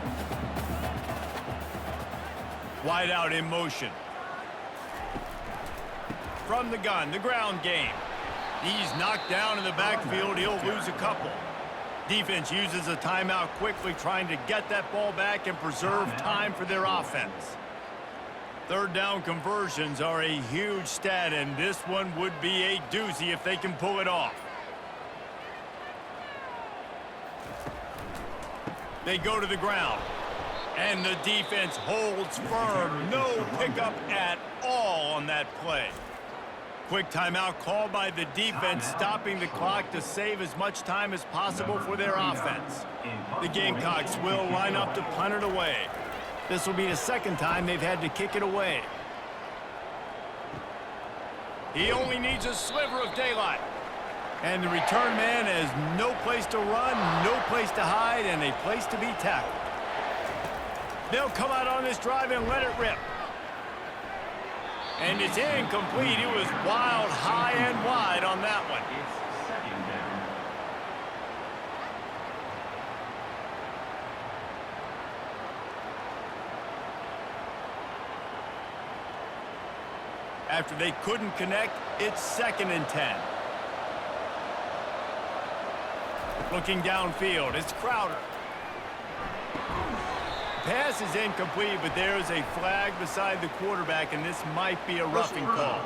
[SPEAKER 1] Wide out in motion. From the gun, the ground game. He's knocked down in the backfield. He'll lose a couple. Defense uses a timeout quickly, trying to get that ball back and preserve time for their offense. Third down conversions are a huge stat, and this one would be a doozy if they can pull it off. They go to the ground, and the defense holds firm. No pickup at all on that play. Quick timeout called by the defense, stopping the clock to save as much time as possible for their offense. The Gamecocks will line up to punt it away. This will be the second time they've had to kick it away. He only needs a sliver of daylight. And the return man has no place to run, no place to hide, and a place to be tackled. They'll come out on this drive and let it rip. And it's incomplete. He was wild, high and wide on that one. After they couldn't connect, it's 2nd and 10. Looking downfield, it's Crowder. pass is incomplete, but there is a flag beside the quarterback, and this might be a roughing call.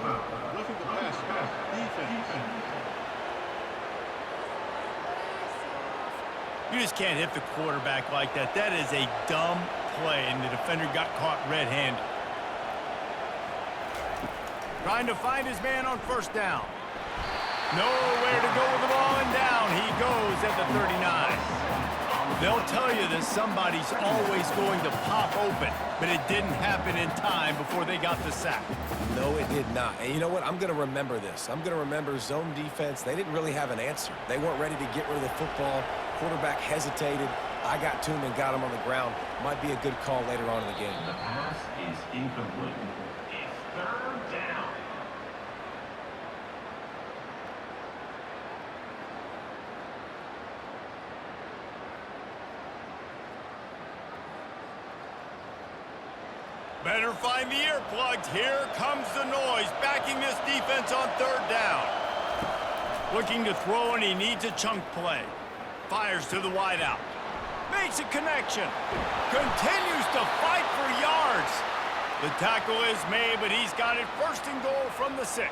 [SPEAKER 8] Roughing the pass. Defense.
[SPEAKER 1] You just can't hit the quarterback like that. That is a dumb play, and the defender got caught red-handed. Trying to find his man on first down. Nowhere to go with the ball, and down he goes at the 39. They'll tell you that somebody's always going to pop open, but it didn't happen in time before they got the sack.
[SPEAKER 2] No, it did not. And you know what? I'm going to remember this. I'm going to remember zone defense. They didn't really have an answer. They weren't ready to get rid of the football. Quarterback hesitated. I got to him and got him on the ground. Might be a good call later on in the game.
[SPEAKER 4] The pass is incomplete. It's third down.
[SPEAKER 1] Better find the earplugs. Here comes the noise, backing this defense on third down. Looking to throw, and he needs a chunk play. Fires to the wideout. Makes a connection. Continues to fight for yards. The tackle is made, but he's got it first and goal from the 6.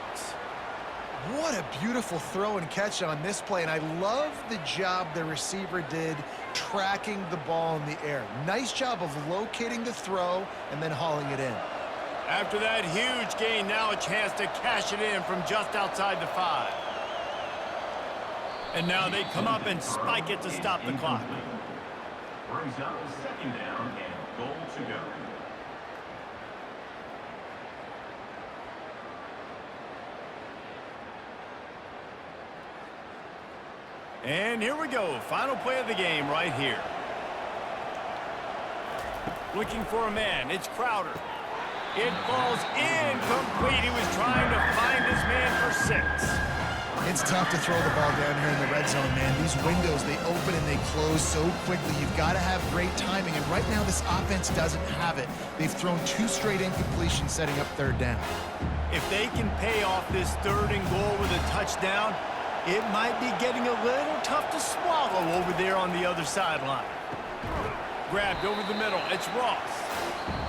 [SPEAKER 3] What a beautiful throw and catch on this play, and I love the job the receiver did tracking the ball in the air. Nice job of locating the throw and then hauling it in.
[SPEAKER 1] After that huge gain, now a chance to cash it in from just outside the 5. And now they come up and spike it to stop the clock.
[SPEAKER 4] Brings up second down and goal to go.
[SPEAKER 1] And here we go. Final play of the game right here. Looking for a man. It's Crowder. It falls incomplete. He was trying to find his man for 6.
[SPEAKER 3] It's tough to throw the ball down here in the red zone, man. These windows, they open and they close so quickly. You've got to have great timing, and right now this offense doesn't have it. They've thrown 2 straight incompletions setting up third down.
[SPEAKER 1] If they can pay off this third and goal with a touchdown, it might be getting a little tough to swallow over there on the other sideline. Grabbed over the middle. It's Ross.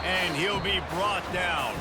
[SPEAKER 1] And he'll be brought down.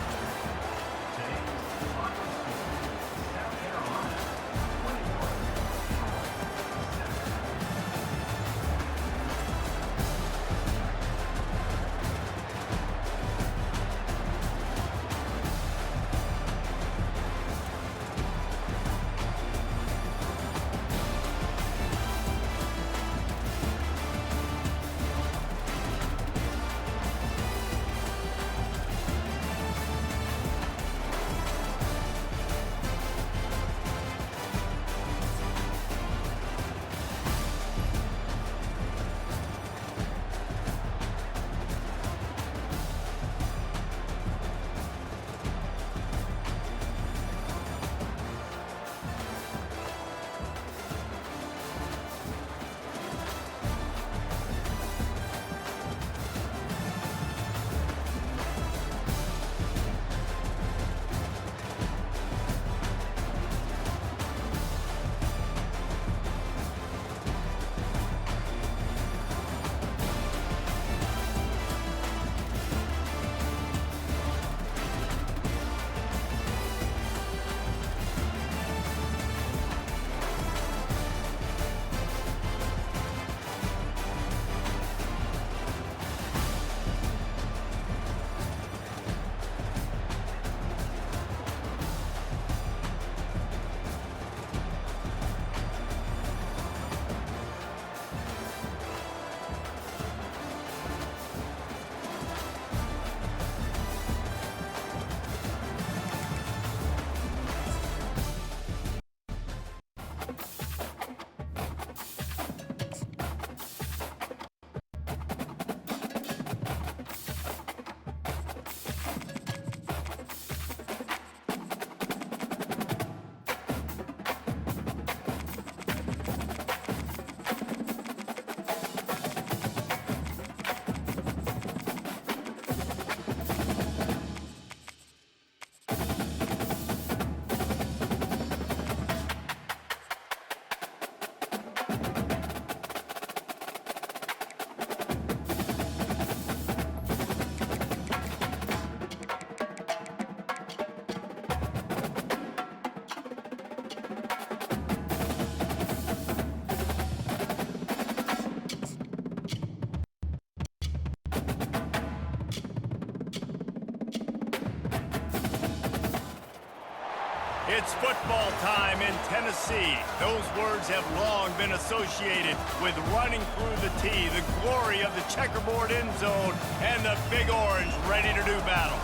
[SPEAKER 1] It's football time in Tennessee. Those words have long been associated with running through the tee, the glory of the checkerboard end zone, and the Big Orange ready to do battle.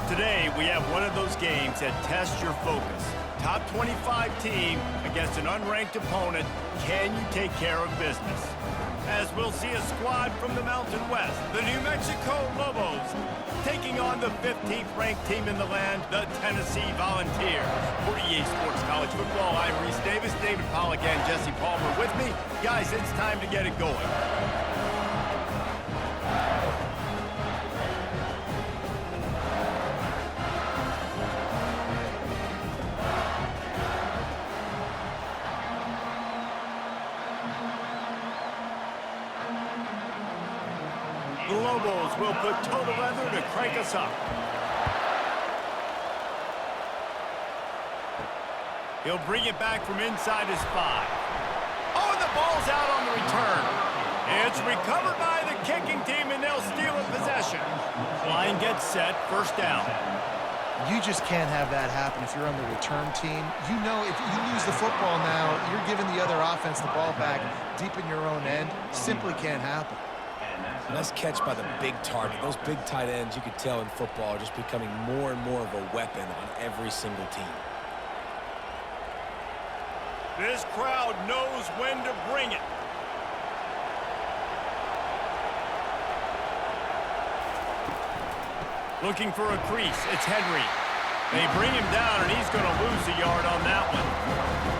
[SPEAKER 1] Today, we have one of those games that tests your focus. Top 25 team against an unranked opponent. Can you take care of business? As we'll see a squad from the Mountain West, the New Mexico Lobos, taking on the 15th ranked team in the land, the Tennessee Volunteers. For EA Sports College Football, I'm Reese Davis, David Pollack, and Jesse Palmer with me. Guys, it's time to get it going. The Lobos will put toe to leather to crank us up. He'll bring it back from inside his 5. Oh, and the ball's out on the return. It's recovered by the kicking team, and they'll steal a possession. Line gets set, first down.
[SPEAKER 3] You just can't have that happen if you're on the return team. You know if you lose the football now, you're giving the other offense the ball back deep in your own end. Simply can't happen.
[SPEAKER 2] Nice catch by the big target. Those big tight ends, you could tell in football, are just becoming more and more of a weapon on every single team.
[SPEAKER 1] This crowd knows when to bring it. Looking for a crease. It's Henry. They bring him down, and he's going to lose a yard on that one.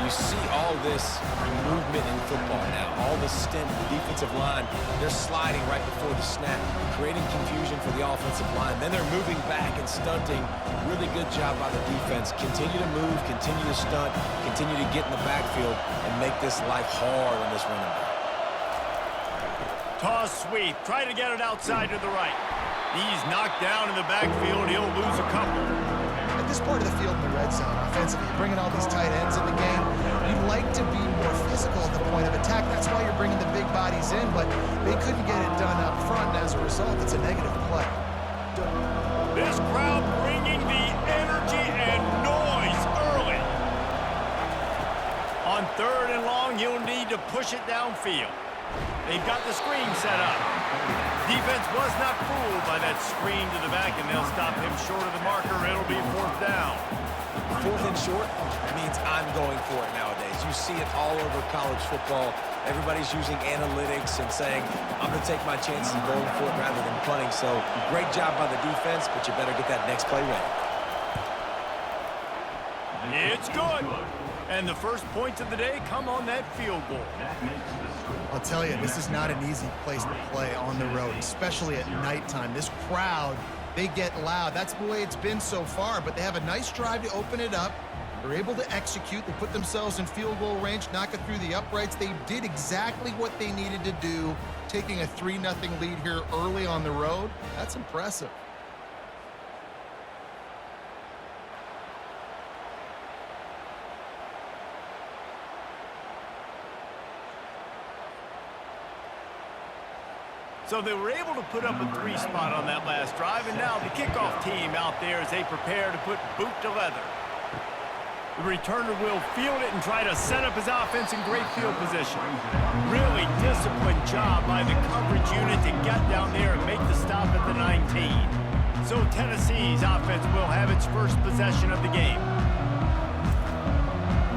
[SPEAKER 2] You see all this movement in football now. All the stint, the defensive line, they're sliding right before the snap, creating confusion for the offensive line. Then they're moving back and stunting. Really good job by the defense. Continue to move, continue to stunt, continue to get in the backfield, and make this life hard on this running back.
[SPEAKER 1] Toss sweep. Try to get it outside to the right. He's knocked down in the backfield. He'll lose a couple.
[SPEAKER 3] At this part of the field in the red zone, offensively, you're bringing all these tight ends in the game. You'd like to be more physical at the point of attack. That's why you're bringing the big bodies in, but they couldn't get it done up front, and as a result, it's a negative play.
[SPEAKER 1] This crowd bringing the energy and noise early. On 3rd and long, you'll need to push it downfield. They've got the screen set up. Defense was not fooled by that screen to the back, and they'll stop him short of the marker. It'll be 4th down.
[SPEAKER 2] 4th and short means I'm going for it nowadays. You see it all over college football. Everybody's using analytics and saying, I'm going to take my chances of going for it rather than punting. So great job by the defense, but you better get that next play ready.
[SPEAKER 1] It's good. And the first points of the day come on that field goal.
[SPEAKER 3] I'll tell you, this is not an easy place to play on the road, especially at nighttime. This crowd, they get loud. That's the way it's been so far, but they have a nice drive to open it up. They're able to execute. They put themselves in field goal range, knock it through the uprights. They did exactly what they needed to do, taking a 3-0 lead here early on the road. That's impressive.
[SPEAKER 1] So they were able to put up a 3 spot on that last drive, and now the kickoff team out there as they prepare to put boot to leather. The returner will field it and try to set up his offense in great field position. Really disciplined job by the coverage unit to get down there and make the stop at the 19. So Tennessee's offense will have its first possession of the game.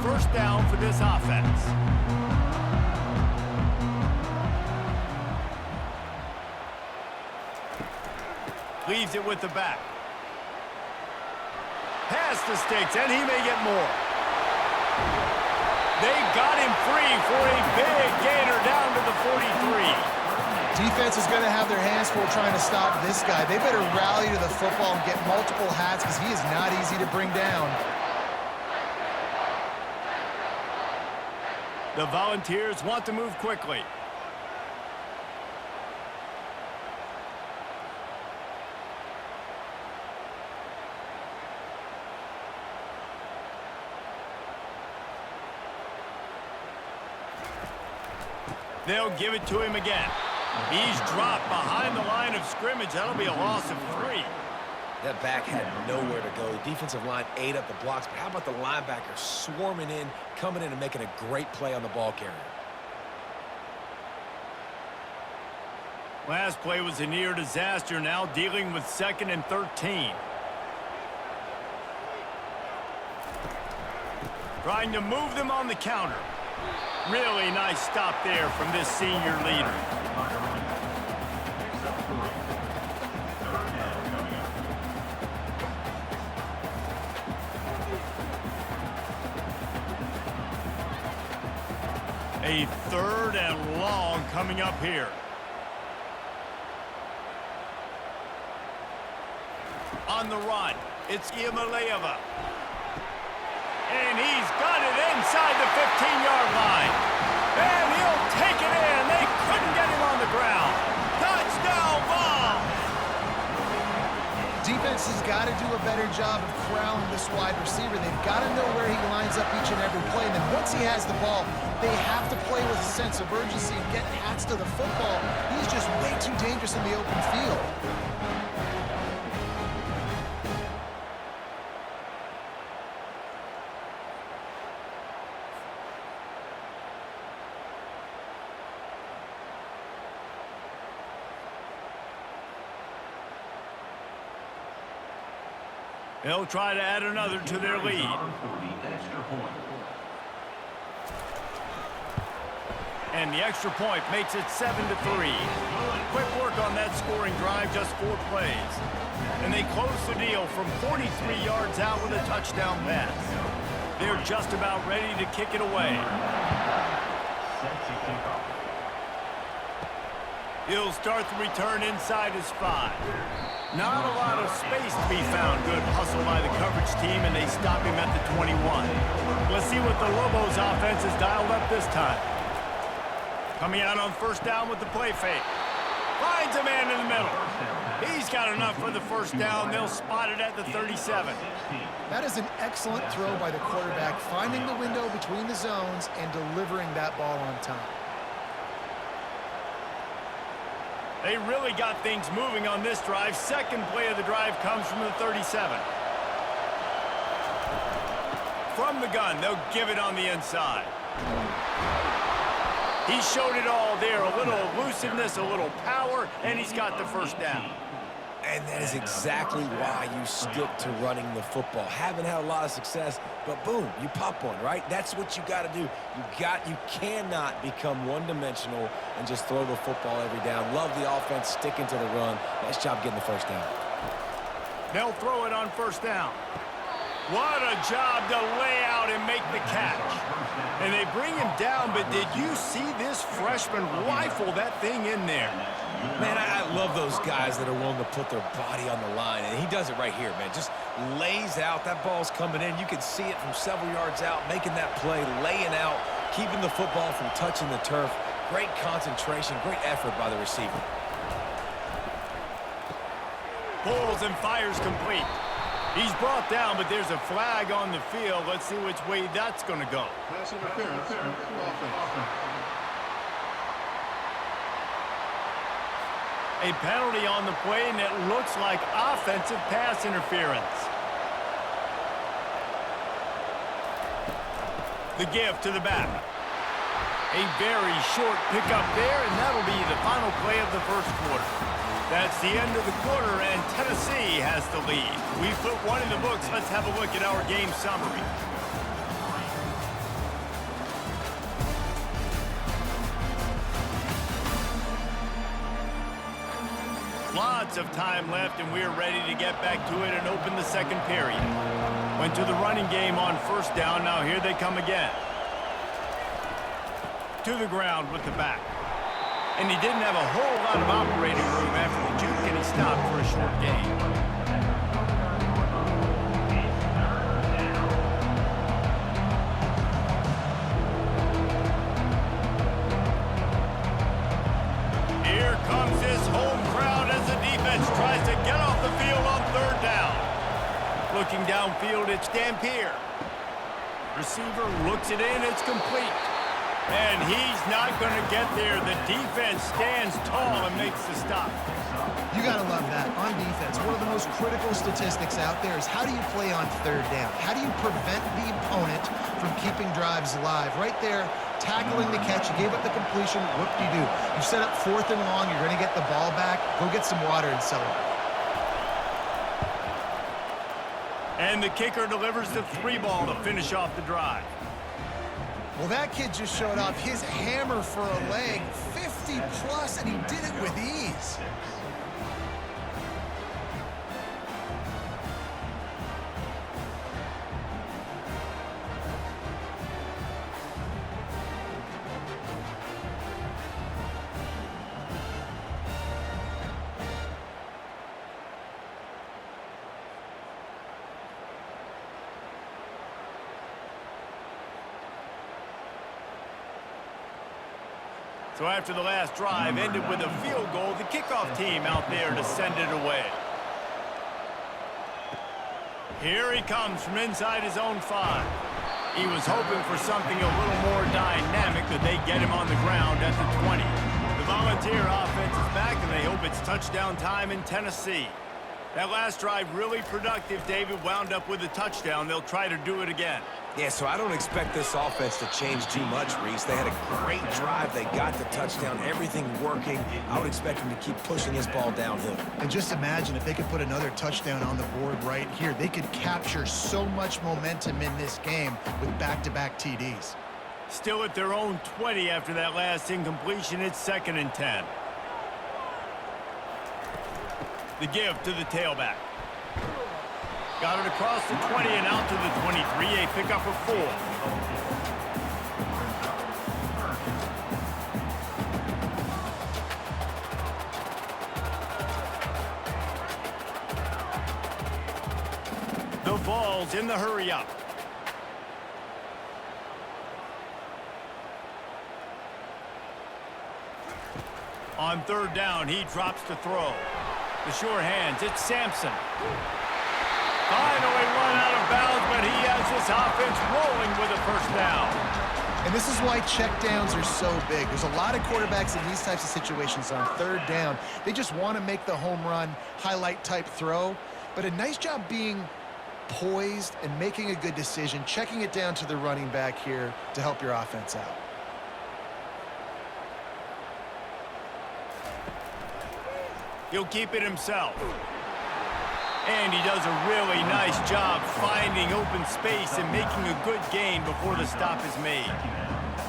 [SPEAKER 1] First down for this offense. Leaves it with the back. Pass the sticks, and he may get more. They got him free for a big gainer down to the 43.
[SPEAKER 3] Defense is going to have their hands full trying to stop this guy. They better rally to the football and get multiple hats because he is not easy to bring down.
[SPEAKER 1] The Volunteers want to move quickly. They'll give it to him again. He's dropped behind the line of scrimmage. That'll be a loss of 3.
[SPEAKER 2] That back had nowhere to go. The defensive line ate up the blocks, but how about the linebacker swarming in, coming in and making a great play on the ball carrier?
[SPEAKER 1] Last play was a near disaster, now dealing with 2nd and 13. Trying to move them on the counter. Really nice stop there from this senior leader. A 3rd and long coming up here. On the run, it's Iamaleava. And he's got it inside the 15-yard line. And he'll take it in. They couldn't get him on the ground. Touchdown ball.
[SPEAKER 3] Defense has got to do a better job of corralling this wide receiver. They've got to know where he lines up each and every play. And then once he has the ball, they have to play with a sense of urgency and get hats to the football. He's just way too dangerous in the open field.
[SPEAKER 1] They'll try to add another to their lead. And the extra point makes it 7-3. Quick work on that scoring drive, just 4 plays. And they close the deal from 43 yards out with a touchdown pass. They're just about ready to kick it away. He'll start the return inside his 5. Not a lot of space to be found. Good hustle by the coverage team, and they stop him at the 21. Let's see what the Lobos offense has dialed up this time. Coming out on 1st down with the play fake. Finds a man in the middle. He's got enough for the 1st down. They'll spot it at the 37.
[SPEAKER 3] That is an excellent throw by the quarterback, finding the window between the zones and delivering that ball on time.
[SPEAKER 1] They really got things moving on this drive. 2nd play of the drive comes from the 37. From the gun, they'll give it on the inside. He showed it all there. A little elusiveness, a little power, and he's got the 1st down.
[SPEAKER 2] And that is exactly why you stick to running the football. Haven't had a lot of success, but boom, you pop one, right? That's what you got to do. You cannot become one-dimensional and just throw the football every down. Love the offense, sticking to the run. Nice job getting the 1st down.
[SPEAKER 1] They'll throw it on 1st down. What a job to lay out and make the catch. And they bring him down, but did you see this freshman rifle that thing in there?
[SPEAKER 2] Man, I love those guys that are willing to put their body on the line, and he does it right here, man. Just lays out. That ball's coming in. You can see it from several yards out, making that play, laying out, keeping the football from touching the turf. Great concentration, great effort by the receiver.
[SPEAKER 1] Pulls and fires complete. He's brought down, but there's a flag on the field. Let's see which way that's going to go.
[SPEAKER 8] Pass interference. Offense.
[SPEAKER 1] A penalty on the play, and it looks like offensive pass interference. The give to the back. A very short pickup there, and that'll be the final play of the 1st quarter. That's the end of the quarter, and Tennessee has the lead. We put one in the books. Let's have a look at our game summary. Lots of time left, and we're ready to get back to it and open the 2nd period. Went to the running game on 1st down. Now here they come again. To the ground with the back. And he didn't have a whole lot of operating room after the juke, and he stopped for a short gain. Here comes his home crowd as the defense tries to get off the field on 3rd down. Looking downfield, it's Dampier. Receiver looks it in, it's complete. And he's not going to get there. The defense stands tall and makes the stop.
[SPEAKER 3] You got to love that. On defense, one of the most critical statistics out there is how do you play on third down? How do you prevent the opponent from keeping drives alive? Right there, tackling the catch. You gave up the completion. Whoop-de-doo. You set up 4th and long. You're going to get the ball back. Go get some water and celebrate.
[SPEAKER 1] And the kicker delivers the 3 ball to finish off the drive.
[SPEAKER 3] Well, that kid just showed off his hammer for a leg, 50-plus, and he did it with ease.
[SPEAKER 1] So after the last drive ended with a field goal, the kickoff team out there to send it away. Here he comes from inside his own 5. He was hoping for something a little more dynamic, that they get him on the ground at the 20. The Volunteer offense is back, and they hope it's touchdown time in Tennessee. That last drive really productive. David wound up with a touchdown. They'll try to do it again.
[SPEAKER 2] Yeah, so I don't expect this offense to change too much, Reese. They had a great drive. They got the touchdown, everything working. I would expect them to keep pushing this ball downhill.
[SPEAKER 3] And just imagine if they could put another touchdown on the board right here. They could capture so much momentum in this game with back-to-back TDs.
[SPEAKER 1] Still at their own 20 after that last incompletion. It's 2nd and 10. The give to the tailback. Got it across the 20 and out to the 23. A pickup of 4. The Vols in the hurry-up. On 3rd down, he drops to throw. The sure hands, it's Sampson. Finally run out of bounds, but he has this offense rolling with a 1st down.
[SPEAKER 3] And this is why checkdowns are so big. There's a lot of quarterbacks in these types of situations on 3rd down. They just want to make the home run, highlight-type throw. But a nice job being poised and making a good decision, checking it down to the running back here to help your offense out.
[SPEAKER 1] He'll keep it himself. And he does a really nice job finding open space and making a good gain before the stop is made.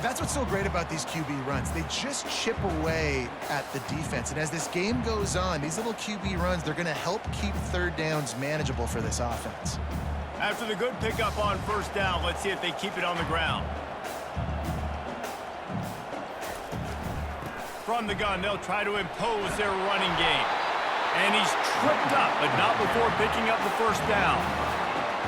[SPEAKER 3] That's what's so great about these QB runs. They just chip away at the defense. And as this game goes on, these little QB runs, they're going to help keep 3rd downs manageable for this offense.
[SPEAKER 1] After the good pickup on 1st down, let's see if they keep it on the ground. From the gun, they'll try to impose their running game. And he's tripped up, but not before picking up the 1st down.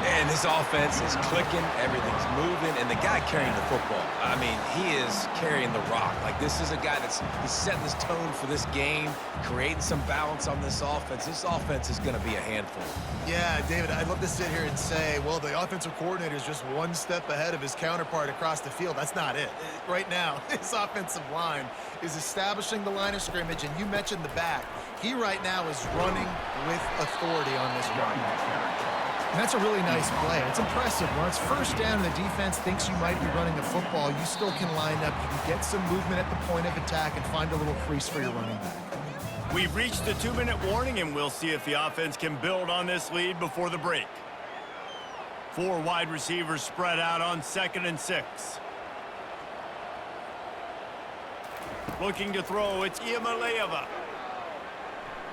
[SPEAKER 2] And this offense is clicking, everything's moving, and the guy carrying the football, I mean, he is carrying the rock. Like, this is a guy he's setting this tone for this game, creating some balance on this offense. This offense is going to be a handful.
[SPEAKER 3] Yeah, David, I'd love to sit here and say, well, the offensive coordinator is just one step ahead of his counterpart across the field. That's not it. Right now, his offensive line is establishing the line of scrimmage, and you mentioned the back. He right now is running with authority on this run. And that's a really nice play. It's impressive. When it's 1st down and the defense thinks you might be running the football, you still can line up. You can get some movement at the point of attack and find a little crease for your running back.
[SPEAKER 1] We've reached the 2-minute warning, and we'll see if the offense can build on this lead before the break. 4 wide receivers spread out on 2nd and 6. Looking to throw, it's Iamaleava.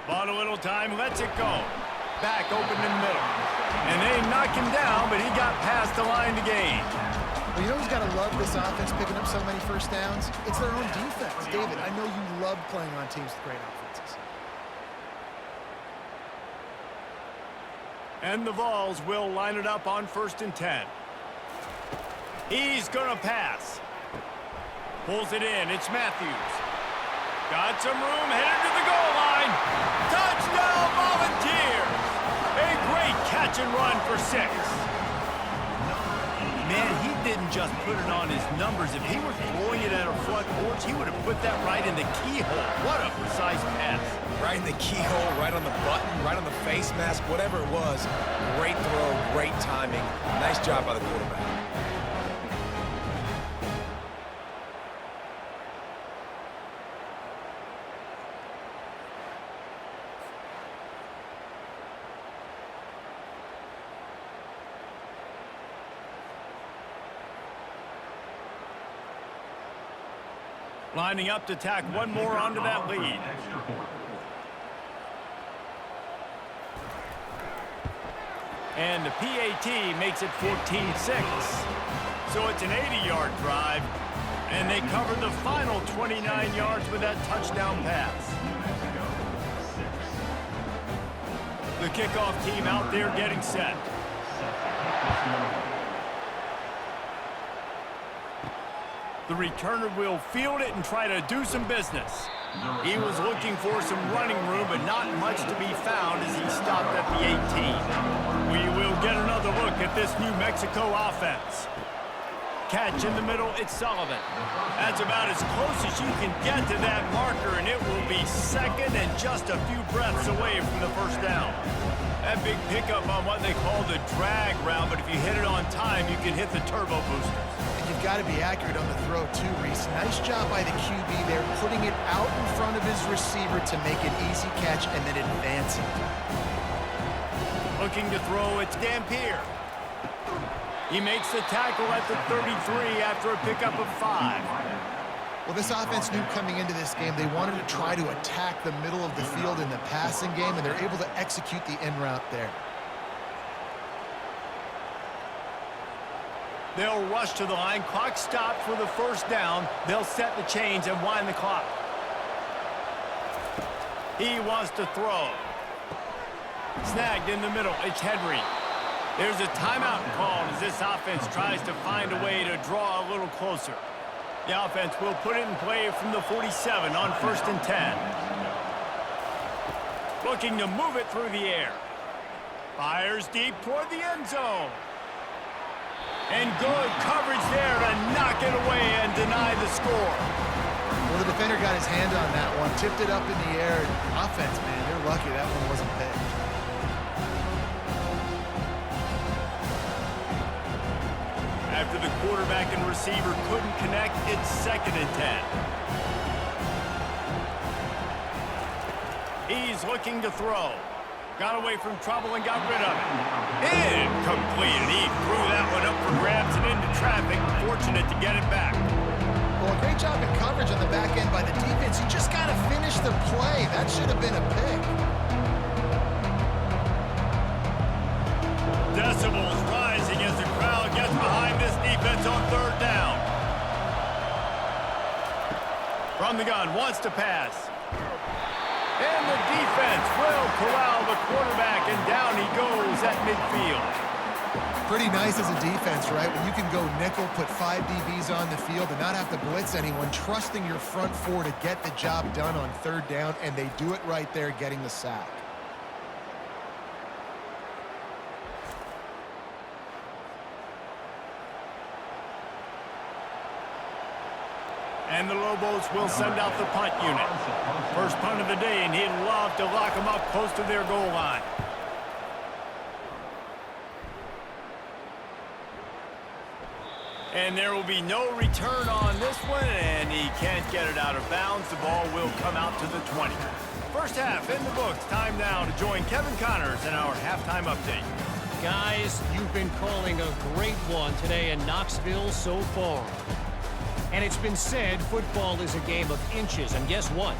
[SPEAKER 1] Bought a little time, lets it go. Back open in the middle. And they knock him down, but he got past the line to gain.
[SPEAKER 3] Well, you know who's got to love this offense picking up so many 1st downs? It's their own defense. David, I know you love playing on teams with great offenses.
[SPEAKER 1] And the Vols will line it up on 1st and 10. He's going to pass. Pulls it in. It's Matthews. Got some room, headed to the goal line. Touchdown, Volunteers! A great catch and run for 6. Man, he didn't just put it on his numbers. If he were throwing it at a front porch, he would have put that right in the keyhole. What a precise pass.
[SPEAKER 2] Right in the keyhole, right on the button, right on the face mask, whatever it was. Great throw, great timing. Nice job by the quarterback.
[SPEAKER 1] Lining up to tack one more onto that lead. And the PAT makes it 14-6. So it's an 80-yard drive, and they cover the final 29 yards with that touchdown pass. The kickoff team out there getting set. The returner will field it and try to do some business. He was looking for some running room, but not much to be found as he stopped at the 18. We will get another look at this New Mexico offense. Catch in the middle, it's Sullivan. That's about as close as you can get to that marker, and it will be second and just a few breaths away from the first down. That big pickup on what they call the drag route, but if you hit it on time, you can hit the turbo boosters.
[SPEAKER 3] And you've got to be accurate on the throw too, Reese. Nice job by the QB there, putting it out in front of his receiver to make an easy catch and then advance it.
[SPEAKER 1] Looking to throw, it's Dampier. He makes the tackle at the 33 after a pickup of 5.
[SPEAKER 3] Well, this offense knew coming into this game they wanted to try to attack the middle of the field in the passing game, and they're able to execute the in route there.
[SPEAKER 1] They'll rush to the line. Clock stopped for the first down. They'll set the chains and wind the clock. He wants to throw. Snagged in the middle. It's Henry. There's a timeout called as this offense tries to find a way to draw a little closer. The offense will put it in play from the 47 on 1st and 10. Looking to move it through the air. Fires deep toward the end zone. And good coverage there to knock it away and deny the score.
[SPEAKER 3] Well, the defender got his hand on that one, tipped it up in the air. Offense, man, they're lucky that one wasn't picked.
[SPEAKER 1] After the quarterback and receiver couldn't connect, it's 2nd and 10. He's looking to throw. Got away from trouble and got rid of it. Incomplete, and he threw that one up for grabs and into traffic. Fortunate to get it back.
[SPEAKER 3] Well, a great job in coverage on the back end by the defense. You just got to finish the play. That should have been a pick.
[SPEAKER 1] Decibels rising as the crowd gets behind this defense on 3rd down. From the gun, wants to pass. And the defense will corral the quarterback, and down he goes at midfield.
[SPEAKER 3] Pretty nice as a defense, right? When you can go nickel, put 5 DBs on the field and not have to blitz anyone, trusting your front 4 to get the job done on 3rd down, and they do it right there, getting the sack.
[SPEAKER 1] And the Lobos will send out the punt unit. First punt of the day, and he'd love to lock them up close to their goal line. And there will be no return on this one, and he can't get it out of bounds. The ball will come out to the 20. First half in the books. Time now to join Kevin Connors in our halftime update.
[SPEAKER 5] Guys, you've been calling a great one today in Knoxville so far. And it's been said football is a game of inches, and guess what?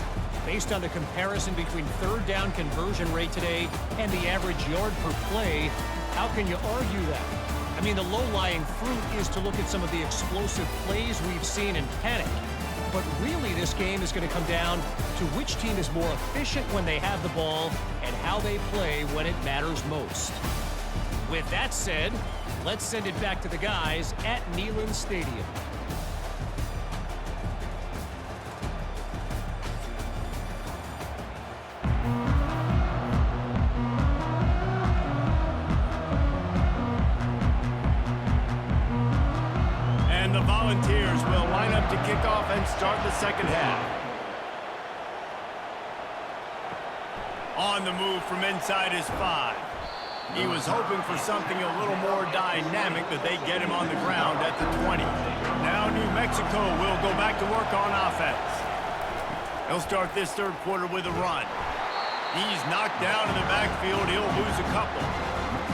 [SPEAKER 5] Based on the comparison between 3rd down conversion rate today and the average yard per play, how can you argue that? I mean, the low-lying fruit is to look at some of the explosive plays we've seen in panic. But really, this game is going to come down to which team is more efficient when they have the ball and how they play when it matters most. With that said, let's send it back to the guys at Neyland Stadium.
[SPEAKER 1] And the Volunteers will line up to kick off and start the second half. On the move from inside his 5. He was hoping for something a little more dynamic, but they get him on the ground at the 20. Now New Mexico will go back to work on offense. He'll start this third quarter with a run. He's knocked down in the backfield. He'll lose a couple.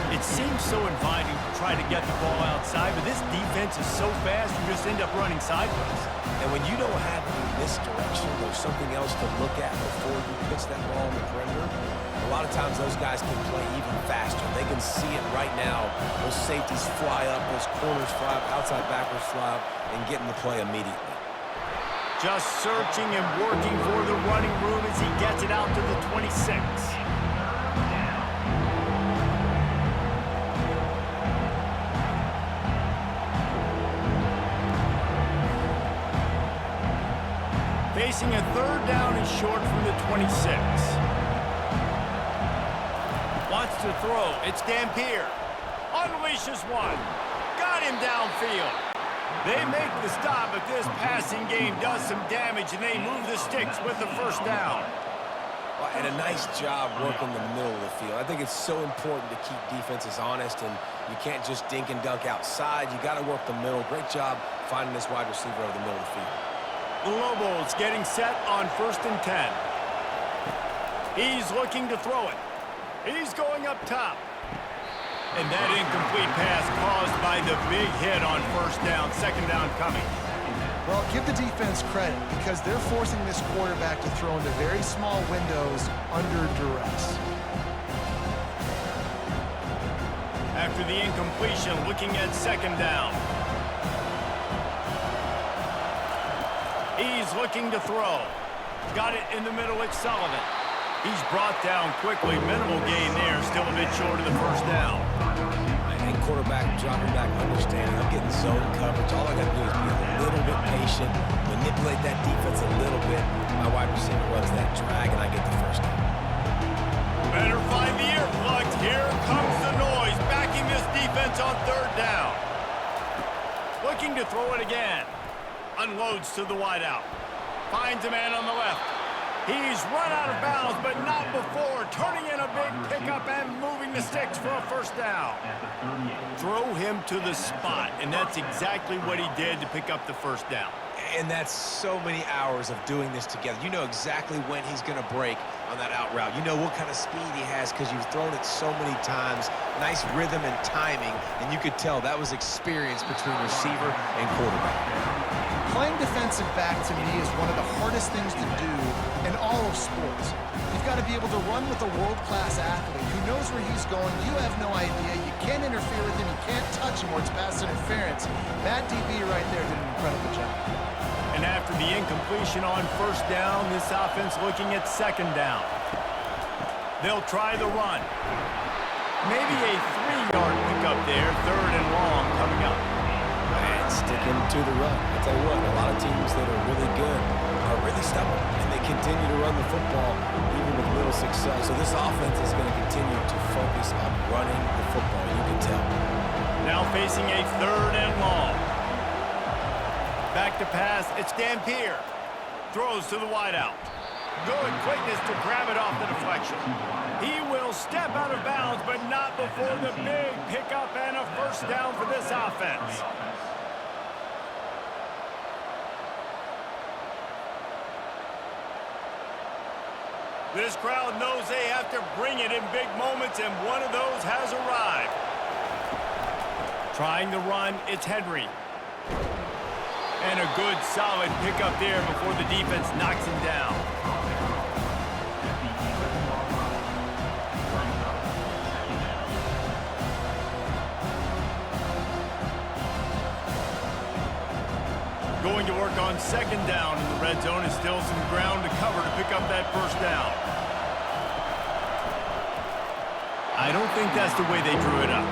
[SPEAKER 1] It seems so inviting to try to get the ball outside, but this defense is so fast you just end up running sideways.
[SPEAKER 2] And when you don't have any misdirection, there's something else to look at before you pitch that ball on the perimeter. A lot of times those guys can play even faster. They can see it right now. Those safeties fly up, those corners fly up, outside backers fly up, and get in the play immediately.
[SPEAKER 1] Just searching and working for the running room as he gets it out to the 26. Facing a third down and short from the 26. Wants to throw. It's Dampier. Unleashes one. Got him downfield. They make the stop, but this passing game does some damage, and they move the sticks with the first down.
[SPEAKER 2] Well, and a nice job working the middle of the field. I think it's so important to keep defenses honest, and you can't just dink and dunk outside. You got to work the middle. Great job finding this wide receiver over the middle of the field.
[SPEAKER 1] The Lobos getting set on 1st and 10. He's looking to throw it. He's going up top. And that incomplete pass caused by the big hit on 1st down, 2nd down coming.
[SPEAKER 3] Well, give the defense credit because they're forcing this quarterback to throw into very small windows under duress.
[SPEAKER 1] After the incompletion, looking at 2nd down. He's looking to throw. Got it in the middle, it's Sullivan. He's brought down quickly. Minimal gain there, still a bit short of the 1st down.
[SPEAKER 2] And quarterback dropping back, understanding I'm getting zone coverage. All I got to do is be a little bit patient, manipulate that defense a little bit. My wide receiver runs that drag, and I get the 1st down.
[SPEAKER 1] Better find the earplugs. Here comes the noise, backing this defense on 3rd down. Looking to throw it again. Unloads to the wideout. Finds a man on the left. He's run out of bounds, but not before. Turning in a big pickup and moving the sticks for a 1st down. Throw him to the spot, and that's exactly what he did to pick up the 1st down.
[SPEAKER 2] And that's so many hours of doing this together. You know exactly when he's going to break on that out route. You know what kind of speed he has because you've thrown it so many times. Nice rhythm and timing, and you could tell that was experience between receiver and quarterback.
[SPEAKER 3] Playing defensive back, to me, is one of the hardest things to do in all of sports. You've got to be able to run with a world-class athlete who knows where he's going. You have no idea. You can't interfere with him. You can't touch him or it's pass interference. That DB right there did an incredible job.
[SPEAKER 1] And after the incompletion on 1st down, this offense looking at 2nd down. They'll try the run. Maybe a 3-yard pickup there, 3rd and long coming up.
[SPEAKER 2] And sticking to the run. I tell you what, a lot of teams that are really good are really stubborn, and they continue to run the football even with little success. So this offense is going to continue to focus on running the football, you can tell.
[SPEAKER 1] Now facing a 3rd and long. Back to pass, it's Dampier. Throws to the wideout. Good quickness to grab it off the deflection. He will step out of bounds, but not before the big pickup and a 1st down for this offense. This crowd knows they have to bring it in big moments, and one of those has arrived. Trying to run, it's Henry. And a good, solid pickup there before the defense knocks him down. Going to work on 2nd down in the red zone. Is still some ground to cover to pick up that 1st down. I don't think that's the way they drew it up.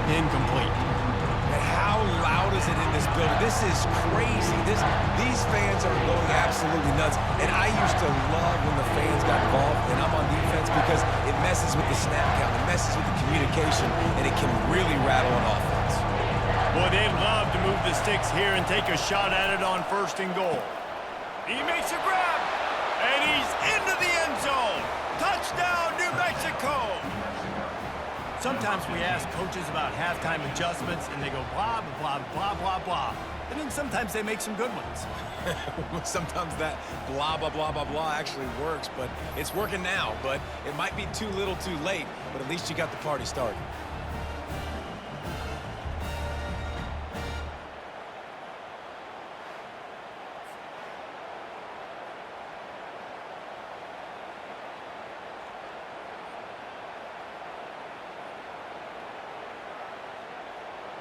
[SPEAKER 1] Incomplete.
[SPEAKER 2] And how loud is it in this building? This is crazy. These fans are going absolutely nuts. And I used to love when the fans got involved, and I'm on defense because it messes with the snap count. It messes with the communication, and it can really rattle an offense.
[SPEAKER 1] Boy, they'd love to move the sticks here and take a shot at it on 1st and goal. He makes a grab, and he's into the end zone. Touchdown, New Mexico! Sometimes we ask coaches about halftime adjustments, and they go blah, blah, blah, blah, blah. And then sometimes they make some good ones.
[SPEAKER 2] Sometimes that blah, blah, blah, blah, blah actually works, but it's working now. But it might be too little too late, but at least you got the party started.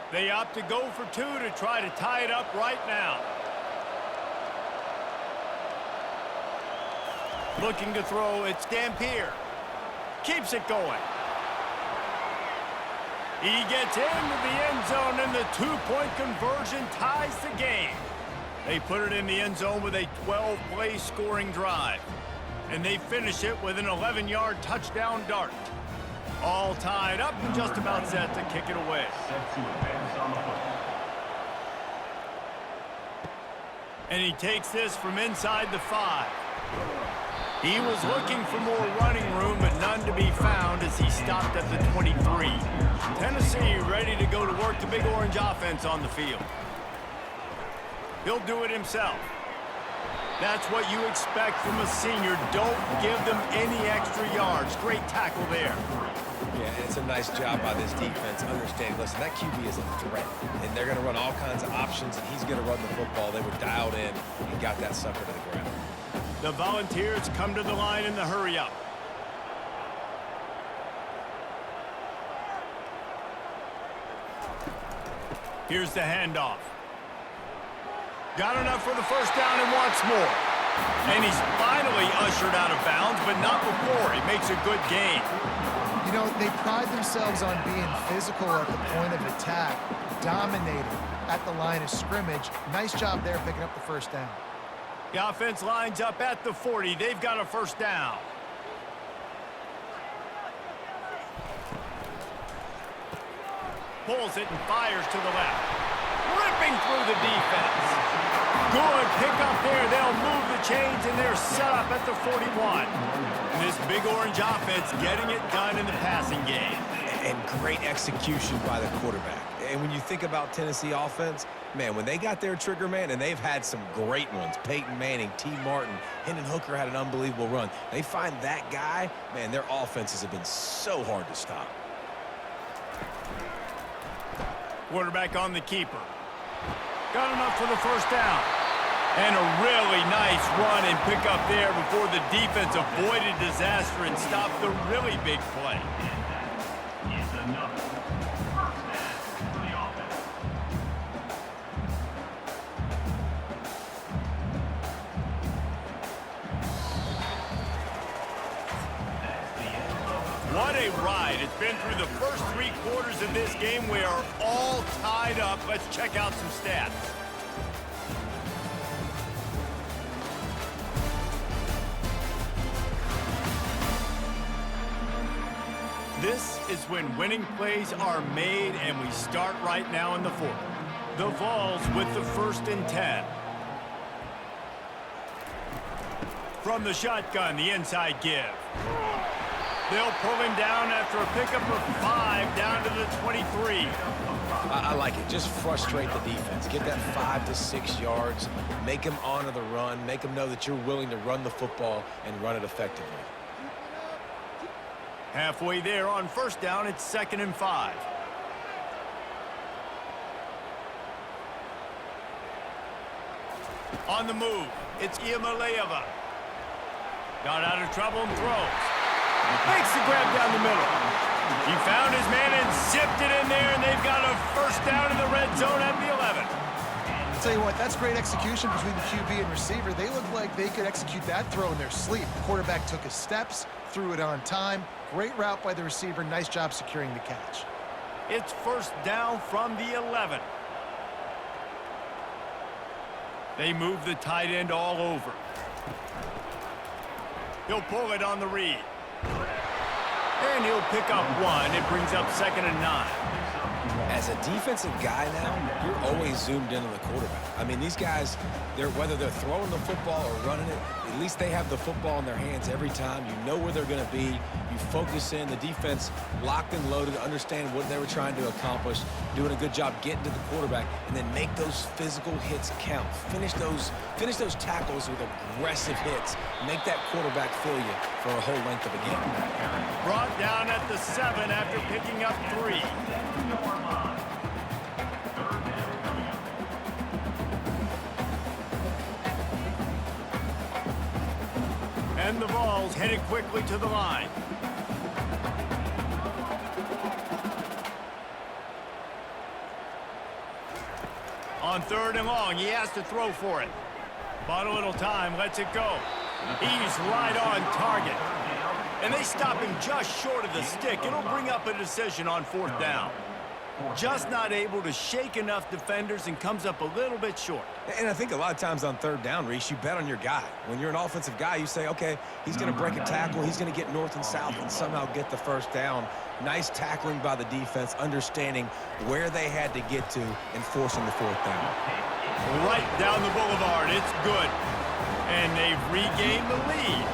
[SPEAKER 1] They opt to go for 2 to try to tie it up right now. Looking to throw, it's Dampier. Keeps it going. He gets into the end zone, and the 2-point conversion ties the game. They put it in the end zone with a 12-play scoring drive. And they finish it with an 11-yard touchdown dart. All tied up and just about set to kick it away.
[SPEAKER 4] Set to advance on the football.
[SPEAKER 1] And he takes this from inside the 5. He was looking for more running room, but none to be found as he stopped at the 23. Tennessee ready to go to work the Big Orange offense on the field. He'll do it himself. That's what you expect from a senior. Don't give them any extra yards. Great tackle there.
[SPEAKER 2] Yeah, it's a nice job by this defense understanding, listen, that QB is a threat, and they're going to run all kinds of options, and he's going to run the football. They were dialed in and got that sucker to the ground.
[SPEAKER 1] The Volunteers come to the line in the hurry-up. Here's the handoff. Got enough for the 1st down and wants more. And he's finally ushered out of bounds, but not before. He makes a good gain.
[SPEAKER 3] You know, they pride themselves on being physical at the point of attack, dominating at the line of scrimmage. Nice job there picking up the 1st down.
[SPEAKER 1] The offense lines up at the 40. They've got a 1st down. Pulls it and fires to the left. Ripping through the defense. Good pickup there. They'll move the chains, and they're set up at the 41. And this Big Orange offense getting it done in the passing game.
[SPEAKER 2] And great execution by the quarterback. And when you think about Tennessee offense, man, when they got their trigger man, and they've had some great ones, Peyton Manning, T. Martin, Hendon Hooker had an unbelievable run. They find that guy, man, their offenses have been so hard to stop.
[SPEAKER 1] Quarterback on the keeper. Got enough for the 1st down. And a really nice run and pick up there before the defense avoided disaster and stopped the really big play.
[SPEAKER 4] Is enough. 1st down for the offense. That's the end of the
[SPEAKER 1] What a ride. It's been through the first 3 quarters of this game. We are all tied up. Let's check out some stats. This is when winning plays are made, and we start right now in the 4th. The Vols with the 1st and 10. From the shotgun, the inside give. They'll pull him down after a pickup of 5 down to the 23.
[SPEAKER 2] I like it. Just frustrate the defense. Get that 5 to 6 yards. Make them honor the run. Make them know that you're willing to run the football and run it effectively.
[SPEAKER 1] Halfway there on 1st down, it's 2nd and 5. On the move, it's Iamaleava. Got out of trouble and throws. Makes the grab down the middle. He found his man and zipped it in there, and they've got a 1st down in the red zone at the 11.
[SPEAKER 3] I'll tell you what, that's great execution between the QB and receiver. They look like they could execute that throw in their sleep. The quarterback took his steps, threw it on time. Great route by the receiver. Nice job securing the catch.
[SPEAKER 1] It's 1st down from the 11. They move the tight end all over. He'll pull it on the read. And he'll pick up 1. It brings up 2nd and 9.
[SPEAKER 2] as a defensive guy now, you're always zoomed in on the quarterback. I mean, these guys, whether they're throwing the football or running it, at least they have the football in their hands every time. You know where they're going to be. You focus in. The defense locked and loaded, understand what they were trying to accomplish, doing a good job getting to the quarterback, and then make those physical hits count. Finish those tackles with aggressive hits. Make that quarterback feel you for a whole length of a game.
[SPEAKER 1] Brought down at the 7 after picking up 3. And the ball's headed quickly to the line. On 3rd and long, he has to throw for it. Bought a little time, lets it go. He's right on target. And they stop him just short of the stick. It'll bring up a decision on 4th down. Just not able to shake enough defenders and comes up a little bit short.
[SPEAKER 2] And I think a lot of times on 3rd down, Reese, you bet on your guy. When you're an offensive guy, you say, okay, he's going to break a tackle, he's going to get north and south and somehow get the 1st down. Nice tackling by the defense, understanding where they had to get to and forcing the 4th down.
[SPEAKER 1] Right down the boulevard, it's good. And they've regained the lead.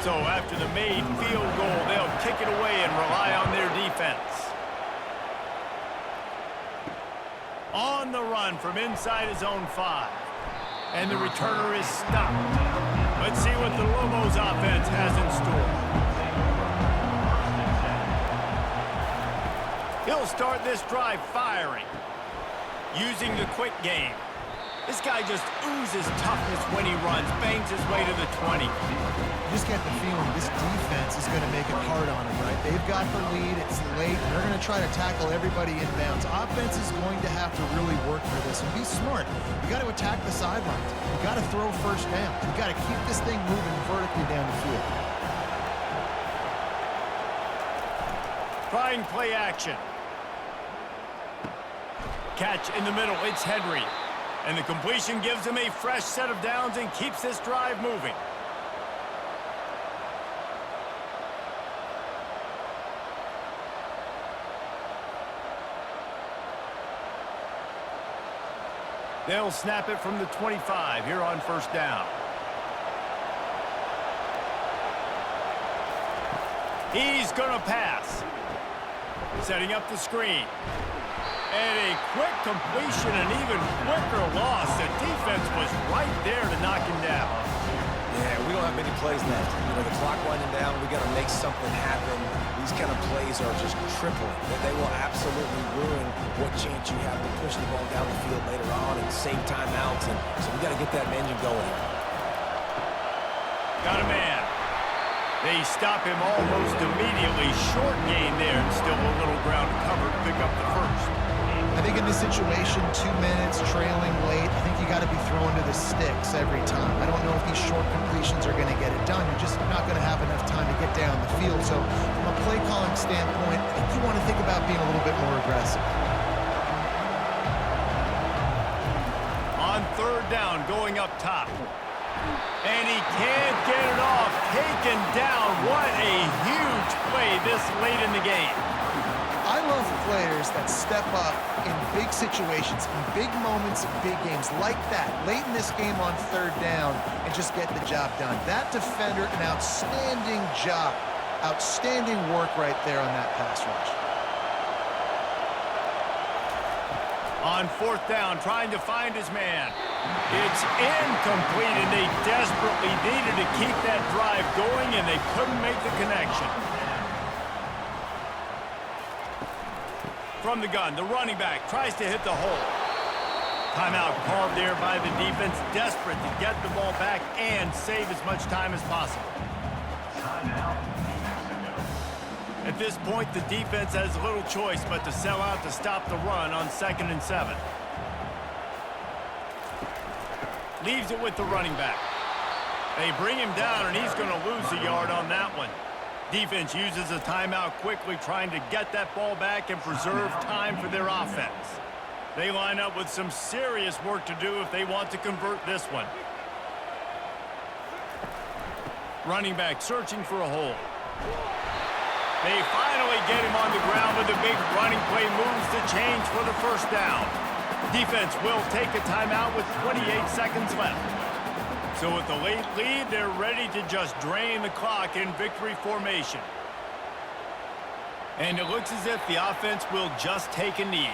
[SPEAKER 1] So after the made field goal, they'll kick it away and rely on their defense. On the run from inside his own 5. And the returner is stopped. Let's see what the Lobos offense has in store. He'll start this drive firing, using the quick game. This guy just oozes toughness when he runs, bangs his way to the 20.
[SPEAKER 3] You just get the feeling this defense is going to make it hard on him, right? They've got the lead, it's late, and they're going to try to tackle everybody inbounds. Offense is going to have to really work for this and be smart. You got to attack the sidelines. You got to throw 1st down. You got to keep this thing moving vertically down the field.
[SPEAKER 1] Trying play action. Catch in the middle, it's Henry. And the completion gives him a fresh set of downs and keeps this drive moving. They'll snap it from the 25 here on 1st down. He's going to pass. Setting up the screen. And a quick completion, an even quicker loss. The defense was right there to knock him down.
[SPEAKER 2] Yeah, we don't have many plays left. You know, the clock winding down, we got to make something happen. These kind of plays are just crippling. They will absolutely ruin what chance you have to push the ball down the field later on and save timeouts. And so we got to get that engine going.
[SPEAKER 1] Got a man. They stop him almost immediately. Short gain there and still a little ground cover to pick up the 1st.
[SPEAKER 3] I think in this situation, 2 minutes, trailing late, I think you got to be throwing to the sticks every time. I don't know if these short completions are going to get it done. You're just not going to have enough time to get down the field. So from a play calling standpoint, I think you want to think about being a little bit more aggressive.
[SPEAKER 1] On 3rd down, going up top. And he can't get it off. Taken down. What a huge play this late in the game.
[SPEAKER 3] I love players that step up in big situations, in big moments, in big games like that, late in this game on 3rd down, and just get the job done. That defender, an outstanding job. Outstanding work right there on that pass rush.
[SPEAKER 1] On 4th down, trying to find his man. It's incomplete, and they desperately needed to keep that drive going, and they couldn't make the connection. From the gun, the running back tries to hit the hole. Timeout called there by the defense, desperate to get the ball back and save as much time as possible. At this point, the defense has little choice but to sell out to stop the run on 2nd and 7. Leaves it with the running back. They bring him down, and he's going to lose a yard on that one. Defense uses a timeout quickly, trying to get that ball back and preserve time for their offense. They line up with some serious work to do if they want to convert this one. Running back searching for a hole. They finally get him on the ground with a big running play, moves the change for the first down. Defense will take a timeout with 28 seconds left. So with the late lead, they're ready to just drain the clock in victory formation. And it looks as if the offense will just take a knee.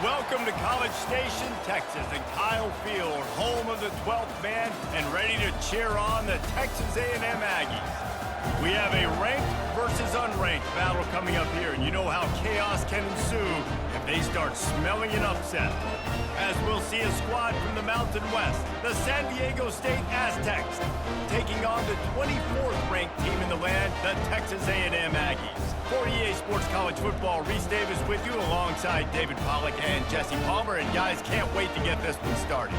[SPEAKER 1] Welcome to College Station, Texas, and Kyle Field, home of the 12th man, and ready to cheer on the Texas A&M Aggies. We have a ranked versus unranked battle coming up here, and you know how chaos can ensue if they start smelling an upset. As we'll see a squad from the Mountain West, the San Diego State Aztecs, taking on the 24th ranked team in the land, the Texas A&M Aggies. For EA Sports College Football, Reese Davis with you alongside David Pollack and Jesse Palmer, and guys, can't wait to get this one started.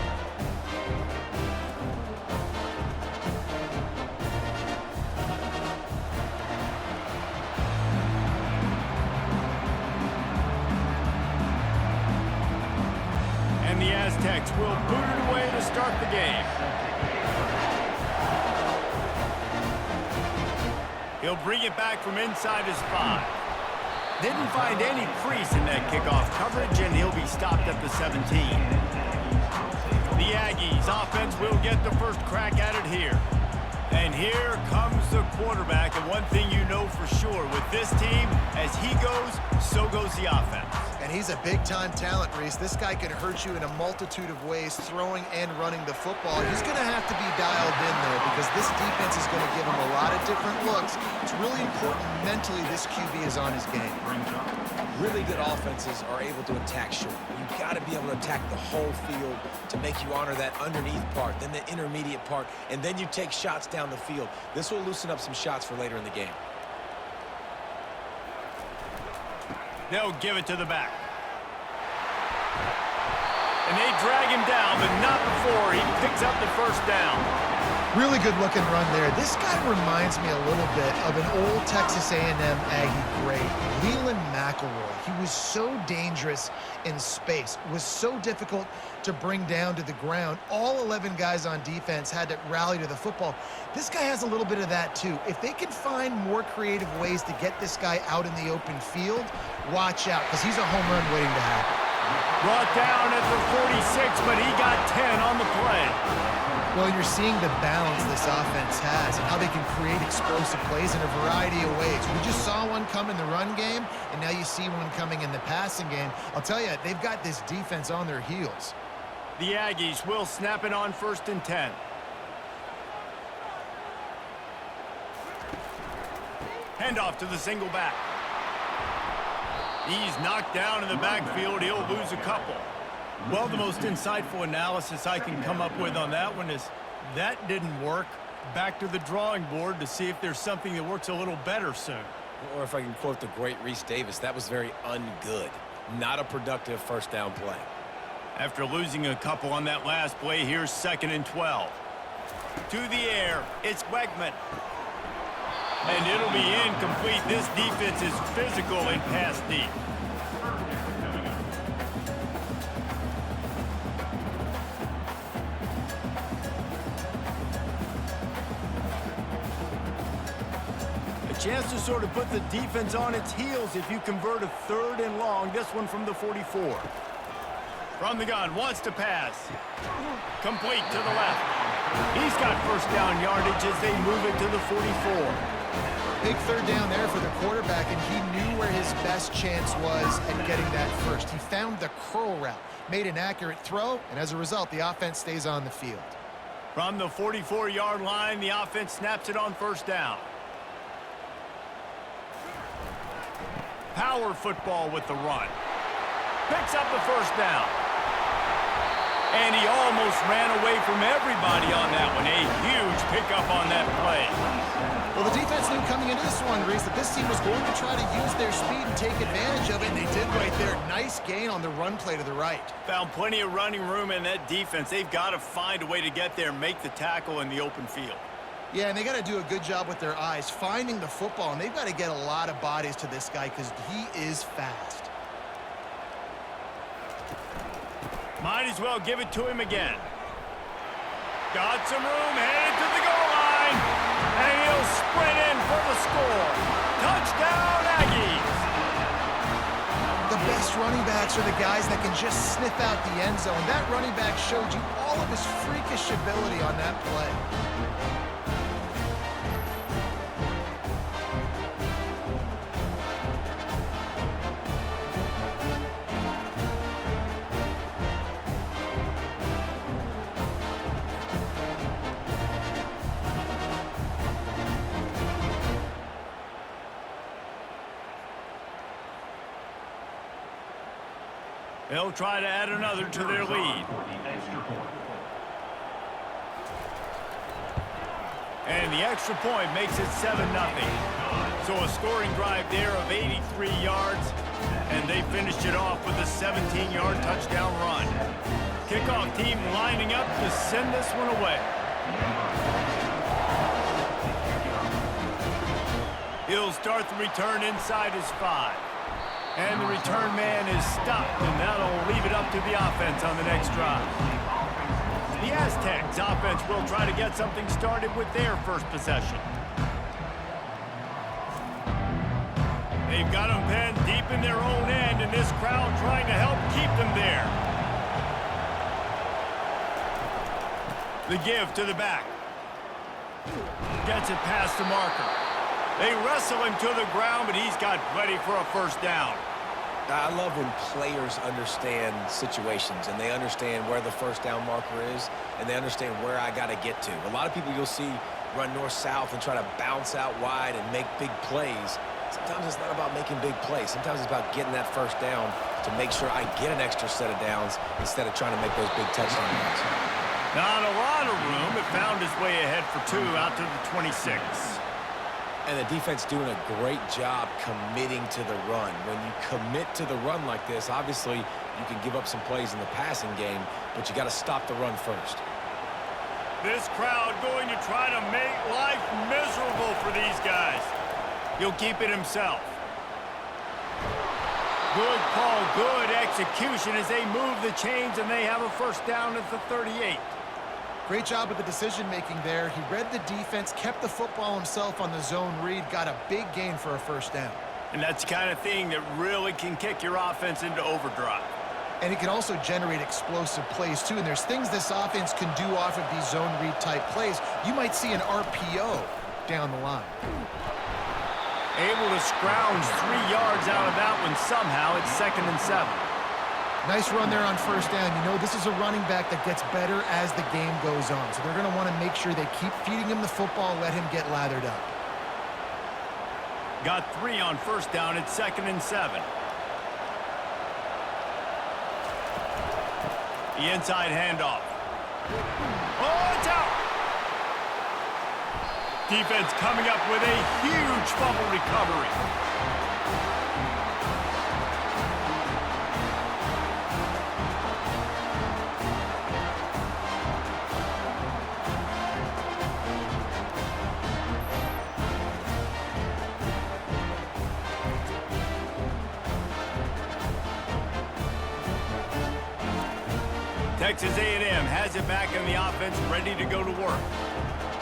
[SPEAKER 1] And the Aztecs will boot it away to start the game. He'll bring it back from inside his 5. Didn't find any crease in that kickoff coverage, and he'll be stopped at the 17. The Aggies offense will get the first crack at it here. And here comes the quarterback, and one thing you know for sure, with this team, as he goes, so goes the offense.
[SPEAKER 3] And he's a big-time talent, Reese. This guy can hurt you in a multitude of ways, throwing and running the football. He's going to have to be dialed in, though, because this defense is going to give him a lot of different looks. It's really important mentally this QB is on his game.
[SPEAKER 2] Really good offenses are able to attack short. You've got to be able to attack the whole field to make you honor that underneath part, then the intermediate part, and then you take shots down the field. This will loosen up some shots for later in the game.
[SPEAKER 1] They'll give it to the back. And they drag him down, but not before he picks up the first down.
[SPEAKER 3] Really good looking run there. This guy reminds me a little bit of an old Texas A&M Aggie great, Leland McElroy. He was so dangerous in space, was so difficult to bring down to the ground. All 11 guys on defense had to rally to the football. This guy has a little bit of that too. If they can find more creative ways to get this guy out in the open field, watch out, because he's a home run waiting to happen.
[SPEAKER 1] Brought down at the 46, but he got 10 on the play.
[SPEAKER 3] Well, you're seeing the balance this offense has and how they can create explosive plays in a variety of ways. We just saw one come in the run game, and now you see one coming in the passing game. I'll tell you, they've got this defense on their heels.
[SPEAKER 1] The Aggies will snap it on 1st and 10. Handoff to the single back. He's knocked down in the backfield. He'll lose a couple. Well, the most insightful analysis I can come up with on that one is that didn't work. Back to the drawing board to see if there's something that works a little better soon.
[SPEAKER 2] Or if I can quote the great Reese Davis, that was very ungood. Not a productive first down play.
[SPEAKER 1] After losing a couple on that last play, here's 2nd and 12. To the air, it's Wegman. And it'll be incomplete. This defense is physical and pass deep. Chance to sort of put the defense on its heels if you convert a 3rd and long. This one from the 44. From the gun, wants to pass. Complete to the left. He's got first down yardage as they move it to the 44.
[SPEAKER 3] Big 3rd down there for the quarterback, and he knew where his best chance was at getting that first. He found the curl route, made an accurate throw, and as a result, the offense stays on the field.
[SPEAKER 1] From the 44-yard line, the offense snaps it on 1st down. Power football with the run. Picks up the first down. And he almost ran away from everybody on that one. A huge pickup on that play.
[SPEAKER 3] Well, the defense knew coming into this one, Reese, that this team was going to try to use their speed and take advantage of it, and they did right there. Nice gain on the run play to the right.
[SPEAKER 1] Found plenty of running room in that defense. They've got to find a way to get there, make the tackle in the open field.
[SPEAKER 3] Yeah, and they got to do a good job with their eyes, finding the football, and they've got to get a lot of bodies to this guy because he is fast.
[SPEAKER 1] Might as well give it to him again. Got some room, headed to the goal line, and he'll sprint in for the score. Touchdown, Aggies!
[SPEAKER 3] The best running backs are the guys that can just sniff out the end zone. That running back showed you all of his freakish ability on that play.
[SPEAKER 1] They'll try to add another to their lead. And the extra point makes it 7-0. So a scoring drive there of 83 yards, and they finished it off with a 17-yard touchdown run. Kickoff team lining up to send this one away. He'll start the return inside his 5. And the return man is stopped, and that'll leave it up to the offense on the next drive. The Aztecs offense will try to get something started with their first possession. They've got them penned deep in their own end, and this crowd trying to help keep them there. The give to the back. Gets it past the marker. They wrestle him to the ground, but he's got plenty for a first down.
[SPEAKER 2] I love when players understand situations and they understand where the first down marker is and they understand where I got to get to. A lot of people you'll see run north-south and try to bounce out wide and make big plays. Sometimes it's not about making big plays. Sometimes it's about getting that first down to make sure I get an extra set of downs instead of trying to make those big touchdown runs.
[SPEAKER 1] Not a lot of room. It found its way ahead for 2 out to the 26.
[SPEAKER 2] And the defense doing a great job committing to the run. When you commit to the run like this, obviously you can give up some plays in the passing game, but you got to stop the run first.
[SPEAKER 1] This crowd going to try to make life miserable for these guys. He'll keep it himself. Good call, good execution as they move the chains and they have a first down at the 38.
[SPEAKER 3] Great job with the decision-making there. He read the defense, kept the football himself on the zone read, got a big gain for a first down.
[SPEAKER 1] And that's the kind of thing that really can kick your offense into overdrive.
[SPEAKER 3] And it can also generate explosive plays, too. And there's things this offense can do off of these zone read type plays. You might see an RPO down the line.
[SPEAKER 1] Able to scrounge 3 yards out of that one somehow. It's 2nd and 7.
[SPEAKER 3] Nice run there on first down. You know, this is a running back that gets better as the game goes on. So they're going to want to make sure they keep feeding him the football, let him get lathered up.
[SPEAKER 1] Got 3 on first down. It's 2nd and 7. The inside handoff. Oh, it's out! Defense coming up with a huge fumble recovery. Texas A&M has it back in the offense, ready to go to work.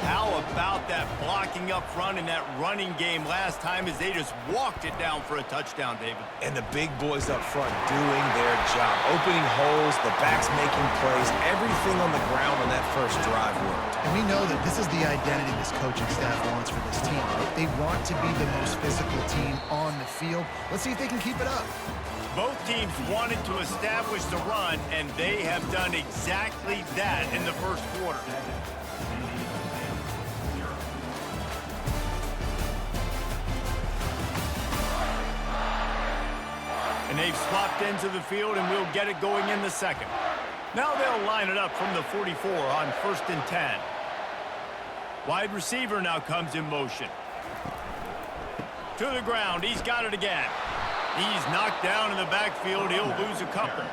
[SPEAKER 1] How about that blocking up front in that running game last time as they just walked it down for a touchdown, David?
[SPEAKER 2] And the big boys up front doing their job. Opening holes, the backs making plays, everything on the ground on that first drive worked.
[SPEAKER 3] And we know that this is the identity this coaching staff wants for this team. Right? They want to be the most physical team on the field. Let's see if they can keep it up.
[SPEAKER 1] Both teams wanted to establish the run, and they have done exactly that in the first quarter. And they've swapped into the field, and we'll get it going in the second. Now they'll line it up from the 44 on 1st and 10. Wide receiver now comes in motion. To the ground. He's got it again. He's knocked down in the backfield. He'll lose a couple.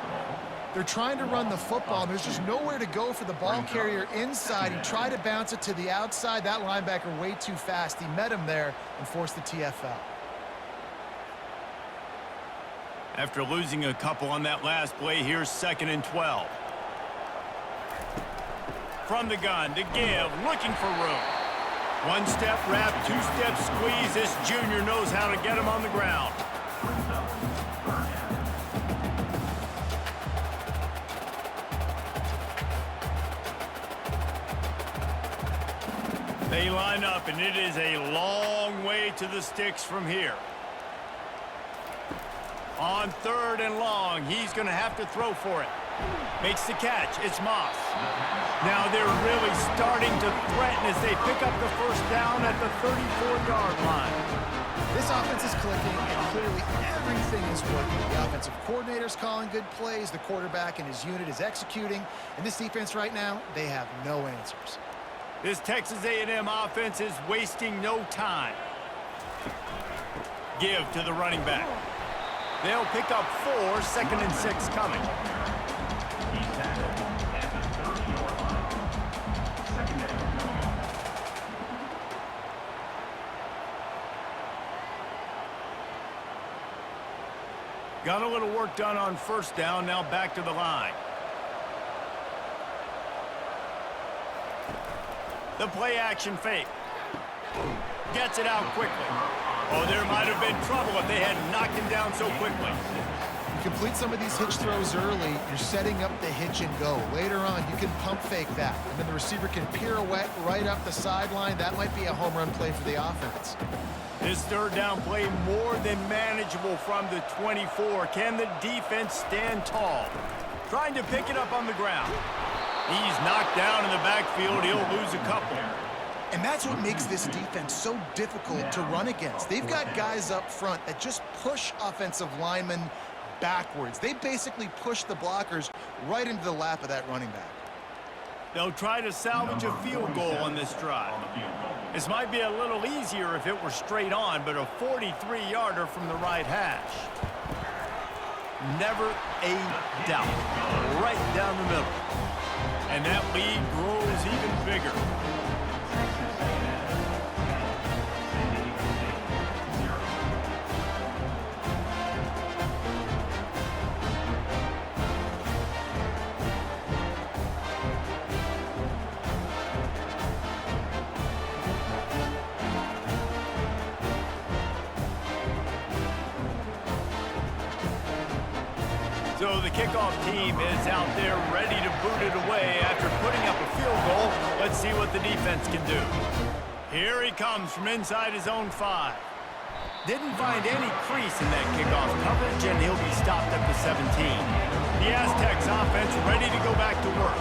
[SPEAKER 3] They're trying to run the football. There's just nowhere to go for the ball carrier inside. He tried to bounce it to the outside. That linebacker way too fast. He met him there and forced the TFL.
[SPEAKER 1] After losing a couple on that last play, here's 2nd and 12. From the gun to give, looking for room. 1-step wrap, 2-step squeeze. This junior knows how to get him on the ground. They line up, and it is a long way to the sticks from here. On 3rd and long, he's going to have to throw for it. Makes the catch. It's Moss. Now they're really starting to threaten as they pick up the first down at the 34-yard line.
[SPEAKER 3] This offense is clicking, and clearly everything is working. The offensive coordinator's calling good plays. The quarterback and his unit is executing. And this defense right now, they have no answers.
[SPEAKER 1] This Texas A&M offense is wasting no time. Give to the running back. They'll pick up 4, 2nd and 6 coming. Got a little work done on first down, now back to the line. The play action fake. Gets it out quickly. Oh, there might have been trouble if they had knocked him down so quickly.
[SPEAKER 3] You complete some of these hitch throws early, you're setting up the hitch and go. Later on, you can pump fake that, and then the receiver can pirouette right up the sideline. That might be a home run play for the offense.
[SPEAKER 1] This 3rd down play more than manageable from the 24. Can the defense stand tall? Trying to pick it up on the ground. He's knocked down in the backfield. He'll lose a couple.
[SPEAKER 3] And that's what makes this defense so difficult to run against. They've got guys up front that just push offensive linemen backwards. They basically push the blockers right into the lap of that running back.
[SPEAKER 1] They'll try to salvage a field goal on this drive. This might be a little easier if it were straight on, but a 43-yarder from the right hash. Never a doubt. Right down the middle. And that lead grows even bigger. So the kickoff team is out there ready to boot it away after putting up a field goal. Let's see what the defense can do. Here he comes from inside his own 5. Didn't find any crease in that kickoff coverage, and he'll be stopped at the 17. The Aztecs offense ready to go back to work.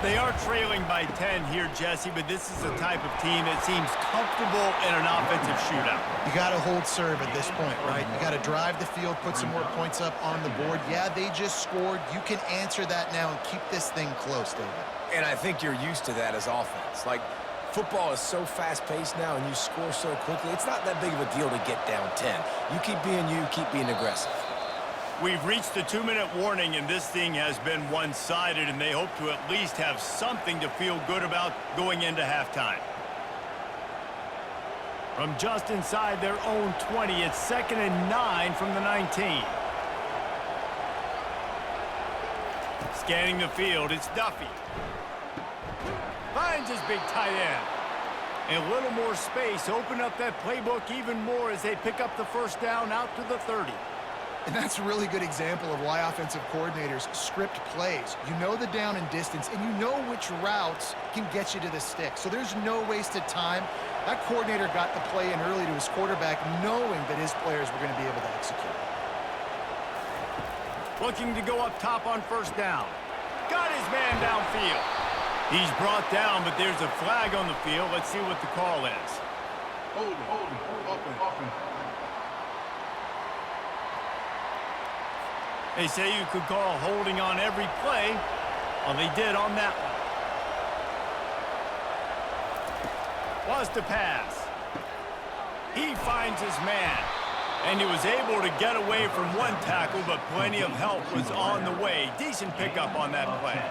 [SPEAKER 1] They are trailing by 10 here, Jesse, but this is the type of team that seems comfortable in an offensive shootout.
[SPEAKER 3] You got to hold serve at this point, right? You got to drive the field, put some more points up on the board. Yeah, they just scored. You can answer that now and keep this thing close, David.
[SPEAKER 2] And I think you're used to that as offense. Like, football is so fast-paced now, and you score so quickly, it's not that big of a deal to get down 10. You keep being aggressive.
[SPEAKER 1] We've reached the 2-minute warning, and this thing has been one-sided, and they hope to at least have something to feel good about going into halftime. From just inside their own 20, it's 2nd and 9 from the 19. Scanning the field, it's Duffy. Finds his big tight end. And a little more space, open up that playbook even more as they pick up the first down out to the 30.
[SPEAKER 3] And that's a really good example of why offensive coordinators script plays. You know the down and distance, and you know which routes can get you to the stick. So there's no wasted time. That coordinator got the play in early to his quarterback, knowing that his players were going to be able to execute.
[SPEAKER 1] Looking to go up top on first down. Got his man downfield. He's brought down, but there's a flag on the field. Let's see what the call is.
[SPEAKER 8] Hold it.
[SPEAKER 1] They say you could call holding on every play. Well, they did on that one. Was to pass. He finds his man. And he was able to get away from one tackle, but plenty of help was on the way. Decent pickup on that play.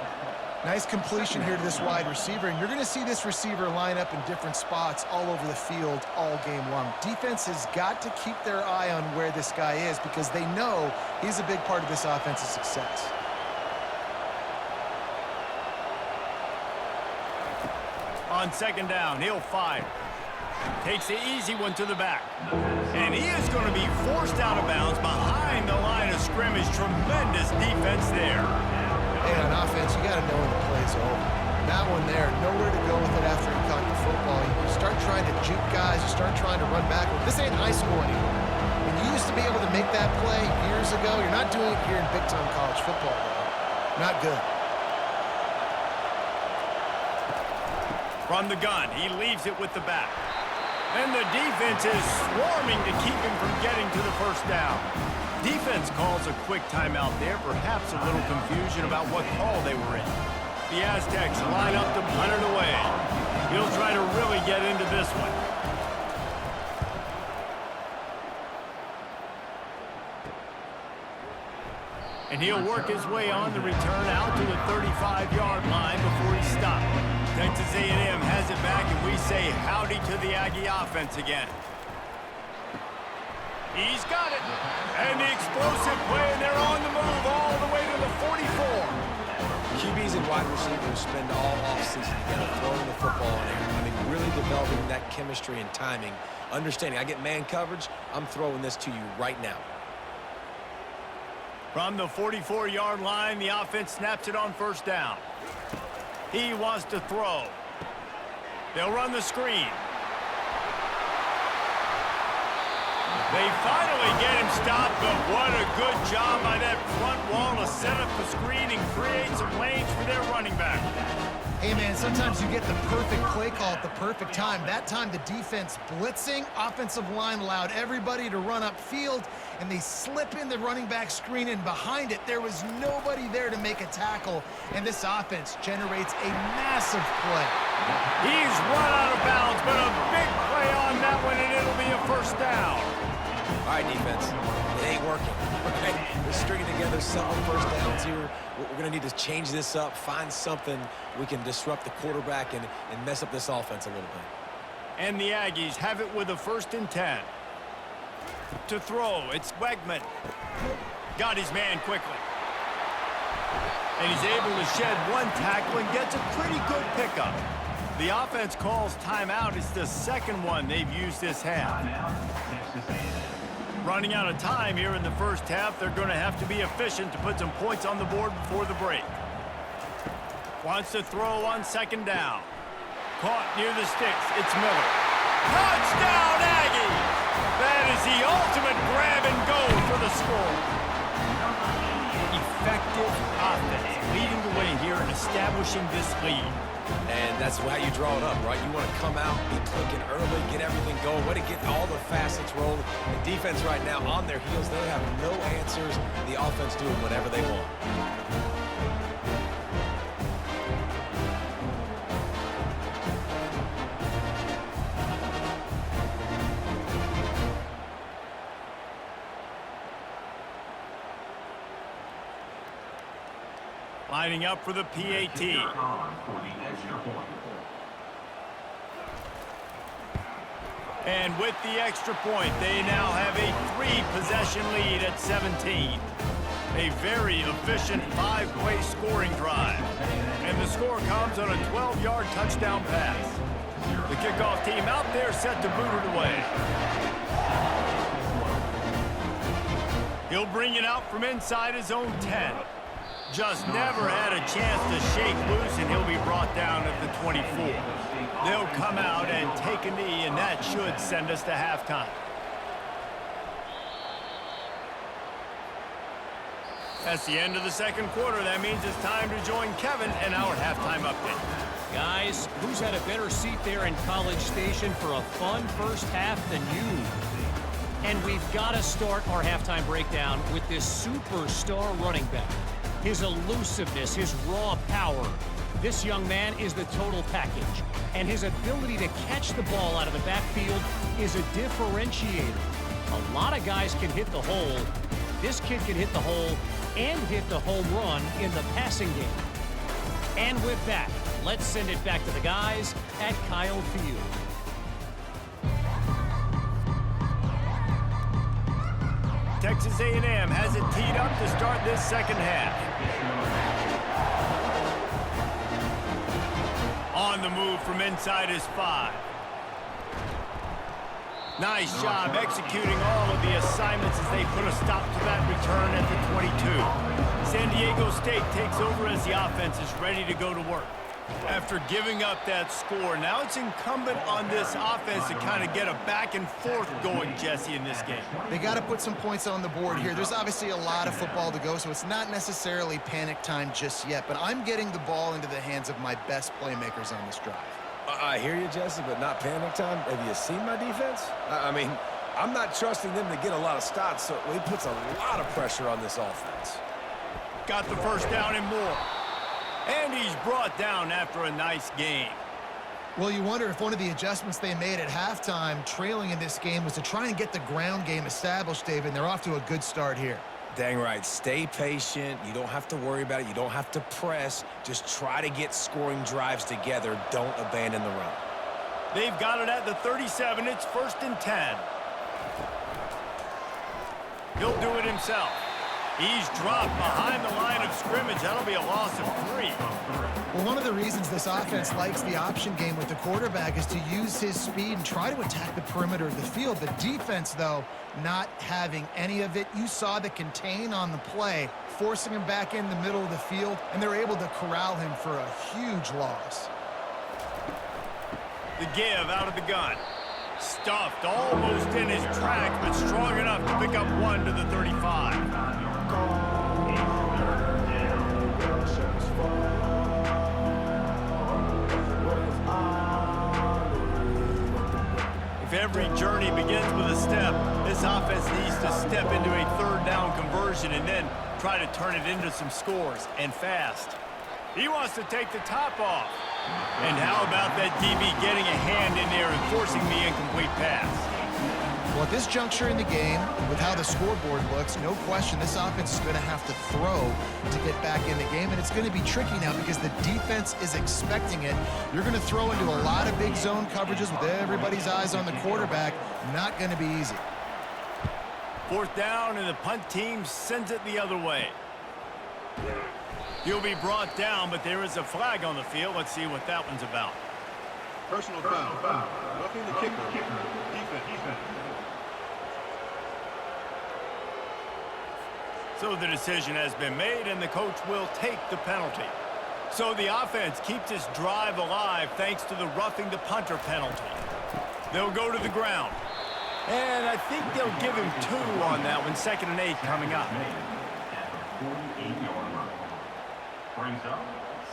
[SPEAKER 3] Nice completion here to this wide receiver, and you're going to see this receiver line up in different spots all over the field all game long. Defense has got to keep their eye on where this guy is because they know he's a big part of this offense's success.
[SPEAKER 1] On second down, he'll fire. Takes the easy one to the back. And he is going to be forced out of bounds behind the line of scrimmage. Tremendous defense there.
[SPEAKER 3] Hey, on offense, you got to know when the play's over. That one there, nowhere to go with it after he caught the football. You start trying to juke guys, you start trying to run backward. This ain't high school anymore. When you used to be able to make that play years ago, you're not doing it here in big-time college football, though. Not good.
[SPEAKER 1] From the gun, he leaves it with the back. And the defense is swarming to keep him from getting to the first down. Defense calls a quick timeout there, perhaps a little confusion about what call they were in. The Aztecs line up to punt it away. He'll try to really get into this one. And he'll work his way on the return out to the 35-yard line before he's stopped. Texas A&M has it back, and we say howdy to the Aggie offense again. He's got it. And the explosive play, and they're on the move all the way to the 44.
[SPEAKER 2] QBs and wide receivers spend all offseason together throwing the football in air. I mean, really developing that chemistry and timing. Understanding, I get man coverage, I'm throwing this to you right now.
[SPEAKER 1] From the 44-yard line, the offense snaps it on first down. He wants to throw. They'll run the screen. They finally get him stopped, but what a good job by that front wall to set up the screen and create some lanes for their running back.
[SPEAKER 3] Hey, man, sometimes you get the perfect play call at the perfect time. That time, the defense blitzing, offensive line allowed everybody to run upfield, and they slip in the running back screen, and behind it, there was nobody there to make a tackle, and this offense generates a massive play.
[SPEAKER 1] He's run out of bounds, but a big play on that one, and it'll be a first down.
[SPEAKER 2] All right, defense, it ain't working. Right? We're stringing together several first downs here. We're going to need to change this up, find something we can disrupt the quarterback and mess up this offense a little bit.
[SPEAKER 1] And the Aggies have it with a 1st and 10. To throw, it's Wegman. Got his man quickly. And he's able to shed one tackle and gets a pretty good pickup. The offense calls timeout. It's the second one they've used this half. Running out of time here in the first half, they're going to have to be efficient to put some points on the board before the break. Wants to throw on 2nd down. Caught near the sticks. It's Miller. Touchdown, Aggie! That is the ultimate grab and go for the score. Effective offense leading the way here and establishing this lead.
[SPEAKER 2] And that's how you draw it up, right? You want to come out, be clicking early, get everything going, way to get all the facets rolling. The defense right now on their heels, they have no answers. The offense doing whatever they want.
[SPEAKER 1] Lining up for the PAT. And with the extra point, they now have a 3-possession lead at 17. A very efficient 5-play scoring drive. And the score comes on a 12-yard touchdown pass. The kickoff team out there set to boot it away. He'll bring it out from inside his own 10. Just never had a chance to shake loose, and he'll be brought down at the 24. They'll come out and take a knee, and that should send us to halftime. That's the end of the second quarter. That means it's time to join Kevin and our halftime update.
[SPEAKER 5] Guys, who's had a better seat there in College Station for a fun first half than you? And we've got to start our halftime breakdown with this superstar running back. His elusiveness, his raw power. This young man is the total package. And his ability to catch the ball out of the backfield is a differentiator. A lot of guys can hit the hole. This kid can hit the hole and hit the home run in the passing game. And with that, let's send it back to the guys at Kyle Field.
[SPEAKER 1] Texas A&M has it teed up to start this second half. On the move from inside his 5. Nice job executing all of the assignments as they put a stop to that return at the 22. San Diego State takes over as the offense is ready to go to work. After giving up that score, now it's incumbent on this offense to kind of get a back and forth going, Jesse, in this game.
[SPEAKER 3] They got to put some points on the board here. There's obviously a lot of football to go, so it's not necessarily panic time just yet, but I'm getting the ball into the hands of my best playmakers on this drive.
[SPEAKER 2] I hear you, Jesse, but not panic time. Have you seen my defense? I mean, I'm not trusting them to get a lot of stops, so it puts a lot of pressure on this offense.
[SPEAKER 1] Got the first down and more. And he's brought down after a nice game.
[SPEAKER 3] Well, you wonder if one of the adjustments they made at halftime, trailing in this game, was to try and get the ground game established, David, and they're off to a good start here.
[SPEAKER 2] Dang right. Stay patient. You don't have to worry about it. You don't have to press. Just try to get scoring drives together. Don't abandon the run.
[SPEAKER 1] They've got it at the 37. It's 1st and 10. He'll do it himself. He's dropped behind the line of scrimmage. That'll be a loss of 3.
[SPEAKER 3] Well, one of the reasons this offense likes the option game with the quarterback is to use his speed and try to attack the perimeter of the field. The defense, though, not having any of it. You saw the contain on the play, forcing him back in the middle of the field, and they're able to corral him for a huge loss.
[SPEAKER 1] The give out of the gun. Stuffed almost in his track, but strong enough to pick up 1 to the 35. Every journey begins with a step. This offense needs to step into a third down conversion and then try to turn it into some scores, and fast. He wants to take the top off. And how about that DB getting a hand in there and forcing the incomplete pass?
[SPEAKER 3] Well, at this juncture in the game, with how the scoreboard looks, no question this offense is going to have to throw to get back in the game, and it's going to be tricky now because the defense is expecting it. You're going to throw into a lot of big zone coverages with everybody's eyes on the quarterback. Not going to be easy.
[SPEAKER 1] Fourth down, and the punt team sends it the other way. He'll be brought down, but there is a flag on the field. Let's see what that one's about.
[SPEAKER 8] Personal foul. Roughing the kicker. Defense.
[SPEAKER 1] So the decision has been made, and the coach will take the penalty. So the offense keeps its drive alive thanks to the roughing the punter penalty. They'll go to the ground. And I think they'll give him 2 on that one. 2nd and 8 coming up.
[SPEAKER 4] At the 48-yard line. Brings up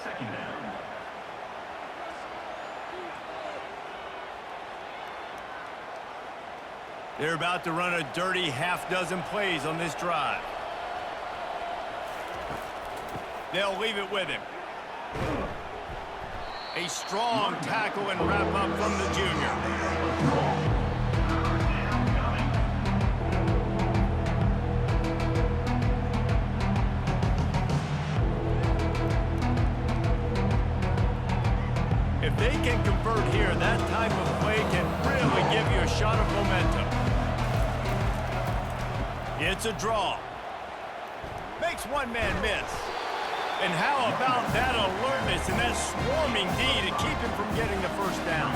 [SPEAKER 4] 2nd down.
[SPEAKER 1] They're about to run a dirty half-dozen plays on this drive. They'll leave it with him. A strong tackle and wrap up from the junior. If they can convert here, that type of play can really give you a shot of momentum. It's a draw. Makes one man miss. And how about that alertness and that swarming D to keep him from getting the first down?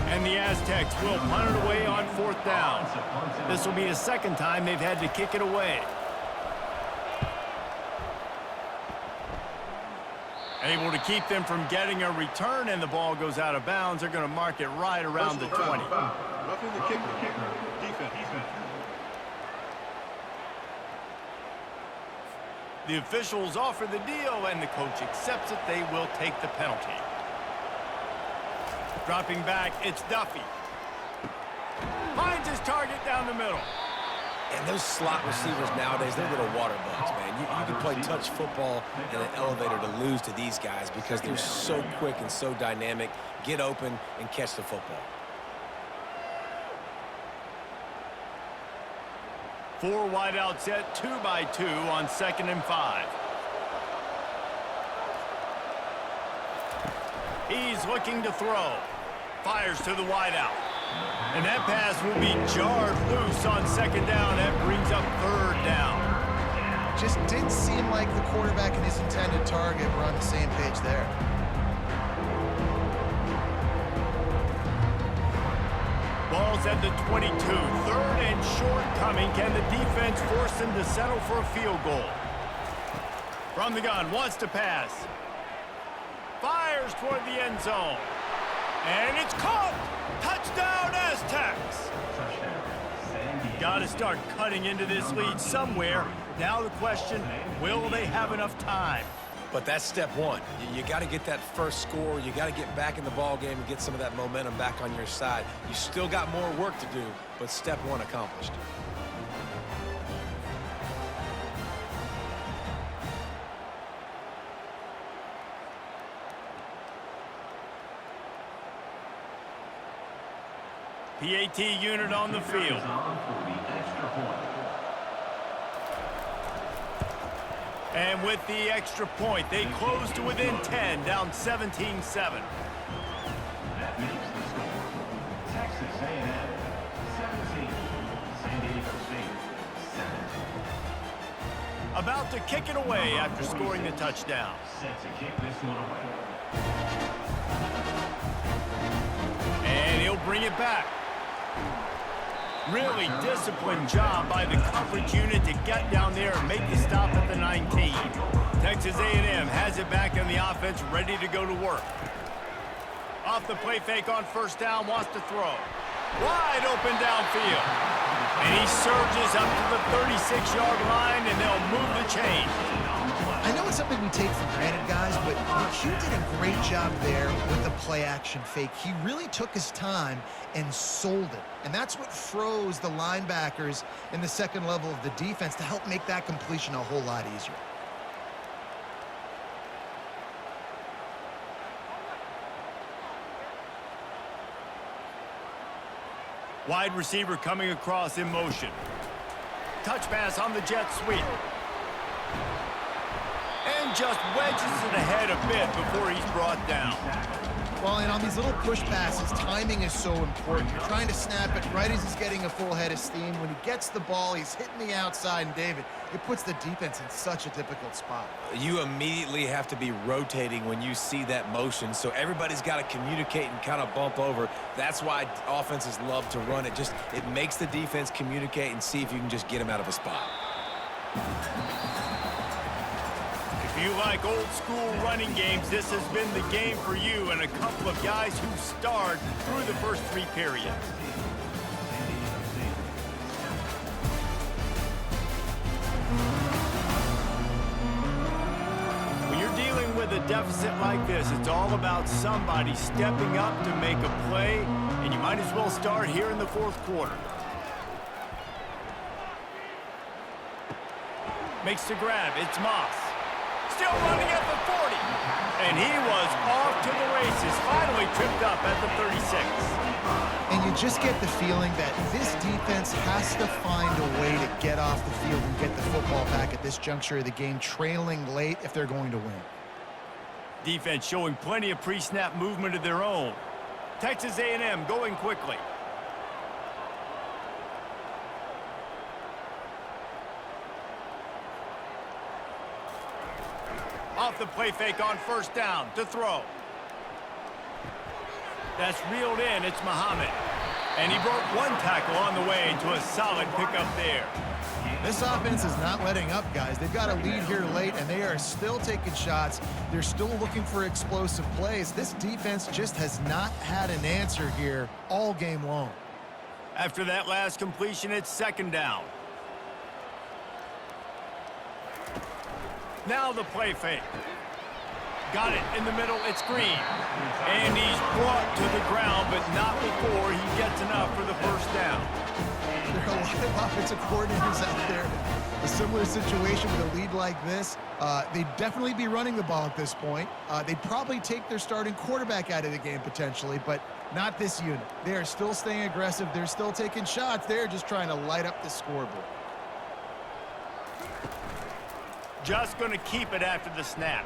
[SPEAKER 1] And the Aztecs will punt it away on 4th down. This will be the 2nd time they've had to kick it away. Able to keep them from getting a return, and the ball goes out of bounds. They're going to mark it right around the 20.
[SPEAKER 8] Roughing the kicker. Defense.
[SPEAKER 1] The officials offer the deal, and the coach accepts it. They will take the penalty. Dropping back, it's Duffy. Finds his target down the middle.
[SPEAKER 2] And those slot receivers nowadays, they're little water bugs, man. You can play touch football in an elevator to lose to these guys because they're so quick and so dynamic. Get open and catch the football.
[SPEAKER 1] 4 wide out set, 2 by 2 on 2nd and 5. He's looking to throw. Fires to the wide out. And that pass will be jarred loose on 2nd down. That brings up 3rd down.
[SPEAKER 3] Just didn't seem like the quarterback and his intended target were on the same page there.
[SPEAKER 1] Ball's at the 22. 3rd and short coming. Can the defense force him to settle for a field goal? From the gun, wants to pass. Fires toward the end zone. And it's caught! Touchdown, Aztecs! Got to start cutting into this lead somewhere. Now the question, will they have enough time?
[SPEAKER 2] But that's step one. You got to get that first score. You got to get back in the ball game and get some of that momentum back on your side. You still got more work to do, but step one accomplished.
[SPEAKER 1] PAT unit on the field. And with the extra point, they close to within 10, down 17-7.
[SPEAKER 4] That makes the score. Texas A&M 17, San Diego State 17.
[SPEAKER 1] About to kick it away after scoring the touchdown.
[SPEAKER 4] Set to kick this one away.
[SPEAKER 1] And he'll bring it back. Really disciplined job by the coverage unit to get down there and make the stop at the 19. Texas A&M has it back in the offense, ready to go to work. Off the play fake on 1st down, wants to throw. Wide open downfield. And he surges up to the 36-yard line, and they'll move the chain.
[SPEAKER 3] I know it's something we take for granted, guys, but Hugh did a great job there with the play-action fake. He really took his time and sold it. And that's what froze the linebackers in the second level of the defense to help make that completion a whole lot easier.
[SPEAKER 1] Wide receiver coming across in motion. Touch pass on the jet sweep. And just wedges it ahead a bit before he's brought down.
[SPEAKER 3] Well, and on these little push passes, timing is so important. You're trying to snap it right as he's getting a full head of steam. When he gets the ball, he's hitting the outside, and David, it puts the defense in such a difficult spot.
[SPEAKER 2] You immediately have to be rotating when you see that motion, so everybody's got to communicate and kind of bump over. That's why offenses love to run it. It makes the defense communicate and see if you can just get him out of a spot.
[SPEAKER 1] If you like old-school running games, this has been the game for you and a couple of guys who starred through the first three periods. When you're dealing with a deficit like this, it's all about somebody stepping up to make a play, and you might as well start here in the fourth quarter. Makes the grab. It's Moss. Still running at the 40. And he was off to the races, finally tripped up at the 36.
[SPEAKER 3] And you just get the feeling that this defense has to find a way to get off the field and get the football back at this juncture of the game, trailing late if they're going to win.
[SPEAKER 1] Defense showing plenty of pre-snap movement of their own. Texas A&M going quickly. Off the play fake on first down to throw. That's reeled in. It's Muhammad. And he broke one tackle on the way to a solid pickup there.
[SPEAKER 3] This offense is not letting up, guys. They've got a lead here late, and they are still taking shots. They're still looking for explosive plays. This defense just has not had an answer here all game long.
[SPEAKER 1] After that last completion, it's second down. Now the play fake. Got it in the middle. It's Green. And he's brought to the ground, but not before he gets enough for the first down.
[SPEAKER 3] There are a lot of offensive coordinators out there. A similar situation with a lead like this. They'd definitely be running the ball at this point. They'd probably take their starting quarterback out of the game potentially, but not this unit. They are still staying aggressive. They're still taking shots. They're just trying to light up the scoreboard.
[SPEAKER 1] Just going to keep it after the snap.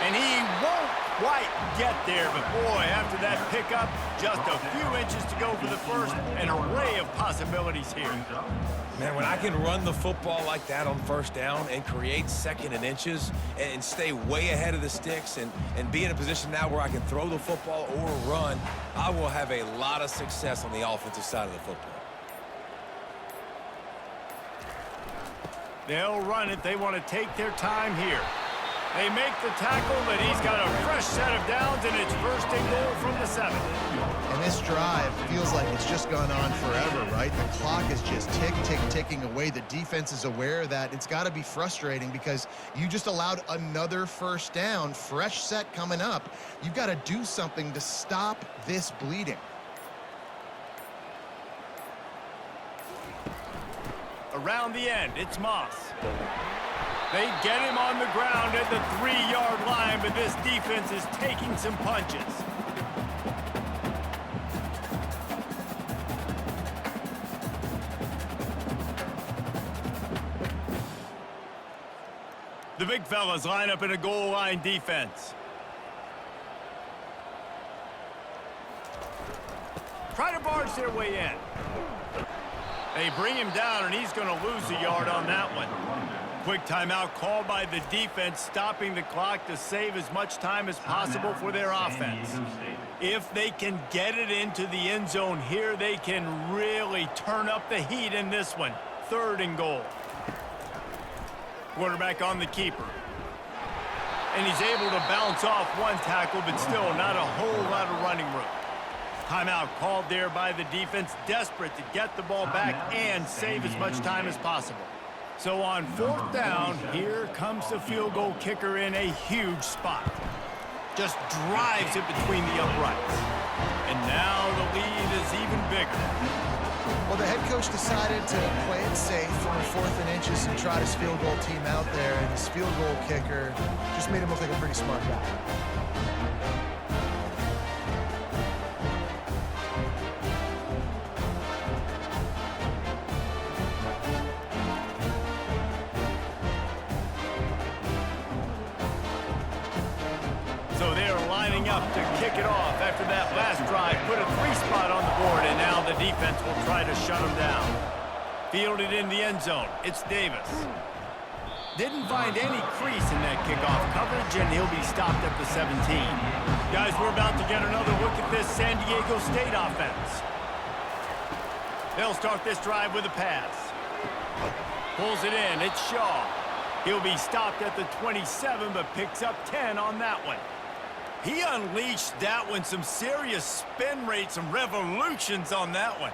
[SPEAKER 1] And he won't quite get there, but boy, after that pickup, just a few inches to go for the first, an array of possibilities here.
[SPEAKER 2] Man, when I can run the football like that on first down and create second and inches and stay way ahead of the sticks and be in a position now where I can throw the football or run, I will have a lot of success on the offensive side of the football.
[SPEAKER 1] They'll run it. They want to take their time here. They make the tackle, but he's got a fresh set of downs, and it's first and goal from the 7.
[SPEAKER 3] And this drive feels like it's just gone on forever, right? The clock is just ticking away. The defense is aware of that. It's got to be frustrating because you just allowed another first down, fresh set coming up. You've got to do something to stop this bleeding.
[SPEAKER 1] Around the end, it's Moss. They get him on the ground at the 3-yard line, but this defense is taking some punches. The big fellas line up in a goal line defense. Try to barge their way in. They bring him down, and he's going to lose a yard on that one. Quick timeout called by the defense, stopping the clock to save as much time as possible for their offense. If they can get it into the end zone here, they can really turn up the heat in this one. 3rd and goal. Quarterback on the keeper. And he's able to bounce off one tackle, but still not a whole lot of running room. Timeout called there by the defense, desperate to get the ball back and save as much time as possible. So on 4th down, here comes the field goal kicker in a huge spot. Just drives it between the uprights. And now the lead is even bigger.
[SPEAKER 3] Well, the head coach decided to play it safe from a 4th and inches and trot his field goal team out there, and his field goal kicker just made him look like a pretty smart guy.
[SPEAKER 1] So they're lining up to kick it off after that last drive. Put a 3-spot on the board, and now the defense will try to shut them down. Fielded in the end zone. It's Davis. Didn't find any crease in that kickoff coverage, and he'll be stopped at the 17. Guys, we're about to get another look at this San Diego State offense. They'll start this drive with a pass. Pulls it in. It's Shaw. He'll be stopped at the 27, but picks up 10 on that one. He unleashed that one. Some serious spin rate, some revolutions on that one.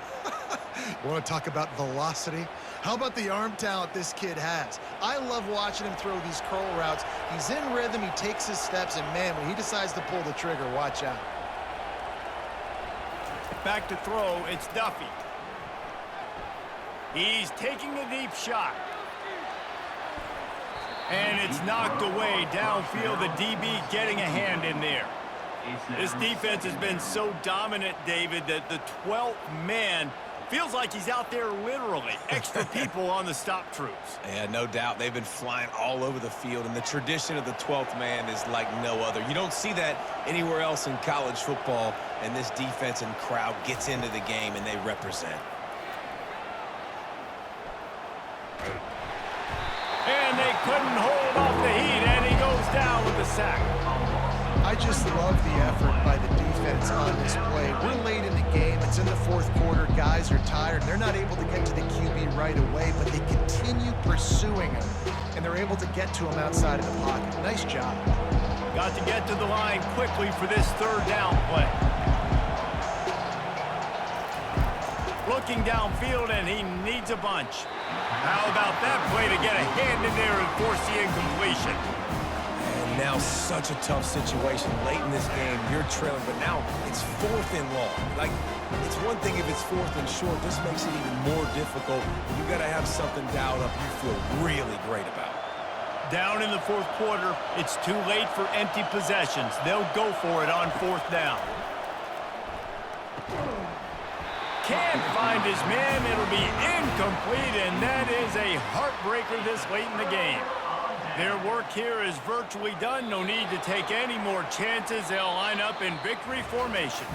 [SPEAKER 3] You want to talk about velocity? How about the arm talent this kid has? I love watching him throw these curl routes. He's in rhythm, he takes his steps, and man, when he decides to pull the trigger, watch out.
[SPEAKER 1] Back to throw, it's Duffy. He's taking a deep shot. And it's knocked away downfield. The DB getting a hand in there. This defense has been so dominant, David, that the 12th man feels like he's out there literally. Extra people on the stop troops.
[SPEAKER 2] Yeah, no doubt. They've been flying all over the field, and the tradition of the 12th man is like no other. You don't see that anywhere else in college football, and this defense and crowd gets into the game, and they represent.
[SPEAKER 1] And they couldn't hold off the heat, and he goes down with the sack.
[SPEAKER 3] I just love the effort by the defense on this play. We're late in the game. It's in the 4th quarter. Guys are tired. They're not able to get to the QB right away, but they continue pursuing him, and they're able to get to him outside of the pocket. Nice job.
[SPEAKER 1] Got to get to the line quickly for this 3rd down play. Looking downfield, and he needs a bunch. How about that play to get a hand in there and force the incompletion?
[SPEAKER 2] And now such a tough situation. Late in this game, you're trailing, but now it's 4th and long. Like, it's one thing if it's 4th and short. This makes it even more difficult. You got to have something dialed up you feel really great about.
[SPEAKER 1] Down in the 4th quarter, it's too late for empty possessions. They'll go for it on 4th down. Can't find his man. It'll be incomplete, and that is a heartbreaker this late in the game. Their work here is virtually done. No need to take any more chances. They'll line up in victory formation.